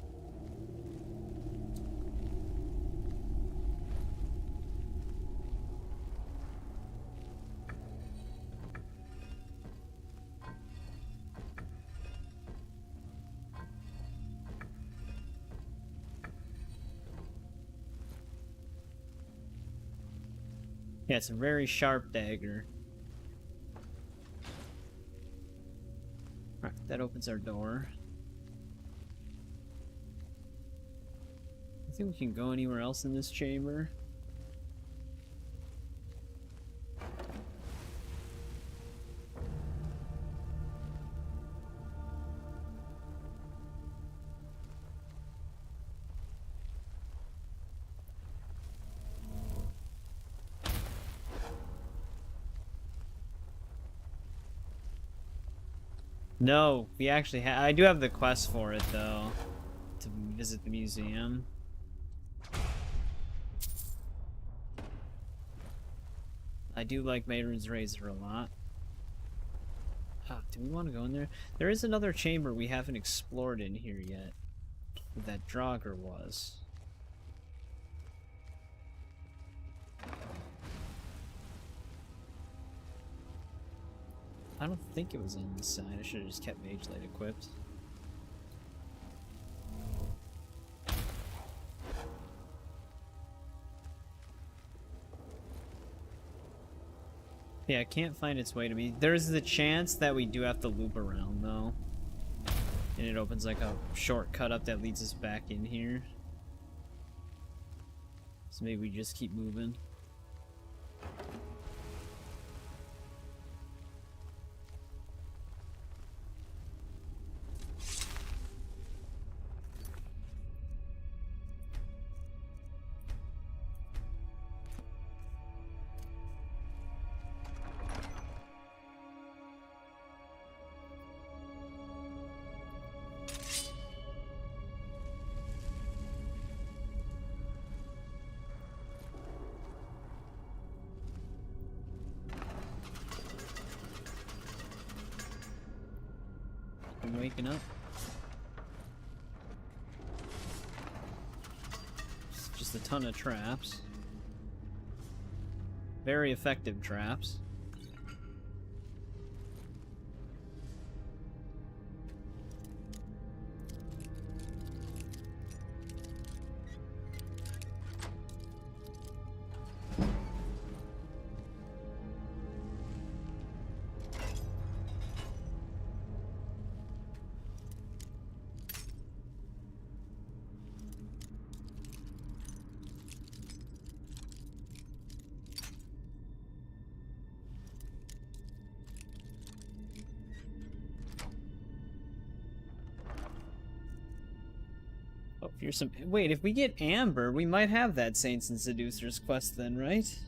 Yeah, it's a very sharp dagger. Alright, that opens our door. I think we can go anywhere else in this chamber. No, we actually I do have the quest for it, though. To visit the museum. I do like Maidren's Razor a lot. Ah, do we want to go in there? There is another chamber we haven't explored in here yet. Where that Draugr was. I don't think it was on this side. I should have just kept Mage Light equipped. Yeah, I can't find its way to me. There's the chance that we do have to loop around, though. And it opens like a shortcut up that leads us back in here. So maybe we just keep moving. I'm waking up. It's just a ton of traps. Very effective traps. Oh, here's some. Wait, if we get Amber, we might have that Saints and Seducers quest then, right?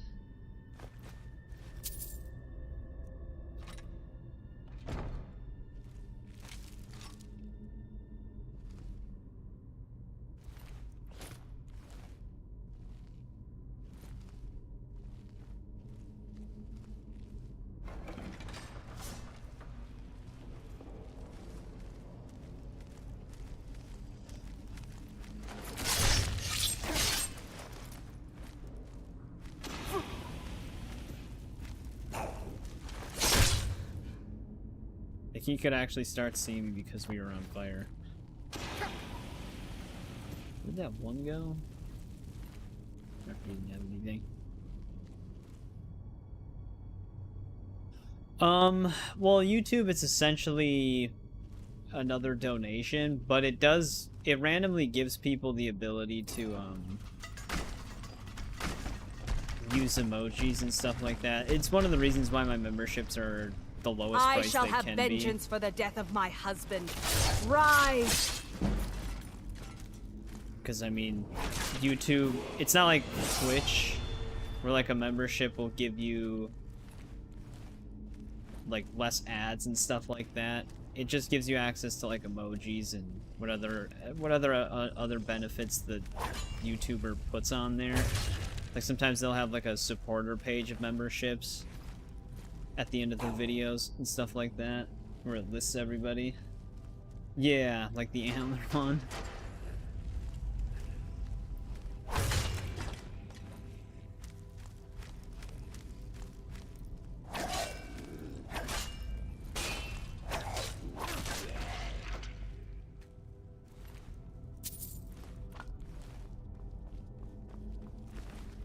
Like, he could actually start seeing me because we were on fire. Where'd that one go? I didn't have anything. Well, YouTube, it's essentially another donation, but it randomly gives people the ability to, use emojis and stuff like that. It's one of the reasons why my memberships are the lowest price they can be. I shall have vengeance for the death of my husband. Rise! Because, I mean, YouTube, it's not like Twitch, where, like, a membership will give you, like, less ads and stuff like that. It just gives you access to, like, emojis and what other benefits the YouTuber puts on there. Like, sometimes they'll have, like, a supporter page of memberships at the end of the videos and stuff like that, where it lists everybody. Yeah, like the antler one.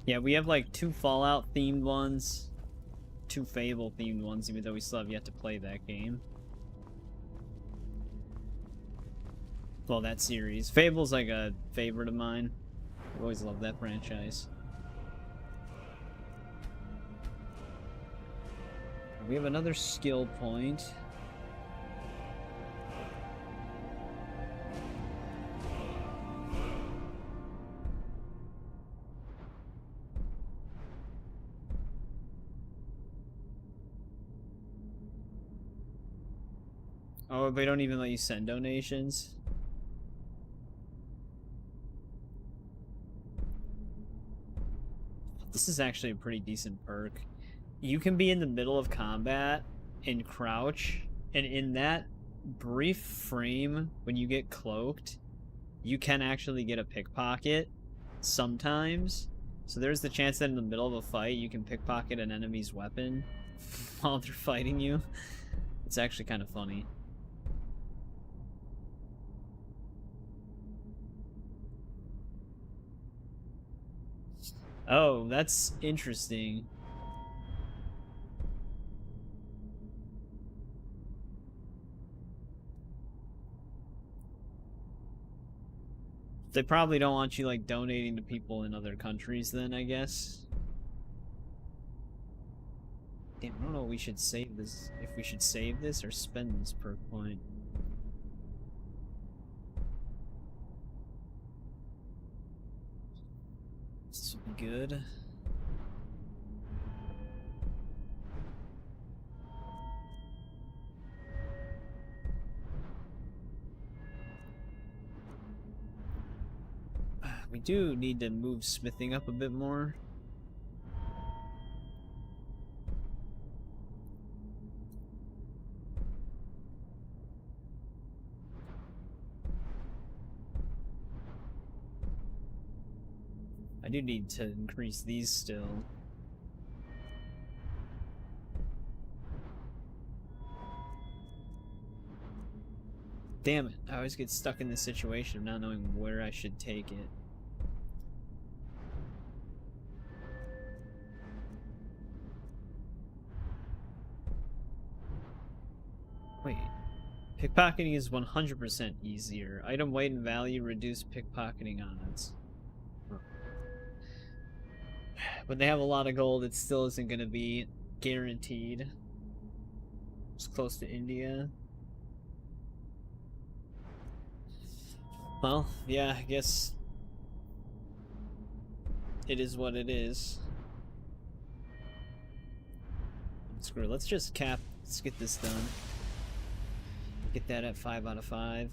Yeah, we have like 2 Fallout themed ones, 2 Fable themed ones, even though we still have yet to play that game. Well, that series. Fable's like a favorite of mine. I've always loved that franchise. We have another skill point. Oh, they don't even let you send donations? This is actually a pretty decent perk. You can be in the middle of combat and crouch, and in that brief frame, when you get cloaked, you can actually get a pickpocket sometimes. So there's the chance that in the middle of a fight, you can pickpocket an enemy's weapon while they're fighting you. It's actually kind of funny. Oh, that's interesting. They probably don't want you, like, donating to people in other countries then, I guess. Damn, I don't know if we should save this, if we should save this or spend this perk point. This would be good. We do need to move smithing up a bit more. I do need to increase these still. Damn it, I always get stuck in this situation of not knowing where I should take it. Wait, pickpocketing is 100% easier. Item weight and value reduce pickpocketing odds. When they have a lot of gold, it still isn't going to be guaranteed. It's close to India. Well, yeah, I guess it is what it is. Screw it, let's just cap, let's get this done. Get that at 5 out of 5.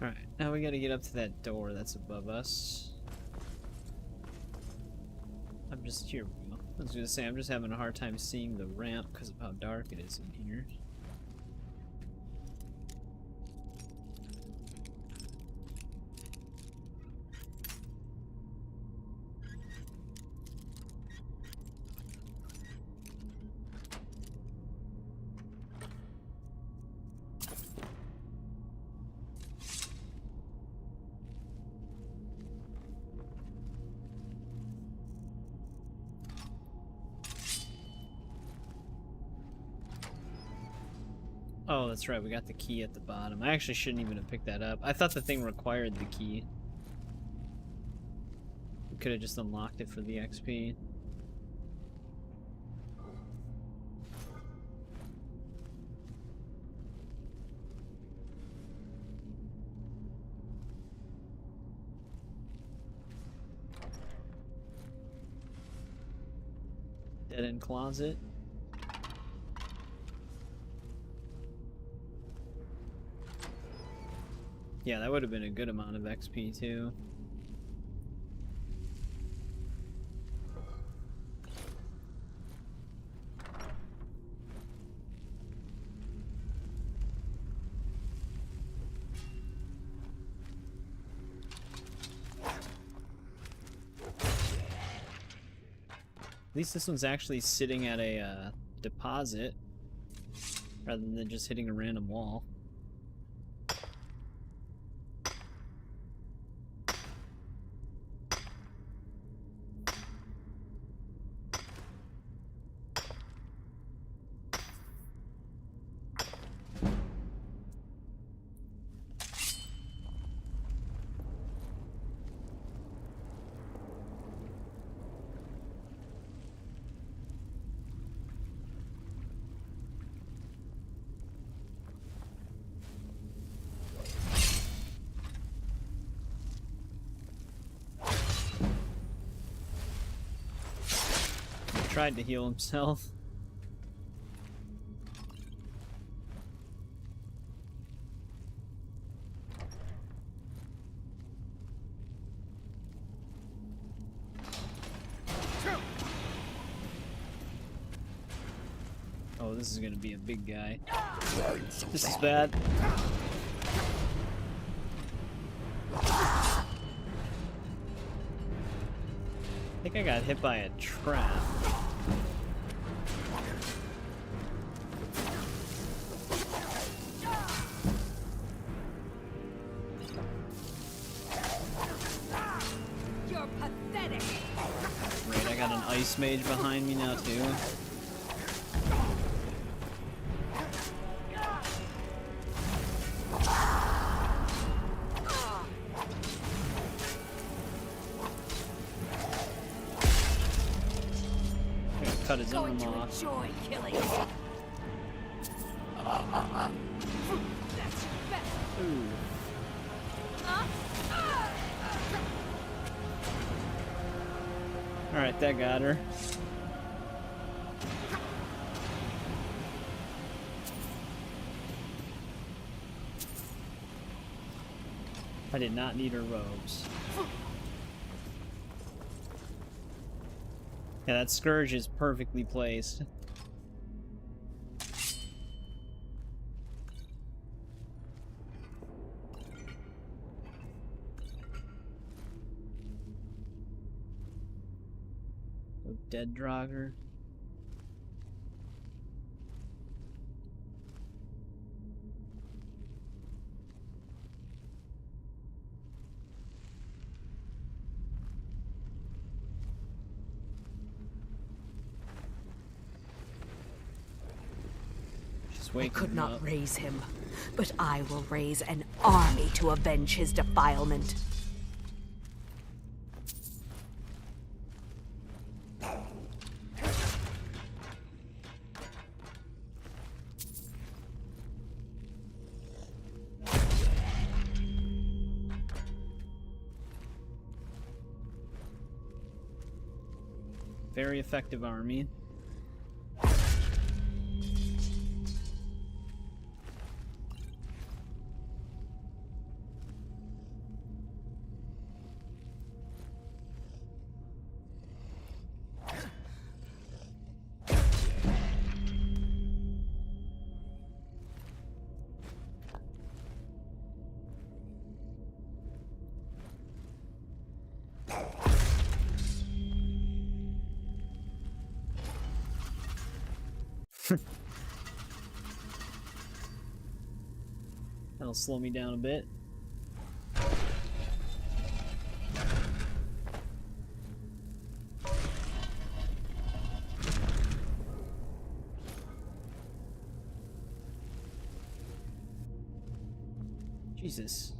Alright, now we gotta get up to that door that's above us. I'm just here. I was gonna say, I'm just having a hard time seeing the ramp because of how dark it is in here. Oh, that's right, we got the key at the bottom. I actually shouldn't even have picked that up. I thought the thing required the key. We could have just unlocked it for the XP. Dead end closet. Yeah, that would have been a good amount of XP too. At least this one's actually sitting at a deposit rather than just hitting a random wall. tried to heal himself. Oh, this is gonna be a big guy. This is bad. I think I got hit by a trap. You're pathetic. Great, I got an ice mage behind me now too. Cut his arm off. Enjoy killing. That's better. Ooh. Alright, that got her. I did not need her robes. Yeah, that scourge is perfectly placed. Oh, dead Draugr. I could not raise him, but I will raise an army to avenge his defilement. Very effective army. That'll slow me down a bit. Jesus.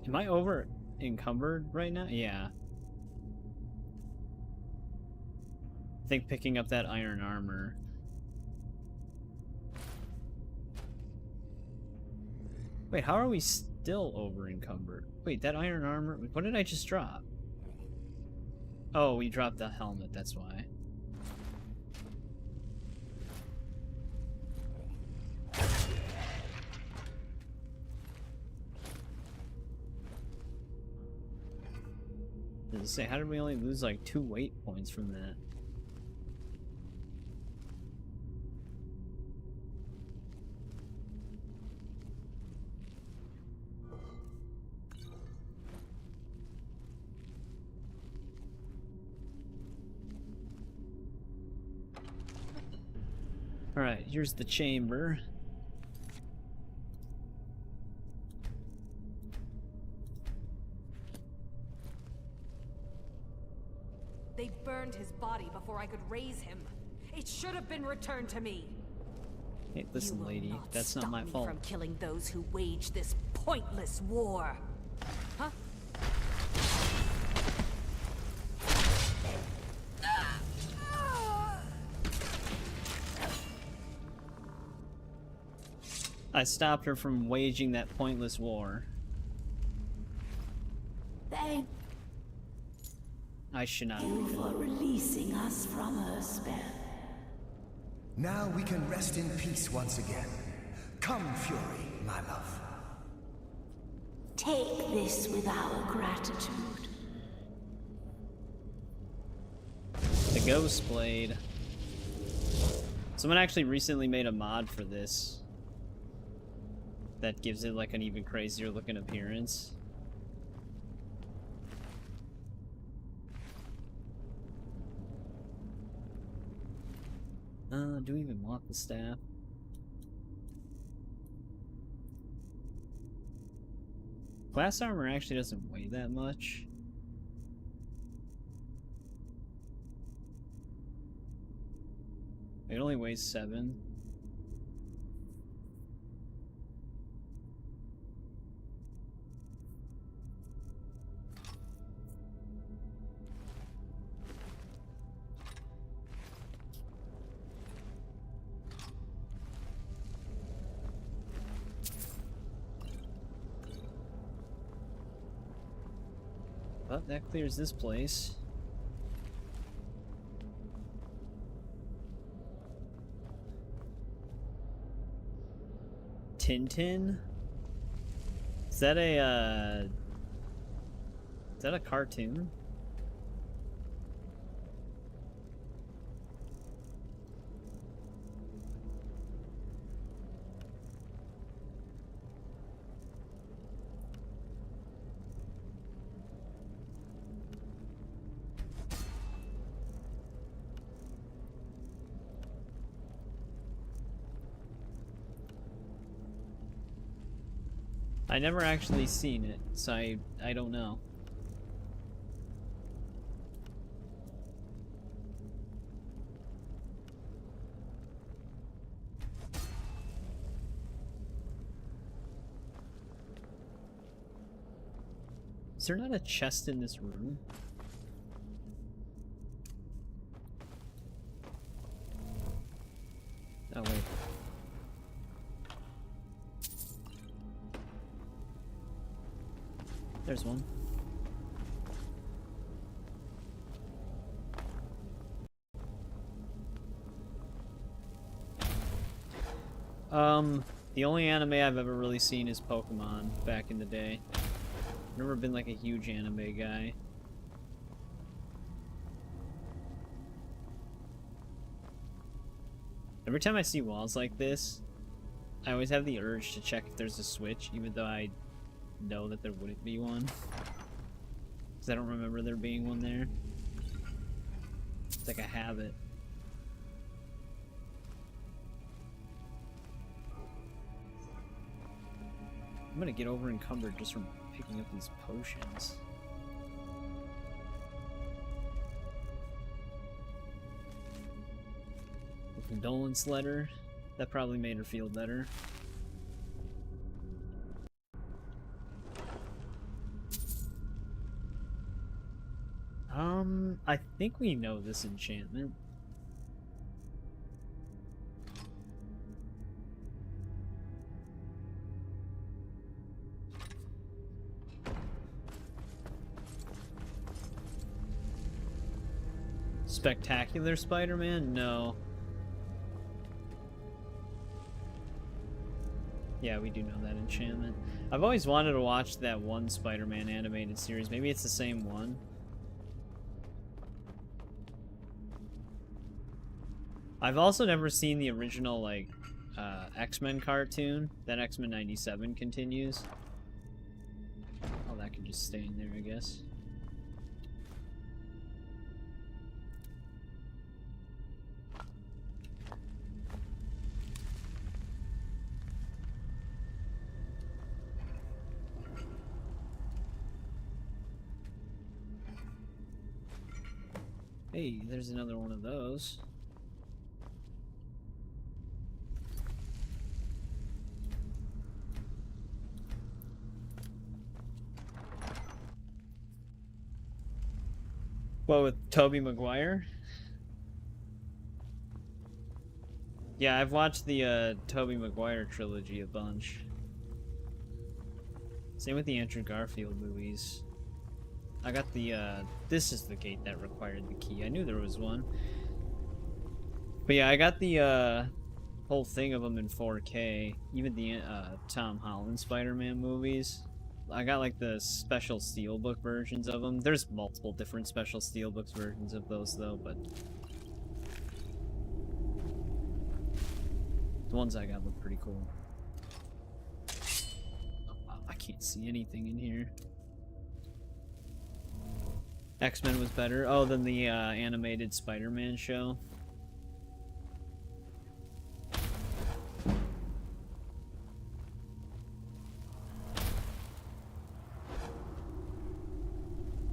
Am I over encumbered right now? Yeah. I think picking up that iron armor. Wait, how are we still over encumbered? Wait, that iron armor, what did I just drop? Oh, we dropped the helmet, that's why. Does it say, how did we only lose like 2 weight points from that? Alright, here's the chamber. They burned his body before I could raise him. It should have been returned to me. Hey, listen, lady, that's not my fault. From killing those who wage this pointless war. Huh? I stopped her from waging that pointless war. I should not. You for releasing us from her spell. Now we can rest in peace once again. Come, Fury, my love. Take this with our gratitude. The Ghost Blade. Someone actually recently made a mod for this that gives it like an even crazier looking appearance. Do we even want the staff? Glass armor actually doesn't weigh that much. It only weighs 7. But that clears this place. Tintin? Is that a cartoon? I never actually seen it, so I don't know. Is there not a chest in this room? Oh wait. There's one. The only anime I've ever really seen is Pokemon back in the day. Never been like a huge anime guy. Every time I see walls like this, I always have the urge to check if there's a switch, even though I know that there wouldn't be one. Because I don't remember there being one there. It's like a habit. I'm gonna get over encumbered just from picking up these potions. The condolence letter. That probably made her feel better. I think we know this enchantment. Spectacular Spider-Man? No. Yeah, we do know that enchantment. I've always wanted to watch that one Spider-Man animated series. Maybe it's the same one. I've also never seen the original, like, X-Men cartoon that X-Men 97 continues. Oh, that could just stay in there, I guess. Hey, there's another one of those. What, with Tobey Maguire? Yeah, I've watched the Tobey Maguire trilogy a bunch. Same with the Andrew Garfield movies. I got the, this is the gate that required the key. I knew there was one. But yeah, I got the, whole thing of them in 4K. Even the, Tom Holland Spider-Man movies. I got, like, the special steelbook versions of them. There's multiple different special steelbooks versions of those, though, but... the ones I got look pretty cool. Oh, wow, I can't see anything in here. X-Men was better. Oh, than the animated Spider-Man show.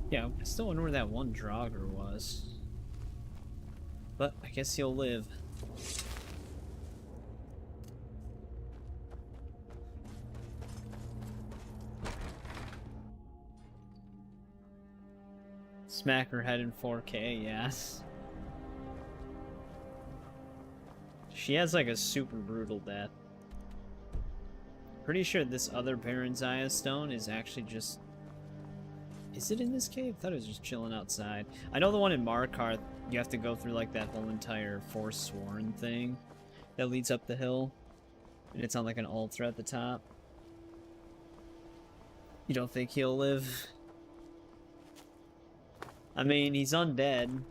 Yeah, I still wonder where that one Draugr was. But I guess he'll live. Smack her head in 4K, yes. She has like a super brutal death. Pretty sure this other Baron's stone is actually just... is it in this cave? I thought it was just chilling outside. I know the one in Markarth, you have to go through like that whole entire Forsworn thing that leads up the hill. And it's on like an altar at the top. You don't think he'll live? I mean, he's undead.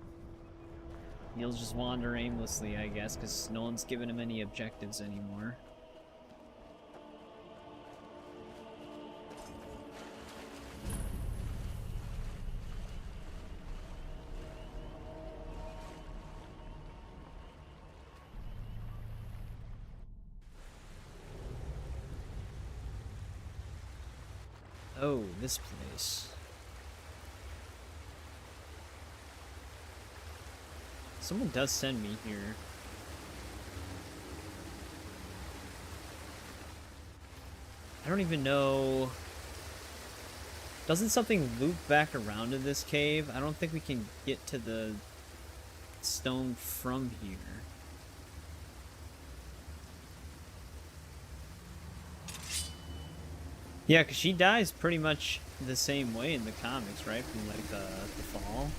He'll just wander aimlessly, I guess, because no one's giving him any objectives anymore. Oh, this place. Someone does send me here. I don't even know... doesn't something loop back around to this cave? I don't think we can get to the stone from here. Yeah, because she dies pretty much the same way in the comics, right? From like the fall.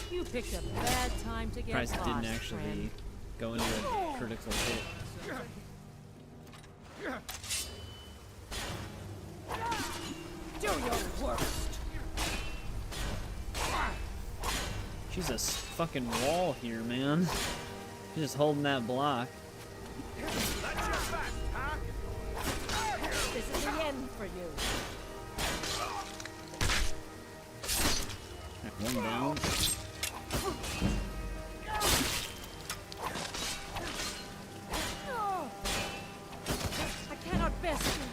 You picked a bad time to get Surprised it didn't lost, actually friend. go into a critical hit. Do your worst. She's a fucking wall here, man. She's just holding that block. This is the end for you. Right, one down. I cannot best you.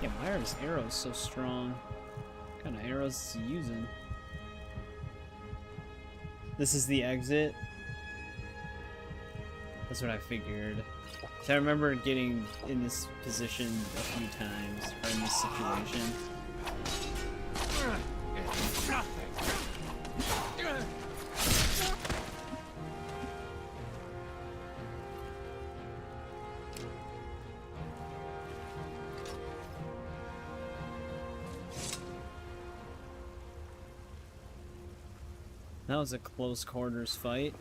Yeah, why are his arrows so strong? What kind of arrows is he using? This is the exit. That's what I figured. So I remember getting in this position a few times, or in this situation. That was a close quarters fight.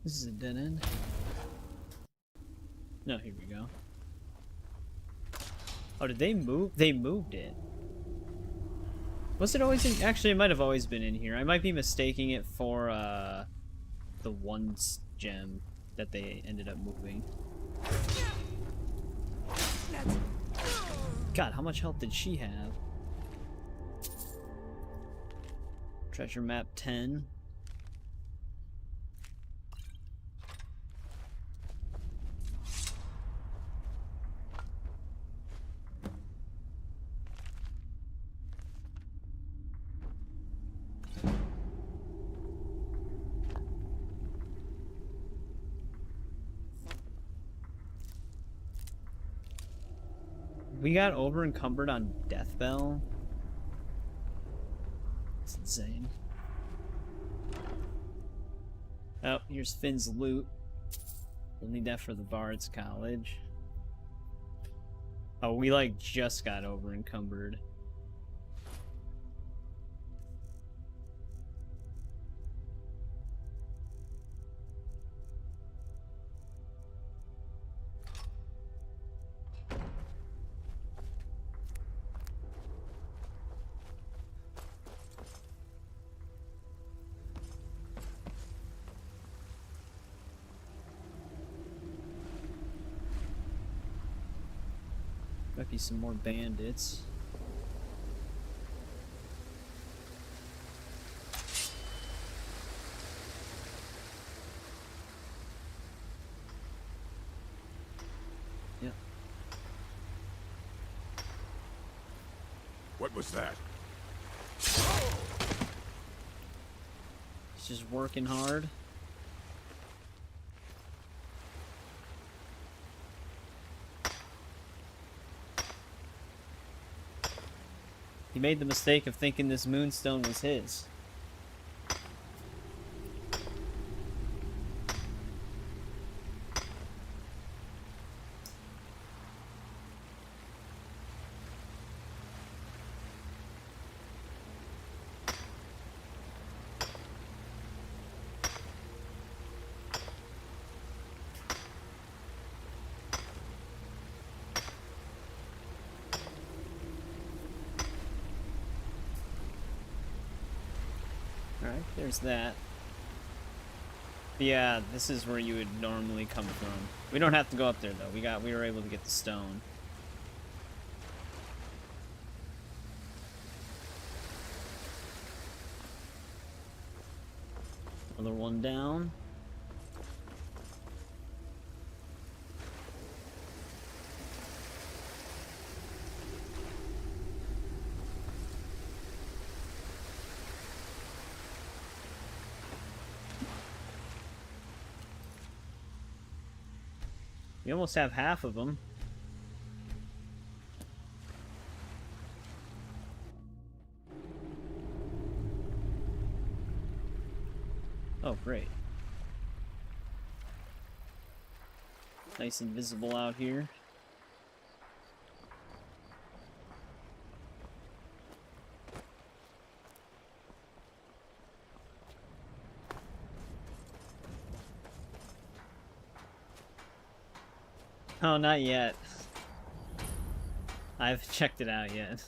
This is a dead end. No, here we go. Oh, did they move? They moved it. Was it always in? Actually, it might have always been in here. I might be mistaking it for the one gem that they ended up moving. God, how much health did she have? Treasure map 10. We got over encumbered on Death Bell. It's insane. Oh, here's Finn's loot. We'll need that for the Bard's College. Oh, we like just got over encumbered. Might be some more bandits. Yep. What was that? He's just working hard. He made the mistake of thinking this moonstone was his. Alright, there's that. Yeah, this is where you would normally come from. We don't have to go up there though. We were able to get the stone. Another one down. We almost have half of them. Oh, great. Nice and visible out here. Oh, not yet. I've checked it out yet.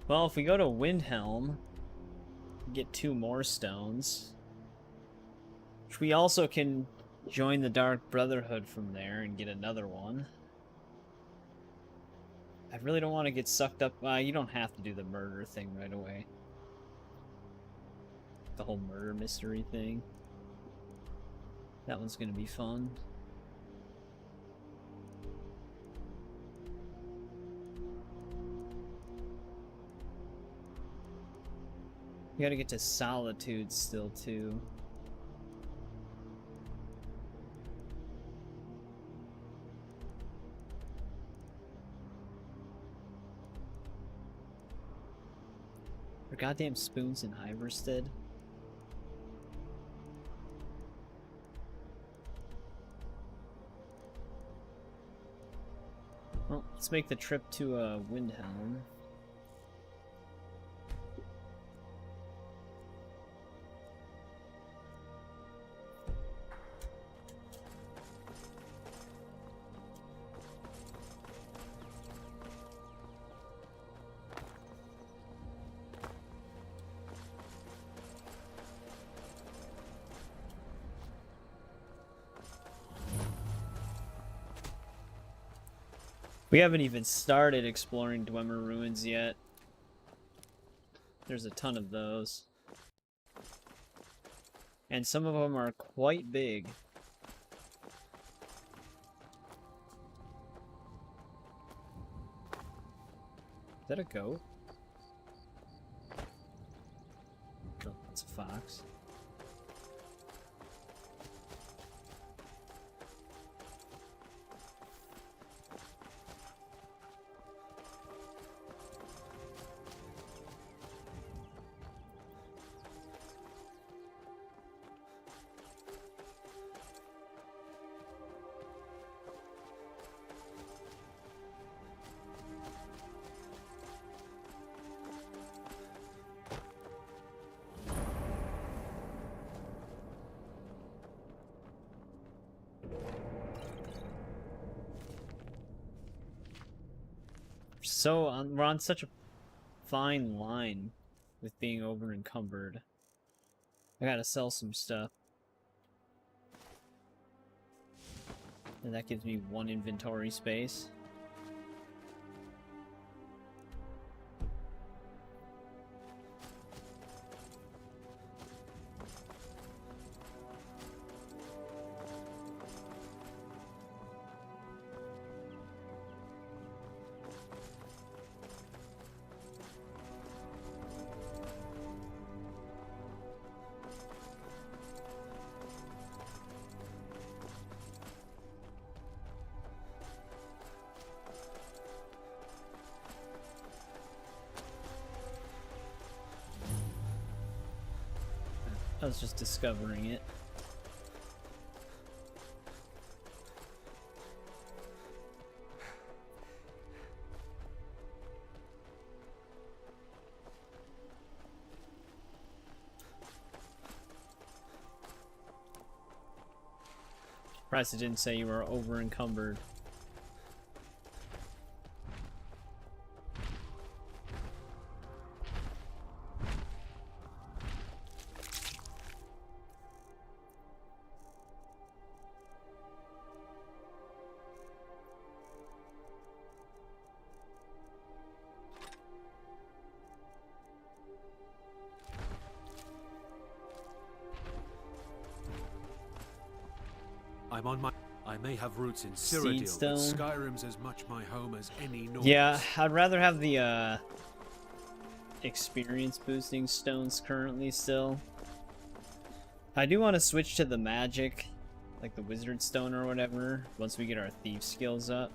Well, if we go to Windhelm, get 2 more stones. Which we also can join the Dark Brotherhood from there and get another one. I really don't want to get sucked up. You don't have to do the murder thing right away. The whole murder mystery thing. That one's gonna be fun. You gotta get to Solitude still, too. Are goddamn spoons in Iverstead? Well, let's make the trip to Windhelm. We haven't even started exploring Dwemer ruins yet. There's a ton of those. And some of them are quite big. Is that a goat? Oh, that's a fox. So we're on such a fine line with being over encumbered. I gotta sell some stuff. And that gives me 1 inventory space. I was just discovering it. Surprised it didn't say you were over encumbered. I'm on my... I may have roots in Cyrodiil, but Skyrim's as much my home as any North. Yeah, I'd rather have the experience boosting stones currently still. I do want to switch to the magic, like the wizard stone or whatever, once we get our thief skills up.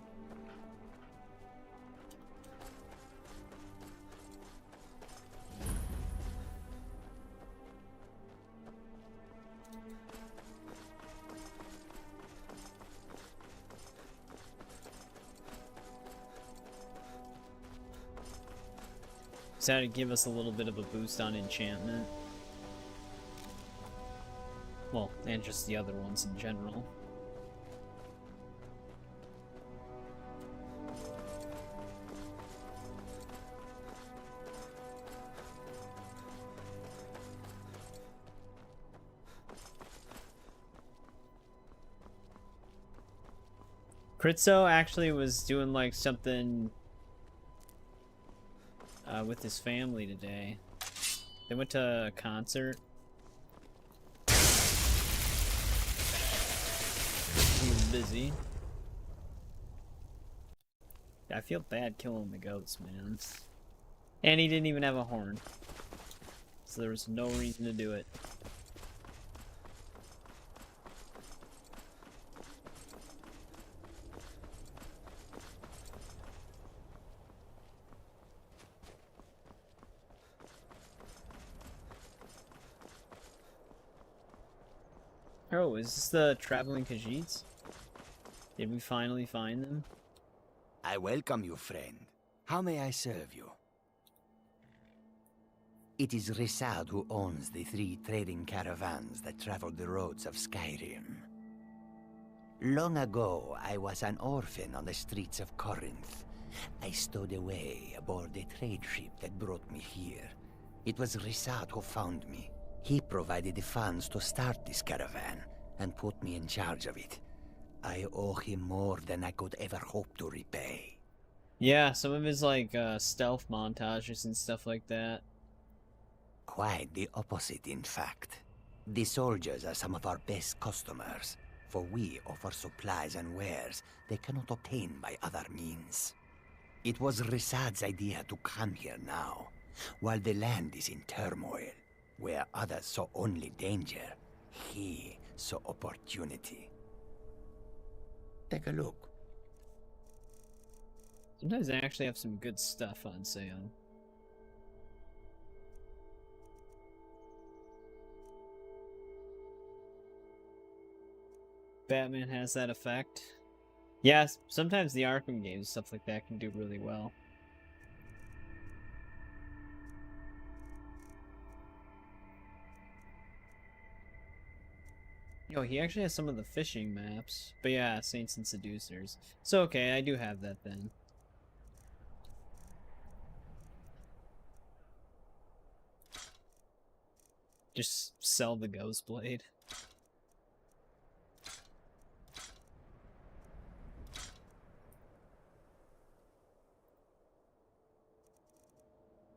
So that'd give us a little bit of a boost on enchantment. Well, and just the other ones in general. Critzo actually was doing like something with his family today. They went to a concert. He was busy. I feel bad killing the goats, man. And he didn't even have a horn. So there was no reason to do it. Oh, is this the traveling Khajiits? Did we finally find them? I welcome you, friend. How may I serve you? It is Risad who owns the 3 trading caravans that traveled the roads of Skyrim. Long ago, I was an orphan on the streets of Corinth. I stowed away aboard a trade ship that brought me here. It was Risad who found me. He provided the funds to start this caravan and put me in charge of it. I owe him more than I could ever hope to repay. Yeah, some of his like stealth montages and stuff like that. Quite the opposite, in fact. The soldiers are some of our best customers, for we offer supplies and wares they cannot obtain by other means. It was Risad's idea to come here now, while the land is in turmoil. Where others saw only danger, he saw opportunity. Take a look. Sometimes they actually have some good stuff on sale. Batman has that effect. Yes, sometimes the Arkham games, stuff like that, can do really well. Yo, he actually has some of the fishing maps. But yeah, Saints and Seducers. So okay, I do have that then. Just sell the Ghost Blade.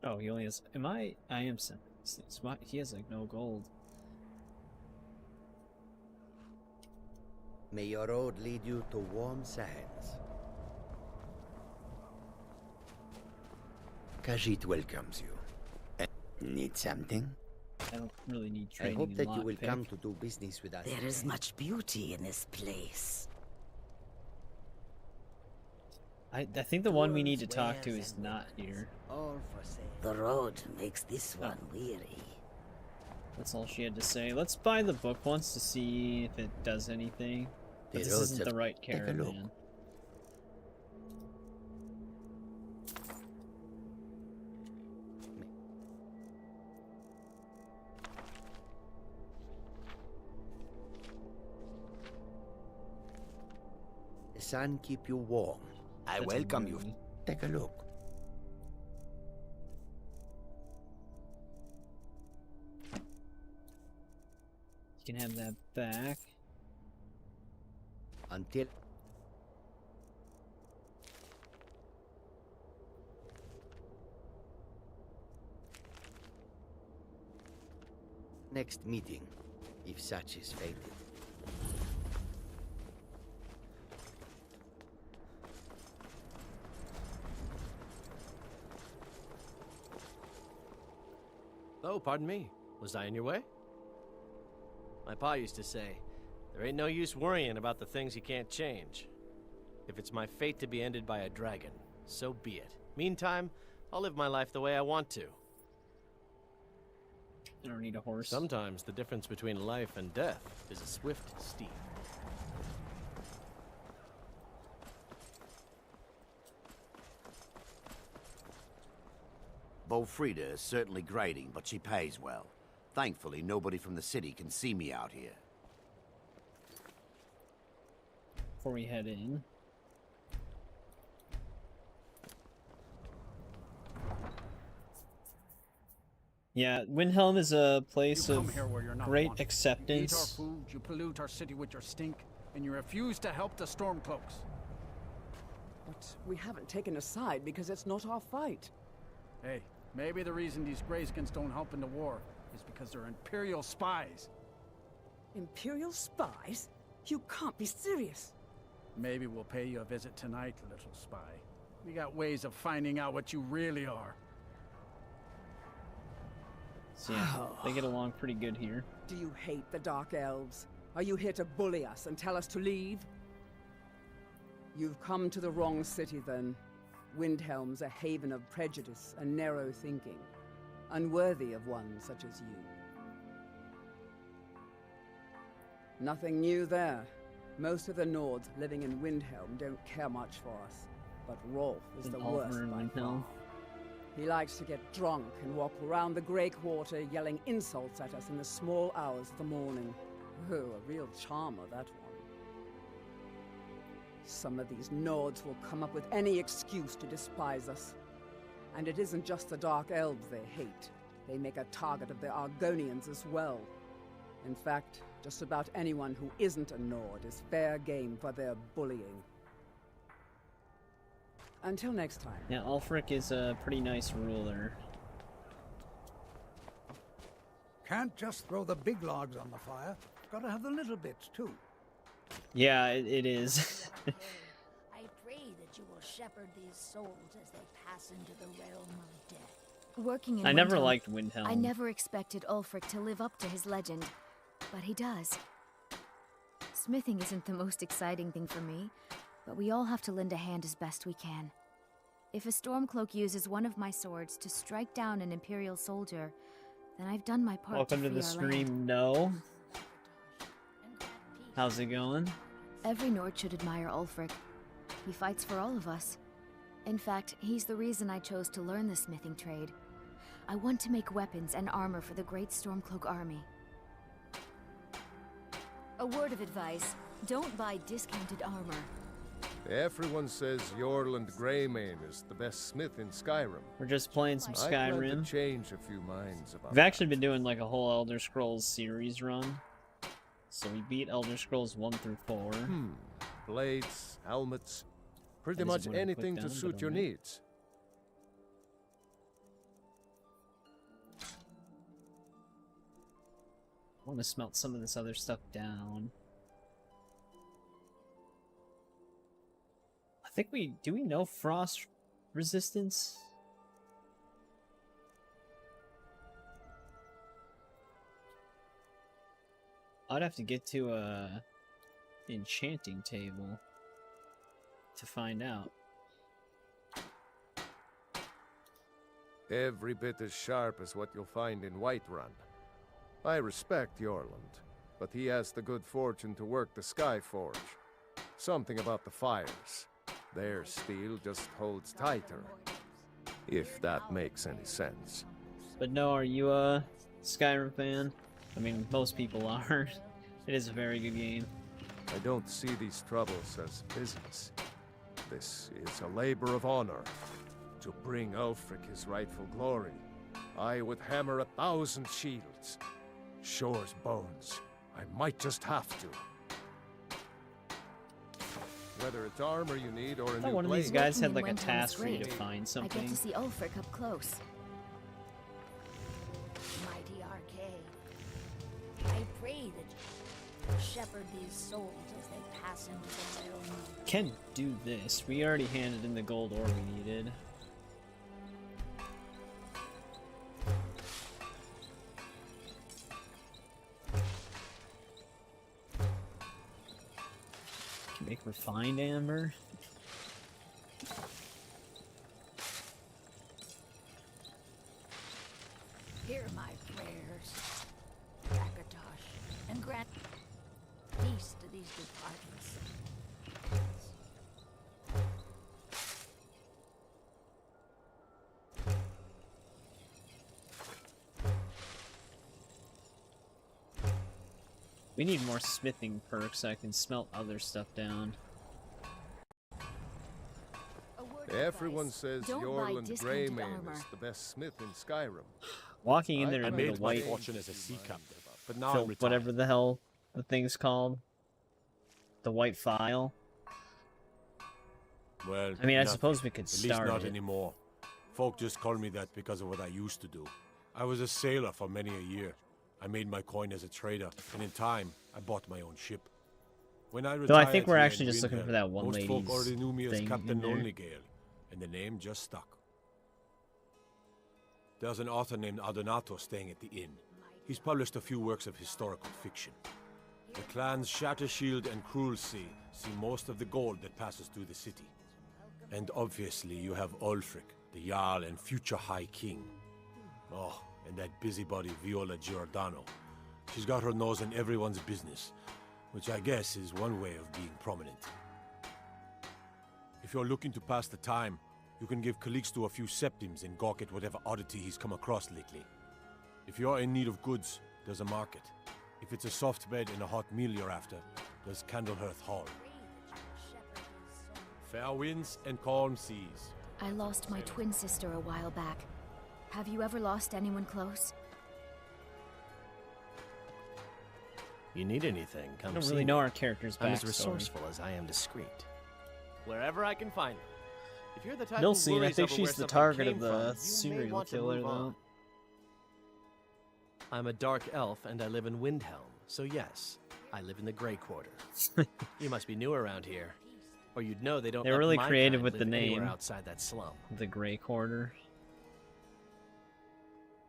Oh, he only has... I am... He has like no gold. May your road lead you to warm sands. Khajiit welcomes you. Need something? I don't really need training. I hope that you will come to do business with us. There is much beauty in this place. I think the one we need to talk to is not here. The road makes this one weary. That's all she had to say. Let's buy the book once to see if it does anything. But this isn't the right caravan. The sun keep you warm. I welcome you. Take a look. You can have that back. Until... next meeting, if such is fated. Oh, pardon me. Was I in your way? My pa used to say, there ain't no use worrying about the things you can't change. If it's my fate to be ended by a dragon, so be it. Meantime, I'll live my life the way I want to. I don't need a horse. Sometimes the difference between life and death is a swift steed. Bolfrida is certainly grading, but she pays well. Thankfully, nobody from the city can see me out here. Before we head in. Yeah, Windhelm is a place of great acceptance. You eat our food, you pollute our city with your stink, and you refuse to help the Stormcloaks. But we haven't taken a side because it's not our fight. Hey, maybe the reason these Greyskins don't help in the war is because they're Imperial spies. Imperial spies? You can't be serious. Maybe we'll pay you a visit tonight, little spy. We got ways of finding out what you really are. So yeah, they get along pretty good here. Do you hate the Dark Elves? Are you here to bully us and tell us to leave? You've come to the wrong city then. Windhelm's a haven of prejudice and narrow thinking, unworthy of one such as you. Nothing new there. Most of the Nords living in Windhelm don't care much for us, but Rolf is the worst by far. He likes to get drunk and walk around the Grey Quarter yelling insults at us in the small hours of the morning. Oh, a real charmer, that one. Some of these Nords will come up with any excuse to despise us. And it isn't just the Dark Elves they hate. They make a target of the Argonians as well. In fact, just about anyone who isn't a Nord is fair game for their bullying. Until next time. Yeah, Ulfric is a pretty nice ruler. Can't just throw the big logs on the fire. Gotta have the little bits, too. Yeah, it is. I pray that you will shepherd these souls as they pass into the realm of death. Working in I never Windhelm, liked Windhelm. I never expected Ulfric to live up to his legend, but he does. Smithing isn't the most exciting thing for me, but we all have to lend a hand as best we can. If a Stormcloak uses one of my swords to strike down an Imperial soldier, then I've done my part. Welcome to the stream, No. How's it going? Every Nord should admire Ulfric. He fights for all of us. In fact, he's the reason I chose to learn the smithing trade. I want to make weapons and armor for the great Stormcloak army. A word of advice, don't buy discounted armor. Everyone says Yorland Greymane is the best smith in Skyrim. We're just playing some I plan Skyrim. to change a few minds about We've actually been doing like a whole Elder Scrolls series run. So we beat Elder Scrolls 1 through 4. Blades, helmets, pretty That is much what I put anything to down, suit but your alright. needs. I want to smelt some of this other stuff down. I think do we know frost resistance? I'd have to get to a enchanting table to find out. Every bit as sharp as what you'll find in Whiterun. I respect Yorland, but he has the good fortune to work the Skyforge. Something about the fires. Their steel just holds tighter. If that makes any sense. But no, are you a Skyrim fan? I mean, most people are. It is a very good game. I don't see these troubles as business. This is a labor of honor. To bring Ulfric his rightful glory, I would hammer 1,000 shields. Shore's bones. I might just have to. Whether it's armor you need or a new one of these blade. guys had Working like in a Windhelm is task for you to great. find I something. get to see Ulfric up close. Mighty arcade. I pray that you shepherd these souls as they pass into the realm of death. Can do this. We already handed in the gold ore we needed. Can make refined amber. Hear my prayers, Rakatosh, and grant peace to these departed souls. We need more smithing perks so I can smelt other stuff down. Everyone says Don't buy Yorland discounted Greymane armor. is the best smith in Skyrim. Walking in there I with made the my white fortune as a sea captain, but now I'm fil- retired. whatever the hell the thing's called. The white file. Well, I mean, I nothing. suppose we could At least start not it. anymore. Folk just call me that because of what I used to do. I was a sailor for many a year. I made my coin as a trader, and in time, I bought my own ship. When I retired, Though I think we're here actually in just looking Windhelm, for that one most lady's folk already knew me as thing in Captain there. Lonelygale, and the name just stuck. There's an author named Ardonato staying at the inn. He's published a few works of historical fiction. The clans Shattershield and Cruelsea see most of the gold that passes through the city. And obviously you have Ulfric, the Jarl and future High King. Oh, and that busybody Viola Giordano. She's got her nose in everyone's business, which I guess is one way of being prominent. If you're looking to pass the time, you can give Calixto a few septims and gawk at whatever oddity he's come across lately. If you're in need of goods, there's a market. If it's a soft bed and a hot meal you're after, there's Candlehearth Hall. Fair winds and calm seas. I lost my twin sister a while back. Have you ever lost anyone close? You need anything, come I don't see really me. know our character's I'm as backstory. resourceful as I am discreet. Wherever I can find them. If you're the type You'll who see. I worries think over where she's the something target came of the from, you may serial want to killer, move on. though. I'm a dark elf, and I live in Windhelm, so yes, I live in the Grey Quarter. You must be new around here, or you'd know they don't. They're let really my creative kind with the live anywhere name. outside that slum. The Grey Quarter.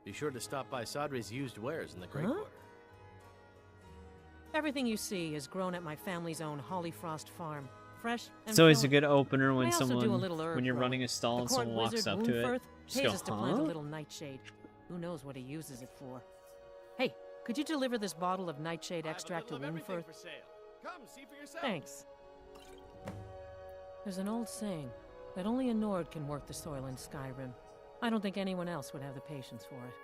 Be sure to stop by Sadri's used wares in the Grey Quarter. Everything you see is grown at my family's own Hollyfrost farm. Fresh and It's always a filling. good opener when I also do a someone, little herb when you're growing. running a stall The and court someone walks wizard up to it. Woundfirth Just pays go, us to plant a huh? little nightshade. Who knows what he uses it for? Hey, could you deliver this bottle of nightshade extract to Woundfirth? Come, see for yourself. Thanks. There's an old saying that only a Nord can work the soil in Skyrim. I don't think anyone else would have the patience for it.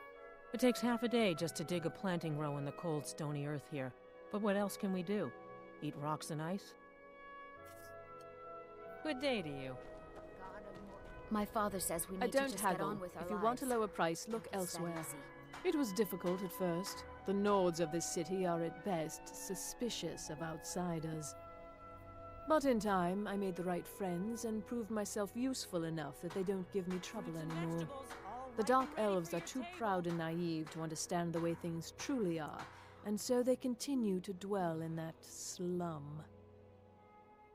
It takes half a day just to dig a planting row in the cold, stony earth here. But what else can we do? Eat rocks and ice? Good day to you. My father says we I need to don't just get haggle. on with our If you want a lives. lower price, look It's that elsewhere. easy. It was difficult at first. The Nords of this city are at best suspicious of outsiders. But in time, I made the right friends and proved myself useful enough that they don't give me trouble anymore. The Dark Elves are too proud and naive to understand the way things truly are, and so they continue to dwell in that slum.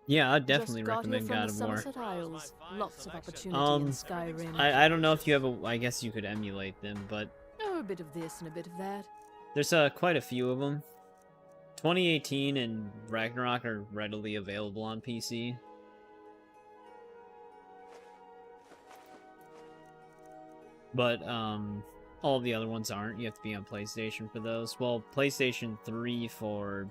Yeah, I'd definitely Just got here recommend from God the of War. Somerset Isles. Lots of opportunity in Skyrim. I don't know if you have a. I guess you could emulate them, but Oh, a bit of this and a bit of that. there's quite a few of them. 2018 and Ragnarok are readily available on PC. But all the other ones aren't. You have to be on PlayStation for those. Well, PlayStation 3 for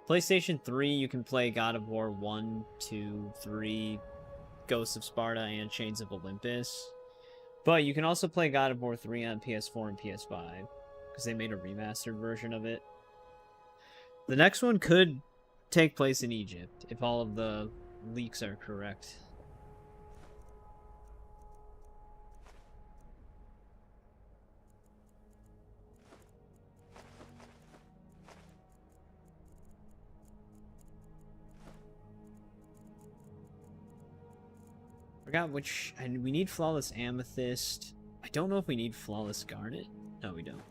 PlayStation 3 you can play God of War 1, 2, 3, Ghosts of Sparta, and Chains of Olympus. But you can also play God of War 3 on PS4 and PS5, because they made a remastered version of it. The next one could take place in Egypt, if all of the leaks are correct. Forgot which, and we need Flawless Amethyst. I don't know if we need Flawless Garnet. No, we don't.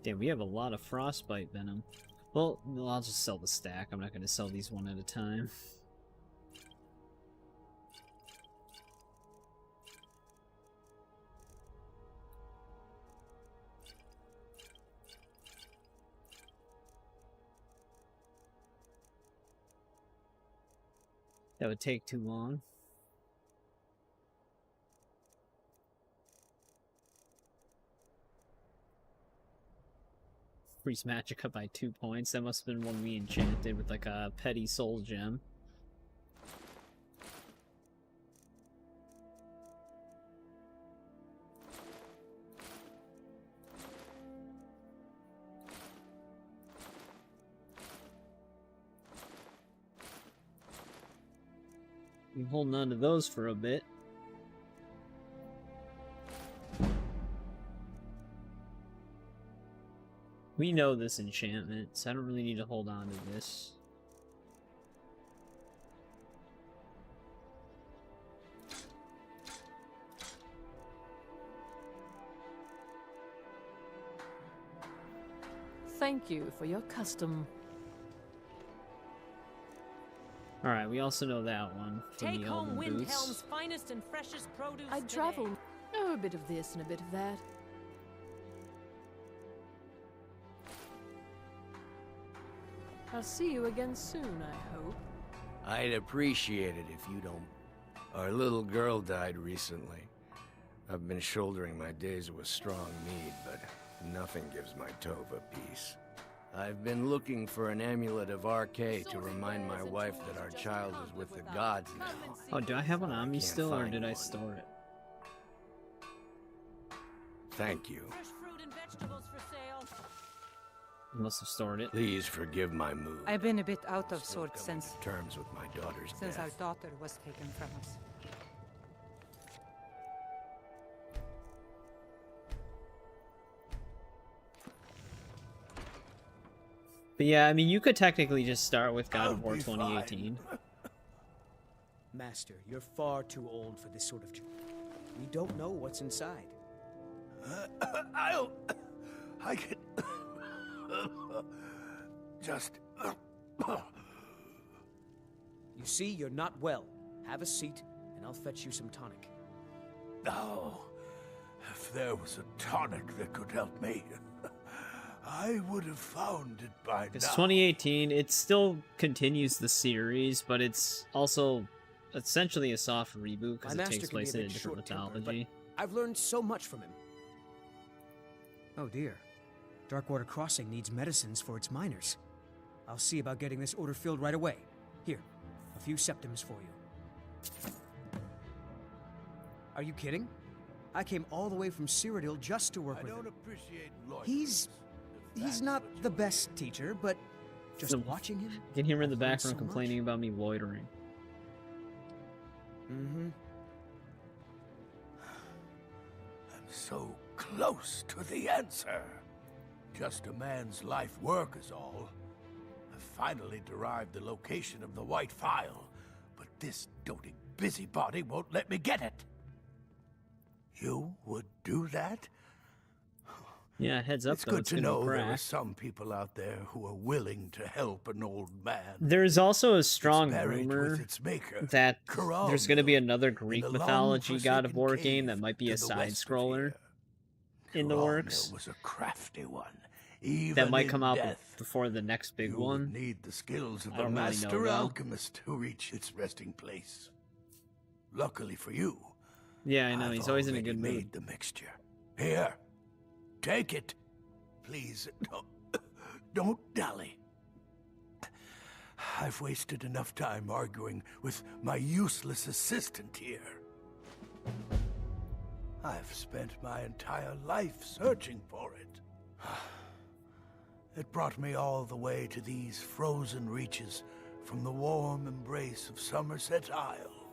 Damn, we have a lot of Frostbite Venom. Well, I'll just sell the stack. I'm not going to sell these one at a time. That would take too long. Increase magic up by 2 points. That must have been one we enchanted with like a petty soul gem. Been holding on to those for a bit. We know this enchantment, so I don't really need to hold on to this. Thank you for your custom. Alright, we also know that one from Take the home Elven Boots. Windhelm's finest and freshest produce. I'd today. travel. Oh, a bit of this and a bit of that. I'll see you again soon, I hope. I'd appreciate it if you don't. Our little girl died recently. I've been shouldering my days with strong mead, but nothing gives my Tova peace. I've been looking for an amulet of RK to remind my wife that our child is with the gods now. Oh, do I have one on me Can't still, or find did I one. store it? Thank you. I must have stored it. Please forgive my mood. I've been a bit out of sorts since Terms with my daughter's our death. daughter was taken from us. But yeah, I mean, you could technically just start with God of War 2018. Master, you're far too old for this sort of job. We don't know what's inside. I can... just... You see, you're not well. Have a seat, and I'll fetch you some tonic. Oh, if there was a tonic that could help me, I would have found it by now. It's 2018, it still continues the series, but it's also essentially a soft reboot because it takes place in a different mythology. I've learned so much from him. Oh dear. Darkwater Crossing needs medicines for its miners. I'll see about getting this order filled right away. Here, a few septims for you. Are you kidding? I came all the way from Cyrodiil just to work with him. He's not the best teacher, but just watching him... You can hear him in the background complaining about me loitering. Mm-hmm. I'm so close to the answer. Just a man's life work is all. I finally derived the location of the white file, but this doting busybody won't let me get it. You would do that? Yeah, heads up, it's though. good It's to gonna know be there are cracked. some people out there who are willing to help an old man. There's also a strong buried rumor with its maker, that Karam, there's going to be another Greek the mythology God of long-forsaken War cave game that might be to a the west of side-scroller in the Karam works. was a crafty one. Even That might in come out death, before the next big you one. would need the skills of I a don't really know, master though. alchemist to reach its resting place. Luckily for you, Yeah, I know. He's always in a good made mood. the mixture. Here, take it. Please, don't dally. I've wasted enough time arguing with my useless assistant here. I've spent my entire life searching for it. It brought me all the way to these frozen reaches from the warm embrace of Somerset Isle.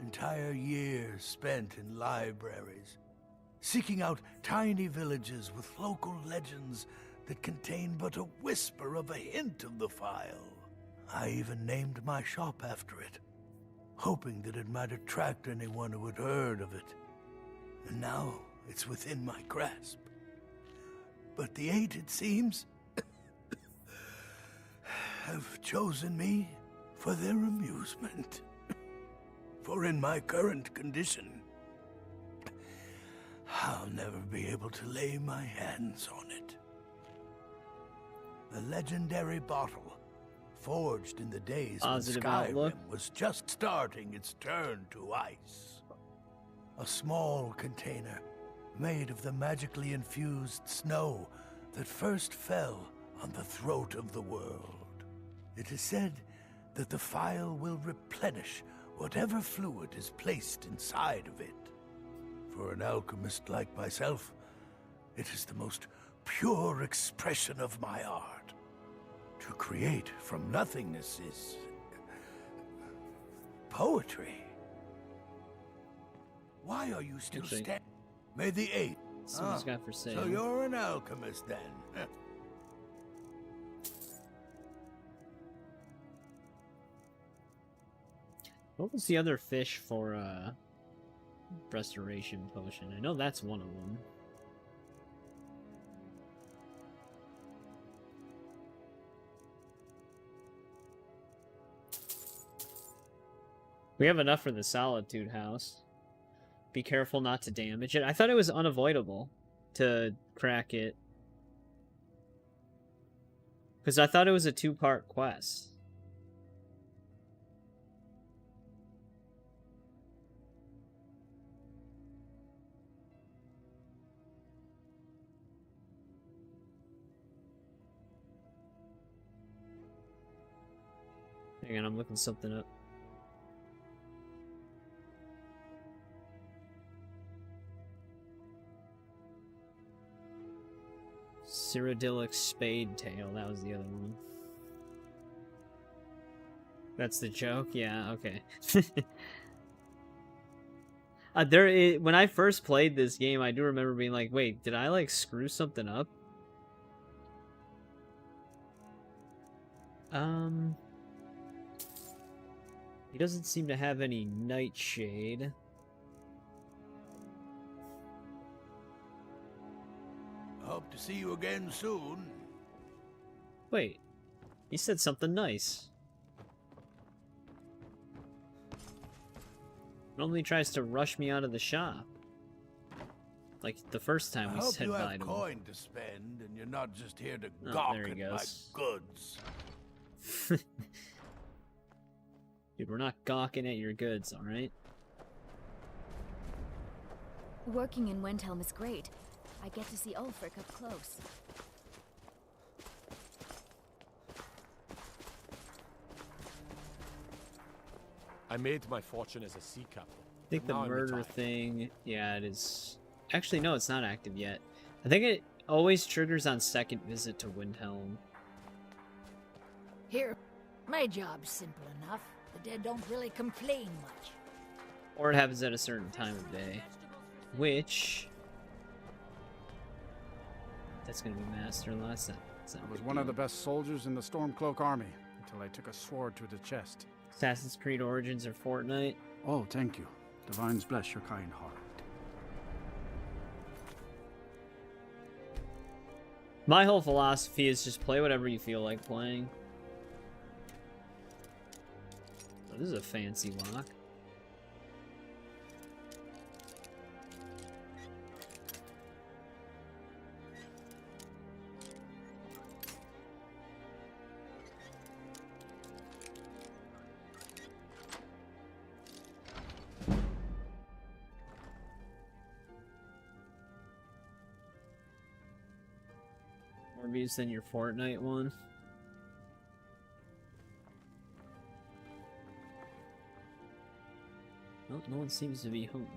Entire years spent in libraries, seeking out tiny villages with local legends that contain but a whisper of a hint of the file. I even named my shop after it, hoping that it might attract anyone who had heard of it. And now it's within my grasp. But the eight, it seems, have chosen me for their amusement. For in my current condition, I'll never be able to lay my hands on it. The legendary bottle, forged in the days when Positive Skyrim outlook. was just starting its turn to ice. A small container made of the magically infused snow that first fell on the throat of the world. It is said that the file will replenish whatever fluid is placed inside of it. For an alchemist like myself, it is the most pure expression of my art. To create from nothingness is poetry. Why are you still Interesting. standing? May the eight. See what he's got for sale. So you're an alchemist then? What was the other fish for restoration potion? I know that's one of them. We have enough for the Solitude House. Be careful not to damage it. I thought it was unavoidable to crack it. Because I thought it was a two-part quest. Hang on, I'm looking something up. Cyrodiilic Spade Tail, that was the other one. That's the joke? Yeah, okay. When I first played this game, I do remember being like, wait, did I like screw something up? He doesn't seem to have any nightshade. Hope to see you again soon. Wait, he said something nice. Normally tries to rush me out of the shop. Like the first time we said bye to him. I hope you have coin to spend, and you're not just here to Oh, gawk there he at my goes. goods. Dude, we're not gawking at your goods, alright? Working in Windhelm is great. I get to see Ulfric up close. I made my fortune as a sea captain. I think the Now I'm murder retired. thing, yeah, it is. Actually, no, it's not active yet. I think it always triggers on second visit to Windhelm. Here, my job's simple enough. The dead don't really complain much. Or it happens at a certain time of day. Which... That's gonna be Master Last. I was one of the best soldiers in the Stormcloak army, until I took a sword to the chest. Assassin's Creed Origins or Fortnite? Oh, thank you. Divines bless your kind heart. My whole philosophy is just play whatever you feel like playing. Oh, this is a fancy lock. More views than your Fortnite one. Well, no one seems to be home.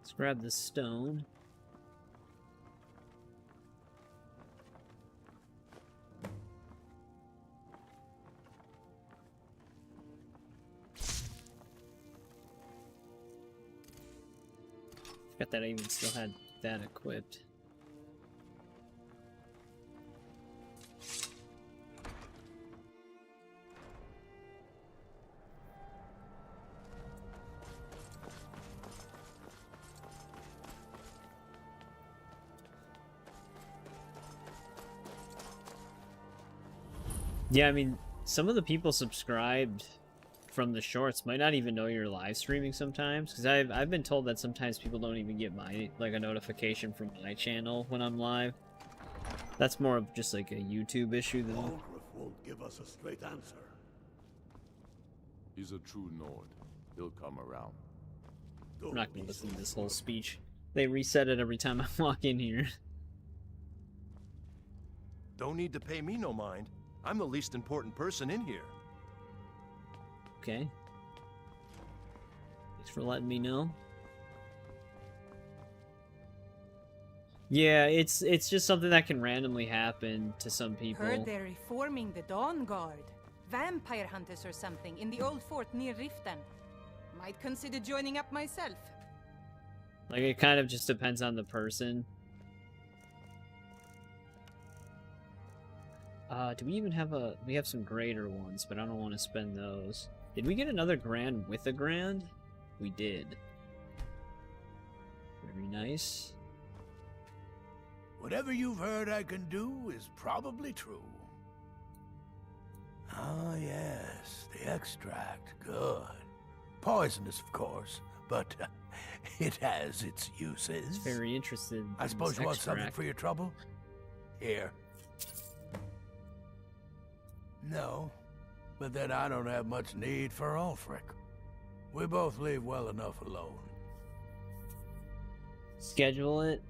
Let's grab the stone. Forgot that I even still had that equipped. Yeah, I mean, some of the people subscribed from the shorts might not even know you're live streaming sometimes, because I've been told that sometimes people don't even get my a notification from my channel when I'm live. That's more of just like a YouTube issue though. Ulfric won't give us a straight answer. He's a true Nord. He'll come around. I'm not gonna listen to this whole speech. They reset it every time I walk in here. Don't need to pay me no mind. I'm the least important person in here. Okay. Thanks for letting me know. Yeah, it's just something that can randomly happen to some people. Heard they're reforming the Dawn Guard. Vampire hunters or something in the old fort near Riften. Might consider joining up myself. Like, it kind of just depends on the person. Do we even have we have some greater ones, but I don't want to spend those. Did we get another grand with a grand? We did. Very nice. Whatever you've heard I can do is probably true. Ah, yes, the extract. Good. Poisonous, of course, but it has its uses. Very interested. I suppose you want something extract. for your trouble? Here. No, but then I don't have much need for Ulfric. We both leave well enough alone. Schedule it.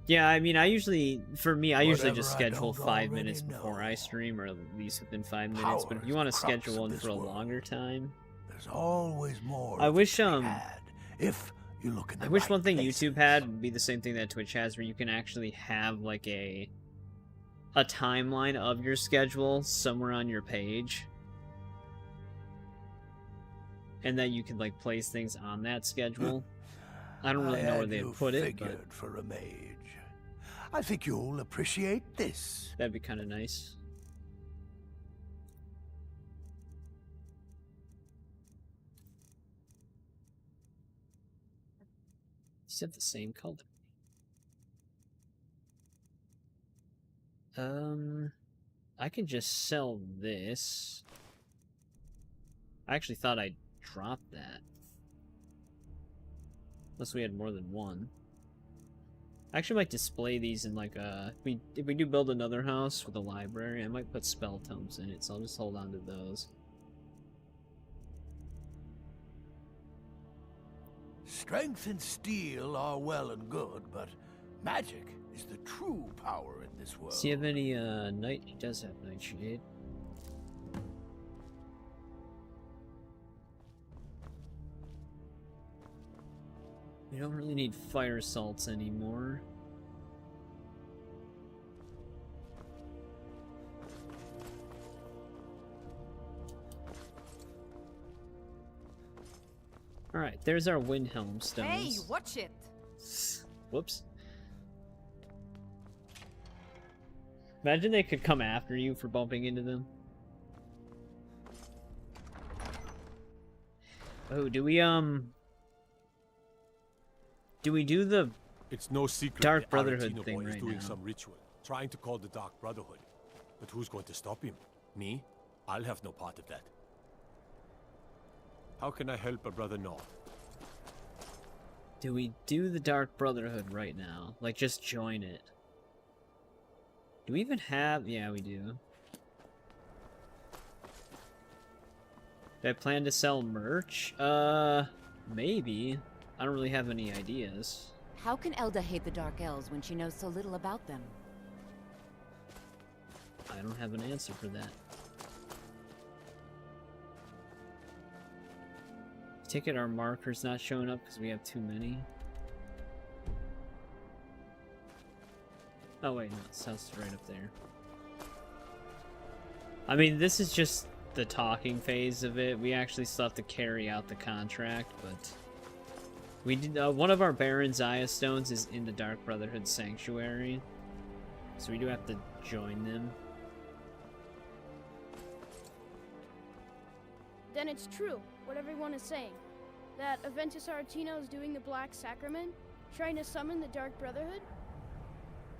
Yeah, I mean, I usually Whatever just I schedule don't 5 already minutes before I stream, or at least within 5 minutes. But if you want to schedule one for a longer time, there's always more. I wish if you look in the I wish right one thing places. YouTube had would be the same thing that Twitch has, where you can actually have like a timeline of your schedule somewhere on your page. and that you could like place things on that schedule. I don't really know where they'd put it, but for a mage. I think you'll appreciate this. That'd be kind of nice. These have the same color. I can just sell this. I actually thought I dropped that. Unless we had more than one. I actually might display these in like a... If we do build another house with a library, I might put spell tomes in it, so I'll just hold on to those. Strength and steel are well and good, but magic is the true power in this world. Does he have any, night? He does have nightshade. We don't really need fire salts anymore. Alright, there's our Windhelm stones. Hey, watch it! Whoops. Imagine they could come after you for bumping into them. Oh, do we do the It's no secret Dark the Brotherhood Aretino thing boy is right doing now? some ritual, trying to call the Dark Brotherhood. But who's going to stop him? Me? I'll have no part of that. How can I help a brother know? Do we do the Dark Brotherhood right now? Like, just join it? Do we even have... Yeah, we do. Do I plan to sell merch? Maybe. I don't really have any ideas. How can Elda hate the Dark Elves when she knows so little about them? I don't have an answer for that. Ticket, our marker's not showing up because we have too many. Oh wait, no, it house is right up there. I mean, this is just the talking phase of it. We actually still have to carry out the contract, but we did. One of our Baron Zaya stones is in the Dark Brotherhood Sanctuary, so we do have to join them. Then it's true, what everyone is saying. That Aventus Aretino is doing the Black Sacrament, trying to summon the Dark Brotherhood?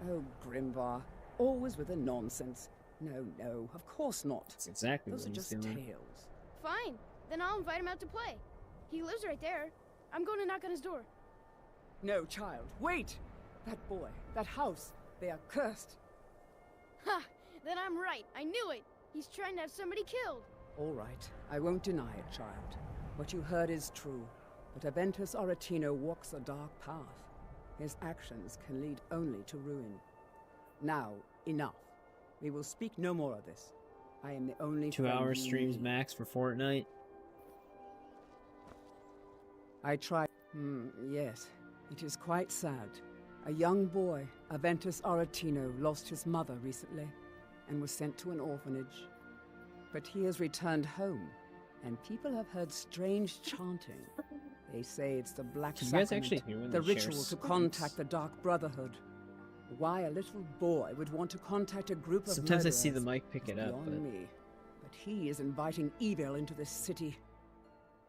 Oh, Grimvar, always with the nonsense. No, no, of course not. That's exactly Those what are he's just doing. tales. Fine, then I'll invite him out to play. He lives right there. I'm going to knock on his door. No, child, wait! That boy, that house, they are cursed. Ha! Then I'm right. I knew it. He's trying to have somebody killed. All right, I won't deny it, child. What you heard is true, but Aventus Aretino walks a dark path. His actions can lead only to ruin. Now, enough. We will speak no more of this. I am the only 2 friend hour you streams need. max for Fortnite. I tried. Yes, it is quite sad. A young boy, Aventus Aretino, lost his mother recently and was sent to an orphanage. But he has returned home, and people have heard strange chanting. They say it's the Black Can you guys Sacrament, actually hear when the they share ritual to screens? contact the Dark Brotherhood. Why a little boy would want to contact a group of Sometimes I see the murderers mic pick is it up, beyond but me. But he is inviting evil into this city.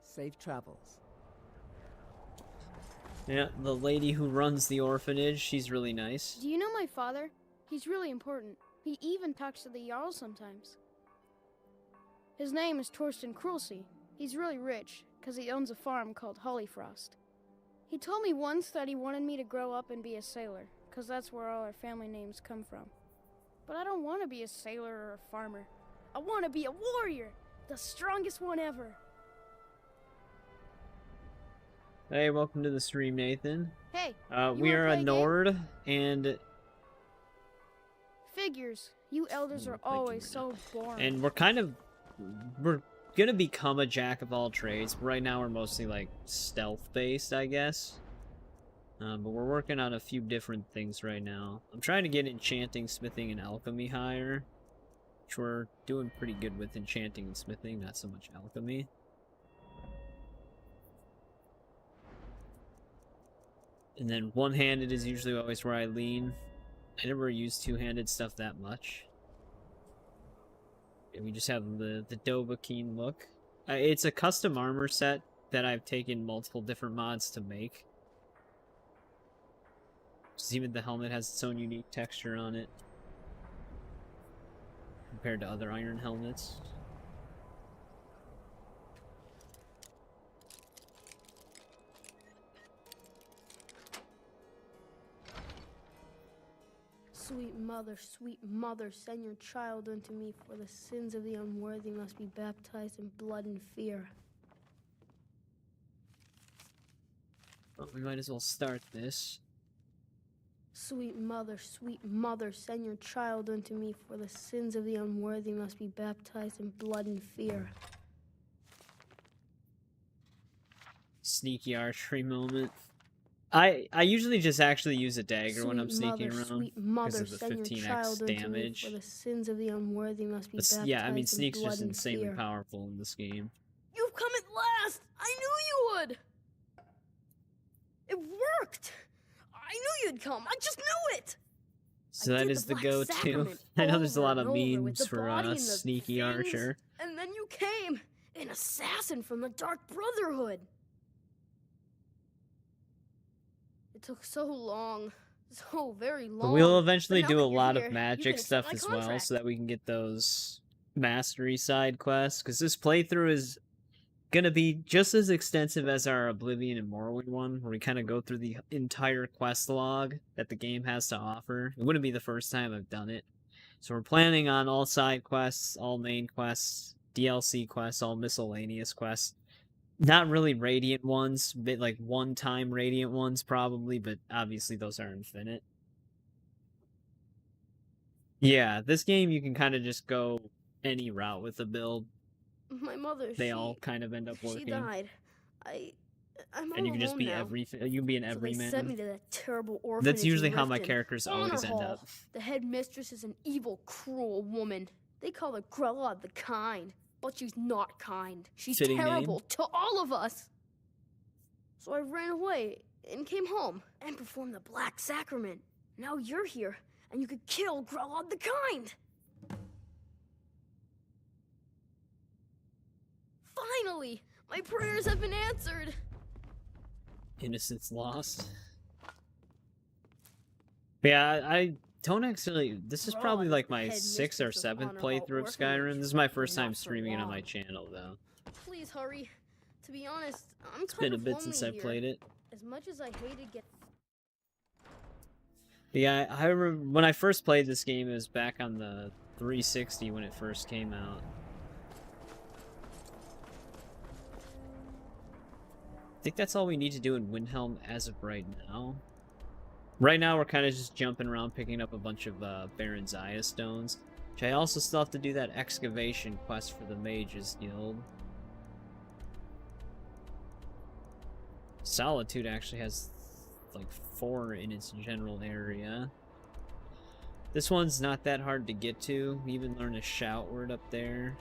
Safe travels. yeah, the lady who runs the orphanage, she's really nice. Do you know my father? He's really important. He even talks to the Jarl sometimes. His name is Torsten Krulsey. He's really rich, because he owns a farm called Hollyfrost. He told me once that he wanted me to grow up and be a sailor, because that's where all our family names come from. But I don't want to be a sailor or a farmer. I want to be a warrior, the strongest one ever. Hey, welcome to the stream, Nathan. Hey, we are a Nord, and Figures. You elders are always so boring. we're gonna become a jack of all trades. Right now we're mostly like stealth based, I guess. But we're working on a few different things right now. I'm trying to get enchanting, smithing, and alchemy higher, which we're doing pretty good with enchanting and smithing, not so much alchemy. And then one-handed is usually always where I lean. I never use two-handed stuff that much. And we just have the Dovahkiin look. It's a custom armor set that I've taken multiple different mods to make. Just even the helmet has its own unique texture on it compared to other iron helmets. Sweet mother, send your child unto me, for the sins of the unworthy must be baptized in blood and fear. Well, we might as well start this. Sweet mother, send your child unto me, for the sins of the unworthy must be baptized in blood and fear. Sneaky archery moment. I usually just actually use a dagger when I'm sneaking around because of the 15x damage. For the sins of the unworthy must be But baptized yeah, I mean, Sneak's in blood just and insanely fear. powerful in this game. You've come at last! I knew you would! It worked! I knew you'd come! I just knew it! So that is the go-to. I know there's a lot of memes for Sneaky Archer. And then you came! An assassin from the Dark Brotherhood! It took so long. So very long. But we'll eventually But now do that a you're lot here, of you magic can accept stuff my as well, contract. so that we can get those mastery side quests. Because this playthrough is gonna be just as extensive as our Oblivion and Morrowind one, where we kind of go through the entire quest log that the game has to offer. It wouldn't be the first time I've done it. So we're planning on all side quests, all main quests, DLC quests, all miscellaneous quests. Not really Radiant ones, bit like one-time Radiant ones probably, but obviously those are infinite. Yeah, this game you can kind of just go any route with the build. My mother, They all kind of end up she working. died. I'm all And you can just be alone now. everything. You can be an So they sent me everyman. to that terrible orphanage. That's usually in how my Riften. characters always end Honor up. Hall. The head mistress is an evil, cruel woman. They call her Grella the Kind, but she's not kind. She's Fitting terrible name. to all of us. So I ran away and came home and performed the Black Sacrament. Now you're here, and you could kill Grella the Kind. Finally, my prayers have been answered. Innocence lost. But yeah, I don't actually. This is probably like my 6th or 7th playthrough of Skyrim. This is my first time streaming it on my channel, though. Please hurry. To be honest, I'm It's been kind a of bit since I lonely played here. it. As much as I hated get. Yeah, I remember when I first played this game, it was back on the 360 when it first came out. I think that's all we need to do in Windhelm as of right now. Right now, we're kind of just jumping around, picking up a bunch of Baron Zaya stones. Which I also still have to do that excavation quest for the Mages Guild. Solitude actually has like 4 in its general area. This one's not that hard to get to. We even learn a shout word up there.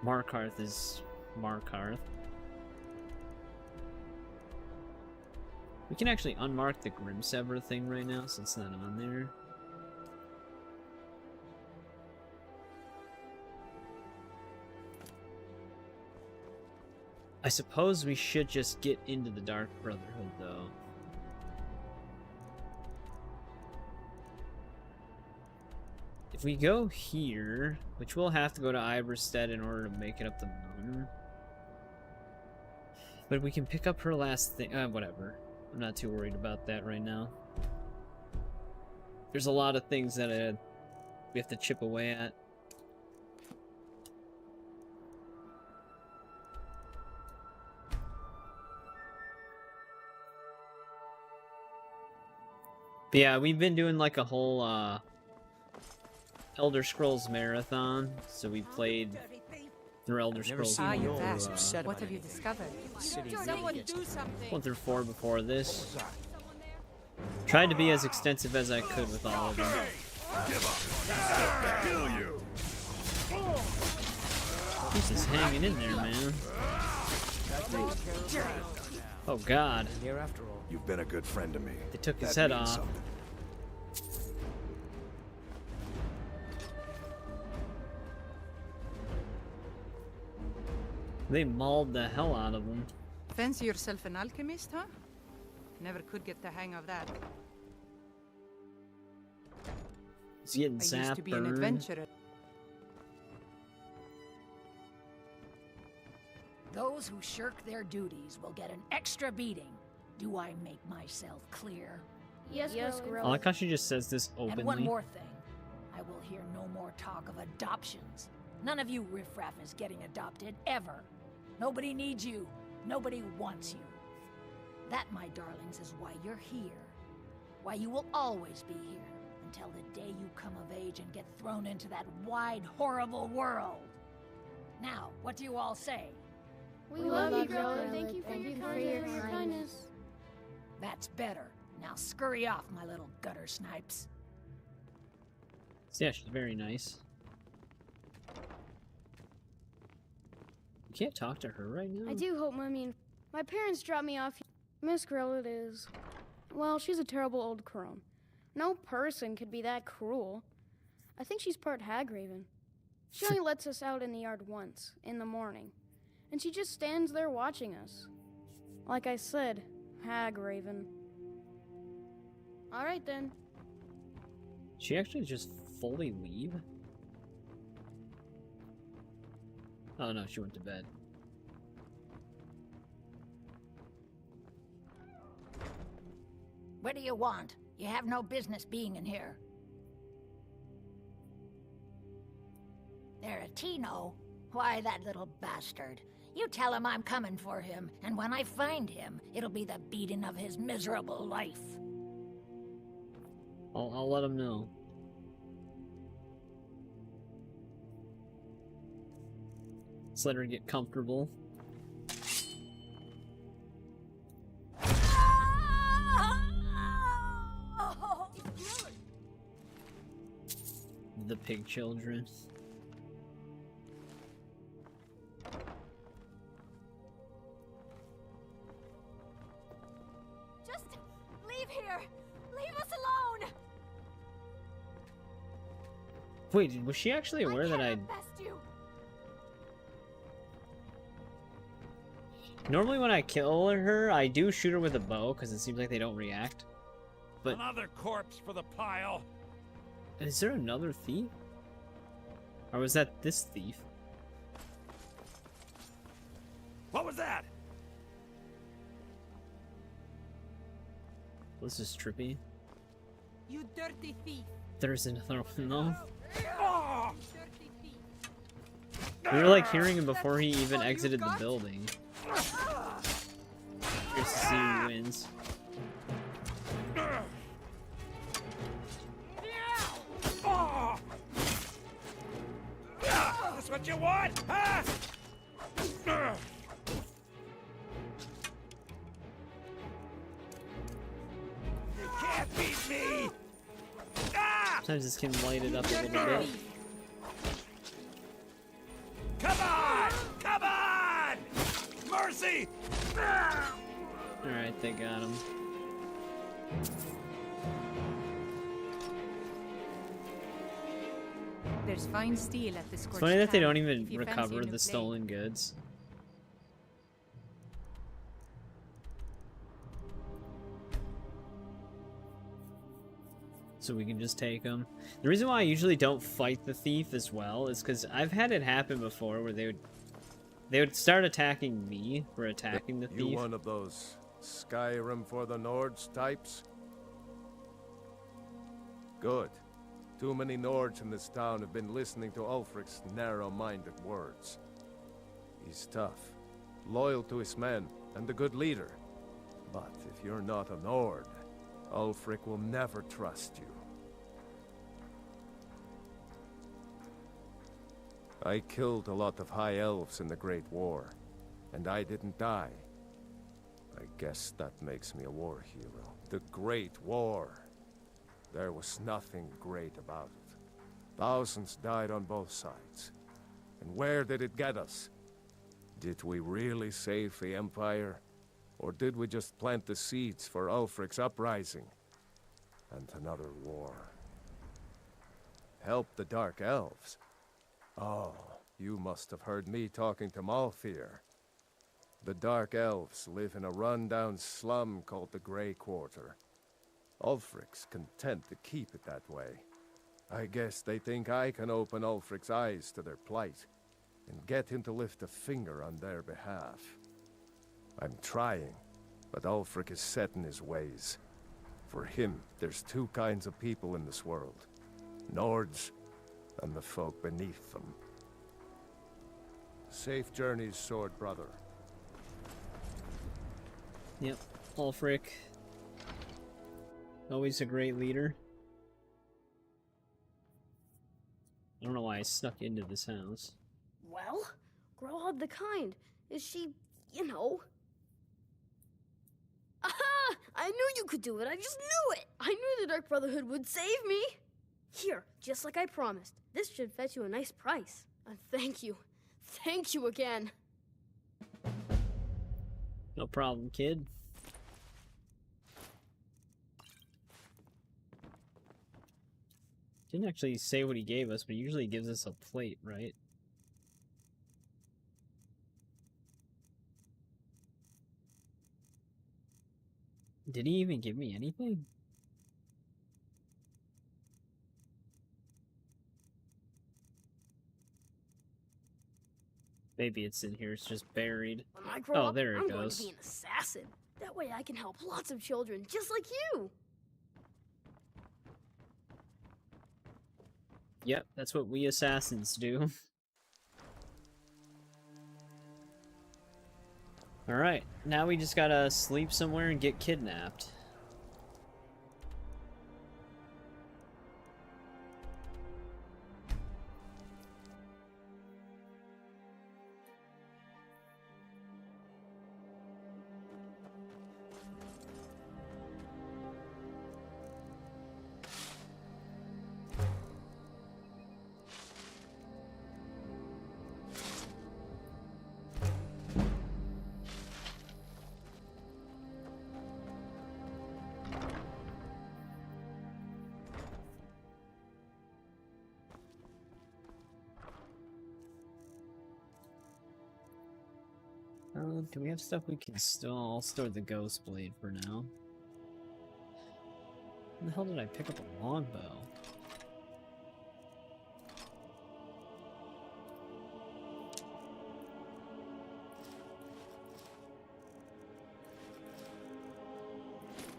Markarth is Markarth. We can actually unmark the Grimsever thing right now since it's not on there. I suppose we should just get into the Dark Brotherhood, though. If we go here, which we'll have to go to Iberstead in order to make it up the mountain. But we can pick up her last thing. Whatever. I'm not too worried about that right now. There's a lot of things that we have to chip away at. But yeah, we've been doing like a whole Elder Scrolls marathon. So we played through Elder Scrolls 1 through, What have you discovered? Someone do something. 1 through 4 before this. Tried to be as extensive as I could with all of them. He's just hanging in there, man. Oh God. Here after all. You've been a good friend to me. They took his That head means off. something. They mauled the hell out of him. Fancy yourself an alchemist, huh? Never could get the hang of that. He's getting I used to be an zapped. adventurer. Those who shirk their duties will get an extra beating. Do I make myself clear? Yes, I like how she just says this openly. And one more thing. I will hear no more talk of adoptions. None of you riffraff is getting adopted, ever. Nobody needs you. Nobody wants you. That, my darlings, is why you're here. Why you will always be here. Until the day you come of age and get thrown into that wide, horrible world. Now, what do you all say? We love you, Grella. Thank you for your kindness. That's better. Now scurry off, my little gutter snipes. Yeah, she's very nice. You can't talk to her right now? I do hope, my parents dropped me off. Miss Grella is, well, she's a terrible old crone. No person could be that cruel. I think she's part Hagraven. She only lets us out in the yard once, in the morning. And she just stands there watching us. Like I said, Hagraven. All right, then. She actually just fully leave? Oh no, she went to bed. What do you want? You have no business being in here. Tino? Why, that little bastard. You tell him I'm coming for him, and when I find him, it'll be the beating of his miserable life. I'll let him know. Let's let her get comfortable. The pig children. Just leave here. Leave us alone. Wait, was she actually aware that I... Best you. Normally when I kill her, I do shoot her with a bow, because it seems like they don't react. But Another corpse for the pile. is there another thief? Or was that this thief? What was that? This is trippy. You dirty thief. There's another one though. Oh! Dirty thief. We were like hearing him before he even exited the building. Curious to see who wins. Oh! That's what you want, huh? You can't beat me! Sometimes this can light it up a little bit. Come on! Come on! Mercy! Alright, they got him. There's fine steel at this. It's funny that they don't even recover the stolen goods. So we can just take them. The reason why I usually don't fight the thief as well is because I've had it happen before where they would start attacking me for attacking the thief. You one of those Skyrim for the Nords types? Good. Too many Nords in this town have been listening to Ulfric's narrow-minded words. He's tough, loyal to his men, and a good leader. But if you're not a Nord, Ulfric will never trust you. I killed a lot of High Elves in the Great War, and I didn't die. I guess that makes me a war hero. The Great War. There was nothing great about it. Thousands died on both sides. And where did it get us? Did we really save the Empire? Or did we just plant the seeds for Ulfric's uprising? And another war. Help the Dark Elves? Oh, you must have heard me talking to Malfear. The Dark Elves live in a run-down slum called the Grey Quarter. Ulfric's content to keep it that way. I guess they think I can open Ulfric's eyes to their plight, and get him to lift a finger on their behalf. I'm trying, but Ulfric is set in his ways. For him, there's two kinds of people in this world. Nords, and the folk beneath them. Safe journeys, sword brother. Yep, Ulfric. Always a great leader. I don't know why I snuck into this house. Well, Growhod the Kind. Is she, you know... Aha! I knew you could do it. I just knew it. I knew the Dark Brotherhood would save me. Here, just like I promised. This should fetch you a nice price. And thank you. Thank you again. No problem, kid. Didn't actually say what he gave us, but he usually gives us a plate, right? Did he even give me anything? Maybe it's in here, it's just buried. When I grow up, I'm going to be an assassin. That way I can help lots of children, just like you. Yep, that's what we assassins do. Alright, now we just gotta sleep somewhere and get kidnapped. Do we have stuff we can still... I'll store the Ghost Blade for now. When the hell did I pick up a longbow?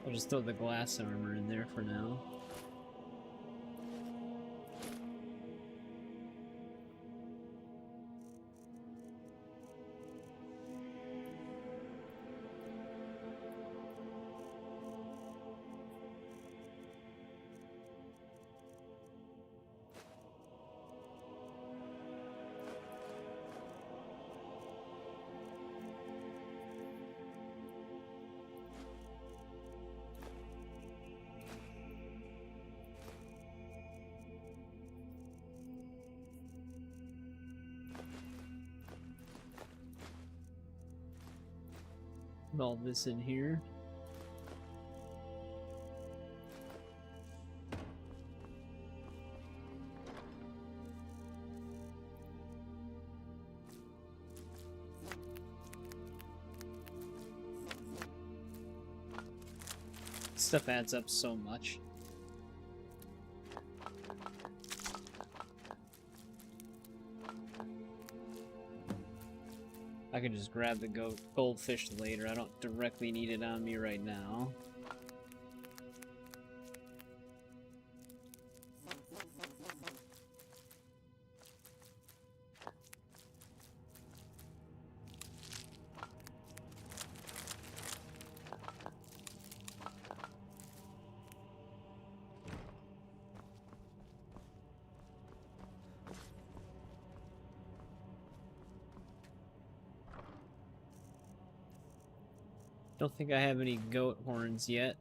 I'll just throw the glass armor in there for now. Put all this in here. Stuff adds up so much. I can just grab the goldfish later. I don't directly need it on me right now. Don't think I have any goat horns yet.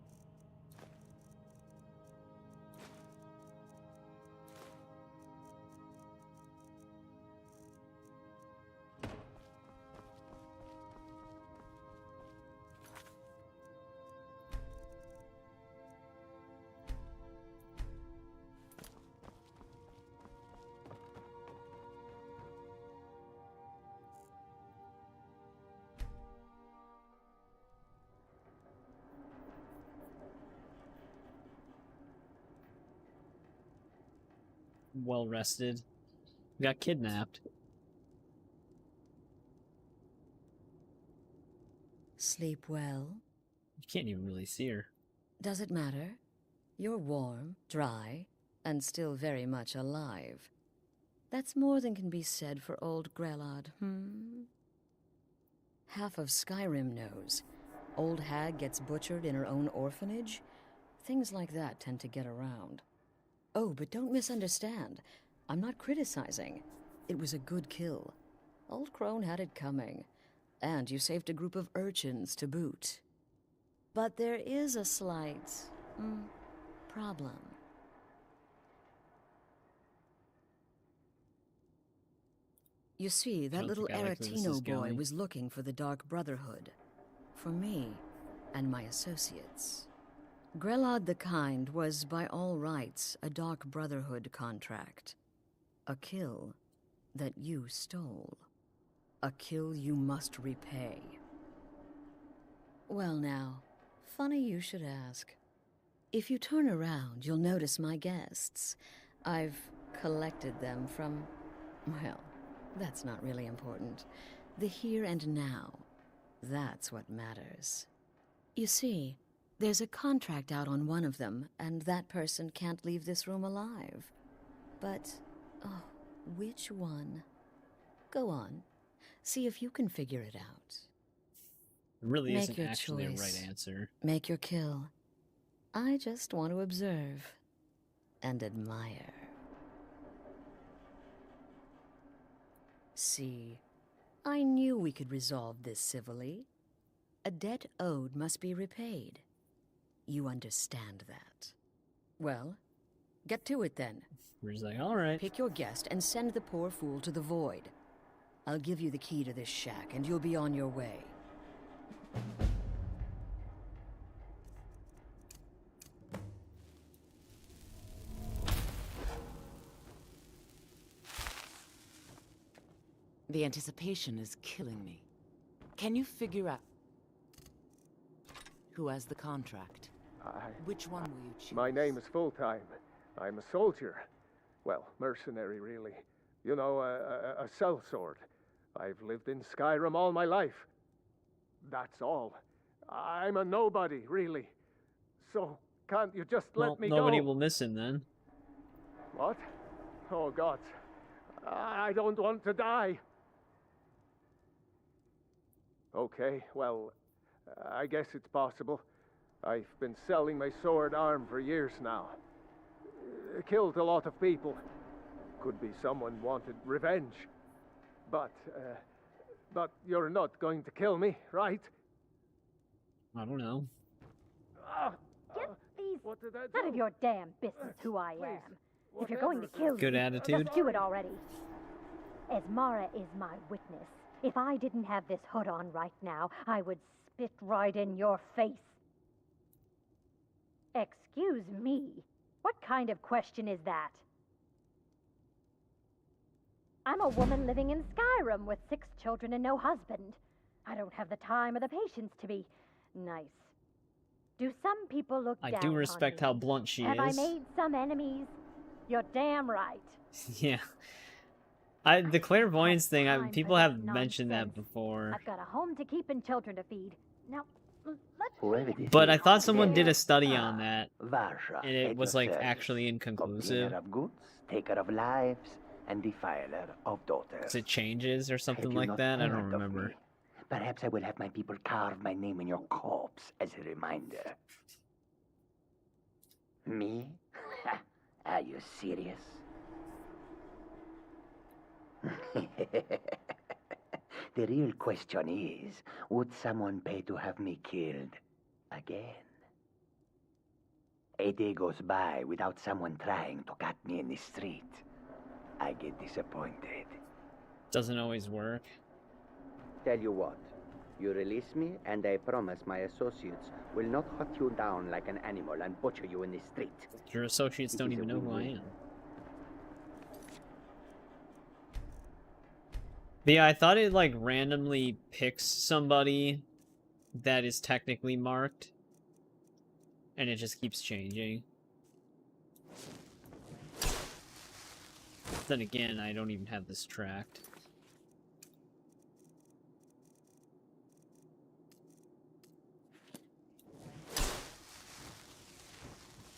well rested. We got kidnapped. Sleep well? You can't even really see her. Does it matter? You're warm, dry, and still very much alive. That's more than can be said for old Grelod, Half of Skyrim knows. Old hag gets butchered in her own orphanage. Things like that tend to get around. Oh, but don't misunderstand. I'm not criticizing. It was a good kill. Old Crone had it coming. And you saved a group of urchins to boot. But there is a slight, problem. You see, that little Aretino boy was looking for the Dark Brotherhood. For me and my associates. Grelod the Kind was, by all rights, a Dark Brotherhood contract. A kill that you stole. A kill you must repay. Well now, funny you should ask. If you turn around, you'll notice my guests. I've collected them from, well, that's not really important. The here and now. That's what matters. You see, there's a contract out on one of them, and that person can't leave this room alive. But, oh, which one? Go on. See if you can figure it out. It really Make isn't your actually choice. a right answer. Make your kill. I just want to observe and admire. See, I knew we could resolve this civilly. A debt owed must be repaid. You understand that. Well, get to it then. He's like, all right. Pick your guest and send the poor fool to the void. I'll give you the key to this shack and you'll be on your way. The anticipation is killing me. Can you figure out who has the contract? Which one will you choose? My name is Full-Time. I'm a soldier. Well, mercenary, really. You know, a sellsword. I've lived in Skyrim all my life. That's all. I'm a nobody, really. So, can't you just let me go? Nobody will miss him then. What? Oh, God. I don't want to die. Okay, well, I guess it's possible. I've been selling my sword arm for years now. Killed a lot of people. Could be someone wanted revenge. But you're not going to kill me, right? I don't know. Get these none of your damn business who I am. If you're going to kill Good me, attitude. just do it already. Esmara is my witness. If I didn't have this hood on right now, I would spit right in your face. Excuse me. What kind of question is that? I'm a woman living in Skyrim with 6 children and no husband. I don't have the time or the patience to be nice. Do some people look down I do respect how blunt she Have is. I made some enemies? You're damn right. Yeah. The clairvoyance thing, people have mentioned that before. I've got a home to keep and children to feed. Now, let's... But I thought someone did a study on that, and it was like actually inconclusive. Of goods, taker of lives, and defiler of daughters. 'Cause it changes or something like that. I don't remember. Perhaps I will have my people carve my name in your corpse as a reminder. Me? Are you serious? The real question is, would someone pay to have me killed again? A day goes by without someone trying to cut me in the street. I get disappointed. Doesn't always work. Tell you what, you release me and I promise my associates will not hunt you down like an animal and butcher you in the street. Your associates don't even know who I am. But yeah, I thought it like randomly picks somebody that is technically marked, and it just keeps changing. Then again, I don't even have this tracked.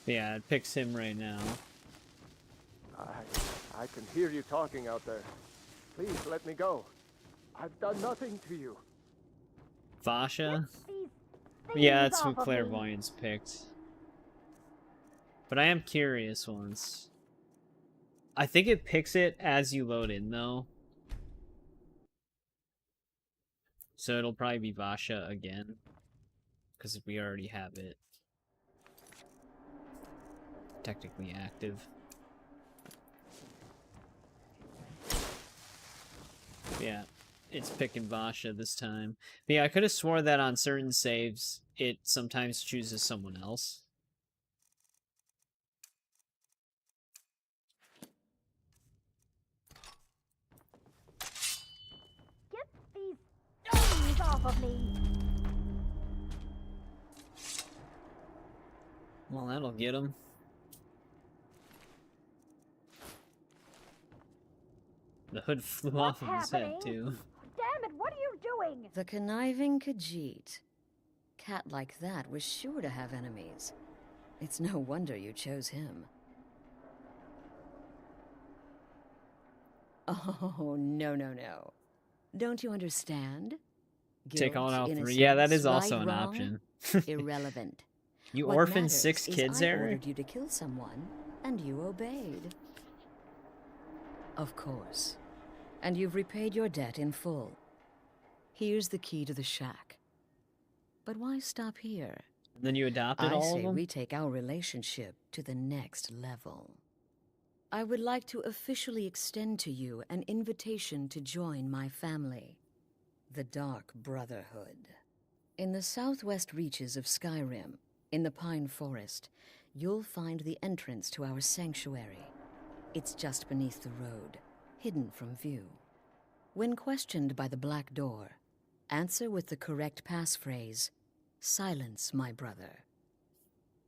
Yeah, it picks him right now. I can hear you talking out there. Please let me go. I've done nothing to you. Vasha? Yeah, that's who Clairvoyance picked. But I am curious once. I think it picks it as you load in, though. So it'll probably be Vasha again. Because we already have it technically active. Yeah, it's picking Vasha this time. But yeah, I could have swore that on certain saves, it sometimes chooses someone else. Get these stones off of me! Well, that'll get him. The hood flew off of his head, too. Damn it, what are you doing? The conniving Khajiit. Cat like that was sure to have enemies. It's no wonder you chose him. Oh, no, no, no. Don't you understand? Take Guilt, on all 3. innocence, Yeah, that is also right, an wrong, option. Irrelevant. You What orphaned matters 6 is kids, I Eric? ordered you to kill someone, and you obeyed. Of course. And you've repaid your debt in full. Here's the key to the shack. But why stop here? Then you adopted all of I say them? we take our relationship to the next level. I would like to officially extend to you an invitation to join my family, the Dark Brotherhood. In the southwest reaches of Skyrim, in the Pine Forest, you'll find the entrance to our sanctuary. It's just beneath the road, hidden from view. When questioned by the Black Door, answer with the correct passphrase, "Silence, my brother."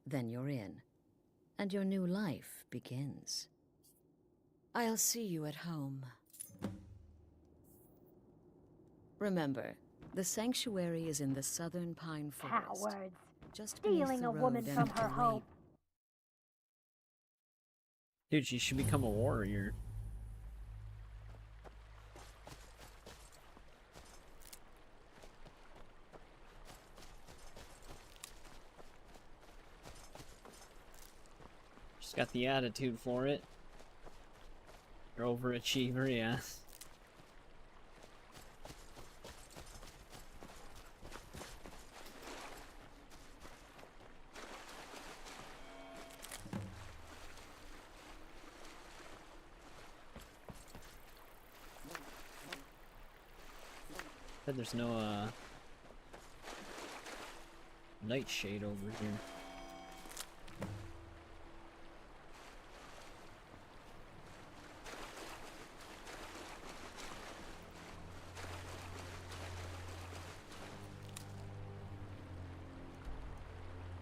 Then you're in, and your new life begins. I'll see you at home. Remember, the sanctuary is in the southern Pine Forest. Cowards. Just beneath Stealing the a woman road from and her the home. Dude, she should become a warrior. She's got the attitude for it. You're overachiever, yeah. But there's no nightshade over here.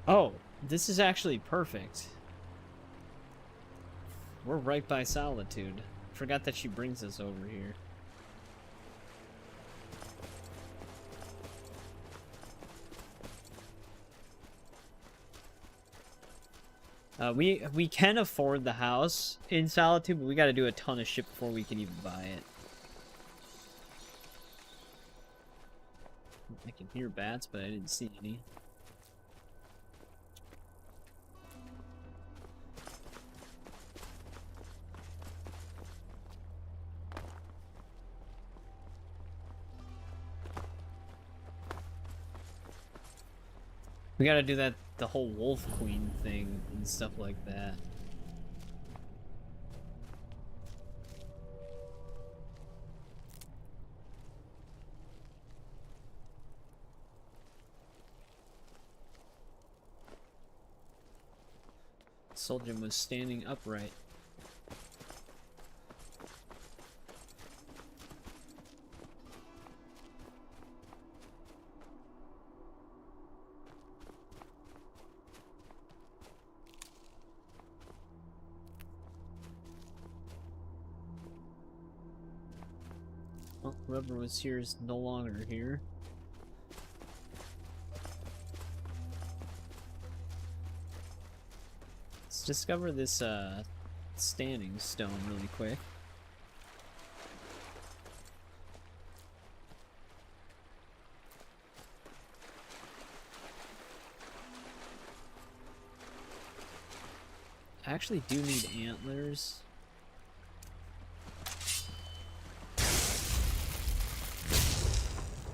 Oh, this is actually perfect. We're right by Solitude. Forgot that she brings us over here. We can afford the house in Solitude, but we gotta do a ton of shit before we can even buy it. I can hear bats, but I didn't see any. We gotta do that, the whole Wolf Queen thing and stuff like that. Soldier was standing upright. Well, whoever was here is no longer here. Let's discover this standing stone really quick. I actually do need antlers.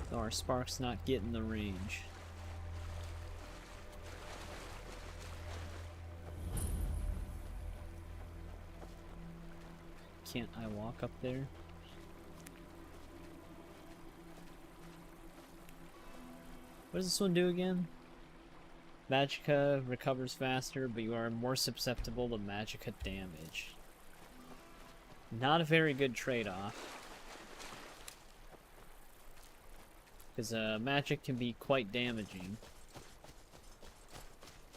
Though our spark's not getting the range. Can't I walk up there? What does this one do again? Magicka recovers faster, but you are more susceptible to Magicka damage. Not a very good trade-off. Because magic can be quite damaging.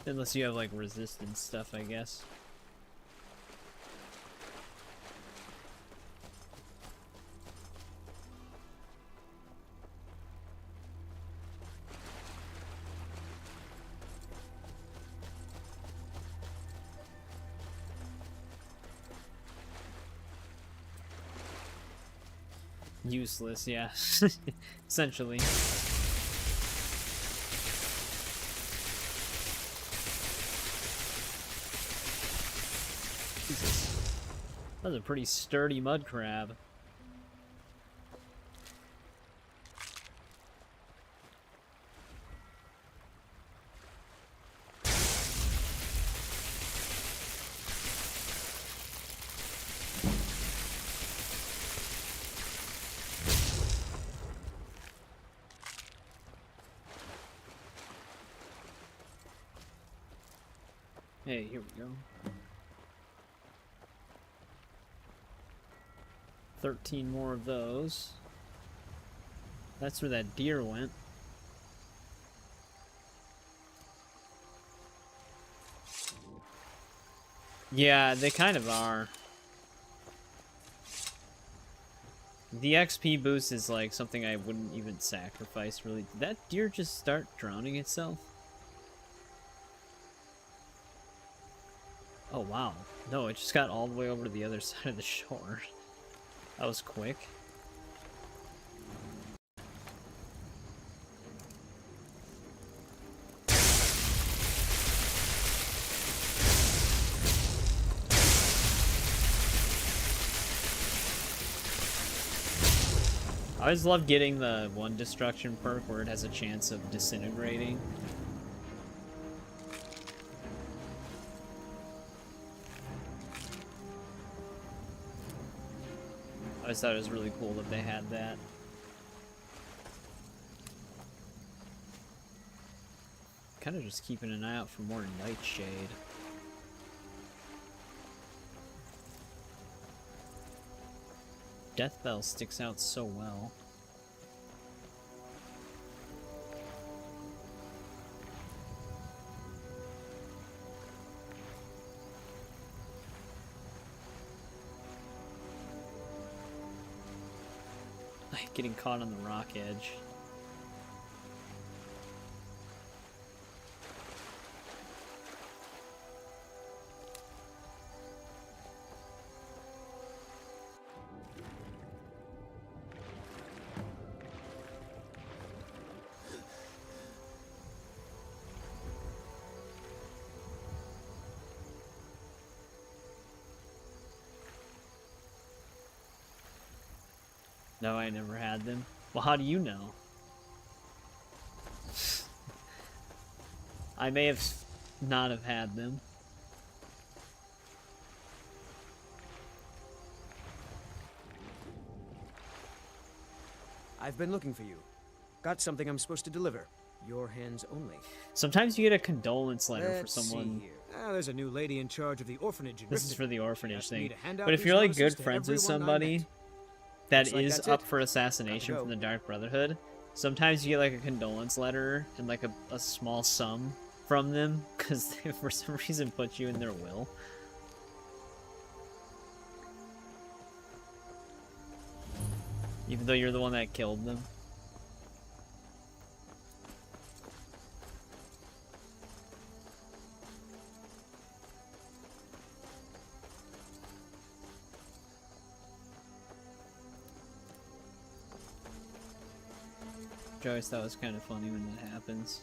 Unless you have like resistance stuff, I guess. Useless, yeah. Essentially. Jesus. That was a pretty sturdy mud crab. Hey, here we go. 13 more of those. That's where that deer went. Yeah, they kind of are. The XP boost is like something I wouldn't even sacrifice, really. Did that deer just start drowning itself? Oh wow. No, it just got all the way over to the other side of the shore. That was quick. I always love getting the one destruction perk where it has a chance of disintegrating. I just thought it was really cool that they had that. Kind of just keeping an eye out for more nightshade. Death Bell sticks out so well. Getting caught on the rock edge. No, I never had them. Well, how do you know? I may have not have had them. I've been looking for you. Got something I'm supposed to deliver. Your hands only. Sometimes you get a condolence letter Let's for someone. see here. There's a new lady in charge of the orphanage in This is Riften. for the orphanage thing. hand out But if these you're like notices good to friends with everyone I somebody met. that Looks like is that's up it. for assassination Gotta from go. the Dark Brotherhood, sometimes you get like a condolence letter and like a small sum from them because they for some reason put you in their will. Even though you're the one that killed them. I always thought it was kind of funny when that happens.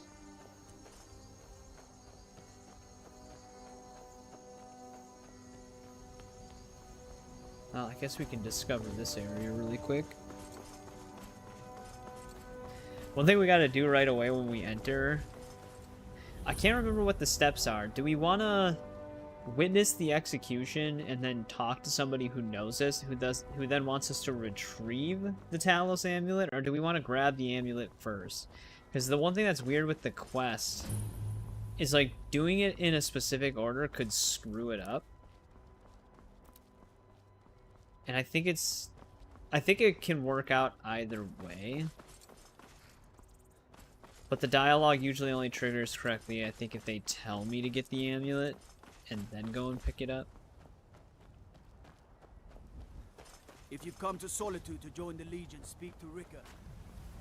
Well, I guess we can discover this area really quick. One thing we gotta do right away when we enter... I can't remember what the steps are. Do we wanna witness the execution and then talk to somebody who knows us, who then wants us to retrieve the Talos amulet, or do we want to grab the amulet first? Because the one thing that's weird with the quest is like doing it in a specific order could screw it up. And I think it can work out either way. But the dialogue usually only triggers correctly, I think, if they tell me to get the amulet and then go and pick it up. If you've come to Solitude to join the Legion, speak to Rika.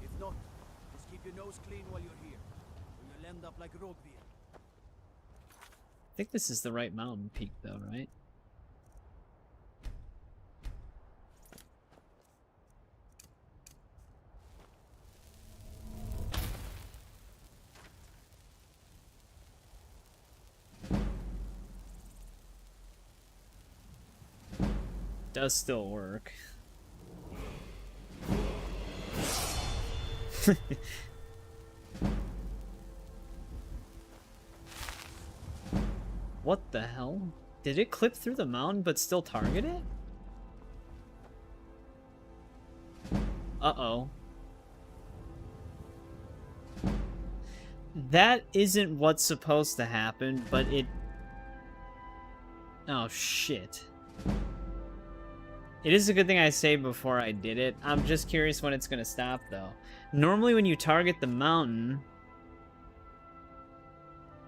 If not, just keep your nose clean while you're here, or you'll end up like Rogvir. I think this is the right mountain peak, though, right? Does still work. What the hell? Did it clip through the mountain but still target it? Uh-oh. That isn't what's supposed to happen, but it... Oh, shit. It is a good thing I saved before I did it. I'm just curious when it's going to stop, though. Normally when you target the mountain...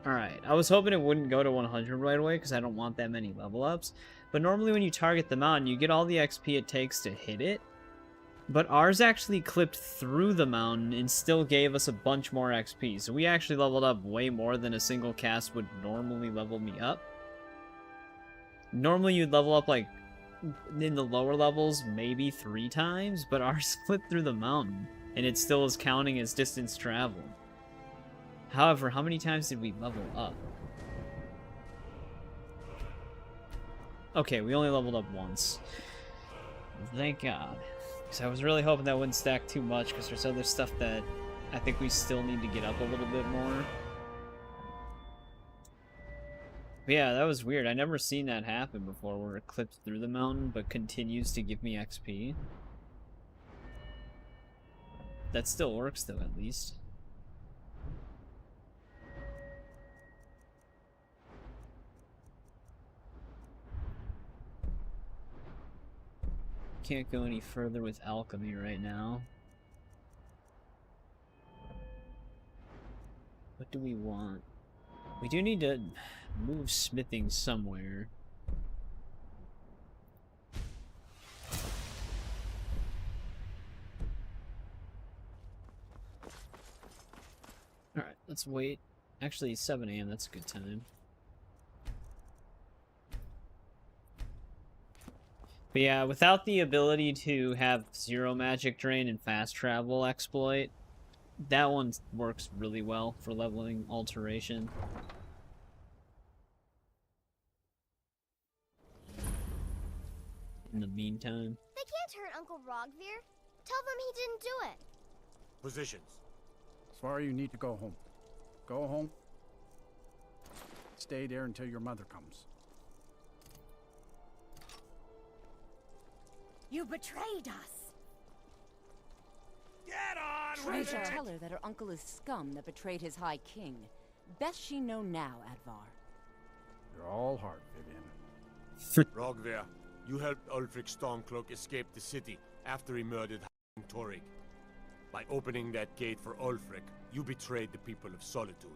Alright, I was hoping it wouldn't go to 100 right away, because I don't want that many level ups. But normally when you target the mountain, you get all the XP it takes to hit it. But ours actually clipped through the mountain and still gave us a bunch more XP. So we actually leveled up way more than a single cast would normally level me up. Normally you'd level up like... in the lower levels maybe 3 times, but ours clipped through the mountain and it still is counting as distance traveled. However, how many times did we level up? Okay, we only leveled up once. Thank God. Because I was really hoping that wouldn't stack too much, because there's other stuff that I think we still need to get up a little bit more. But yeah, that was weird. I never seen that happen before, where it clips through the mountain but continues to give me XP. That still works though, at least. Can't go any further with alchemy right now. What do we want? We do need to move smithing somewhere. Alright, let's wait. Actually, 7 AM, that's a good time. But yeah, without the ability to have zero magic drain and fast travel exploit, that one works really well for leveling alteration. In the meantime. They can't hurt Uncle Rogvir. Tell them he didn't do it. Positions. Svar, you need to go home. Go home. Stay there until your mother comes. You betrayed us! Get on Treasure. Tell her that her uncle is scum that betrayed his high king. Best she know now, Advar. You're all heart, Vivian. Rogvir, you helped Ulfric Stormcloak escape the city after he murdered Torig. By opening that gate for Ulfric, you betrayed the people of Solitude.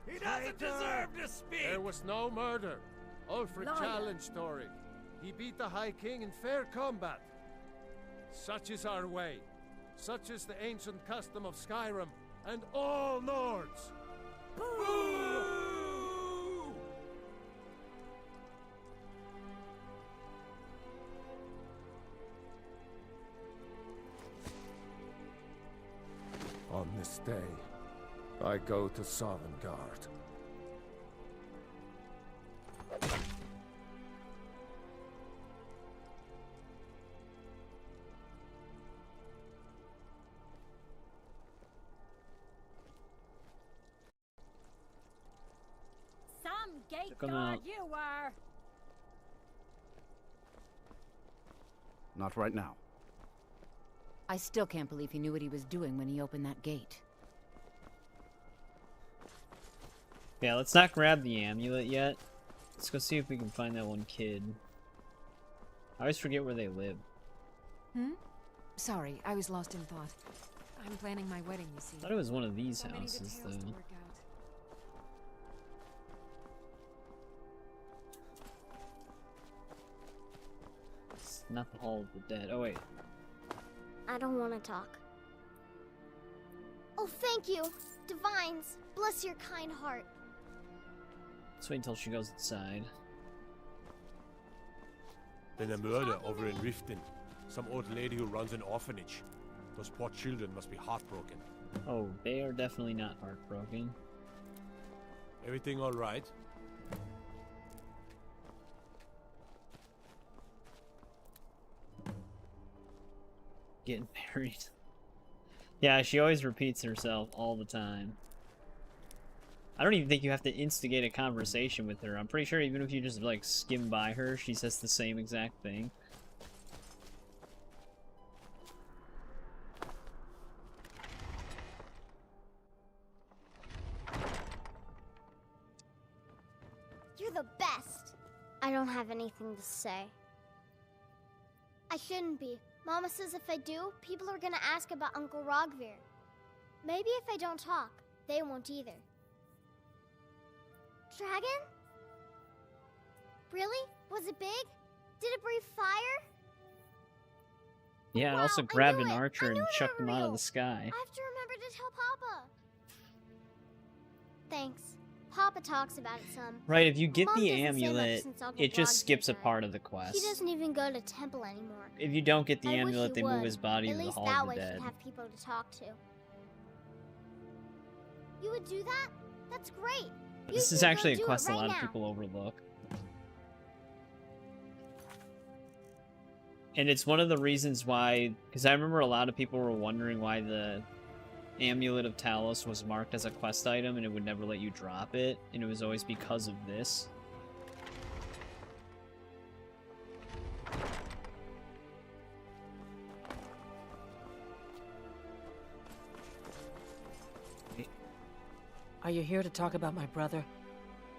He doesn't deserve to speak! There was no murder. Ulfric Liar. challenged Torig. He beat the High King in fair combat. Such is our way. Such is the ancient custom of Skyrim and all Nords. Boo! On this day, I go to Sovngarde. Some gate guard you were. Not right now. I still can't believe he knew what he was doing when he opened that gate. Yeah, let's not grab the amulet yet. Let's go see if we can find that one kid. I always forget where they live. Sorry, I was lost in thought. I'm planning my wedding, you see. I thought it was one of these So many houses, details to though. work out. It's not the Hall of the Dead. Oh, wait. I don't want to talk. Oh, thank you, Divines. Bless your kind heart. Let's wait until she goes inside. Then a murder over in Riften. Some old lady who runs an orphanage. Those poor children must be heartbroken. Oh, they are definitely not heartbroken. Everything all right? Getting married. Yeah, she always repeats herself all the time. I don't even think you have to instigate a conversation with her. I'm pretty sure even if you just, like, skim by her, she says the same exact thing. You're the best. I don't have anything to say. I shouldn't be. Mama says if I do, people are gonna ask about Uncle Rogvir. Maybe if I don't talk, they won't either. Dragon? Really? Was it big? Did it breathe fire? Yeah, and Wow, also I grabbed knew an it. archer I and knew they chucked were him out of real. the sky. I have to remember to tell Papa. Thanks. Papa talks about it some. Right, if you get Mom the doesn't say much amulet, since Uncle it just Rogvir skips a died. part of the quest. He doesn't even go to temple anymore. If you don't get the I wish amulet, he they move would. his body At to the least Hall that of way the Dead. he'd have people to talk to. You would do that? That's great. But You this is should go actually a do it quest a right lot of now. people overlook. And it's one of the reasons why, because I remember a lot of people were wondering why the Amulet of Talos was marked as a quest item and it would never let you drop it, and it was always because of this. Are you here to talk about my brother?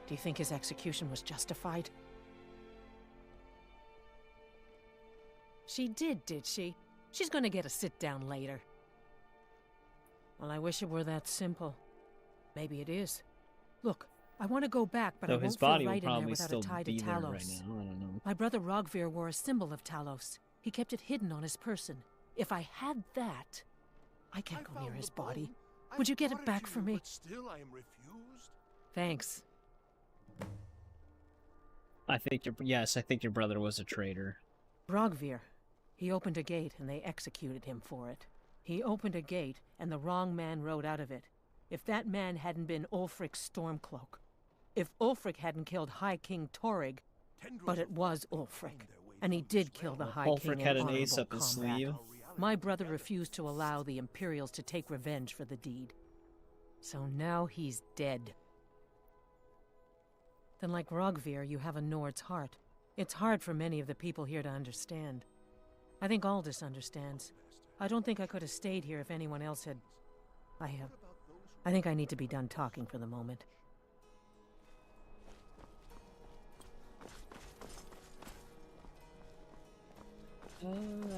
Do you think his execution was justified? She did she? She's gonna get a sit-down later. Well, I wish it were that simple. Maybe it is. Look, I want to go back, but Though I won't his feel body will right in there probably without still a tie to be there Talos. right now. I don't know. My brother Rogvir wore a symbol of Talos. He kept it hidden on his person. If I had that, I can't go near his body. Would you get it back for me? But still I am refused. Thanks. I think your brother was a traitor. Rogvir. He opened a gate and they executed him for it. He opened a gate and the wrong man rode out of it. If that man hadn't been Ulfric's Stormcloak. If Ulfric hadn't killed High King Torrig. But it was Ulfric. And he did kill the High Ulfric King had in an ace honorable up his combat. sleeve. My brother refused to allow the Imperials to take revenge for the deed. So now he's dead. Then like Rogvir, you have a Nord's heart. It's hard for many of the people here to understand. I think Aldous understands. I don't think I could have stayed here if anyone else had... I think I need to be done talking for the moment.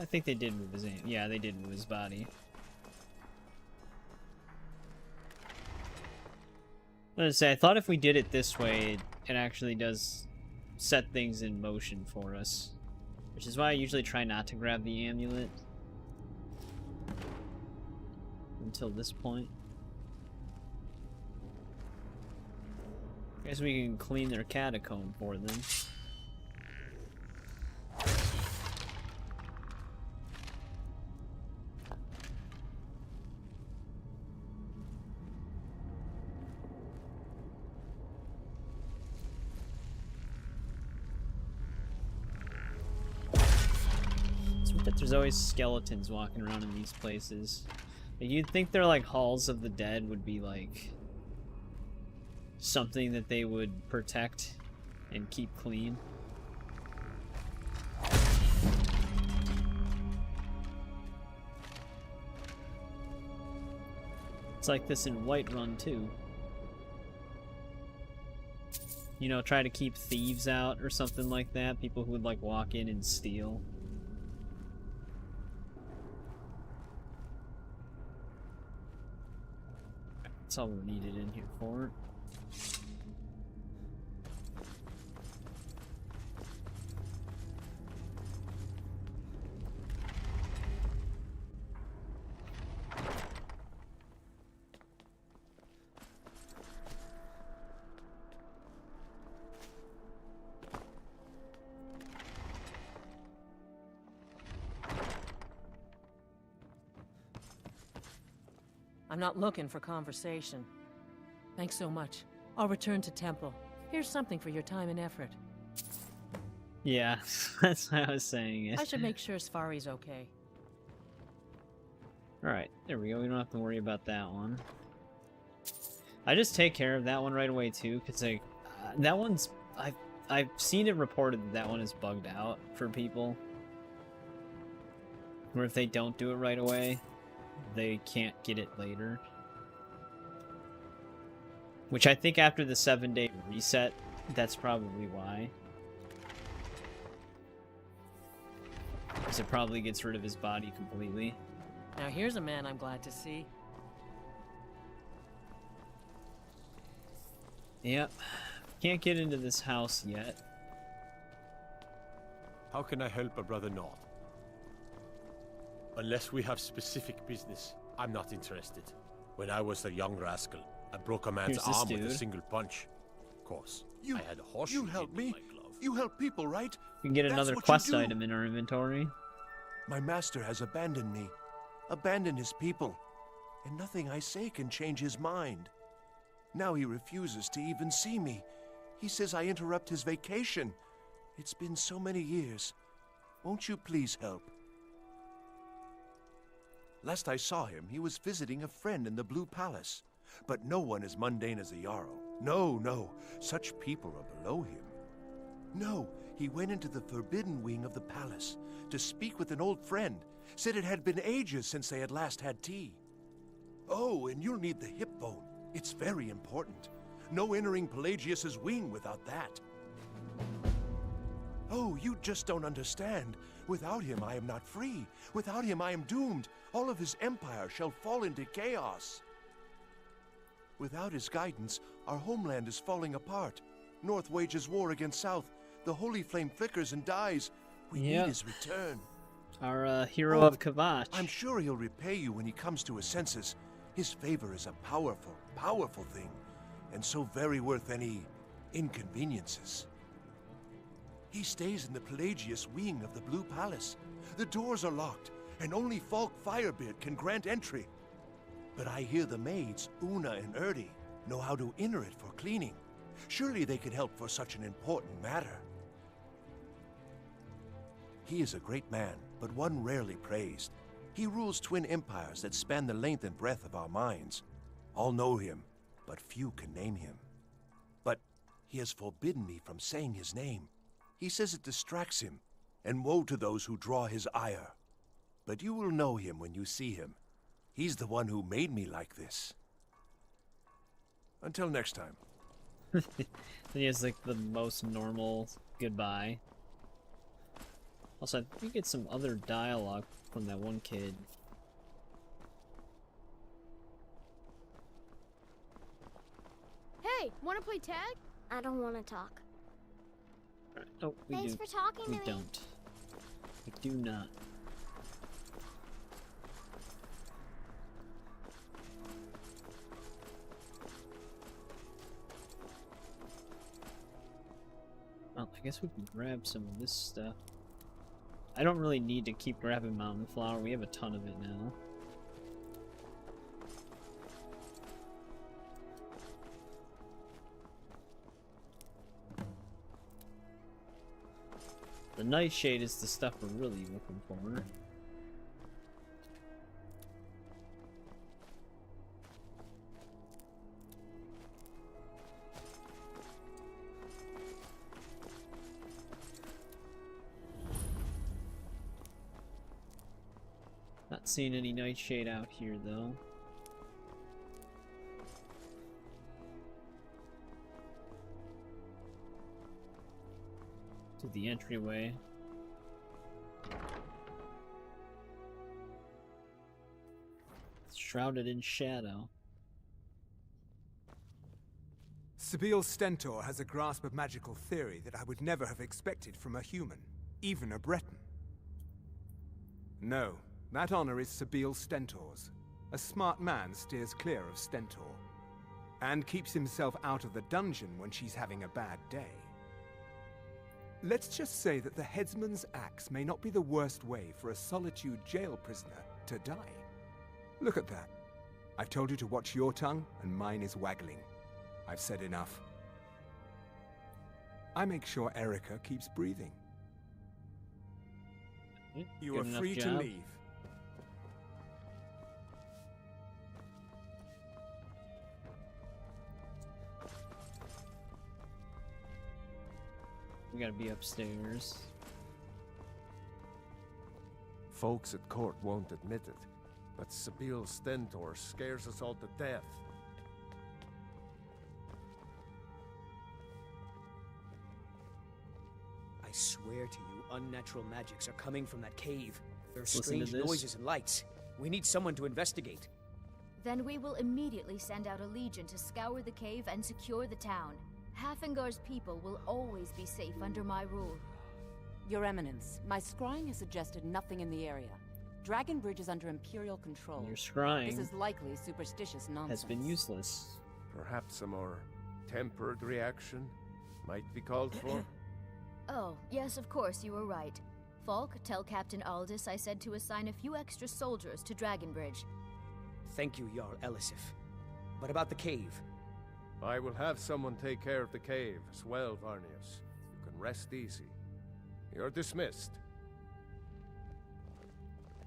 I think they did move his aim. Yeah, they did move his body. I was gonna say, I thought if we did it this way, it actually does set things in motion for us. Which is why I usually try not to grab the amulet. until this point. I guess we can clean their catacomb for them. There's always skeletons walking around in these places. You'd think they're like halls of the dead would be like something that they would protect and keep clean. It's like this in Whiterun too. You know, try to keep thieves out or something like that. People who would like walk in and steal. That's all we're needed in here for. I'm not looking for conversation. Thanks so much. I'll return to Temple. Here's something for your time and effort. Yeah, that's what I was saying. I should make sure Sfari's okay. Alright, there we go. We don't have to worry about that one. I just take care of that one right away too, because like, that one's... I've seen it reported that that one is bugged out for people. Where if they don't do it right away, they can't get it later. Which I think after the 7-day reset, that's probably why. Because it probably gets rid of his body completely. Now here's a man I'm glad to see. Yep. Can't get into this house yet. How can I help a brother Nord? Unless we have specific business, I'm not interested. When I was a young rascal, I broke a man's arm with a single punch. Of course, I had a horseshoe. You help me. You help people, right? We can get another quest item in our inventory. My master has abandoned me, abandoned his people, and nothing I say can change his mind. Now he refuses to even see me. He says I interrupt his vacation. It's been so many years. Won't you please help? Last I saw him, he was visiting a friend in the Blue Palace. But no one as mundane as a Jarl. No, no. Such people are below him. No, he went into the forbidden wing of the palace to speak with an old friend. Said it had been ages since they had last had tea. Oh, and you'll need the hip bone. It's very important. No entering Pelagius's wing without that. Oh, you just don't understand. Without him, I am not free. Without him, I am doomed. All of his empire shall fall into chaos. Without his guidance, our homeland is falling apart. North wages war against South. The holy flame flickers and dies. We need his return. Our hero of Kavach. I'm sure he'll repay you when he comes to his senses. His favor is a powerful, powerful thing, and so very worth any inconveniences. He stays in the Pelagius wing of the Blue Palace. The doors are locked, and only Falk Firebeard can grant entry. But I hear the maids, Una and Erdi, know how to enter it for cleaning. Surely they can help for such an important matter. He is a great man, but one rarely praised. He rules twin empires that span the length and breadth of our minds. All know him, but few can name him. But he has forbidden me from saying his name. He says it distracts him, and woe to those who draw his ire. But you will know him when you see him. He's the one who made me like this. Until next time. He has like the most normal goodbye. Also, I think we get some other dialogue from that one kid. Hey, wanna play tag? I don't want to talk. Oh, we Thanks do. for talking to me. We don't. We do not. I guess we can grab some of this stuff. I don't really need to keep grabbing mountain flower. We have a ton of it now. The nightshade is the stuff we're really looking for. Not seeing any nightshade out here though. To the entryway. It's shrouded in shadow. Sabine Stentor has a grasp of magical theory that I would never have expected from a human, even a Breton. No, that honor is Sabine Stentor's. A smart man steers clear of Stentor, and keeps himself out of the dungeon when she's having a bad day. Let's just say that the headsman's axe may not be the worst way for a Solitude jail prisoner to die. Look at that. I've told you to watch your tongue, and mine is waggling. I've said enough. I make sure Erica keeps breathing. You are free to leave. We gotta be upstairs. Folks at court won't admit it, but Sabine Stentor scares us all to death. I swear to you, unnatural magics are coming from that cave. There are Listen to strange this. noises and lights. We need someone to investigate. Then we will immediately send out a legion to scour the cave and secure the town. Hafengar's people will always be safe under my rule. Your Eminence, my scrying has suggested nothing in the area. Dragon Bridge is under Imperial control. Your scrying This is likely superstitious nonsense. has been useless. Perhaps a more tempered reaction might be called for? Oh, yes, of course, you were right. Falk, tell Captain Aldis I said to assign a few extra soldiers to Dragonbridge. Thank you, Jarl Elisif. But about the cave? I will have someone take care of the cave as well, Varnius. You can rest easy. You're dismissed.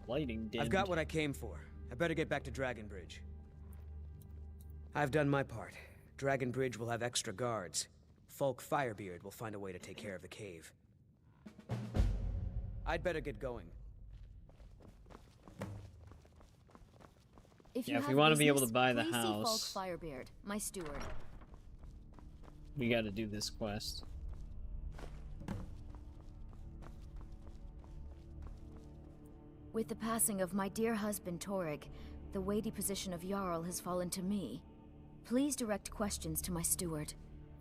Lighting dimmed. I've got what I came for. I better get back to Dragonbridge. I've done my part. Dragonbridge will have extra guards. Falk Firebeard will find a way to take care of the cave. I'd better get going. If Yeah, if we want to be able to business, buy the please see house, Falk Firebeard, my steward. we gotta do this quest. With the passing of my dear husband Torrig, the weighty position of Jarl has fallen to me. Please direct questions to my steward.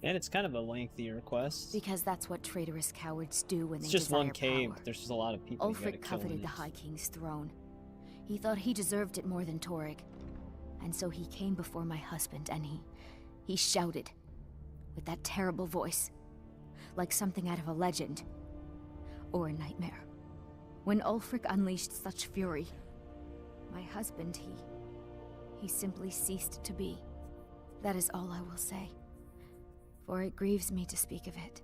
And it's kind of a lengthier quest. Because that's what traitorous cowards do when It's they just desire one cave. power. There's just a lot of people you gotta Ulfric kill in coveted it. the High King's throne. He thought he deserved it more than Torrig. And so he came before my husband and he shouted with that terrible voice, like something out of a legend or a nightmare. When Ulfric unleashed such fury, my husband, he simply ceased to be. That is all I will say, for it grieves me to speak of it.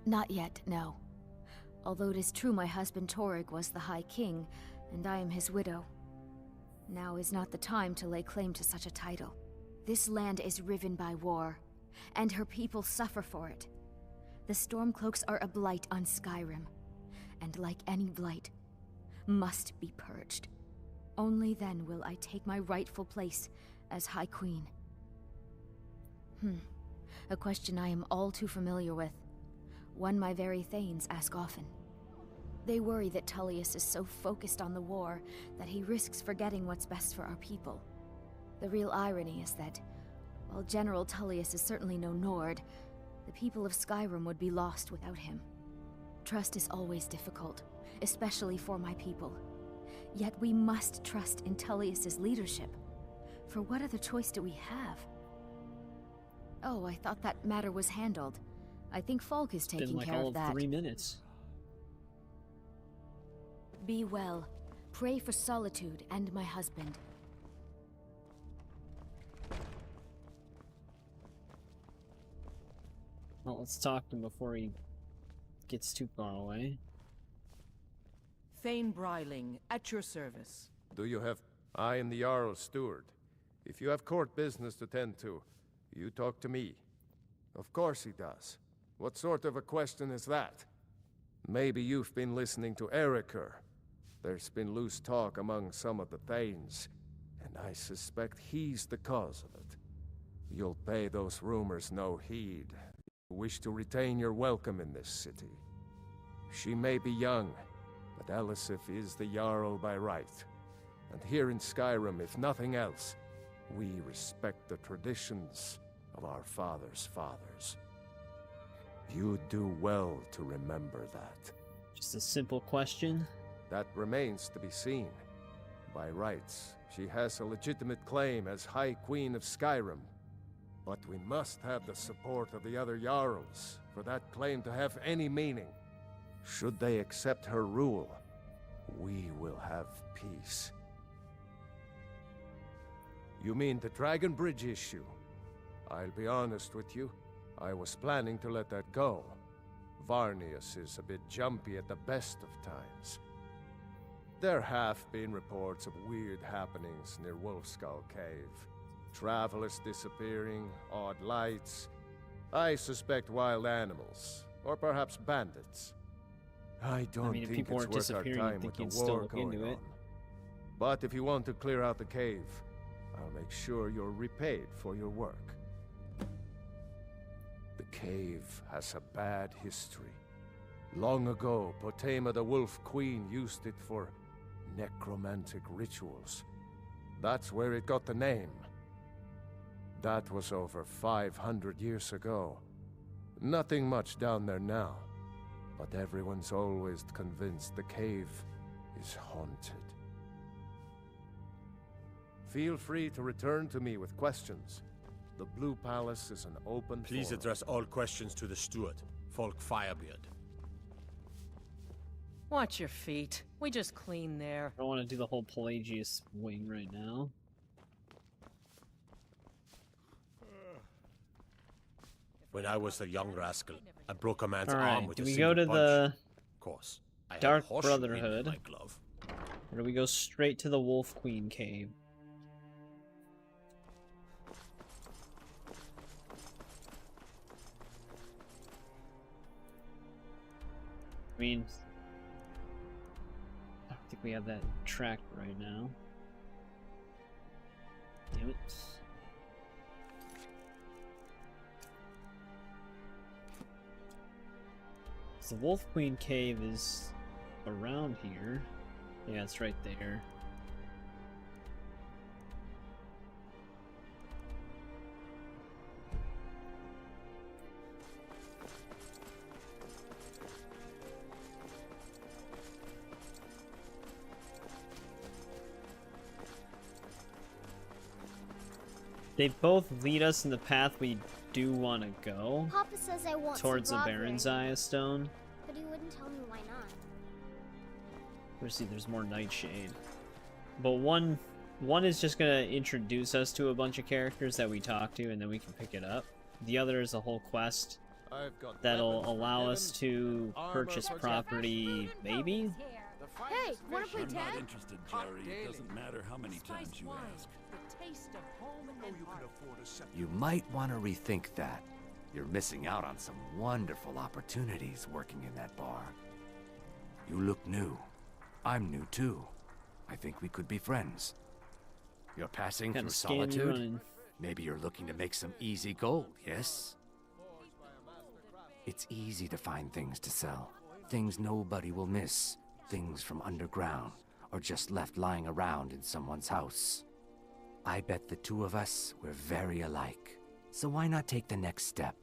Not yet, no. Although it is true my husband Torrig was the High King, and I am his widow. Now is not the time to lay claim to such a title. This land is riven by war, and her people suffer for it. The Stormcloaks are a blight on Skyrim, and like any blight, must be purged. Only then will I take my rightful place as High Queen. A question I am all too familiar with. One my very Thanes ask often. They worry that Tullius is so focused on the war that he risks forgetting what's best for our people. The real irony is that, while General Tullius is certainly no Nord, the people of Skyrim would be lost without him. Trust is always difficult, especially for my people. Yet we must trust in Tullius's leadership. For what other choice do we have? Oh, I thought that matter was handled. I think Falk is Been taking like care all of that. 3 minutes. Be well. Pray for Solitude and my husband. Well, let's talk to him before he gets too far away. Thane Bryling, at your service. Do you have... I am the Jarl's steward. If you have court business to tend to, you talk to me. Of course he does. What sort of a question is that? Maybe you've been listening to Eriker. There's been loose talk among some of the Thanes, and I suspect he's the cause of it. You'll pay those rumors no heed. You wish to retain your welcome in this city. She may be young, but Elisif is the Jarl by right. And here in Skyrim, if nothing else, we respect the traditions of our fathers' fathers. You do well to remember that. Just a simple question. That remains to be seen. By rights, she has a legitimate claim as High Queen of Skyrim. But we must have the support of the other Jarls for that claim to have any meaning. Should they accept her rule, we will have peace. You mean the Dragon Bridge issue? I'll be honest with you. I was planning to let that go. Varnius is a bit jumpy at the best of times. There have been reports of weird happenings near Wolfskull Cave. Travelers disappearing, odd lights. I suspect wild animals, or perhaps bandits. I don't if think people it's aren't worth our disappearing, time you'd think with the you'd still war look going into it. on. But if you want to clear out the cave, I'll make sure you're repaid for your work. The cave has a bad history. Long ago, Potema the Wolf Queen used it for necromantic rituals. That's where it got the name. That was over 500 years ago. Nothing much down there now, but everyone's always convinced the cave is haunted. Feel free to return to me with questions. The Blue Palace is an open Please forum. address all questions to the steward, Falk Firebeard. Watch your feet. We just clean there. I don't want to do the whole Pelagius wing right now. When I was a young rascal, I broke a man's All arm right, with do a we single go to punch. the Of course, I had Dark a horseshoe in Brotherhood, my glove. or do we go straight to the Wolf Queen cave? I mean, I don't think we have that tracked right now. Damn it. So the Wolf Queen cave is around here. Yeah, it's right there. They both lead us in the path we do want to go. Papa says I want towards the some Baron's Grogver, Eye Stone. but he wouldn't tell me why not. Let's see, there's more Nightshade. But one is just gonna introduce us to a bunch of characters that we talk to, and then we can pick it up. The other is a whole quest that'll allow us to purchase property, maybe? Hey, wanna play I'm not tag? interested, Jerry. It doesn't matter how many times you ask. The taste of home and heart. You might want to rethink that. You're missing out on some wonderful opportunities working in that bar. You look new. I'm new too. I think we could be friends. You're passing Kinda through scan you solitude? running. Maybe you're looking to make some easy gold, yes? It's easy to find things to sell. Things nobody will miss. Things from underground, or just left lying around in someone's house. I bet the two of us, we're very alike. So why not take the next step?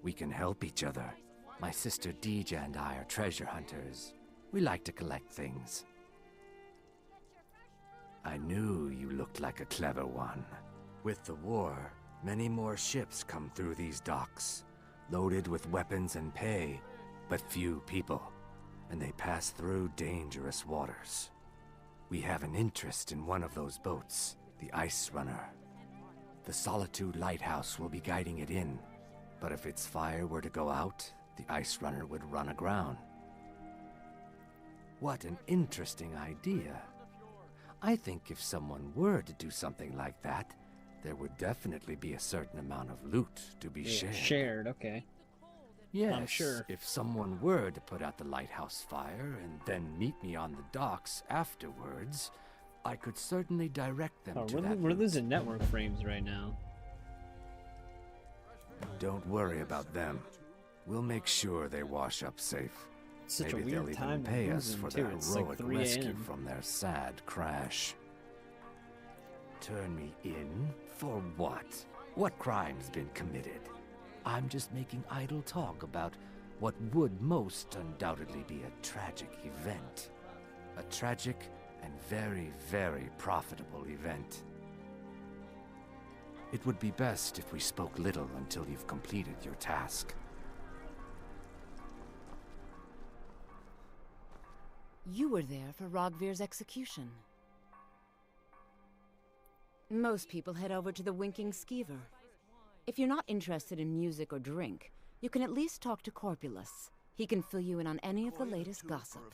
We can help each other. My sister Deja and I are treasure hunters. We like to collect things. I knew you looked like a clever one. With the war, many more ships come through these docks. loaded with weapons and pay, but few people, and they pass through dangerous waters. We have an interest in one of those boats, the Ice Runner. The Solitude Lighthouse will be guiding it in, but if its fire were to go out, the Ice Runner would run aground. What an interesting idea. I think if someone were to do something like that, there would definitely be a certain amount of loot to be shared. Shared, okay. Yes, I'm sure. If someone were to put out the lighthouse fire and then meet me on the docks afterwards, I could certainly direct them to that. We're losing network frames right now. Don't worry about them. We'll make sure they wash up safe. Such Maybe a weird they'll time even to pay lose us them, for too. their It's like heroic 3 rescue a.m. from their sad crash. Turn me in? For what? What crime's been committed? I'm just making idle talk about what would most undoubtedly be a tragic event. A tragic and very, very profitable event. It would be best if we spoke little until you've completed your task. You were there for Rogvir's execution. Most people head over to the Winking Skeever. If you're not interested in music or drink, you can at least talk to Corpulus. He can fill you in on any of the latest gossip.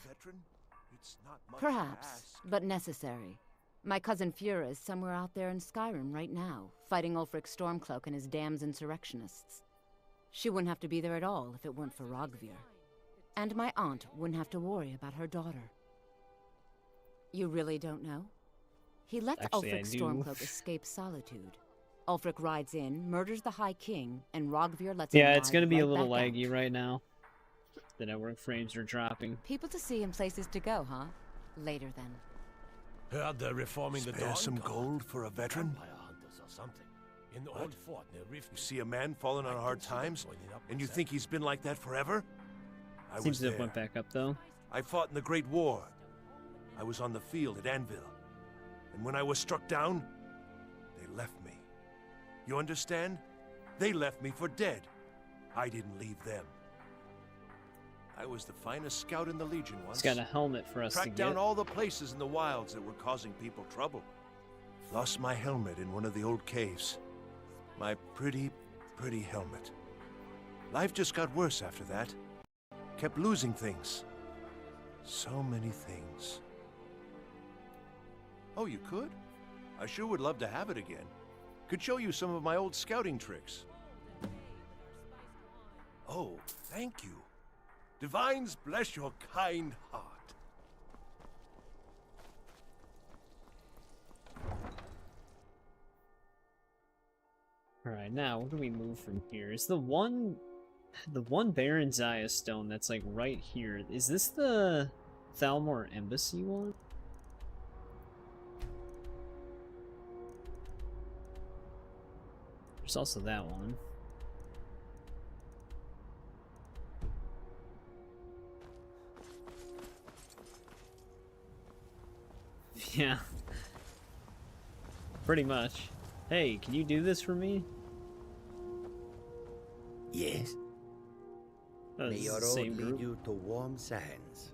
Perhaps, but necessary. My cousin Fura is somewhere out there in Skyrim right now, fighting Ulfric Stormcloak and his damned insurrectionists. She wouldn't have to be there at all if it weren't for Rogvir. And my aunt wouldn't have to worry about her daughter. You really don't know? He lets Ulfric Stormcloak escape Solitude. Ulfric rides in, murders the High King, and Rogvir lets him Yeah, it's gonna be a little back laggy right now. The network frames are dropping. People to see and places to go, huh? Later then. Heard they're reforming the Spare Dawn some Guard. gold for a veteran? Vampire hunters or something. In the old fort near Rift. You see a man falling on hard times, and you think he's been like that forever? I Seems was to have there. went back up though. I fought in the Great War. I was on the field at Anvil. And when I was struck down, they left me. You understand? They left me for dead. I didn't leave them. I was the finest scout in the Legion once. He's got a helmet for us to Tracked get. down all the places in the wilds that were causing people trouble. Lost my helmet in one of the old caves. My pretty, pretty helmet. Life just got worse after that. Kept losing things. So many things. Oh, you could? I sure would love to have it again. Could show you some of my old scouting tricks. Oh, thank you. Divines bless your kind heart. Alright, now where do we move from here? Is the one Baron Zaya stone that's like right here, is this the Thalmor Embassy one? There's also that one. Yeah. Pretty much. Hey, can you do this for me? Yes. Oh, May this is your the road same lead group. you to warm sands.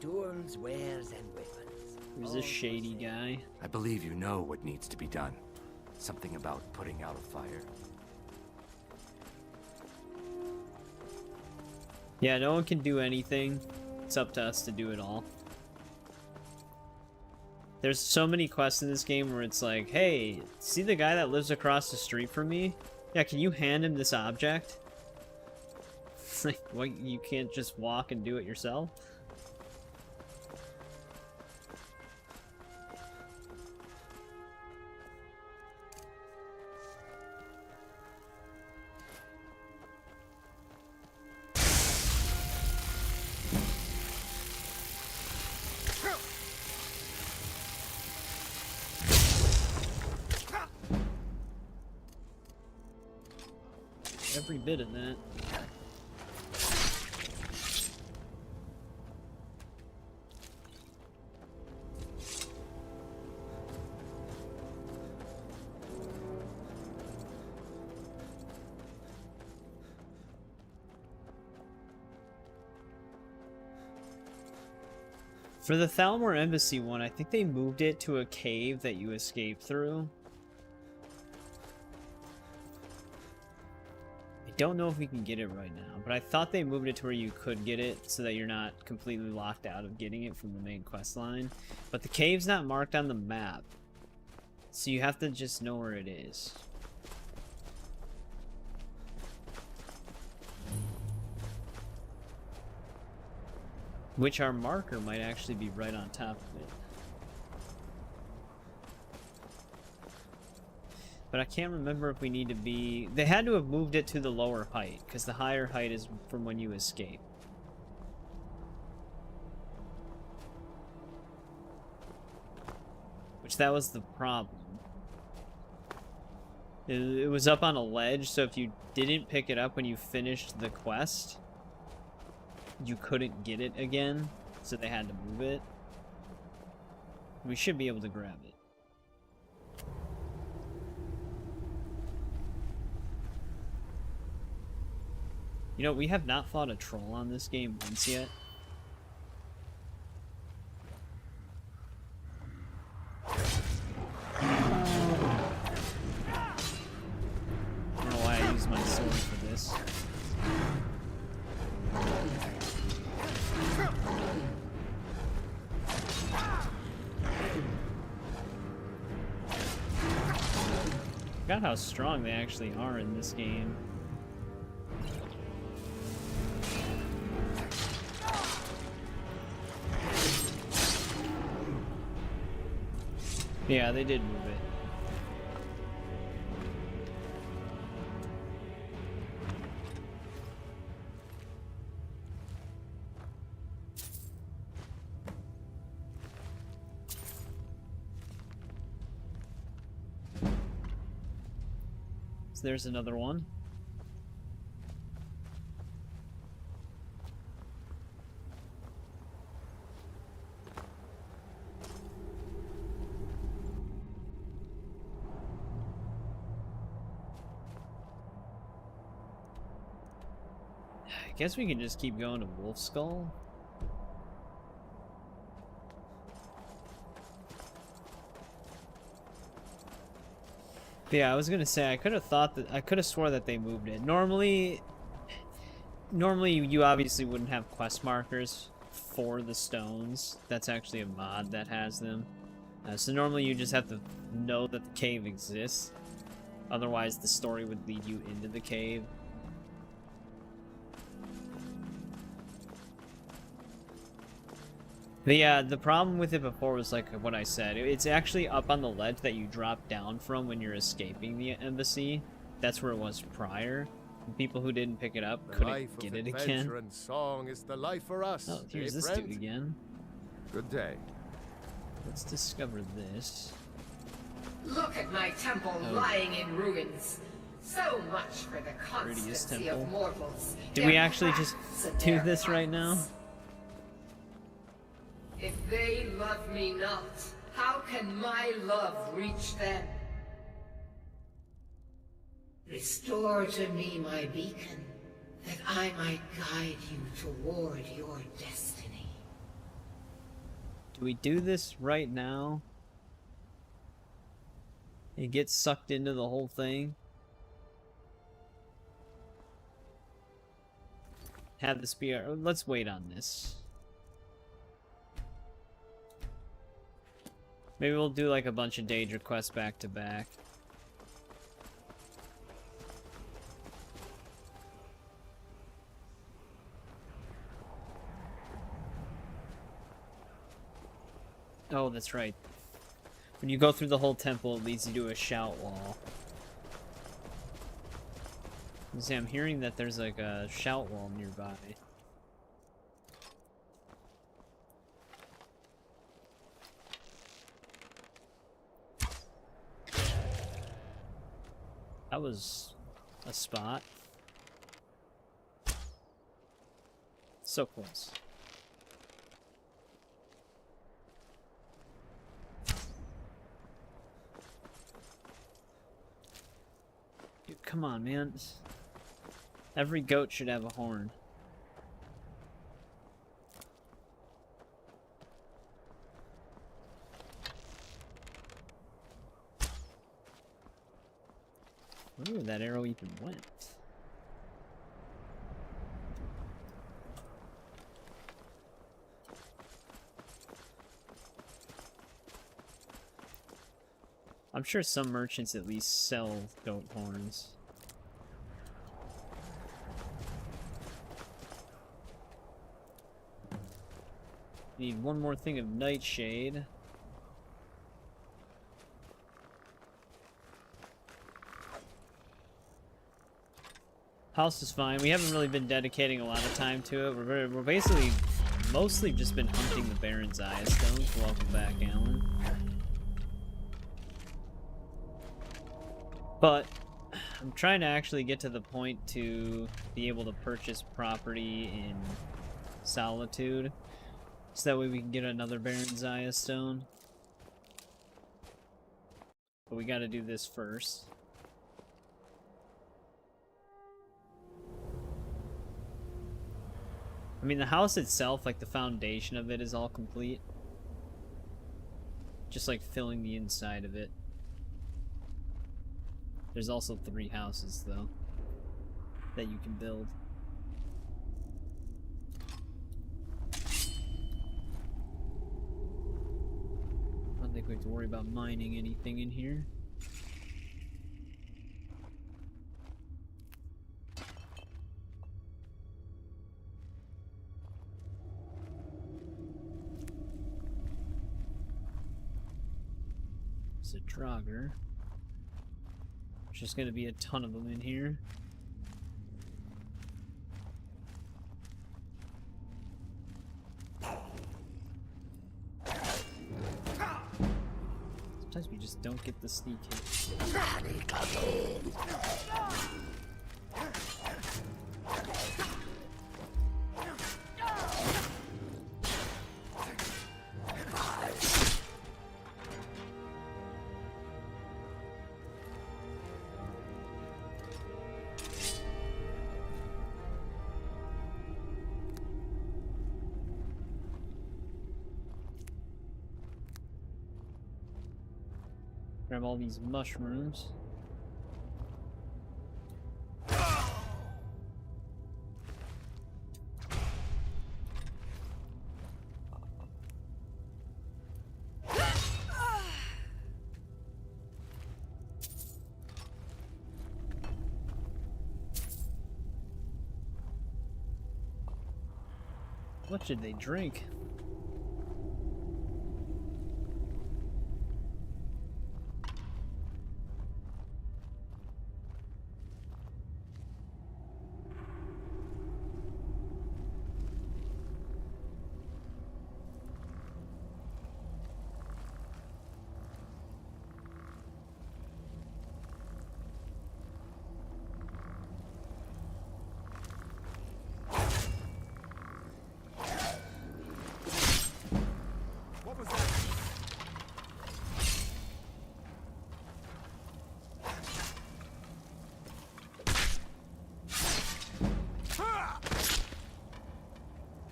Tools, wares, and weapons. Who's this shady guy? I believe you know what needs to be done. Something about putting out a fire. Yeah, no one can do anything. It's up to us to do it all. There's so many quests in this game where it's like, hey, see the guy that lives across the street from me? Yeah, can you hand him this object? It's like, what, you can't just walk and do it yourself? Every bit of that. For the Thalmor Embassy one, I think they moved it to a cave that you escape through. I don't know if we can get it right now, but I thought they moved it to where you could get it so that you're not completely locked out of getting it from the main quest line. But the cave's not marked on the map, so you have to just know where it is. Which our marker might actually be right on top of it. But I can't remember if we need to be... They had to have moved it to the lower height, because the higher height is from when you escape. Which that was the problem. It was up on a ledge, so if you didn't pick it up when you finished the quest, you couldn't get it again, so they had to move it. We should be able to grab it. You know, we have not fought a troll on this game once yet. I don't know why I use my sword for this. Forgot how strong they actually are in this game. Yeah, they did move it. So there's another one. I guess we can just keep going to Wolf Skull. Yeah, I was gonna say, I could have thought that, I could have swore that they moved it. Normally you obviously wouldn't have quest markers for the stones. That's actually a mod that has them. So normally you just have to know that the cave exists. Otherwise the story would lead you into the cave. But yeah, the problem with it before was like what I said. It's actually up on the ledge that you drop down from when you're escaping the embassy. That's where it was prior. And people who didn't pick it up couldn't get it again. And song is the life for us. Oh, here's this friend? dude again. Good day. Let's discover this. Look at my temple lying in ruins. So much for the constancy of mortals. Did we actually just do this right now? If they love me not, how can my love reach them? Restore to me my beacon, that I might guide you toward your destiny. Do we do this right now? It gets sucked into the whole thing? Have this be our... Let's wait on this. Maybe we'll do like a bunch of Daedra quests back to back. Oh, that's right. When you go through the whole temple, it leads you to a shout wall. See, I'm hearing that there's like a shout wall nearby. That was a spot. So close. Dude, come on, man. Every goat should have a horn. wonder where that arrow even went. I'm sure some merchants at least sell goat horns. Need one more thing of nightshade. House is fine. We haven't really been dedicating a lot of time to it. We're basically mostly just been hunting the Baron's Eye stones. Welcome back, Alan. But I'm trying to actually get to the point to be able to purchase property in Solitude, so that way we can get another Baron's Eye stone. But we got to do this first. I mean, the house itself, like the foundation of it, is all complete. Just like filling the inside of it. There's also 3 houses, though, that you can build. I don't think we have to worry about mining anything in here. It's a Draugr. There's just gonna be a ton of them in here. Sometimes we just don't get the sneak hit. Grab all these mushrooms. What should they drink?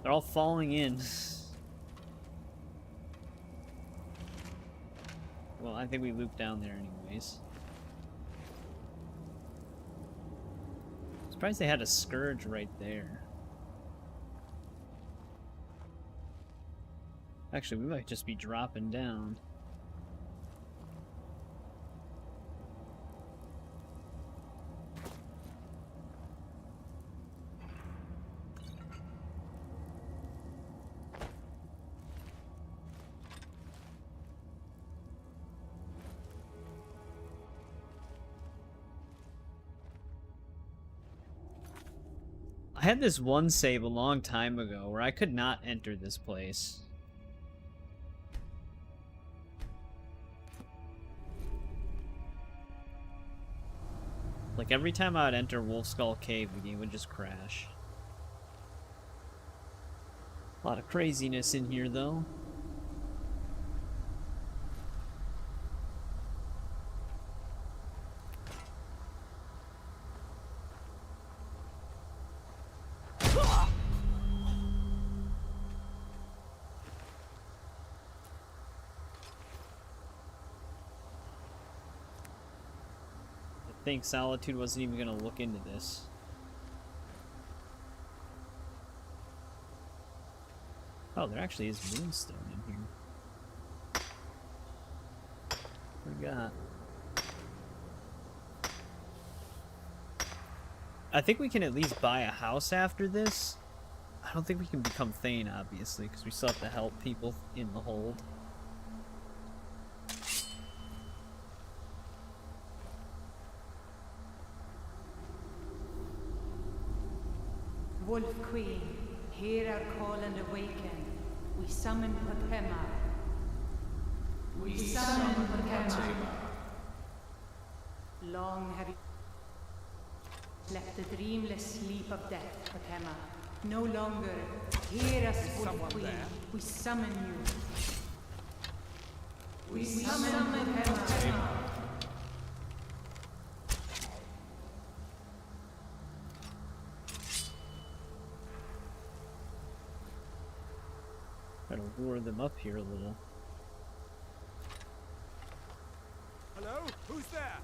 They're all falling in. Well, I think we looped down there anyways. Surprised they had a scourge right there. Actually, we might just be dropping down. I had this one save a long time ago where I could not enter this place. Like every time I would enter Wolf Skull Cave, the game would just crash. A lot of craziness in here though. think Solitude wasn't even gonna look into this. Oh, there actually is moonstone in here. What we got? I think we can at least buy a house after this. I don't think we can become Thane, obviously, because we still have to help people in the hold. Wolf Queen, hear our call and awaken. We summon Potema. We summon Potema. Long have you left the dreamless sleep of death, Potema. No longer. Hear us, Wolf Queen. We summon you. We summon Potema. Try to lure them up here a little. Hello? Who's there?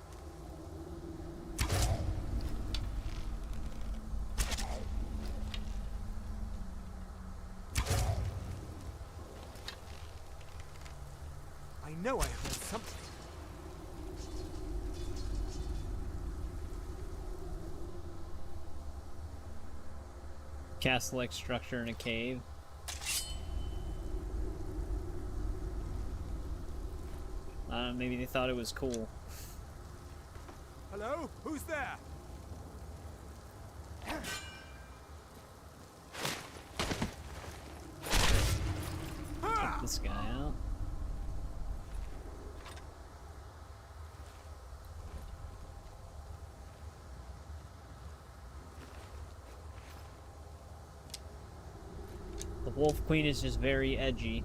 I know I heard something. Castle-like structure in a cave. Maybe they thought it was cool. Hello? Who's there? Take this guy out. The Wolf Queen is just very edgy.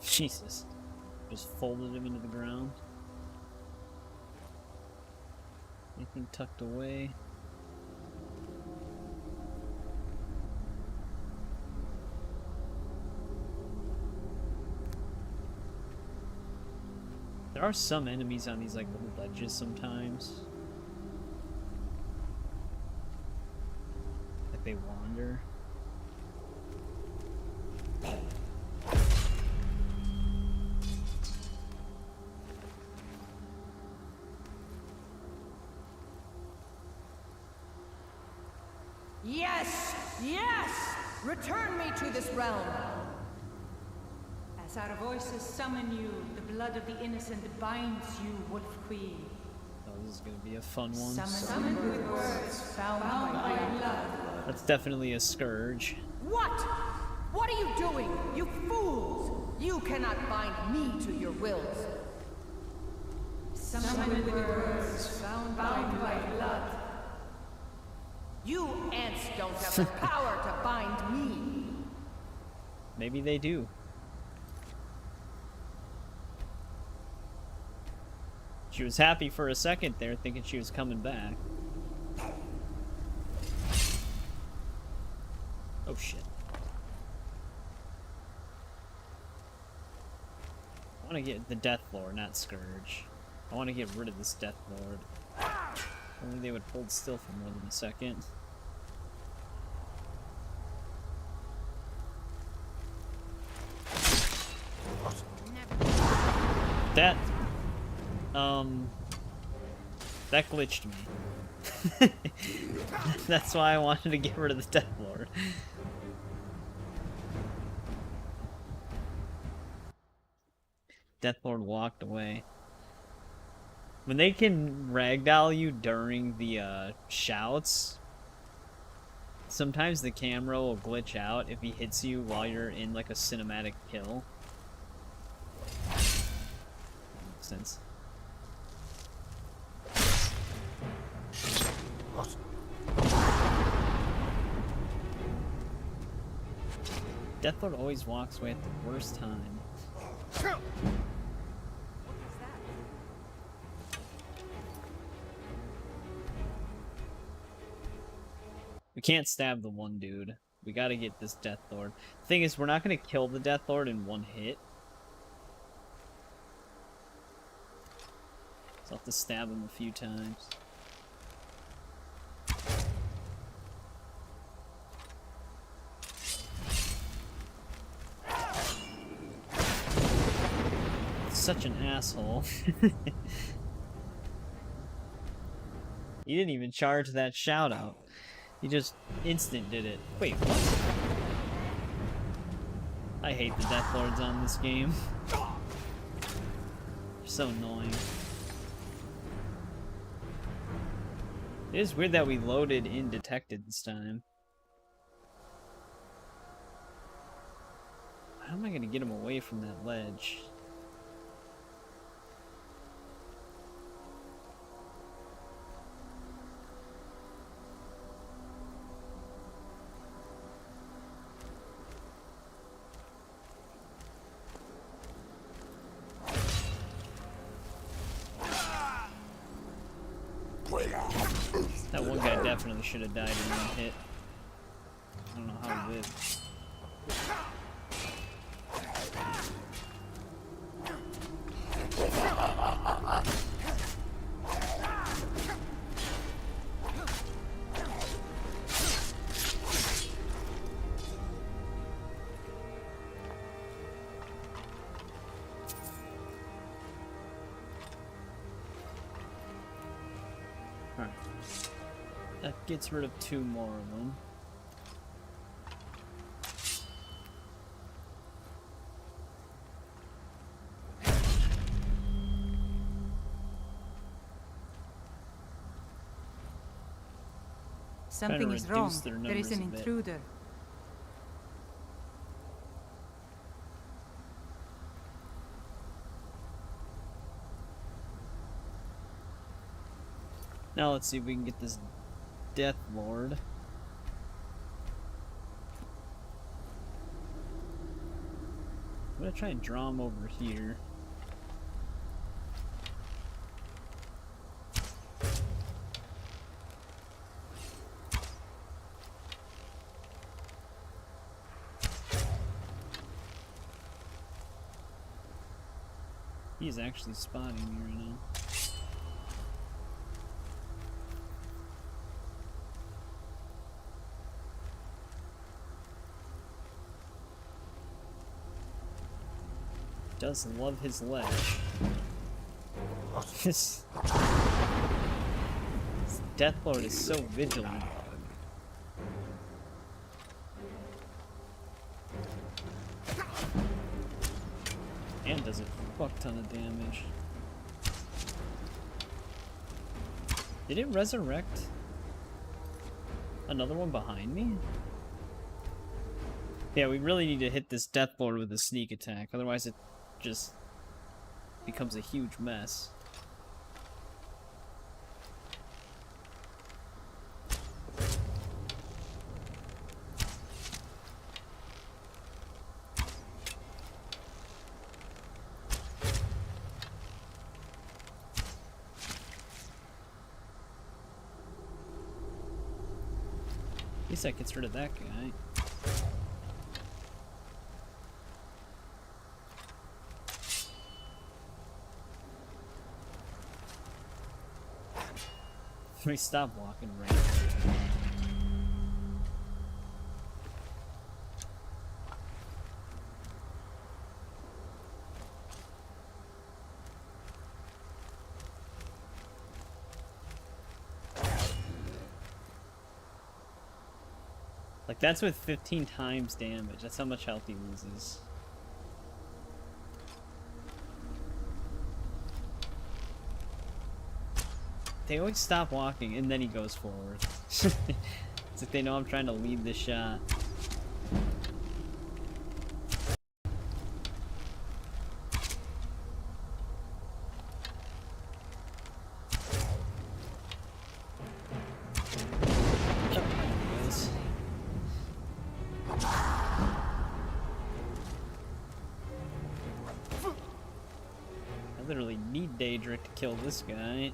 Jesus. Just folded him into the ground. Anything tucked away? There are some enemies on these like little ledges sometimes. Like they wander. Yes! Yes! Return me to this realm! As our voices summon you, the blood of the innocent binds you, Wolf Queen. Oh, this is gonna be a fun one. Summoned with words found by blood. That's definitely a scourge. What? What are you doing, you fools? You cannot bind me to your wills. Summoned with words found by blood. You ants don't have the power to bind me. Maybe they do. She was happy for a second there, thinking she was coming back. Oh shit. I want to get the Death Lord, not Scourge. I want to get rid of this Death Lord. Only they would hold still for more than a second. That glitched me. That's why I wanted to get rid of the Death Lord. Death Lord walked away. When they can ragdoll you during the shouts, sometimes the camera will glitch out if he hits you while you're in like a cinematic kill. Makes sense. Death Lord always walks away at the worst time. We can't stab the one dude. We gotta get this Death Lord. Thing is, we're not gonna kill the Death Lord in one hit. So I'll have to stab him a few times. Such an asshole. He didn't even charge that shout out. He just instant did it. Wait, what? I hate the Death Lords on this game. They're so annoying. It is weird that we loaded in detected this time. How am I gonna get him away from that ledge? That one guy definitely should have died in one hit. I don't know how he did. Alright. That gets rid of 2 more of them. Something is wrong. There is an intruder. Now let's see if we can get this Death Lord. I'm gonna try and draw him over here. He's actually spotting me right now. Does love his ledge. This Death Lord is so vigilant. And does a fuck ton of damage. Did it resurrect another one behind me? Yeah, we really need to hit this Death Lord with a sneak attack, otherwise it just becomes a huge mess. At least that gets rid of that guy. Let me stop walking right. Like, that's with 15 times damage. That's how much health he loses. They always stop walking, and then he goes forward. It's like they know I'm trying to lead this shot. literally need Daedric to kill this guy.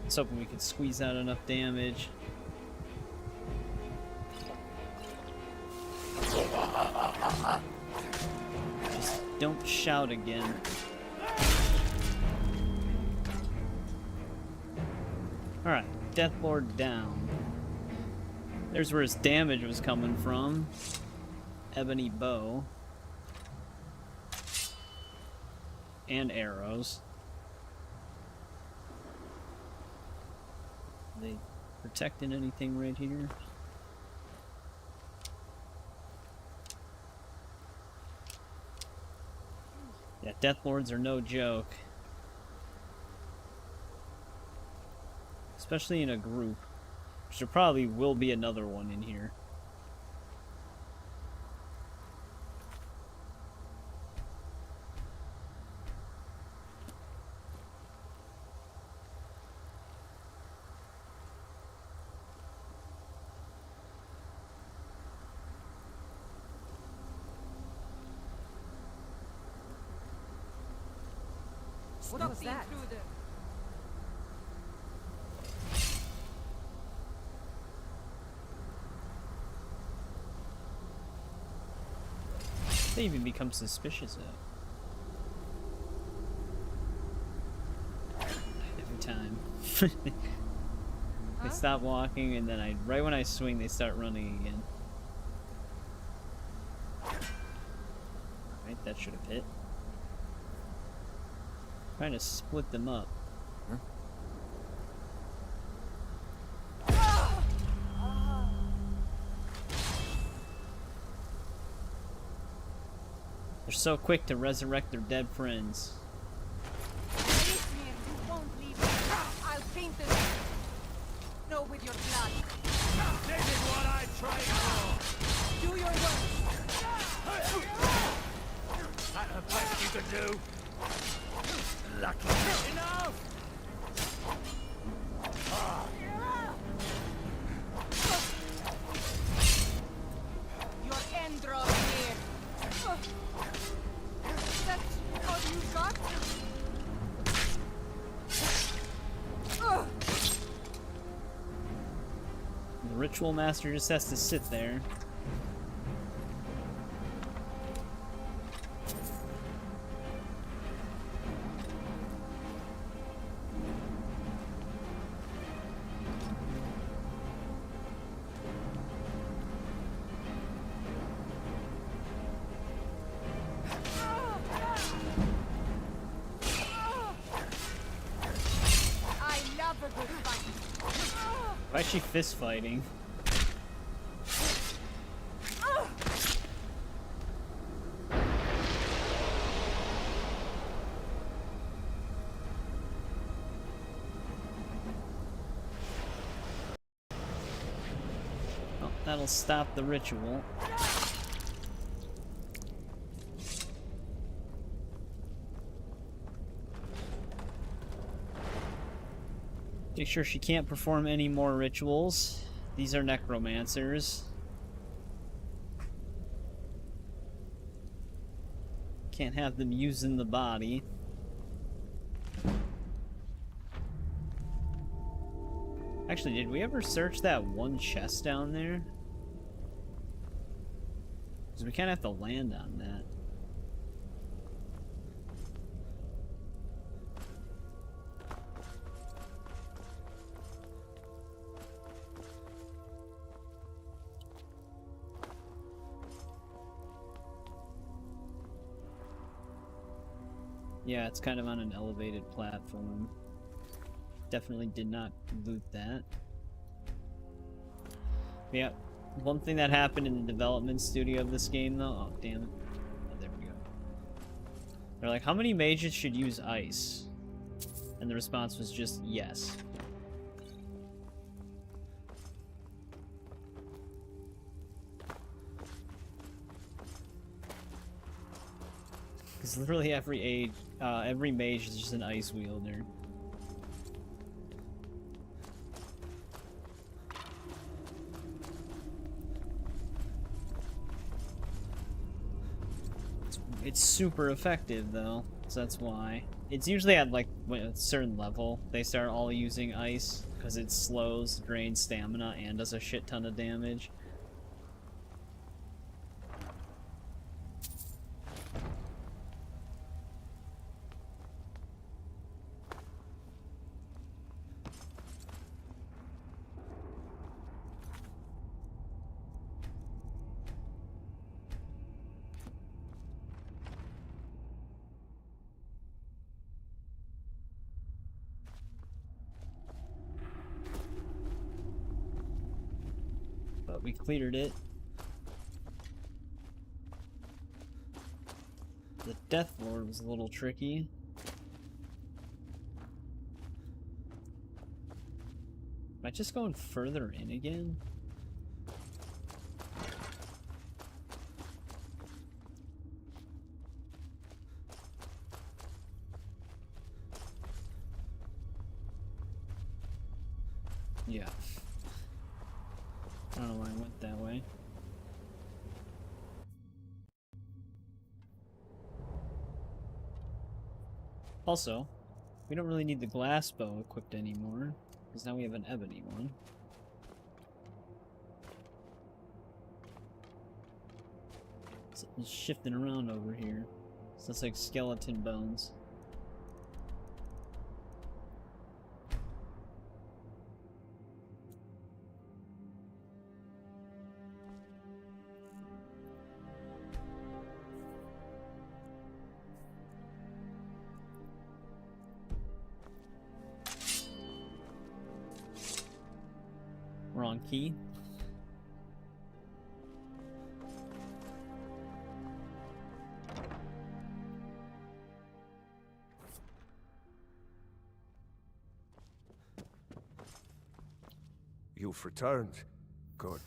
I was hoping we could squeeze out enough damage. Just don't shout again. Alright, Deathlord down. There's where his damage was coming from. Ebony bow. And arrows. Are they protecting anything right here? Yeah, Deathlords are no joke. Especially in a group. Which there probably will be another one in here. What was that? They even become suspicious of. Every time. They stop walking and then right when I swing they start running again. Alright, that should have hit. Trying to split them up. Huh? They're so quick to resurrect their dead friends. I'll paint this. No, with your blood. This is what I trained for! Do your work. That the best you could do? Lucky. Enough! Your end draws near. That's all you got? The ritual master just has to sit there. Why is she fist fighting? Well, that'll stop the ritual. Make sure she can't perform any more rituals. These are necromancers. Can't have them using the body. Actually, did we ever search that one chest down there? Because we kind of have to land on that. Yeah, it's kind of on an elevated platform. Definitely did not loot that. Yeah, one thing that happened in the development studio of this game though, oh damn it. Oh, there we go. They're like, how many mages should use ice? And the response was just yes. Because literally every mage is just an ice wielder. It's super effective though, so that's why. It's usually at like a certain level they start all using ice because it slows, drains stamina, and does a shit ton of damage. But we cleared it. The Death Lord was a little tricky. Am I just going further in again? Yeah. I don't know why I went that way. Also, we don't really need the glass bow equipped anymore, because now we have an ebony one. Something's shifting around over here. So it's like skeleton bones. Wrong key. You've returned. Good.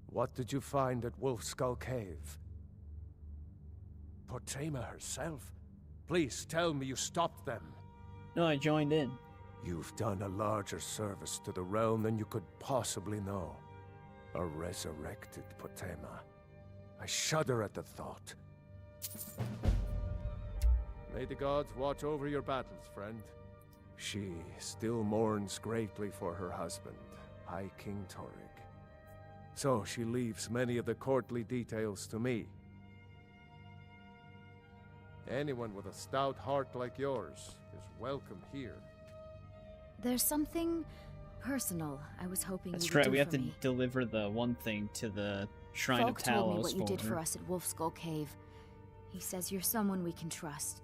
What did you find at Wolf Skull Cave? Potema herself? Please tell me you stopped them. No, I joined in. You've done a larger service to the realm than you could possibly know. A resurrected Potema. I shudder at the thought. May the gods watch over your battles, friend. She still mourns greatly for her husband, High King Torrig. So she leaves many of the courtly details to me. Anyone with a stout heart like yours is welcome here. There's something personal I was hoping That's you would right, do we have for to me. deliver the one thing to the Shrine Falk of told me Talos what you did her. for us at Wolfskull Cave. He says you're someone we can trust.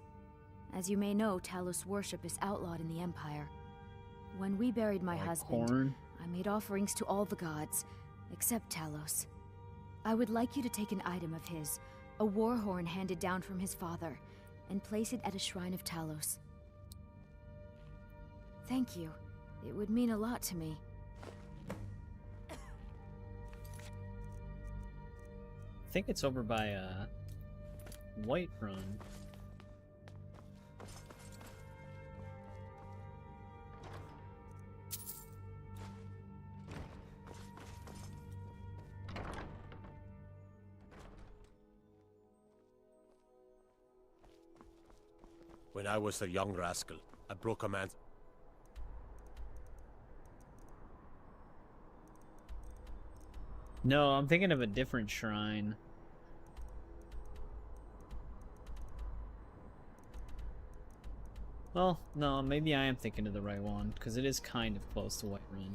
As you may know, Talos worship is outlawed in the Empire. When we buried my Like husband, corn? I made offerings to all the gods, except Talos. I would like you to take an item of his, a war horn handed down from his father, and place it at a shrine of Talos. Thank you. It would mean a lot to me. I think it's over by Whiterun. When I was a young rascal, I broke a man's... No, I'm thinking of a different shrine. Well, no, maybe I am thinking of the right one, because it is kind of close to Whiterun.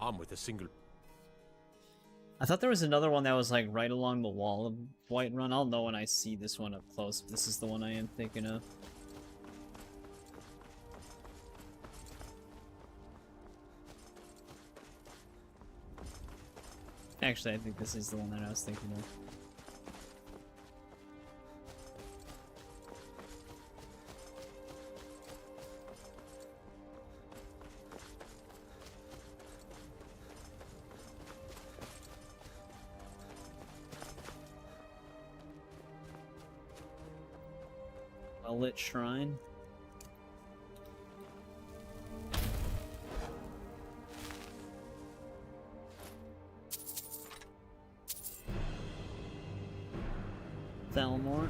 I'm with a single... I thought there was another one that was like right along the wall of Whiterun. I'll know when I see this one up close, if this is the one I am thinking of. Actually, I think this is the one that I was thinking of. Well-lit shrine. Thalmor.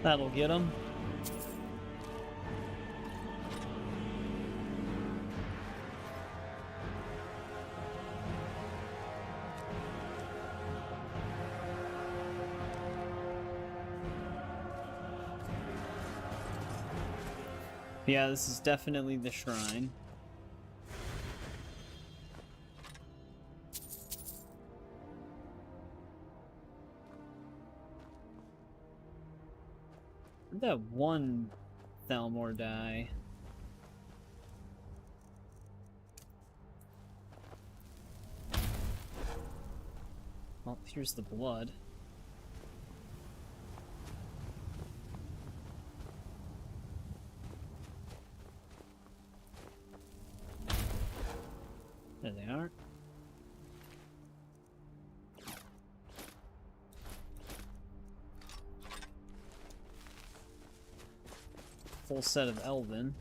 That'll get him. Yeah, this is definitely the shrine. Where'd that one Thalmor die? Well, here's the blood. There they are. Full set of Elven.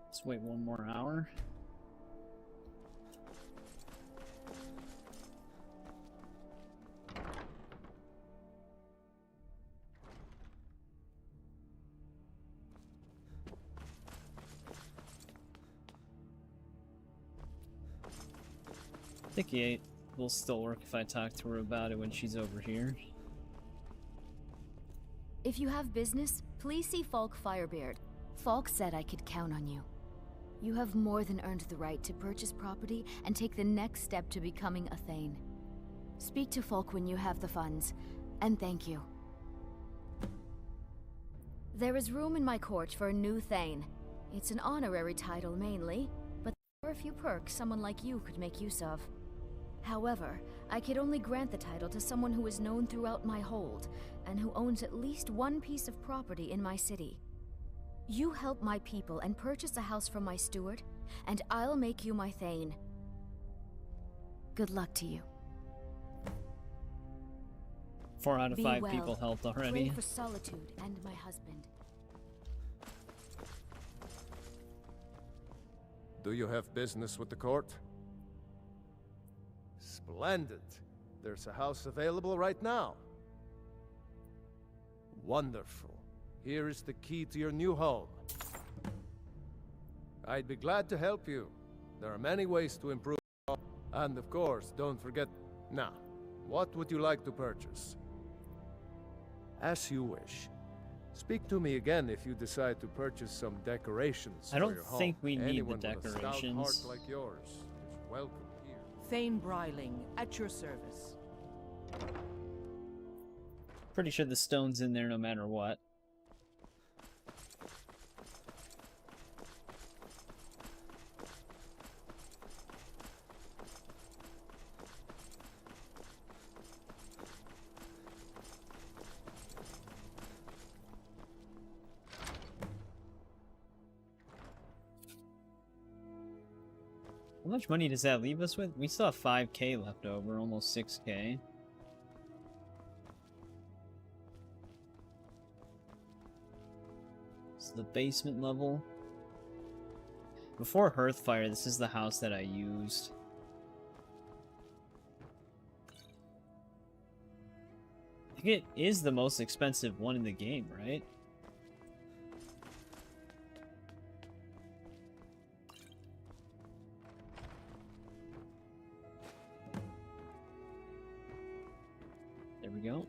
Let's wait one more hour. I think 8 will still work if I talk to her about it when she's over here. If you have business, please see Falk Firebeard. Falk said I could count on you. You have more than earned the right to purchase property and take the next step to becoming a Thane. Speak to Falk when you have the funds, and thank you. There is room in my court for a new Thane. It's an honorary title mainly, but there are a few perks someone like you could make use of. However, I could only grant the title to someone who is known throughout my hold, and who owns at least one piece of property in my city. You help my people and purchase a house from my steward, and I'll make you my Thane. Good luck to you. 4 out of Be 5 well. people helped Pray already. for Solitude and my husband. Do you have business with the court? Splendid. There's a house available right now. Wonderful. Here is the key to your new home. I'd be glad to help you. There are many ways to improve. And of course, don't forget... Now, what would you like to purchase? As you wish. Speak to me again if you decide to purchase some decorations I don't for your home. think we need Anyone the with a stout decorations. heart like yours is welcome here. Thane Bryling, at your service. Pretty sure the stone's in there no matter what. How much money does that leave us with? We still have 5k left over, almost 6k. This is the basement level. Before Hearthfire, this is the house that I used. I think it is the most expensive one in the game, right? There we go.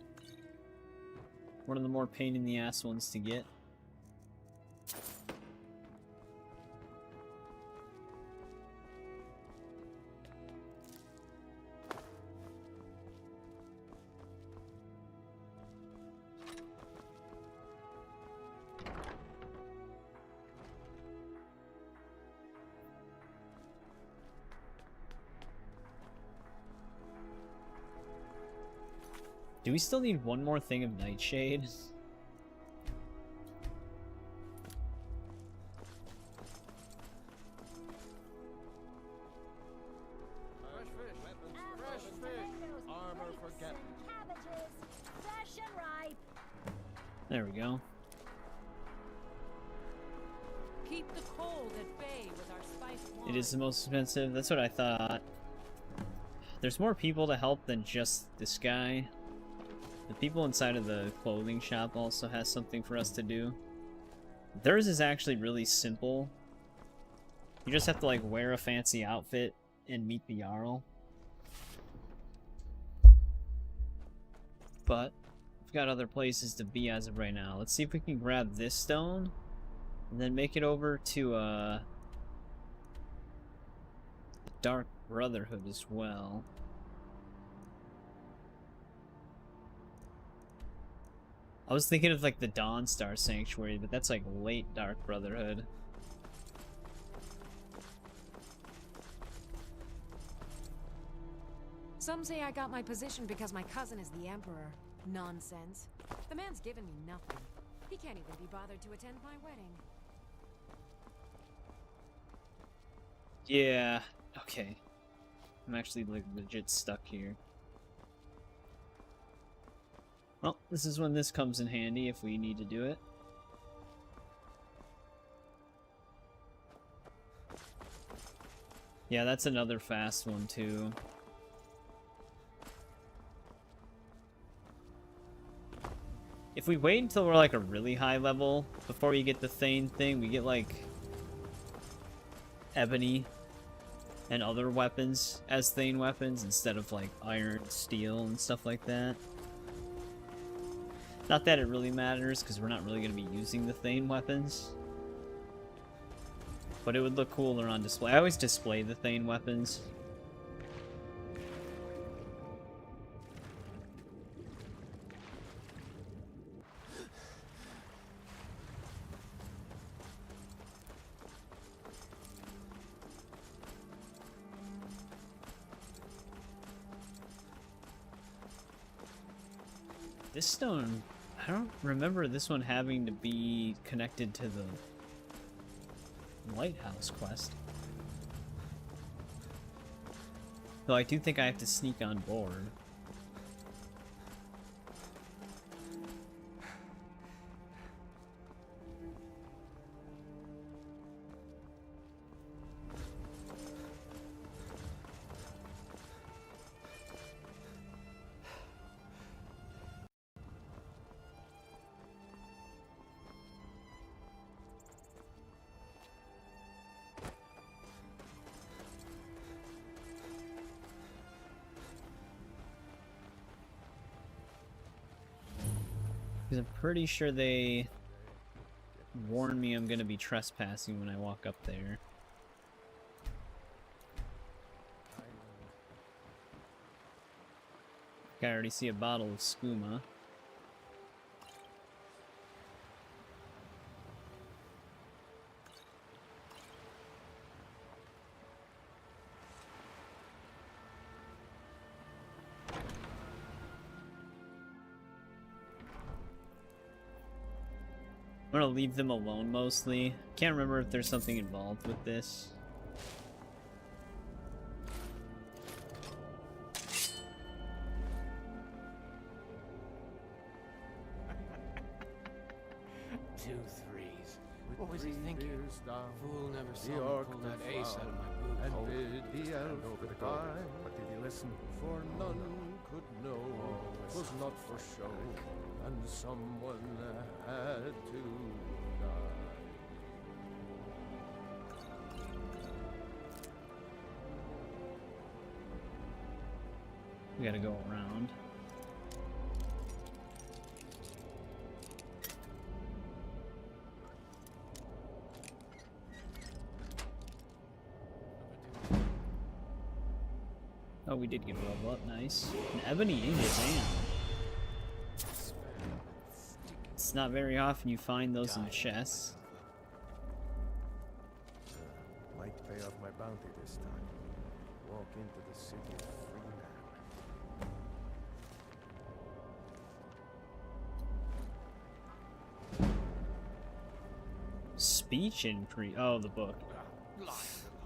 One of the more pain in the ass ones to get. Do we still need one more thing of Nightshade? There we go. Keep the cold at bay with our spiced wine. It is the most expensive. That's what I thought. There's more people to help than just this guy. The people inside of the clothing shop also has something for us to do. Theirs is actually really simple. You just have to like wear a fancy outfit and meet the Jarl. But we've got other places to be as of right now. Let's see if we can grab this stone and then make it over to the Dark Brotherhood as well. I was thinking of like the Dawnstar Sanctuary, but that's like late Dark Brotherhood. Some say I got my position because my cousin is the Emperor. Nonsense. The man's given me nothing. He can't even be bothered to attend my wedding. Yeah, okay. I'm actually like legit stuck here. Well, this is when this comes in handy if we need to do it. Yeah, that's another fast one too. If we wait until we're like a really high level before we get the Thane thing, we get like ebony and other weapons as Thane weapons instead of like iron, steel, and stuff like that. Not that it really matters because we're not really going to be using the Thane weapons. But it would look cooler on display. I always display the Thane weapons. This stone, I don't remember this one having to be connected to the lighthouse quest. Though I do think I have to sneak on board. Because I'm pretty sure they warn me I'm going to be trespassing when I walk up there. I already see a bottle of skooma. I'm gonna leave them alone mostly. Can't remember if there's something involved with this. Two threes. What was he thinking? Fool never saw me pull that ace out of my boot. And bid the elf over the goodbye. But did he listen? For none could know. It was not for show. And someone had to die. We gotta go around. Oh, we did get a level up, nice. An ebony ingot, damn. It's not very often you find those in chests. Might pay off my bounty this time. Walk into the city of free man. Speech increase. Oh, the book. Lying little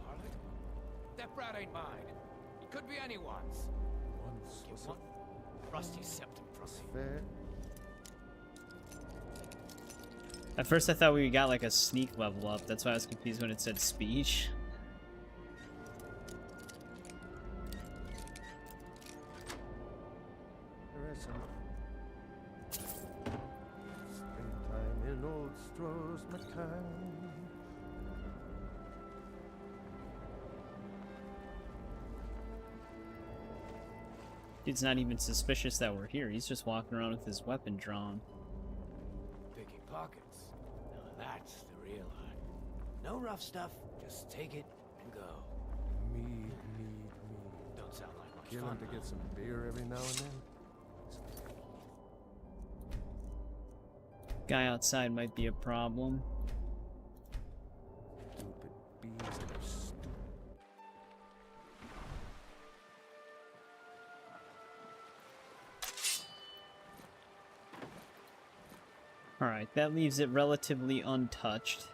harlot. That brat ain't mine. It could be anyone's. Once was Rusty septum, Prosy. fair. At first I thought we got like a sneak level up. That's why I was confused when it said speech. Springtime in old Stroh's Mackay. Dude's not even suspicious that we're here. He's just walking around with his weapon drawn. Picking pockets. Now that's the real art. No rough stuff. Just take it and go. Mead. Don't sound like much Killing fun. to get some beer every now and then. Guy outside might be a problem. Stupid bees that are stupid. Alright, that leaves it relatively untouched.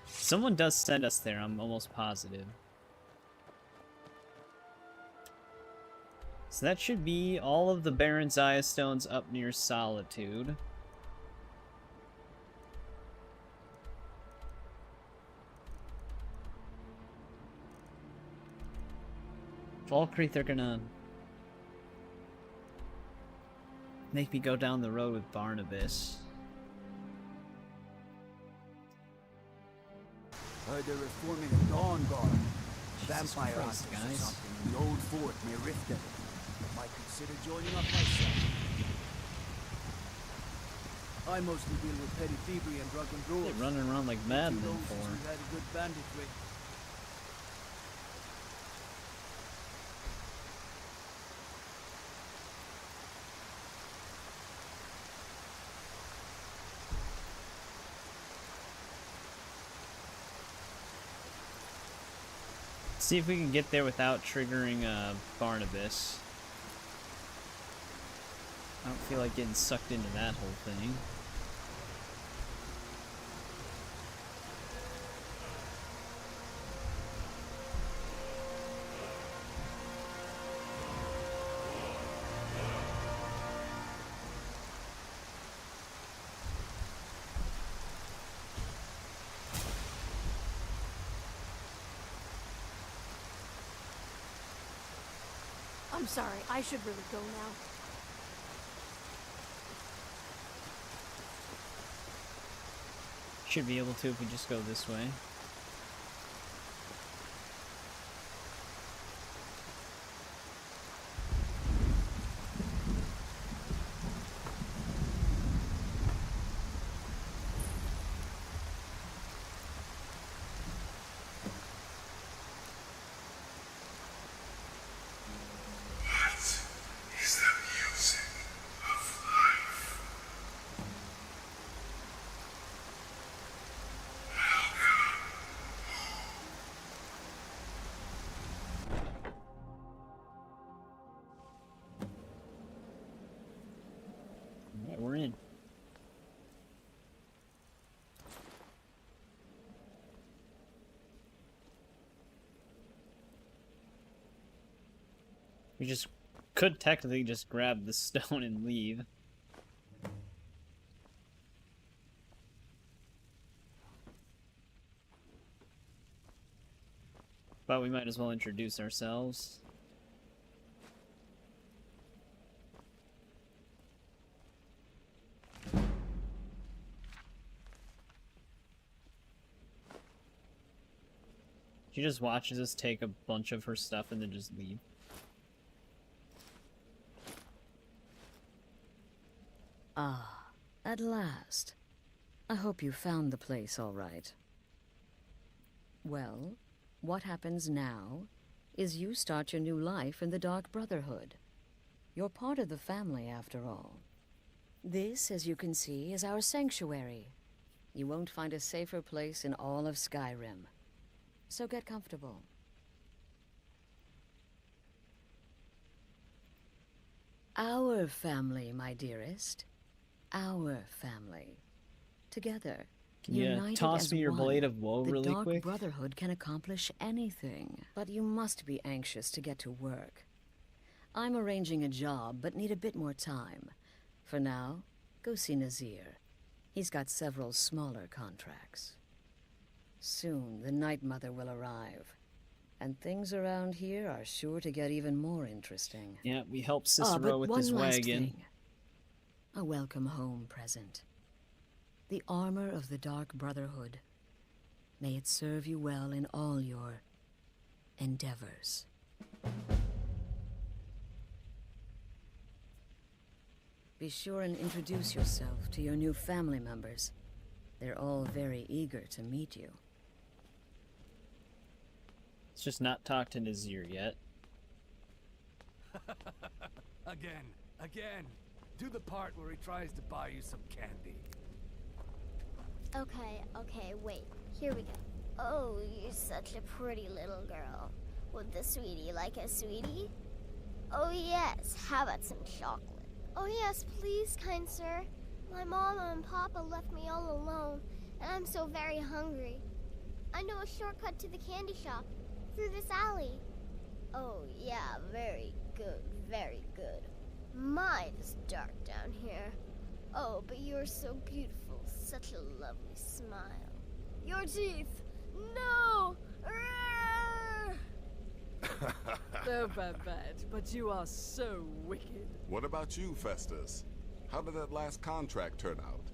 Someone does send us there, I'm almost positive. So that should be all of the Baron Zaya stones up near Solitude. Valkyrie, they're gonna make me go down the road with Barnabas. Heard they're reforming a dawn guard. Vampire Christ, hunters or guys. something in the old fort near Rift Devil. Might consider joining up myself. I mostly deal with petty thievery and drunken They're brawls. running around like madmen for. We've had a good bandit ring. See if we can get there without triggering Barnabas. I don't feel like getting sucked into that whole thing. I'm sorry, I should really go now. Should be able to if we just go this way. Alright, we're in. We just could technically just grab the stone and leave. But we might as well introduce ourselves. She just watches us take a bunch of her stuff and then just leave. Ah, at last. I hope you found the place all right. Well, what happens now is you start your new life in the Dark Brotherhood. You're part of the family, after all. This, as you can see, is our sanctuary. You won't find a safer place in all of Skyrim. So get comfortable. Our family, my dearest. Our family. Together, Can you united toss as me your one, blade of woe the really Dark quick? Brotherhood can accomplish anything. But you must be anxious to get to work. I'm arranging a job, but need a bit more time. For now, go see Nazir. He's got several smaller contracts. Soon, the Night Mother will arrive, and things around here are sure to get even more interesting. Yeah, we helped Cicero but with one his last wagon. thing. A welcome home present. The armor of the Dark Brotherhood. May it serve you well in all your endeavors. Be sure and introduce yourself to your new family members. They're all very eager to meet you. Let's just not talk to Nazir yet. Again. Do the part where he tries to buy you some candy. Okay, wait. Here we go. Oh, you're such a pretty little girl. Would the sweetie like a sweetie? Oh yes, how about some chocolate? Oh yes, please, kind sir. My mama and papa left me all alone, and I'm so very hungry. I know a shortcut to the candy shop, through this alley. Oh yeah, very good, very good. My, it's dark down here. Oh, but you're so beautiful, such a lovely smile. Your teeth! No! Oh, Babette, but you are so wicked. What about you, Festus? How did that last contract turn out?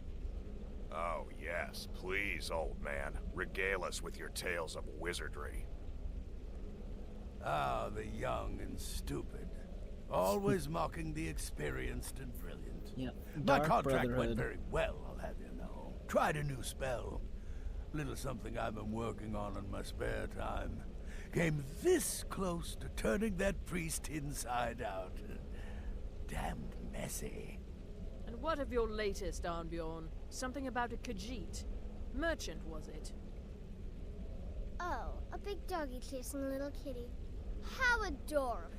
Oh, yes. Please, old man. Regale us with your tales of wizardry. Ah, the young and stupid. Always mocking the experienced and brilliant. Yep. My Dark contract Brotherhood. went very well, I'll have you know. Tried a new spell. Little something I've been working on in my spare time. Came this close to turning that priest inside out. Damned messy. And what of your latest, Arnbjorn? Something about a Khajiit. Merchant, was it? Oh, a big doggy chasing a little kitty. How adorable.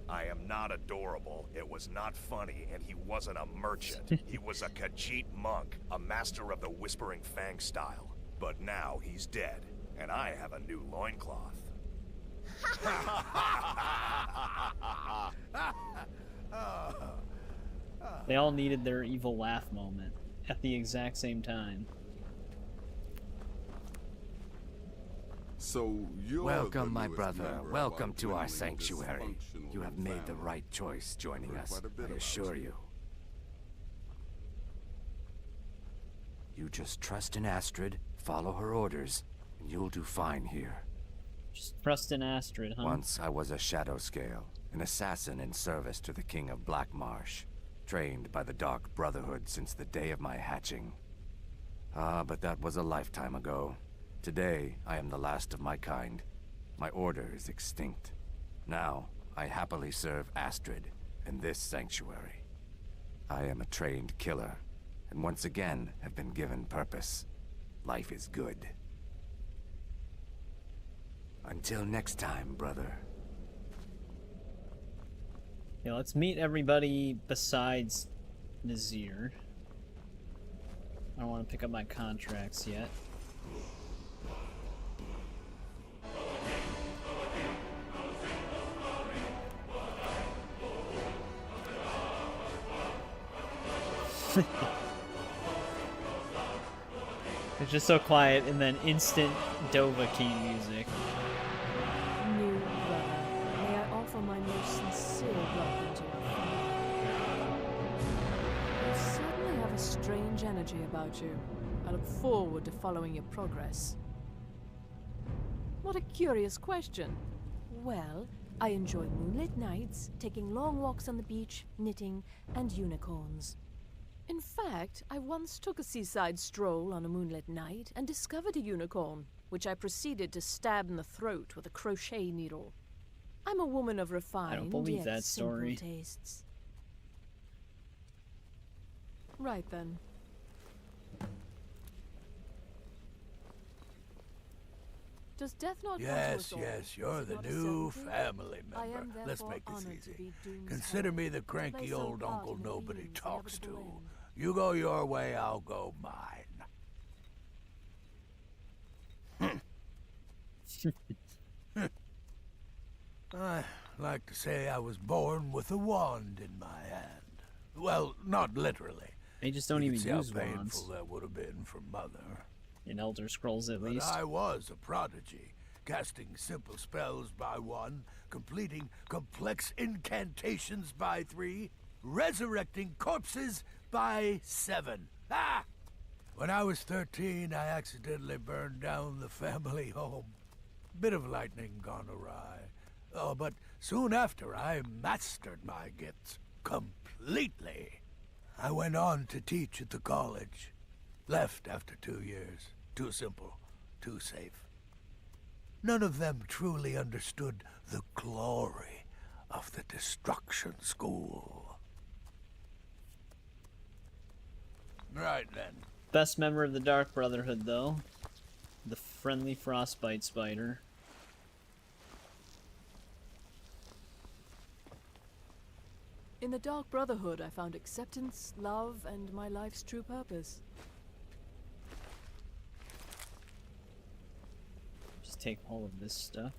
I am not adorable, it was not funny, and he wasn't a merchant. He was a Khajiit monk, a master of the Whispering Fang style. But now he's dead, and I have a new loincloth. They all needed their evil laugh moment at the exact same time. So you're Welcome, the my newest brother. member of Welcome our to our dwindling sanctuary. You have dysfunctional made the family. right choice joining Heard us, quite a bit I about assure you. you. You just trust in Astrid, follow her orders, and you'll do fine here. Just trust in Astrid, huh? Once I was a shadow scale, an assassin in service to the King of Blackmarsh, trained by the Dark Brotherhood since the day of my hatching. Ah, but that was a lifetime ago. Today, I am the last of my kind. My order is extinct. Now, I happily serve Astrid in this sanctuary. I am a trained killer, and once again have been given purpose. Life is good. Until next time, brother. Yeah, let's meet everybody besides Nazir. I don't want to pick up my contracts yet. It's just so quiet, and then instant Dovahkiin music. New brother, may I offer my most sincere welcome to your family. You certainly have a strange energy about you. I look forward to following your progress. What a curious question. Well, I enjoy moonlit nights, taking long walks on the beach, knitting, and unicorns. In fact, I once took a seaside stroll on a moonlit night and discovered a unicorn, which I proceeded to stab in the throat with a crochet needle. I'm a woman of refined believe yet that story. simple tastes. Right then. Does death not want to Yes, us all? yes, you're Is the it not a new certainty? family I am member. Let's therefore make this honored to easy. be Doom's Consider help, me the to cranky play some old part uncle in the nobody means talks to. inevitable end. You go your way, I'll go mine. like to say I was born with a wand in my hand. Well, not literally. They just don't You even can see use how painful wands. that would have been for Mother. In Elder Scrolls, at But least. I was a prodigy, casting simple spells by 1, completing complex incantations by 3, resurrecting corpses by 7. Ah! When I was 13, I accidentally burned down the family home. Bit of lightning gone awry. Oh, but soon after, I mastered my gifts completely. I went on to teach at the college. Left after 2 years. Too simple, too safe. None of them truly understood the glory of the Destruction School. Right then. Best member of the Dark Brotherhood, though. The friendly frostbite spider. In the Dark Brotherhood, I found acceptance, love, and my life's true purpose. Just take all of this stuff.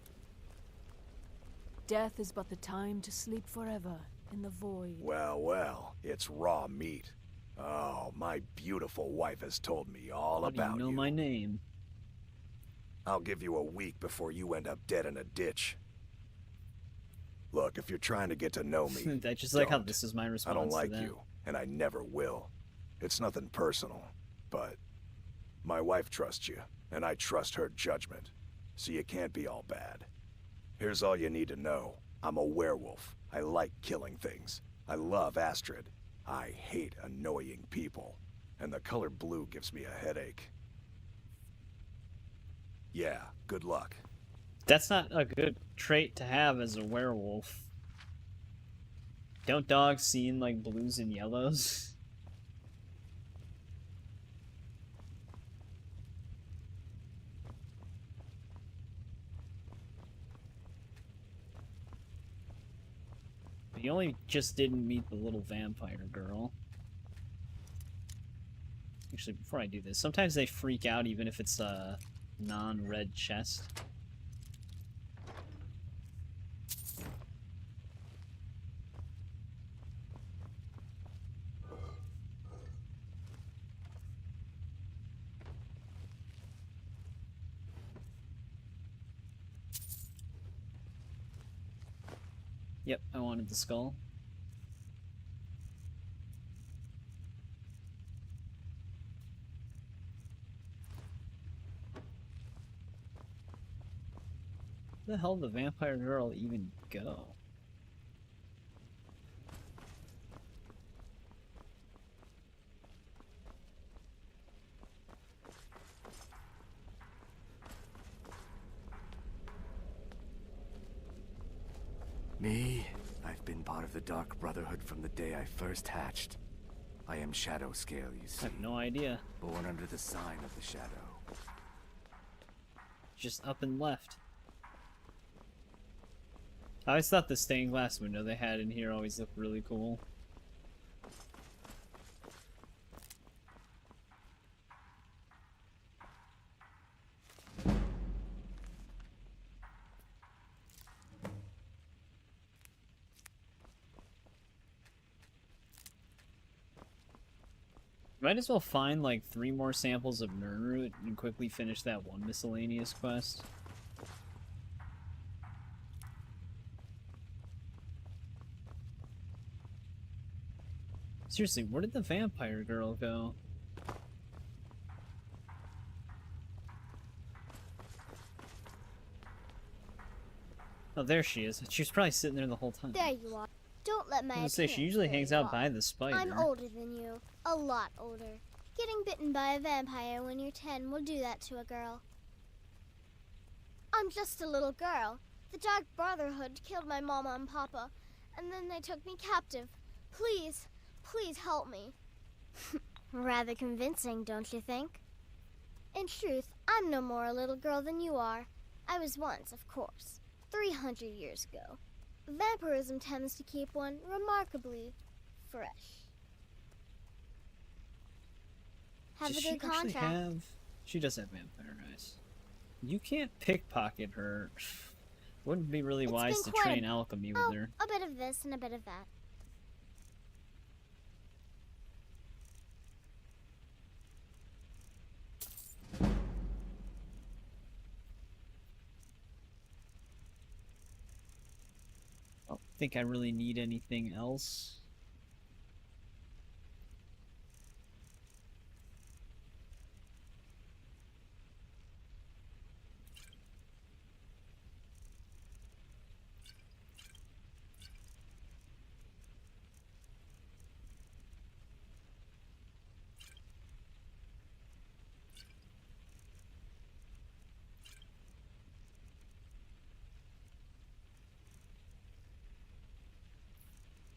Death is but the time to sleep forever in the void. Well, well, it's raw meat. Oh, my beautiful wife has told me all about you know my name. I'll give you a week before you end up dead in a ditch. Look, if you're trying to get to know me, I just like how this is my response. I don't like to that. you, and I never will. It's nothing personal, but my wife trusts you, and I trust her judgment, so you can't be all bad. Here's all you need to know. I'm a werewolf. I like killing things. I love Astrid. I hate annoying people, and the color blue gives me a headache. Yeah, good luck. That's not a good trait to have as a werewolf. Don't dogs see in like blues and yellows? You only just didn't meet the little vampire girl. Actually, before I do this, sometimes they freak out even if it's a non-red chest. Yep, I wanted the skull. Where the hell did the vampire girl even go? Me? I've been part of the Dark Brotherhood from the day I first hatched. I am Shadow Scale, you see. I have no idea. Born under the sign of the Shadow. Just up and left. I always thought the stained glass window they had in here always looked really cool. Might as well find like 3 more samples of Nirnroot and quickly finish that one miscellaneous quest. Seriously, where did the vampire girl go? Oh, there she is. She was probably sitting there the whole time. There you are. Don't let my I was gonna say, she appearance usually throw hangs you out off. by the spider. I'm older than you. A lot older. Getting bitten by a vampire when you're 10 will do that to a girl. I'm just a little girl. The Dark Brotherhood killed my mama and papa, and then they took me captive. Please, please help me. Rather convincing, don't you think? In truth, I'm no more a little girl than you are. I was once, of course, 300 years ago. Vampirism tends to keep one remarkably fresh. Have Does a she good actually contract. have... She does have vampire eyes. You can't pickpocket her. Wouldn't be really It's wise been to quite train alchemy with her. a bit of this and a bit of that. I don't think I really need anything else.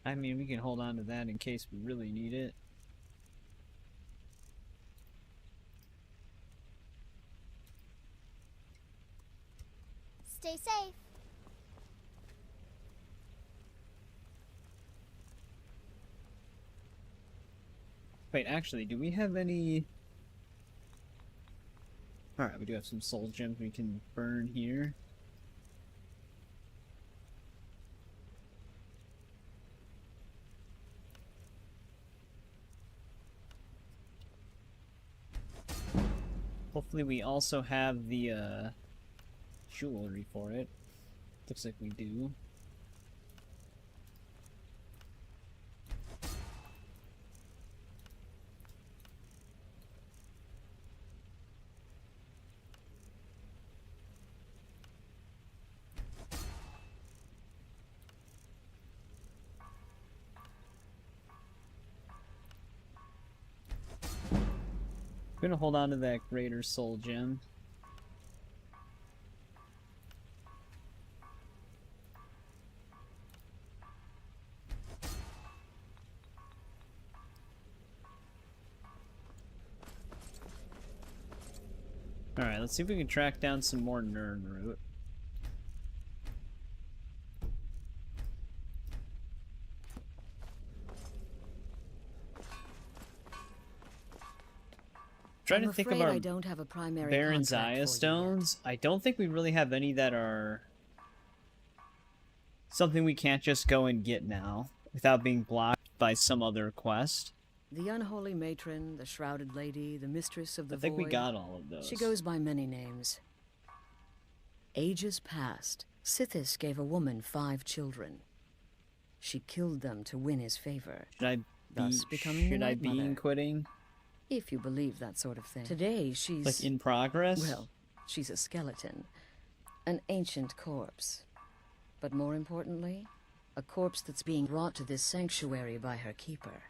I mean, we can hold on to that in case we really need it. Stay safe. Wait, actually, do we have any... Alright, we do have some soul gems we can burn here. Hopefully we also have the jewelry for it. Looks like we do. I'm gonna hold on to that greater soul gem. Alright, let's see if we can track down some more Nern root. Trying to think of our I don't have a primary Baron's contract Aya for you stones. I don't think we really have any that are something we can't just go and get now without being blocked by some other quest. The unholy matron, the shrouded lady, the mistress of the I think we void. got all of those. She goes by many names. Ages past, Sithis gave a woman 5 children. She killed them to win his favor. Should I be quitting? If you believe that sort of thing. Today, she's... Like in progress? Well, she's a skeleton. An ancient corpse. But more importantly, a corpse that's being brought to this sanctuary by her keeper.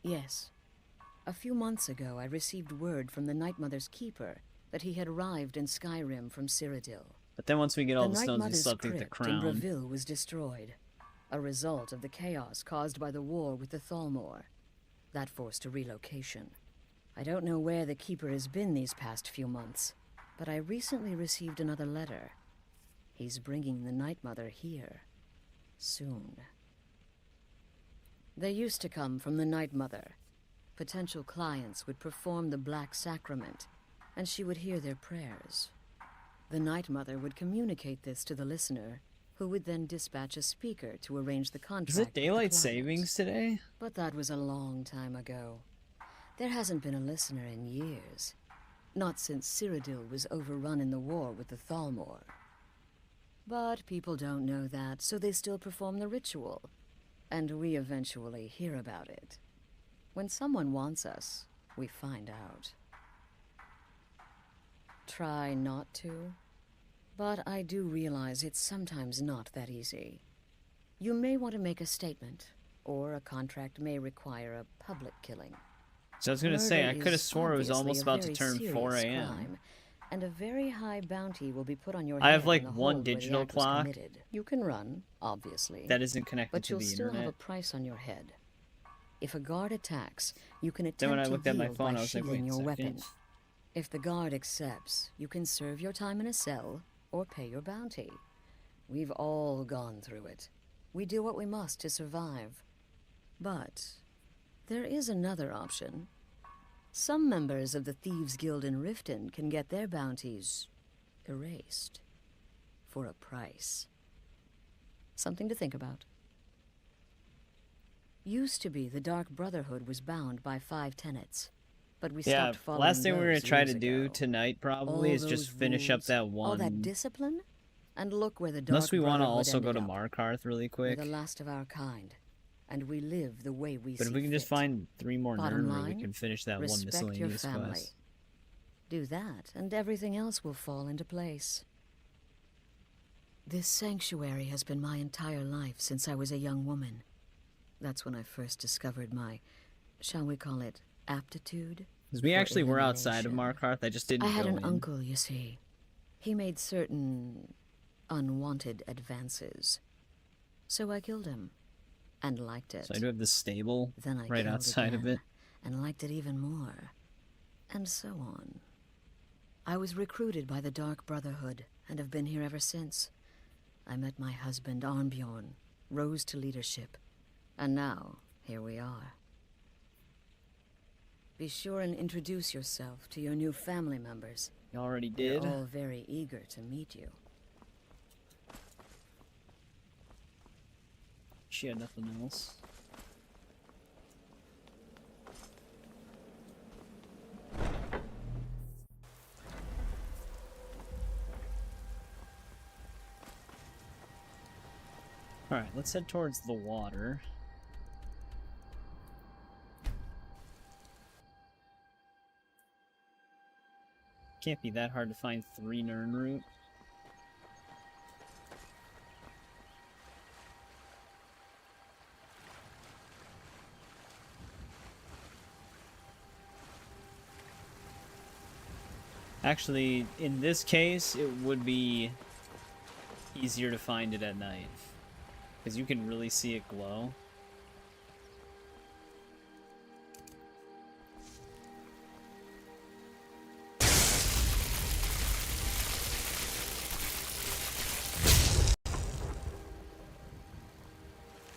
Yes. A few months ago, I received word from the Night Mother's keeper that he had arrived in Skyrim from Cyrodiil. But then once we get all the Night stones, we Mother's still have to get the crypt in crown. Bravil was destroyed, a result of the chaos caused by the war with the Thalmor. That forced a relocation. I don't know where the Keeper has been these past few months, but I recently received another letter. He's bringing the Night Mother here. Soon. They used to come from the Night Mother. Potential clients would perform the Black Sacrament, and she would hear their prayers. The Night Mother would communicate this to the listener, who would then dispatch a speaker to arrange the contract. Is it daylight savings today? But that was a long time ago. There hasn't been a listener in years. Not since Cyrodiil was overrun in the war with the Thalmor. But people don't know that, so they still perform the ritual. And we eventually hear about it. When someone wants us, we find out. Try not to. But I do realize it's sometimes not that easy. You may want to make a statement, or a contract may require a public killing. So I was gonna say, I Murder could have is swore it was obviously almost a about to very turn serious 4 a.m. crime, and a very high bounty will be put on your I head have like in the one hold where the digital act was clock committed. You can run, obviously. that isn't connected but to you'll the still have a internet. price on your head. If a guard attacks, you can Then when I attempt looked to at my yield phone, by I was like, shielding wait a your second. weapon. If the guard accepts, you can serve your time in a cell or pay your bounty. We've all gone through it. We do what we must to survive. But there is another option. Some members of the Thieves' Guild in Riften can get their bounties erased. for a price. Something to think about. Used to be the Dark Brotherhood was bound by 5 tenets, but we stopped following last thing we're gonna those try to years do ago. tonight probably All is just those finish up rules, that all that one. discipline, and look where the Dark Unless we want to Brotherhood also go ended to up. Markarth really We're quick. the last of our kind, and we live the way we But if see we can just fit. find 3 more Bottom Nirnroot, we line, can finish that one respect your miscellaneous family. quest. Do that, and everything else will fall into place. This sanctuary has been my entire life since I was a young woman. That's when I first discovered my, shall we call it, aptitude? Because we for actually were outside of elimination. Markarth, I just didn't I had go an in. uncle, you see. He made certain unwanted advances. So I killed him. And liked it. So I do have the stable Then I right killed outside of again, it. and liked it even more. And so on. I was recruited by the Dark Brotherhood, and have been here ever since. I met my husband, Armbjorn, rose to leadership, and now, here we are. Be sure and introduce yourself to your new family members. You already did. They're all very eager to meet you. She had nothing else. Alright, let's head towards the water. Can't be that hard to find 3 Nirnroot. Actually, in this case, it would be easier to find it at night. Because you can really see it glow.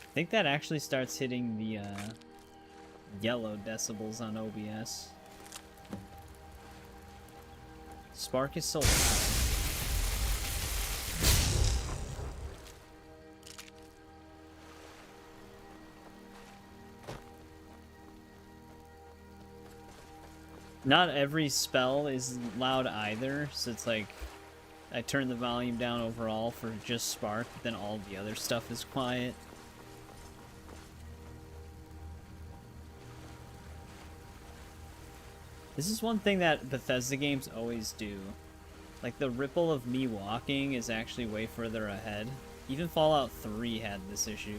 I think that actually starts hitting the yellow decibels on OBS. Spark is so loud. Not every spell is loud either, so it's like I turn the volume down overall for just Spark, but then all the other stuff is quiet. This is one thing that Bethesda games always do. Like, the ripple of me walking is actually way further ahead. Even Fallout 3 had this issue.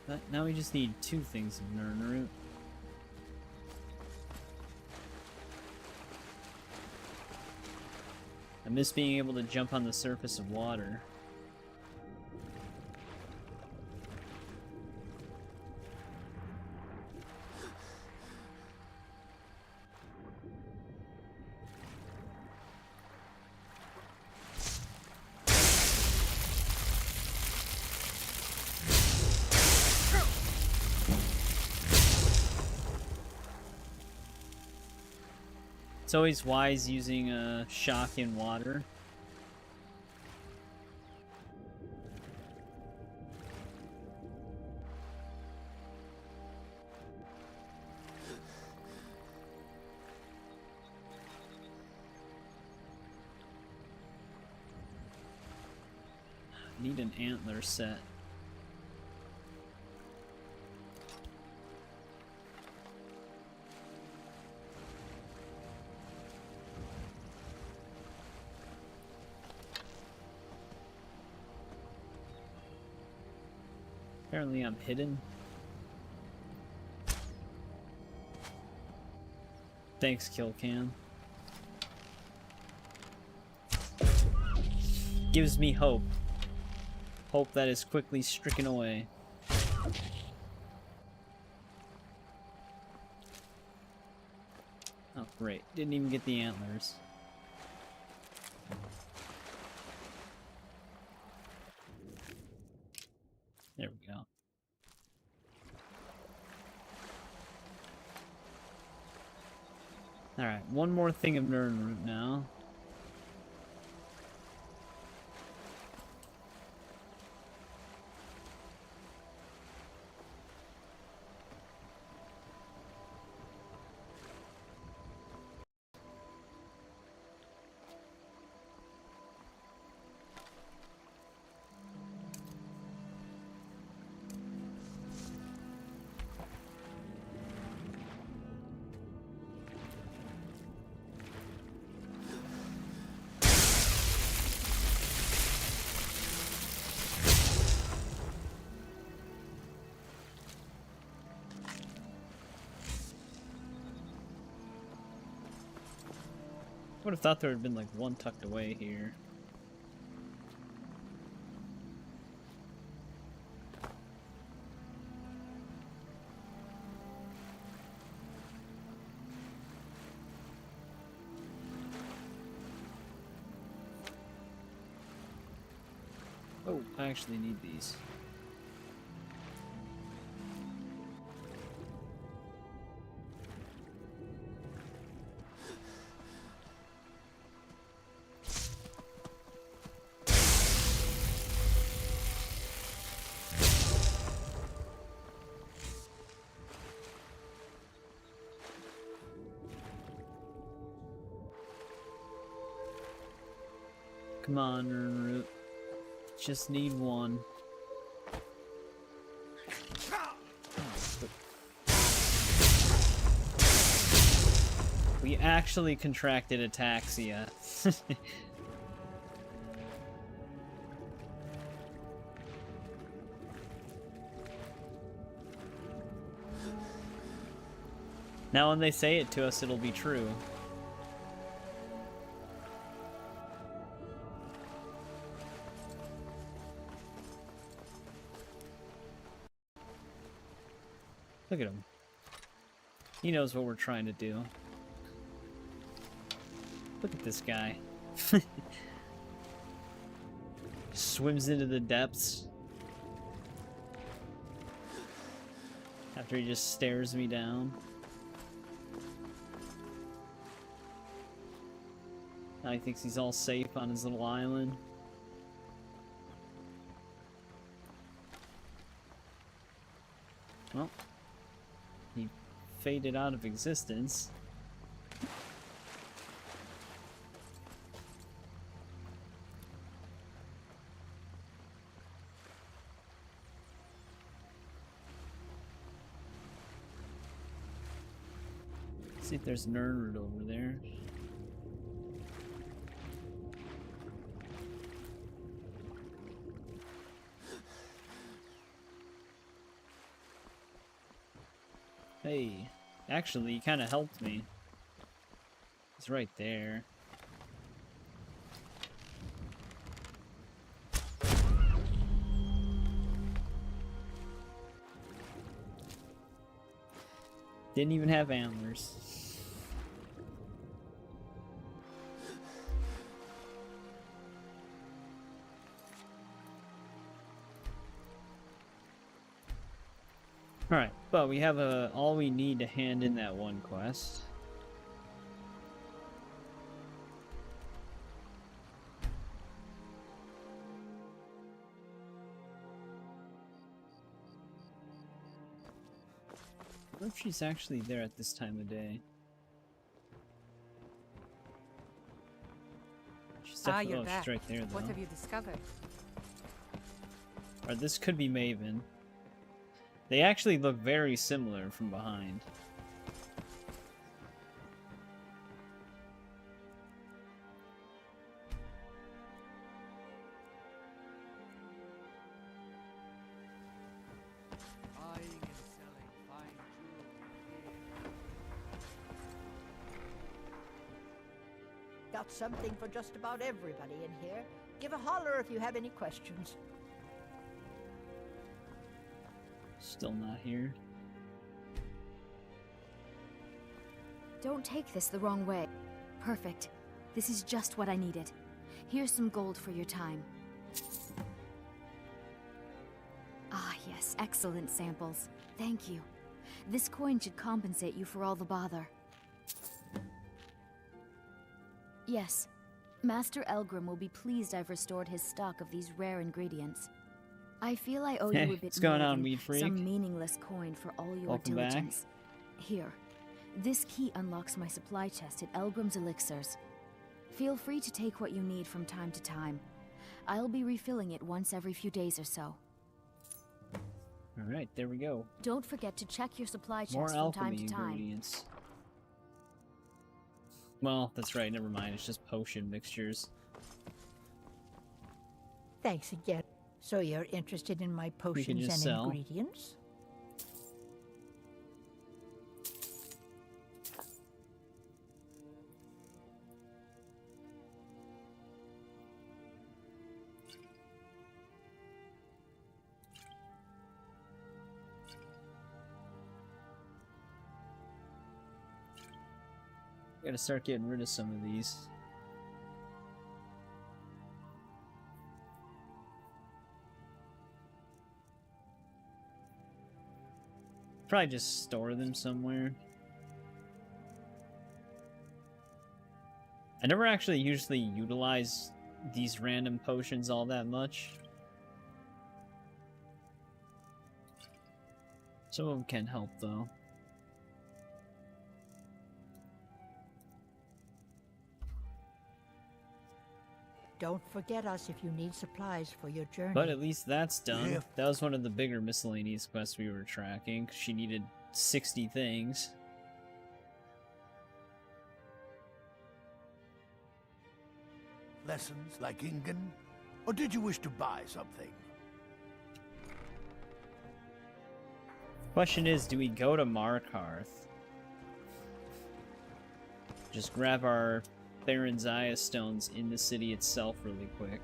But now we just need 2 things of Nirnroot. I miss being able to jump on the surface of water. It's always wise using a shock in water. Need an antler set. Apparently I'm hidden. Thanks, Killcam. Gives me hope. Hope that is quickly stricken away. Oh, great. Didn't even get the antlers. There we Alright, one more thing of Nirnroot now. Would have thought there had been like one tucked away here. Oh, I actually need these. Come on, Nirnroot. Just need one. We actually contracted ataxia. Now when they say it to us, it'll be true. Look at him. He knows what we're trying to do. Look at this guy. Swims into the depths. After he just stares me down. Now he thinks he's all safe on his little island. Well, he faded out of existence. See if there's Nirnroot over there. Hey, actually, he kind of helped me. He's right there. Didn't even have antlers. Alright, but we have all we need to hand in that one quest. I wonder if she's actually there at this time of day. She's definitely, you're back. she's right there though. What have you discovered? Or this could be Maven. They actually look very similar from behind. Got something for just about everybody in here. Give a holler if you have any questions. Still not here. Don't take this the wrong way. Perfect. This is just what I needed. Here's some gold for your time. Ah, yes, excellent samples. Thank you. This coin should compensate you for all the bother. Yes. Master Elgrim will be pleased I've restored his stock of these rare ingredients. I feel I owe you a bit What's going more on, than Weed Freak? some meaningless coin for all your Welcome back. diligence. Here. This key unlocks my supply chest at Elgrim's Elixirs. Feel free to take what you need from time to time. I'll be refilling it once every few days or so. Alright, there we go. Don't forget to check your supply chest More from time alchemy to time. ingredients. Well, that's right, never mind. It's just potion mixtures. Thanks again. So you're interested in my potions and just sell. ingredients? Gotta start getting rid of some of these. Probably just store them somewhere. I never actually usually utilize these random potions all that much. Some of them can help though. Don't forget us if you need supplies for your journey. But at least that's done. Yeah. That was one of the bigger miscellaneous quests we were tracking, 'cause she needed 60 things. Lessons like Ingen? Or did you wish to buy something? Question is, do we go to Markarth? Just grab our Baron Zaya stones in the city itself really quick.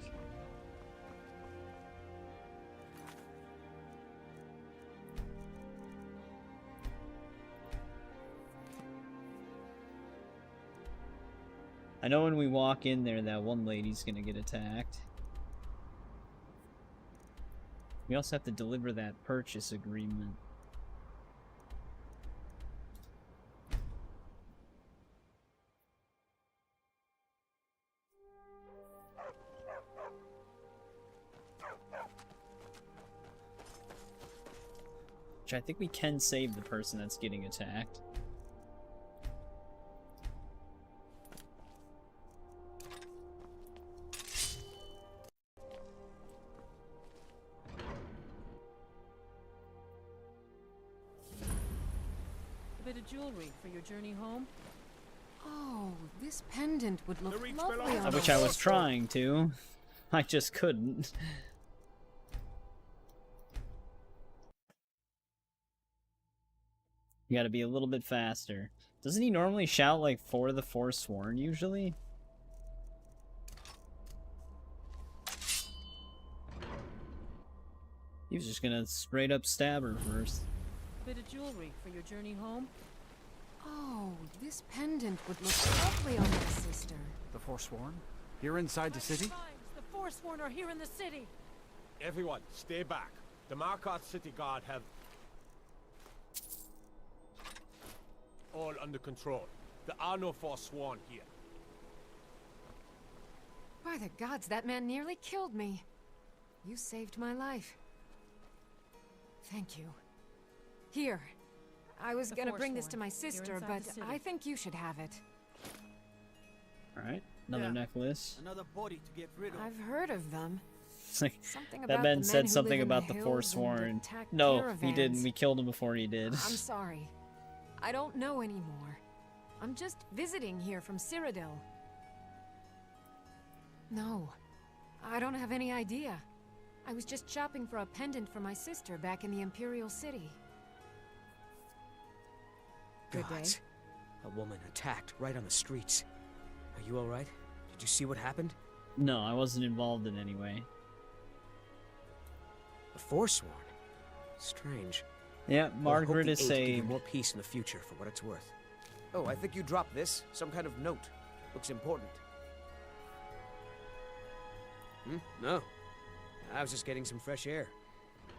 I know when we walk in there, that one lady's gonna get attacked. We also have to deliver that purchase agreement. Which I think we can save the person that's getting attacked. A bit of jewelry for your journey home? Oh, this pendant would look lovely on Which I was trying to. I just couldn't. You gotta be a little bit faster. Doesn't he normally shout like for the Forsworn usually? He was just gonna straight up stab her first. A bit of jewelry for your journey home? Oh, this pendant would look lovely on my sister. The Forsworn? Here inside the city? The Forsworn are here in the city! Everyone, stay back. The Markarth City Guard have all under control. There are no Forsworn here. By the gods, that man nearly killed me. You saved my life. Thank you. Here. I was gonna bring this to my sister, but I think you should have it. Alright, another necklace. Another body to get rid of. I've heard of them. It's like, Something that about man the said men who something live in about the the hills and Forsworn. attack No, he caravans. didn't. We killed him before he did. I'm sorry. I don't know anymore. I'm just visiting here from Cyrodiil. No, I don't have any idea. I was just shopping for a pendant for my sister back in the Imperial City. Good day. A woman attacked right on the streets. Are you alright? Did you see what happened? No, I wasn't involved in any way. The Forsworn? Strange. Yeah, Well, I Margaret hope is the Eight give you saved. more peace in the future for what it's worth. Oh, I think you dropped this. Some kind of note. Looks important. No. I was just getting some fresh air.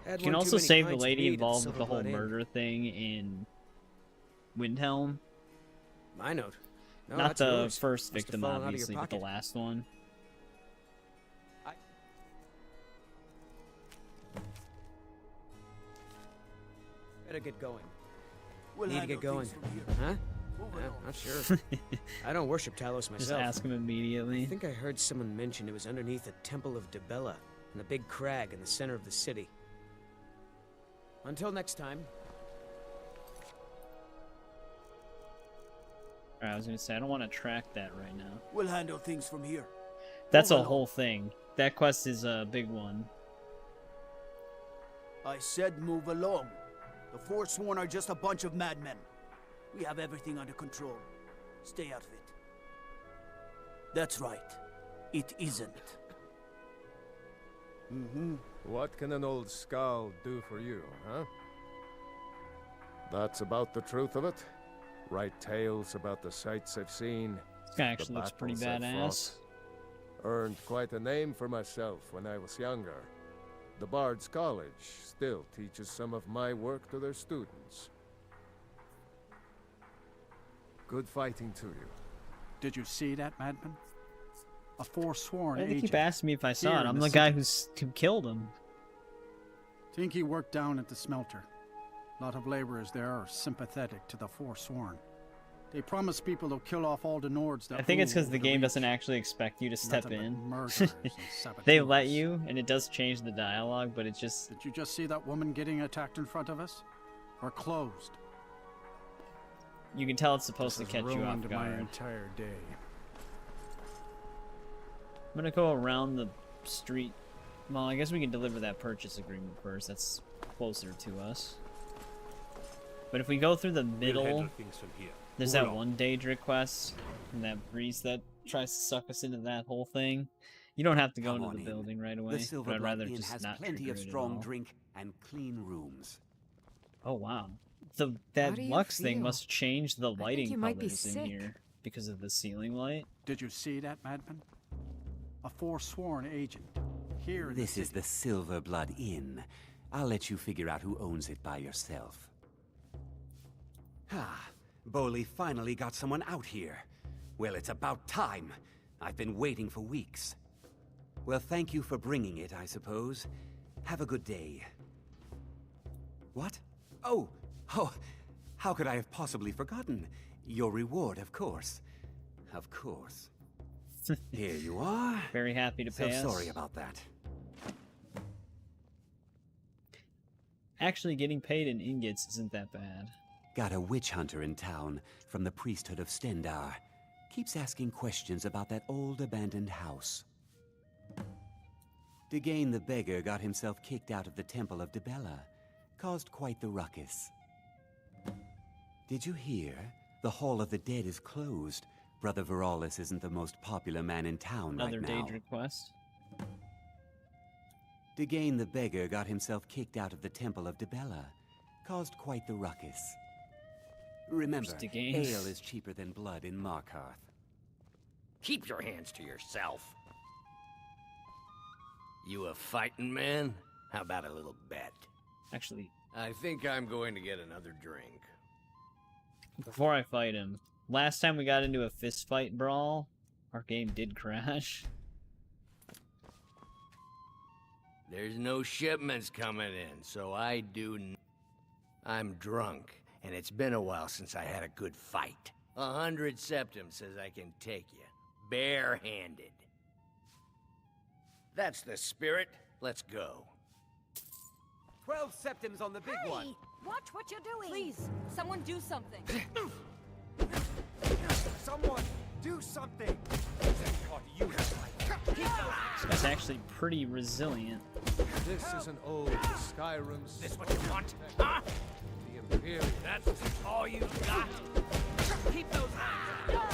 Had You can one too also many save the pints of lady mead at involved with the whole Silverblood Inn. murder thing in Windhelm. My note. No, Not that's the yours. first Must have victim, fallen out of your obviously, but the pocket. last one. Better get going. We'll Need to get handle going. things from here. Huh? Moving Yeah, on. not sure. I don't worship Talos myself. Just ask him immediately. I think I heard someone mention it was underneath the Temple of Dibella, in the big crag in the center of the city. Until next time. Alright, I was gonna say, I don't want to track that right now. We'll handle things from here. That's a Move along. whole thing. That quest is a big one. I said move along. The Forsworn are just a bunch of madmen. We have everything under control. Stay out of it. That's right. It isn't. Mm-hmm. What can an old skull do for you, huh? That's about the truth of it. Write tales about the sights I've seen. This guy actually looks pretty battles I've badass. fought. Earned quite a name for myself when I was younger. The Bard's College still teaches some of my work to their students. Good fighting to you. Did you see that, madman? A forsworn Why do they agent. keep asking me if I saw here it? in I'm the the guy city. who killed him. Think he worked down at the smelter. A lot of laborers there are sympathetic to the forsworn. They promise people they'll kill off all the Nords that I think it's rule because the over game Reach. doesn't actually expect you to step Nothing but in. murderers and They saboteurs. let you, and it does change the dialogue, but it's just... Did you just see that woman getting attacked in front of us? We're closed. You can tell it's supposed This to has catch you off ruined my guard. entire day. I'm gonna go around the street. Well, I guess we can deliver that purchase agreement first. That's closer to us. But if we go through the middle, handle things from here. there's Move that along. one Daedric quest, and that priest that tries to suck us into that whole thing. You don't have to go Come into on the in. building right The away, but Silver I'd Blood rather Inn just has not plenty trigger of it at strong all. drink and clean rooms. Oh wow, that do you Lux thing feel? must change the lighting you might be colors in sick. here because of the ceiling light. Did you see that, madman? A forsworn agent. Here in This the is city. the Silver Blood Inn. I'll let you figure out who owns it by yourself. Ah, Boley finally got someone out here. Well, it's about time. I've been waiting for weeks. Well, thank you for bringing it, I suppose. Have a good day. What? Oh, how could I have possibly forgotten? Your reward, of course. Of course. Here you are. Very happy to pay us. So sorry about that. Actually, getting paid in ingots isn't that bad. Got a witch hunter in town from the priesthood of Stendar. Keeps asking questions about that old abandoned house. Degane the beggar got himself kicked out of the Temple of Dibella. Caused quite the ruckus. Did you hear? The Hall of the Dead is closed. Brother Veralis isn't the most popular man in town Another right now. Daedric quest. Degane the beggar got himself kicked out of the Temple of Dibella. Caused quite the ruckus. Remember, Just Degane. ale is cheaper than blood in Markarth. Keep your hands to yourself. You a fighting man? How about a little bet? Actually, I think I'm going to get another drink. before I fight him, last time we got into a fist fight brawl, our game did crash. There's no shipments coming in, so I do. I'm drunk, and it's been a while since I had a good fight. 100 septum says I can take you, barehanded. That's the spirit. Let's go. 12 septims on the big one. Watch what you're doing. Please, someone do something. Someone, do something. This guy's actually pretty resilient. This is an old Skyrim. This what you want? Huh? The Imperium. That's all you got? Keep those hands up.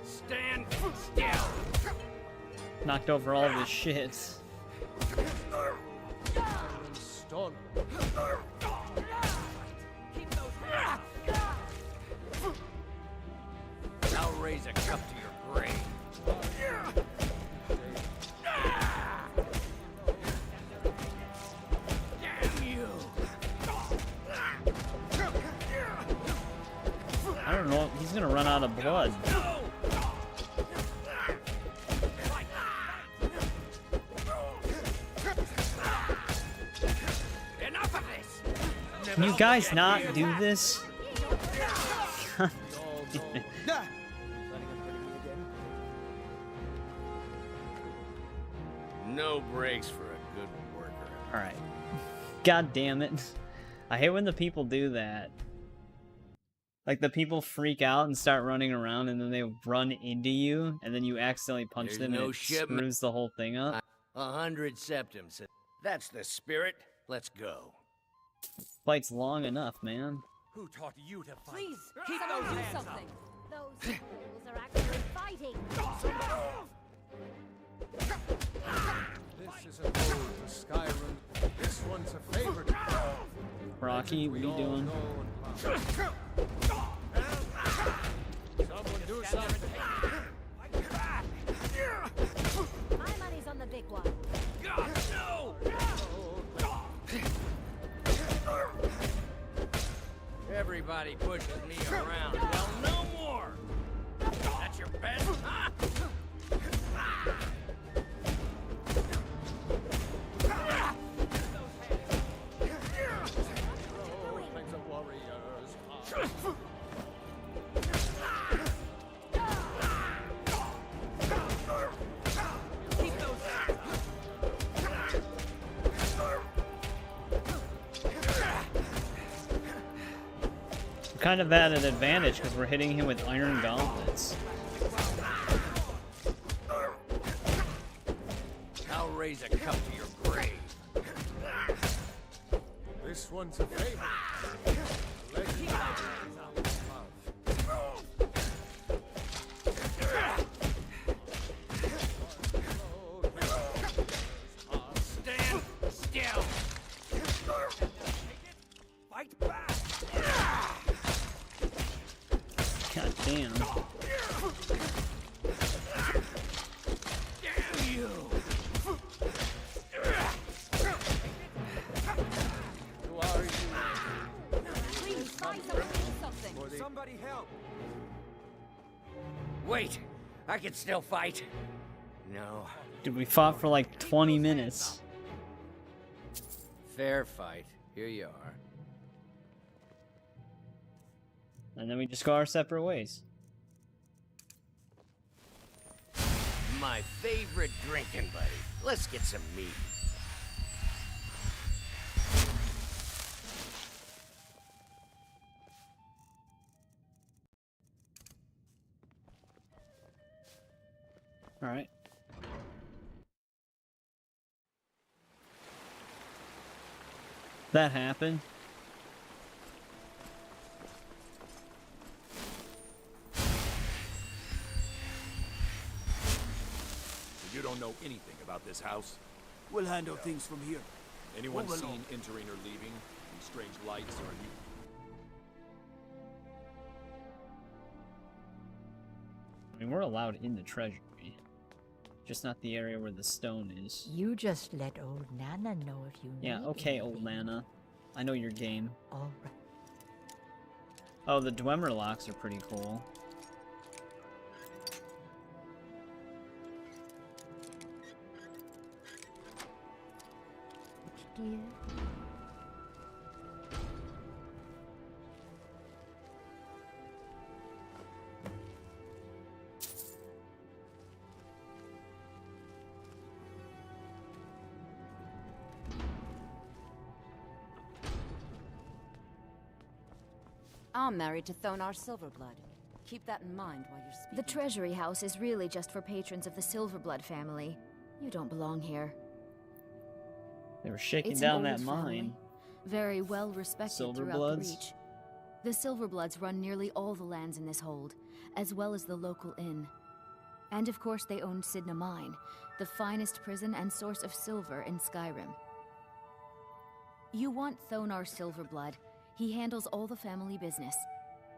Stand still. Knocked over all of his shit. Stun. Keep those hands up. I'll raise a cup to your grave. Damn you! I don't know, he's gonna run out of blood. Can you guys not do this? No breaks for a good worker. Alright. God damn it. I hate when the people do that. Like, the people freak out and start running around, and then they run into you, and then you accidentally punch There's them, no and it shipment. screws the whole thing up. 100 septums. That's the spirit. Let's go. Fight's long enough, man. Who taught you to fight? Please, keep those do something. Those fools are actually fighting. This is an ode to Skyrim. This one's a favorite. Rocky, what are you doing? Someone do something. My money's on the big one. God, no! Everybody pushes me around. Well, no more. That's your best, huh? We're kind of at an advantage because we're hitting him with iron gauntlets. I'll raise a cup to your grave. This one's a favorite. Stand still. Fight back. God damn. Damn you. Who are you? Please, find someone do something. Somebody help! Wait, I can still fight. No. Dude, we fought for like 20 minutes. Fair fight. Here you are. And then we just go our separate ways. My favorite drinking buddy. Let's get some meat. Alright. That happened. You don't know anything about this house? We'll handle things from here. Anyone Move seen along. entering or leaving? Any strange lights or you? I mean, we're allowed in the treasury. Just not the area where the stone is. You just let old Nana know if you need Yeah, okay, old anything. Nana. I know your game. All right. Oh, the Dwemer locks are pretty cool. Dear. I'm married to Thonar Silverblood. Keep that in mind while you're speaking. The treasury house is really just for patrons of the Silverblood family. You don't belong here. They were shaking It's down an that old mine. family, very well respected throughout the Silverbloods? Reach. The Silverbloods run nearly all the lands in this hold, as well as the local inn. And of course they own Sidna Mine, the finest prison and source of silver in Skyrim. You want Thonar Silverblood. He handles all the family business.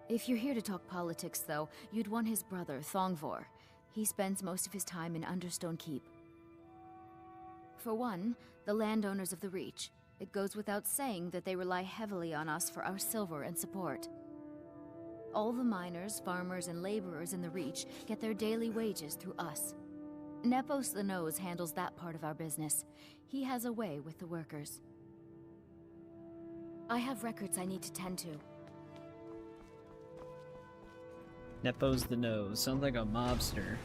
If you're here to talk politics, though, you'd want his brother, Thongvor. He spends most of his time in Understone Keep. For one, the landowners of the Reach. It goes without saying that they rely heavily on us for our silver and support. All the miners, farmers, and laborers in the Reach get their daily wages through us. Nepos the Nose handles that part of our business. He has a way with the workers. I have records I need to tend to. Nepo's the nose. Sounds like a mobster.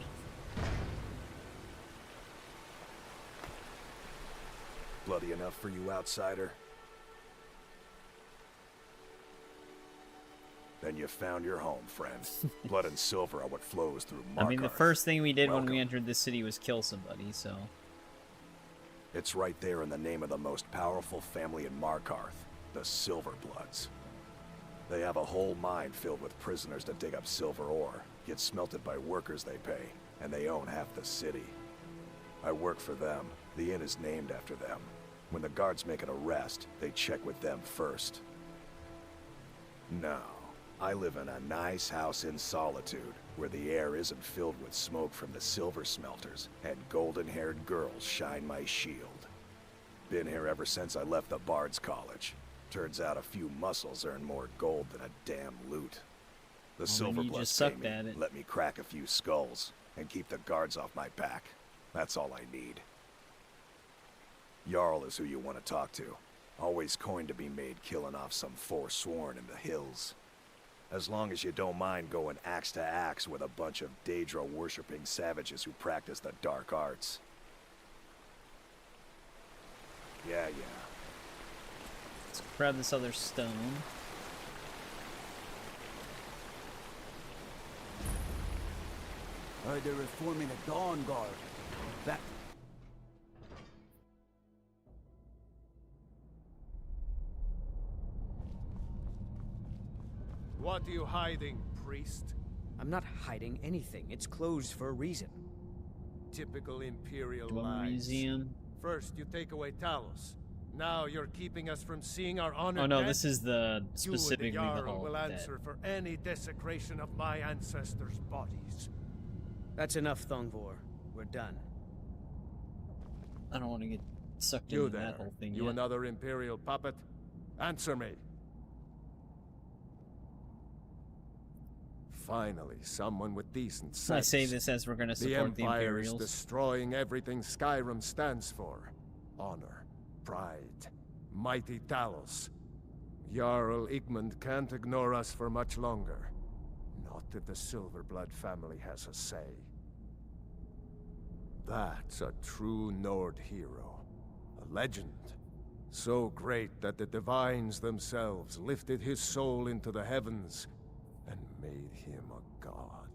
Bloody enough for you, outsider? Then you found your home, friend. Blood and silver are what flows through Markarth. I mean, the first thing we did Welcome. when we entered the city was kill somebody, so... It's right there in the name of the most powerful family in Markarth, the Silverbloods. They have a whole mine filled with prisoners to dig up silver ore, get smelted by workers they pay, and they own half the city. I work for them. The inn is named after them. When the guards make an arrest, they check with them first. No, I live in a nice house in solitude, where the air isn't filled with smoke from the silver smelters, and golden-haired girls shine my shield. Been here ever since I left the Bard's College. Turns out a few muscles earn more gold than a damn loot. The Silverbloods pay me, let me crack a few skulls, and keep the guards off my back. That's all I need. Jarl is who you want to talk to. Always coin to be made killing off some forsworn in the hills. As long as you don't mind going axe to axe with a bunch of Daedra-worshipping savages who practice the dark arts. Yeah. Let's grab this other stone. Heard they're reforming a Dawn Guard. That... What are you hiding, priest? I'm not hiding anything. It's closed for a reason. Typical Imperial Dwemer lies. Museum. First, you take away Talos. Now you're keeping us from seeing our honor. Oh no, dead? this is the specifically You and the the Jarl whole will dead. answer for any desecration of my ancestors' bodies. That's enough, Thongvor. We're done. I don't want to get sucked You into there, that whole thing you yet. another Imperial puppet? Answer me. Finally, someone with decent sense. I say this as we're going to support the Empire is Imperials. destroying everything Skyrim stands for. Honor, pride, mighty Talos. Jarl Igmund can't ignore us for much longer. Not if the Silverblood family has a say. That's a true Nord hero. A legend. So great that the divines themselves lifted his soul into the heavens and made him a god.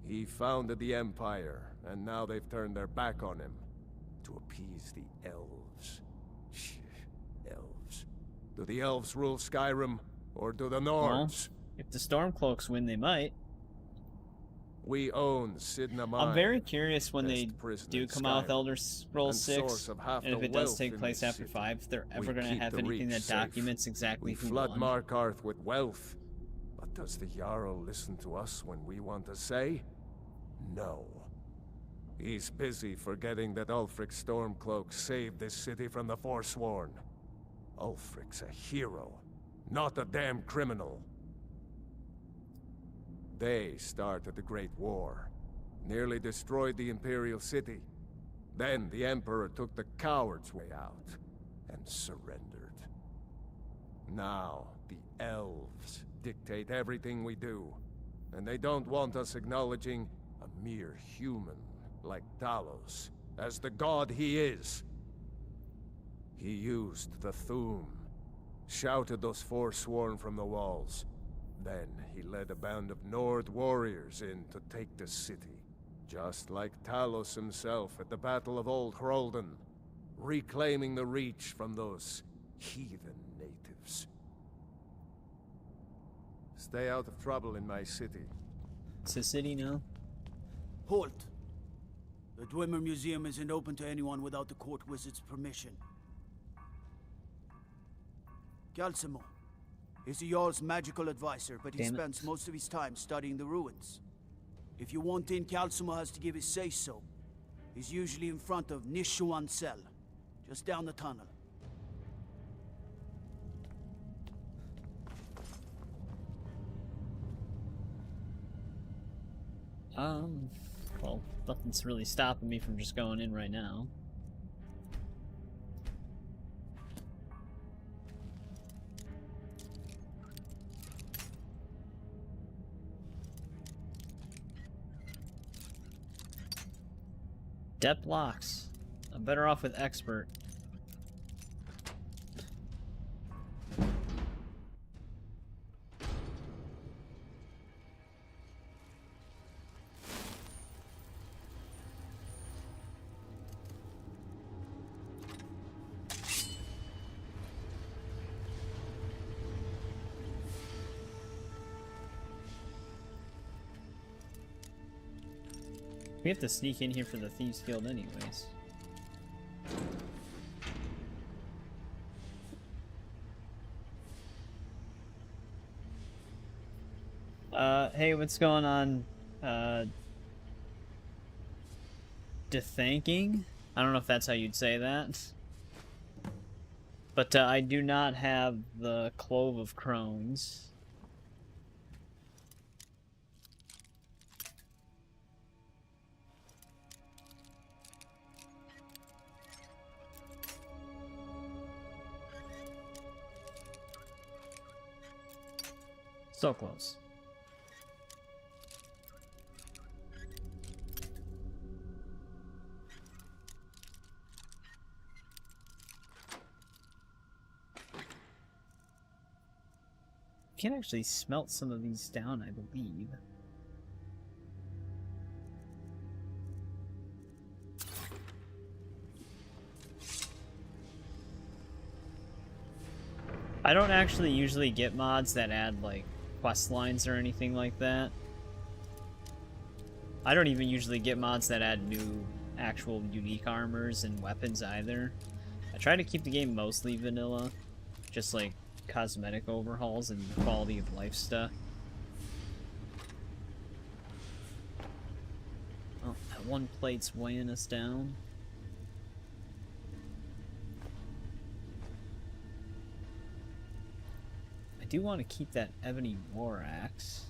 He founded the Empire, and now they've turned their back on him to appease the elves. Elves. Do the elves rule Skyrim, or do the Nords? Well, if the Stormcloaks win, they might. We own Sidna Mine. I'm very curious when they do come out with Elder Scrolls 6, and if it does take place after 5, if they're ever going to have anything that documents exactly who flood won. Markarth with wealth. But does the Jarl listen to us when we want a say? No. He's busy forgetting that Ulfric Stormcloak saved this city from the Forsworn. Ulfric's a hero, not a damn criminal. They started the Great War, nearly destroyed the Imperial City. Then the Emperor took the coward's way out and surrendered. Now the elves dictate everything we do, and they don't want us acknowledging a mere human like Talos as the god he is. He used the Thu'um, shouted those Forsworn from the walls. Then he led a band of Nord warriors in to take the city, just like Talos himself at the Battle of Old Hroldan, reclaiming the Reach from those heathen natives. Stay out of trouble in my city. It's a city now. Halt! The Dwemer Museum isn't open to anyone without the court wizard's permission. Calcimo. He's the Jarl's magical advisor, but he spends most of his time studying the ruins. If you want in, Calcimo has to give his say-so. He's usually in front of Nishuan Cell, just down the tunnel. Well, nothing's really stopping me from just going in right now. Adept locks. I'm better off with expert. We have to sneak in here for the Thieves Guild anyways. Hey, what's going on? Dethanking? I don't know if that's how you'd say that. But I do not have the Clove of Crones. So close. You can actually smelt some of these down, I believe. I don't actually usually get mods that add, like, quest lines or anything like that. I don't even usually get mods that add new actual unique armors and weapons either. I try to keep the game mostly vanilla, just like cosmetic overhauls and quality of life stuff. Oh, that one plate's weighing us down. I do want to keep that ebony war axe.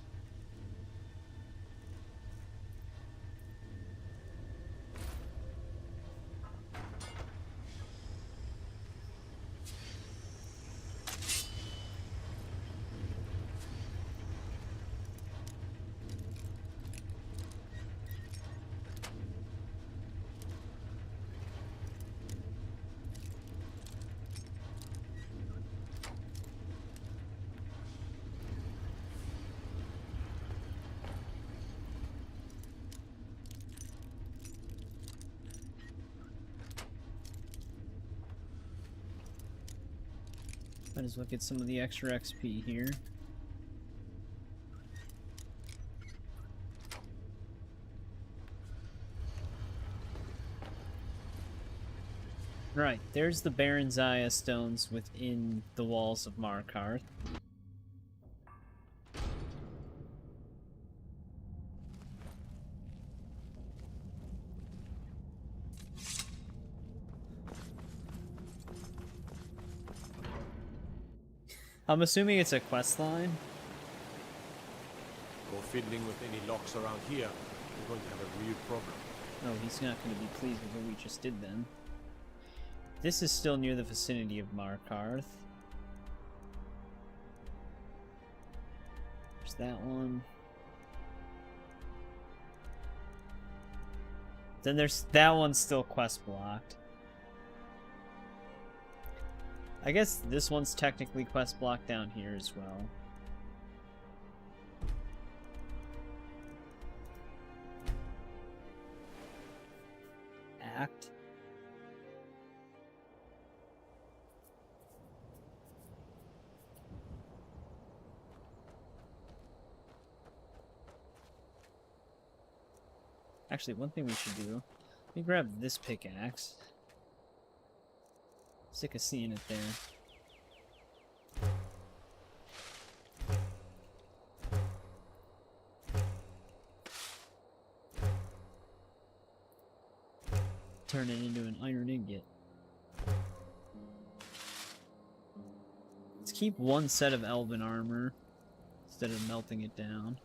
Might as well get some of the extra XP here. Right, there's the Baron's Eye stones within the walls of Markarth. I'm assuming it's a quest line. Go fiddling with any locks around here, we're going to have a real problem. Oh, he's not going to be pleased with what we just did then. This is still near the vicinity of Markarth. There's that one. Then there's that one's still quest blocked. I guess this one's technically quest blocked down here as well. Act. Actually, one thing we should do, let me grab this pickaxe. Sick of seeing it there. Turn it into an iron ingot. Let's keep one set of elven armor instead of melting it down.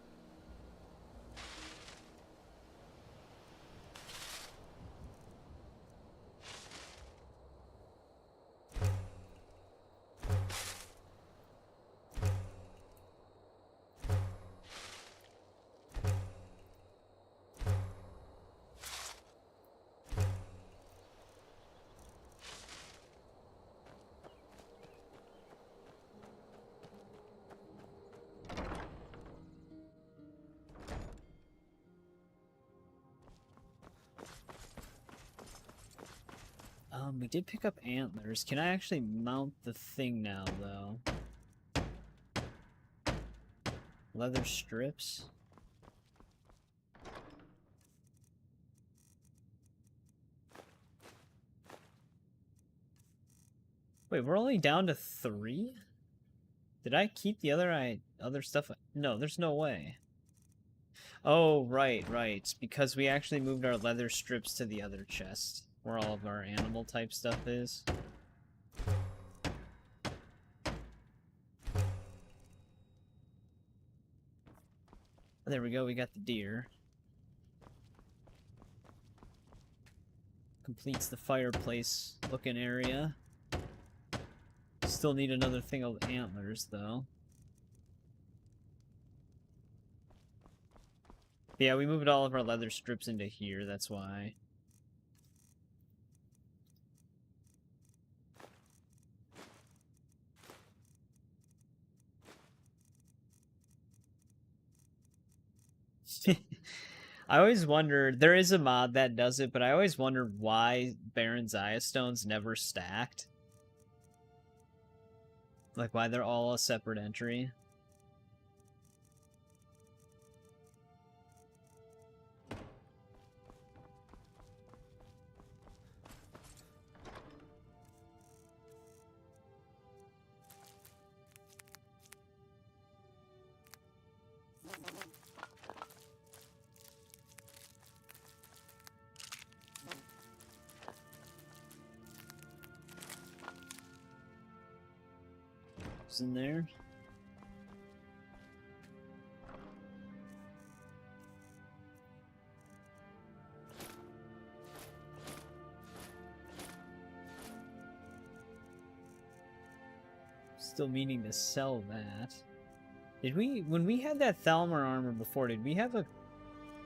We did pick up antlers. Can I actually mount the thing now, though? Leather strips? Wait, we're only down to 3? Did I keep the other stuff? No, there's no way. Oh, right. It's because we actually moved our leather strips to the other chest, where all of our animal type stuff is. There we go, we got the deer. Completes the fireplace looking area. Still need another thing of antlers, though. Yeah, we moved all of our leather strips into here, that's why. I always wondered, there is a mod that does it, but I always wondered why Baron's Eye Stones never stacked. Like, why they're all a separate entry. In there. Still meaning to sell that. Did we, when we had that Thalmor armor before, did we have a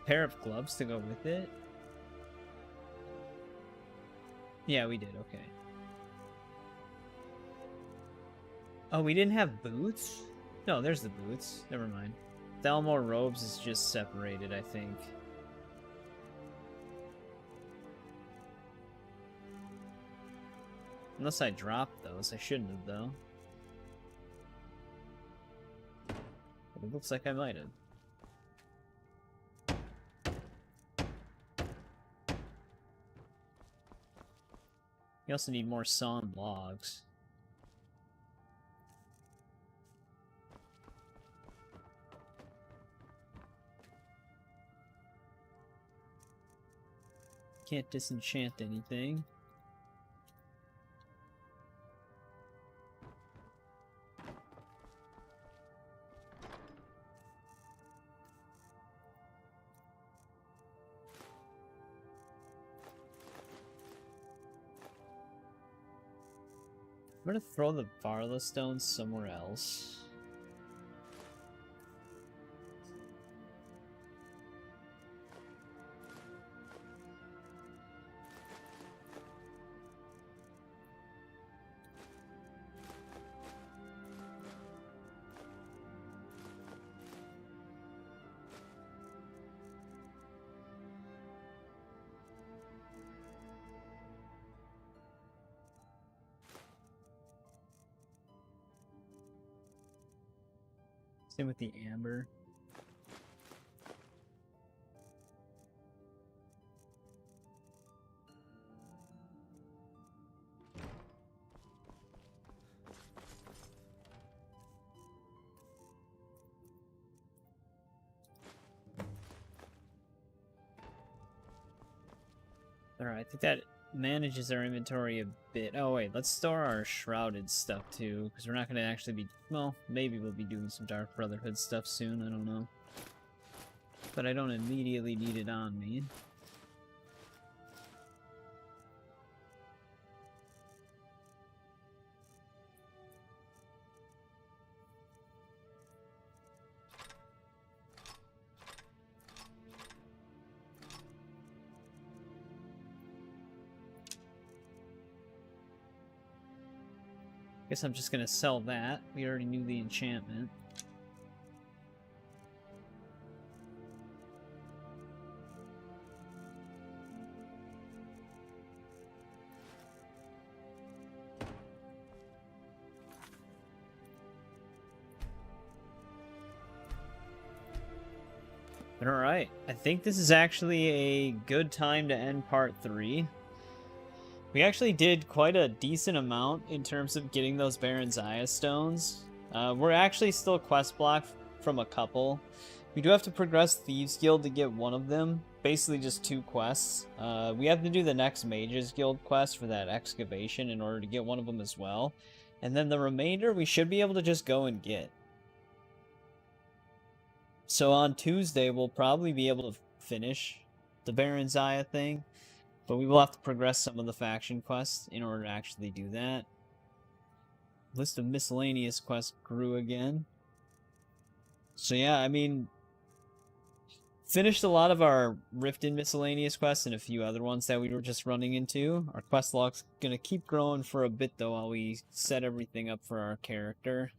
pair of gloves to go with it? Yeah, we did, okay. Oh, we didn't have boots? No, there's the boots. Never mind. Thalmor robes is just separated, I think. Unless I dropped those. I shouldn't have, though. But it looks like I might have. You also need more sawn logs. Can't disenchant anything. I'm gonna throw the Varla stones somewhere else. Same with the amber. Alright, I think that manages our inventory a bit. Oh wait, let's store our shrouded stuff too, because we're not going to actually be... Well, maybe we'll be doing some Dark Brotherhood stuff soon, I don't know. But I don't immediately need it on me. Guess I'm just gonna sell that. We already knew the enchantment. But alright, I think this is actually a good time to end part 3. We actually did quite a decent amount in terms of getting those Baron Zaya stones. We're actually still quest blocked from a couple. We do have to progress Thieves Guild to get one of them. Basically just 2 quests. We have to do the next Mages Guild quest for that excavation in order to get one of them as well. And then the remainder we should be able to just go and get. So on Tuesday we'll probably be able to finish the Baron Zaya thing. But we will have to progress some of the faction quests in order to actually do that. List of miscellaneous quests grew again. So yeah, I mean, finished a lot of our Riften miscellaneous quests and a few other ones that we were just running into. Our quest log's gonna keep growing for a bit though while we set everything up for our character.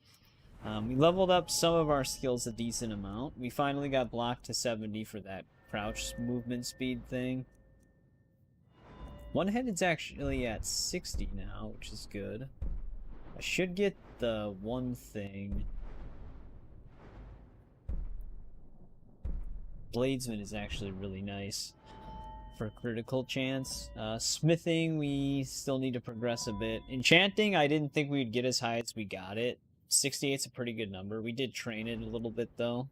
We leveled up some of our skills a decent amount. We finally got blocked to 70 for that crouch movement speed thing. One-handed's actually at 60 now, which is good. I should get the one thing. Bladesman is actually really nice for critical chance. Smithing, we still need to progress a bit. Enchanting, I didn't think we'd get as high as we got it. 68's a pretty good number. We did train it a little bit, though.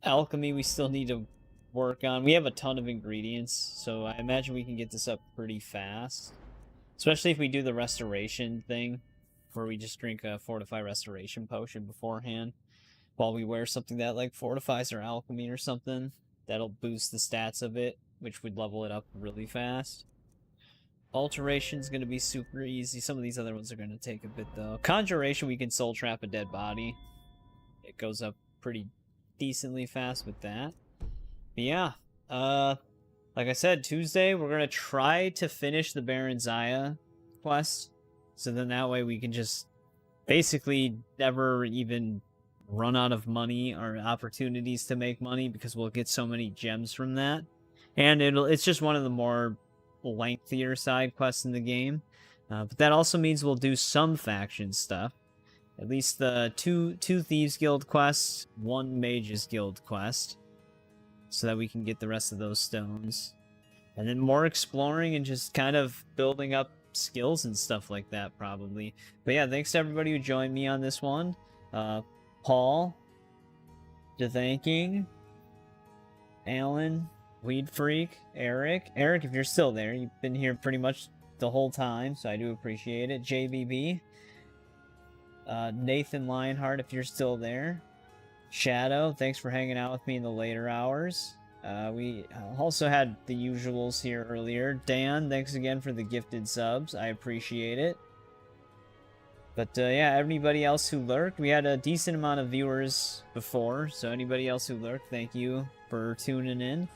Alchemy, we still need to work on. We have a ton of ingredients, so I imagine we can get this up pretty fast. Especially if we do the restoration thing, where we just drink a Fortify Restoration Potion beforehand. While we wear something that like fortifies our alchemy or something, that'll boost the stats of it, which would level it up really fast. Alteration's gonna be super easy. Some of these other ones are gonna take a bit though. Conjuration, we can soul trap a dead body. It goes up pretty decently fast with that. But yeah, like I said, Tuesday we're gonna try to finish the Baron Zaya quest, so then that way we can just basically never even run out of money or opportunities to make money because we'll get so many gems from that. And it's just one of the more lengthier side quests in the game. But that also means we'll do some faction stuff. At least the two Thieves Guild quests, 1 Mages Guild quest. So that we can get the rest of those stones. And then more exploring and just kind of building up skills and stuff like that, probably. But yeah, thanks to everybody who joined me on this one. Paul, DeThanking, Alan, Weed Freak, Eric. Eric, if you're still there, you've been here pretty much the whole time, so I do appreciate it. JBB, Nathan Lionheart, if you're still there. Shadow, thanks for hanging out with me in the later hours. We also had the usuals here earlier. Dan, thanks again for the gifted subs. I appreciate it. But yeah, everybody else who lurked, we had a decent amount of viewers before, so anybody else who lurked, thank you for tuning in.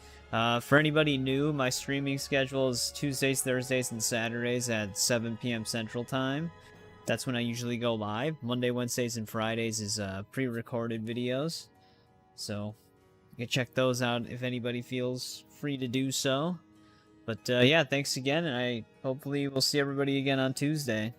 For anybody new, my streaming schedule is Tuesdays, Thursdays, and Saturdays at 7 p.m. Central Time. That's when I usually go live. Monday, Wednesdays, and Fridays is pre-recorded videos. So you can check those out if anybody feels free to do so. But yeah, thanks again, and hopefully we'll see everybody again on Tuesday.